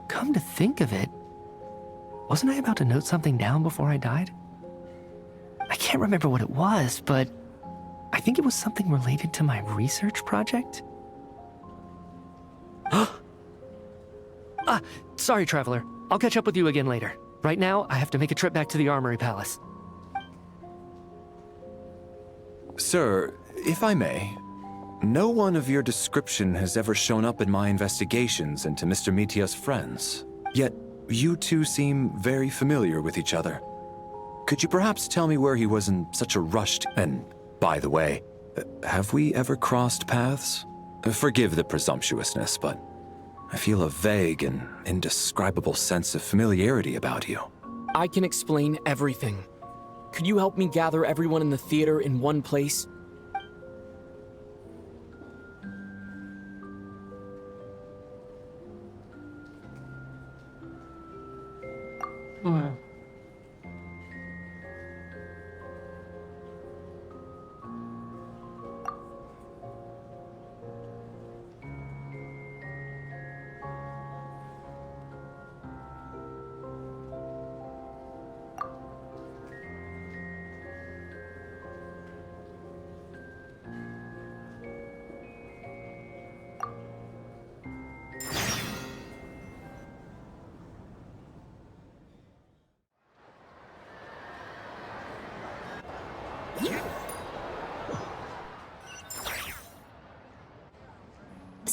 Come to think of it, wasn't I about to note something down before I died? I can't remember what it was, but I think it was something related to my research project. Sorry, Traveler. I'll catch up with you again later. Right now, I have to make a trip back to the Armory Palace. Sir, if I may, no one of your description has ever shown up in my investigations into Mr. Mitia's friends. Yet, you two seem very familiar with each other. Could you perhaps tell me where he was in such a rush to— And, by the way, have we ever crossed paths? Forgive the presumptuousness, but I feel a vague and indescribable sense of familiarity about you. I can explain everything. Could you help me gather everyone in the theater in one place?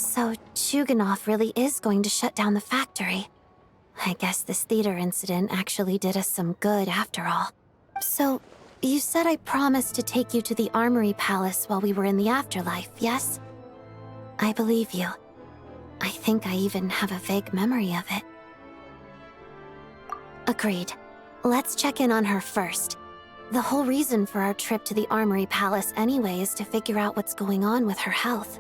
So Chuganov really is going to shut down the factory. I guess this theater incident actually did us some good after all. So, you said I promised to take you to the Armory Palace while we were in the afterlife, yes? I believe you. I think I even have a vague memory of it. Agreed. Let's check in on her first. The whole reason for our trip to the Armory Palace anyway is to figure out what's going on with her health.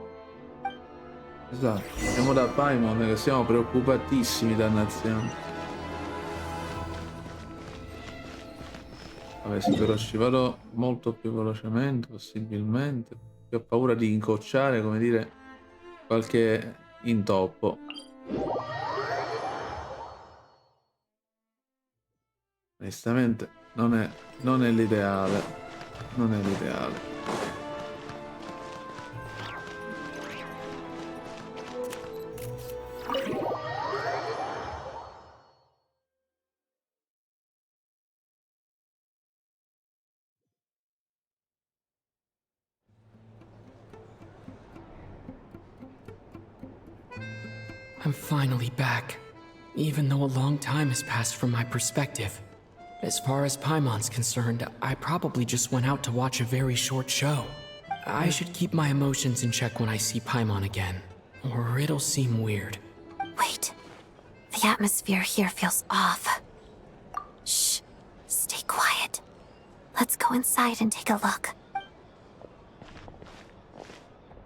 Esatto, andiamo da Paimon che siamo preoccupatissimi, dannazione. Vabbè sì, però ci vado molto più velocemente, possibilmente. Ho paura di incocciare, come dire, qualche intoppo. Onestamente non è l'ideale. Non è l'ideale. I'm finally back, even though a long time has passed from my perspective. As far as Paimon's concerned, I probably just went out to watch a very short show. I should keep my emotions in check when I see Paimon again, or it'll seem weird. Wait. The atmosphere here feels off. Shh. Stay quiet. Let's go inside and take a look.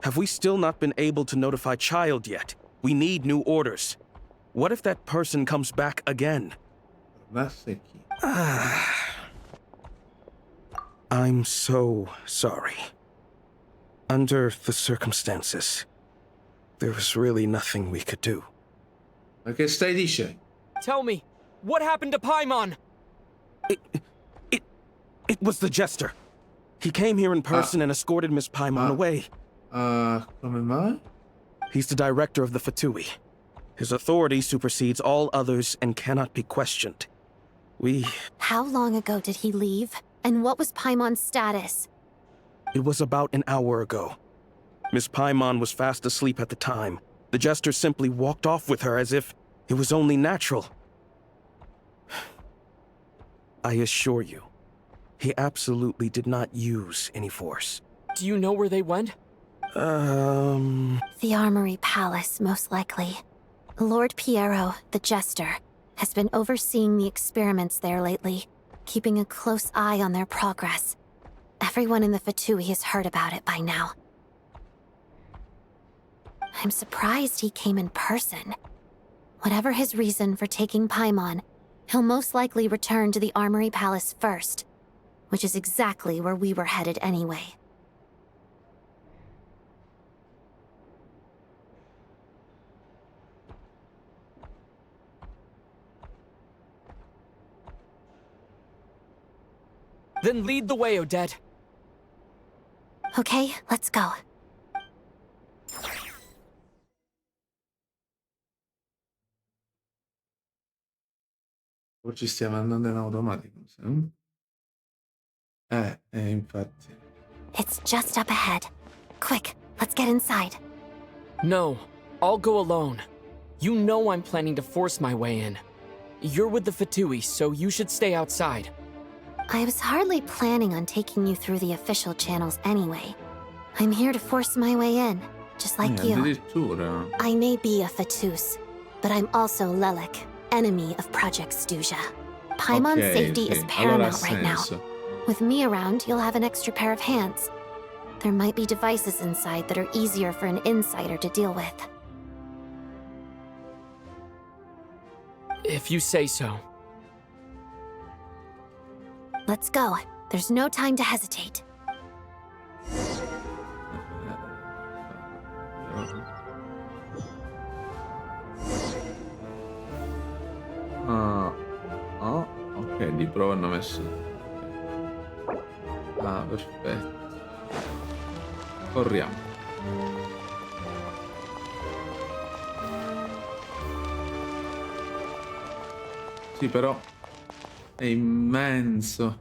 Have we still not been able to notify Child yet? We need new orders. What if that person comes back again? I'm so sorry. Under the circumstances, there was really nothing we could do. Ma che stai dicendo? Tell me, what happened to Paimon? It was the Jester. He came here in person and escorted Miss Paimon away. Come mai? He's the director of the Fatui. His authority supersedes all others and cannot be questioned. How long ago did he leave? And what was Paimon's status? It was about an hour ago. Miss Paimon was fast asleep at the time. The Jester simply walked off with her as if it was only natural. I assure you, he absolutely did not use any force. Do you know where they went? The Armory Palace, most likely. Lord Piero, the Jester, has been overseeing the experiments there lately, keeping a close eye on their progress. Everyone in the Fatui has heard about it by now. I'm surprised he came in person. Whatever his reason for taking Paimon, he'll most likely return to the Armory Palace first, which is exactly where we were headed anyway. Then lead the way, Odette. Okay, let's go. O ci stiamo andando in automatico, sì? Infatti. It's just up ahead. Quick, let's get inside. No, I'll go alone. You know I'm planning to force my way in. You're with the Fatui, so you should stay outside. I was hardly planning on taking you through the official channels anyway. I'm here to force my way in, just like you. Addirittura. I may be a Fatus, but I'm also Lelik, enemy of Project Stuja. Paimon's safety is paramount right now. With me around, you'll have an extra pair of hands. There might be devices inside that are easier for an insider to deal with. If you say so. Let's go. There's no time to hesitate. Ok, di prova hanno messo. Perfetto. Corriamo. Sì, però è immenso.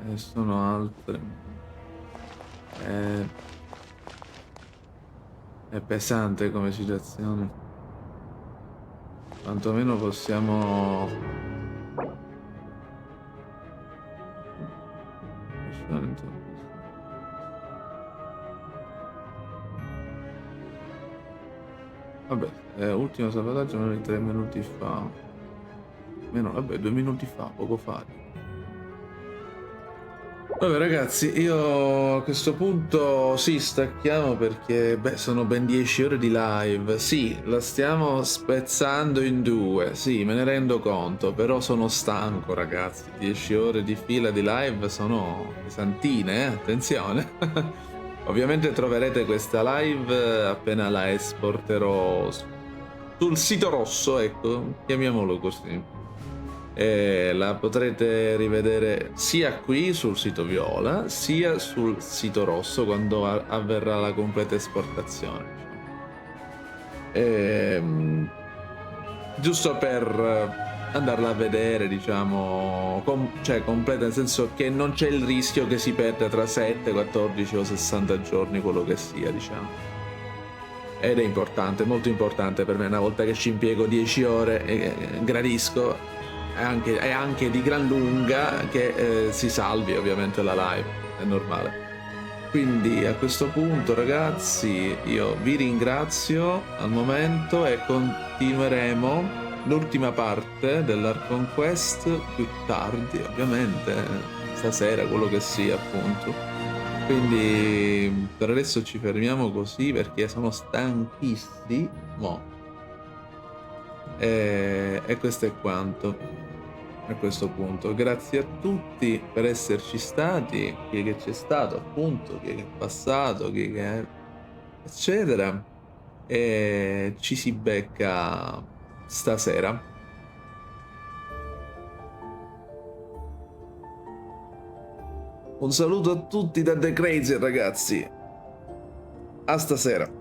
E sono altre. È pesante come situazione. Quantomeno possiamo... Vabbè, ultimo salvataggio meno di 3 minuti fa. Vabbè, 2 minuti fa, poco fa. Vabbè ragazzi, io a questo punto sì, stacchiamo perché sono ben 10 ore di live. Sì, la stiamo spezzando in due, sì, me ne rendo conto, però sono stanco ragazzi. 10 ore di fila di live sono pesantine, attenzione. Ovviamente troverete questa live appena la esporterò sul sito rosso, ecco, chiamiamolo così. E la potrete rivedere sia qui sul sito viola, sia sul sito rosso quando avverrà la completa esportazione. Giusto per andarla a vedere, diciamo, cioè completa, nel senso che non c'è il rischio che si perda tra 7, 14 o 60 giorni, quello che sia, diciamo. Ed è importante, molto importante per me, una volta che ci impiego 10 ore, gradisco, è anche di gran lunga che si salvi ovviamente la live, è normale. Quindi a questo punto ragazzi io vi ringrazio al momento e continueremo l'ultima parte dell'Archon Quest più tardi, ovviamente, stasera, quello che sia, appunto. Quindi per adesso ci fermiamo così perché sono stanchissimo. E questo è quanto a questo punto. Grazie a tutti per esserci stati, chi che c'è stato, appunto, chi che è passato, chi che è... eccetera. E ci si becca stasera. Un saluto a tutti da The Crazy ragazzi. A stasera.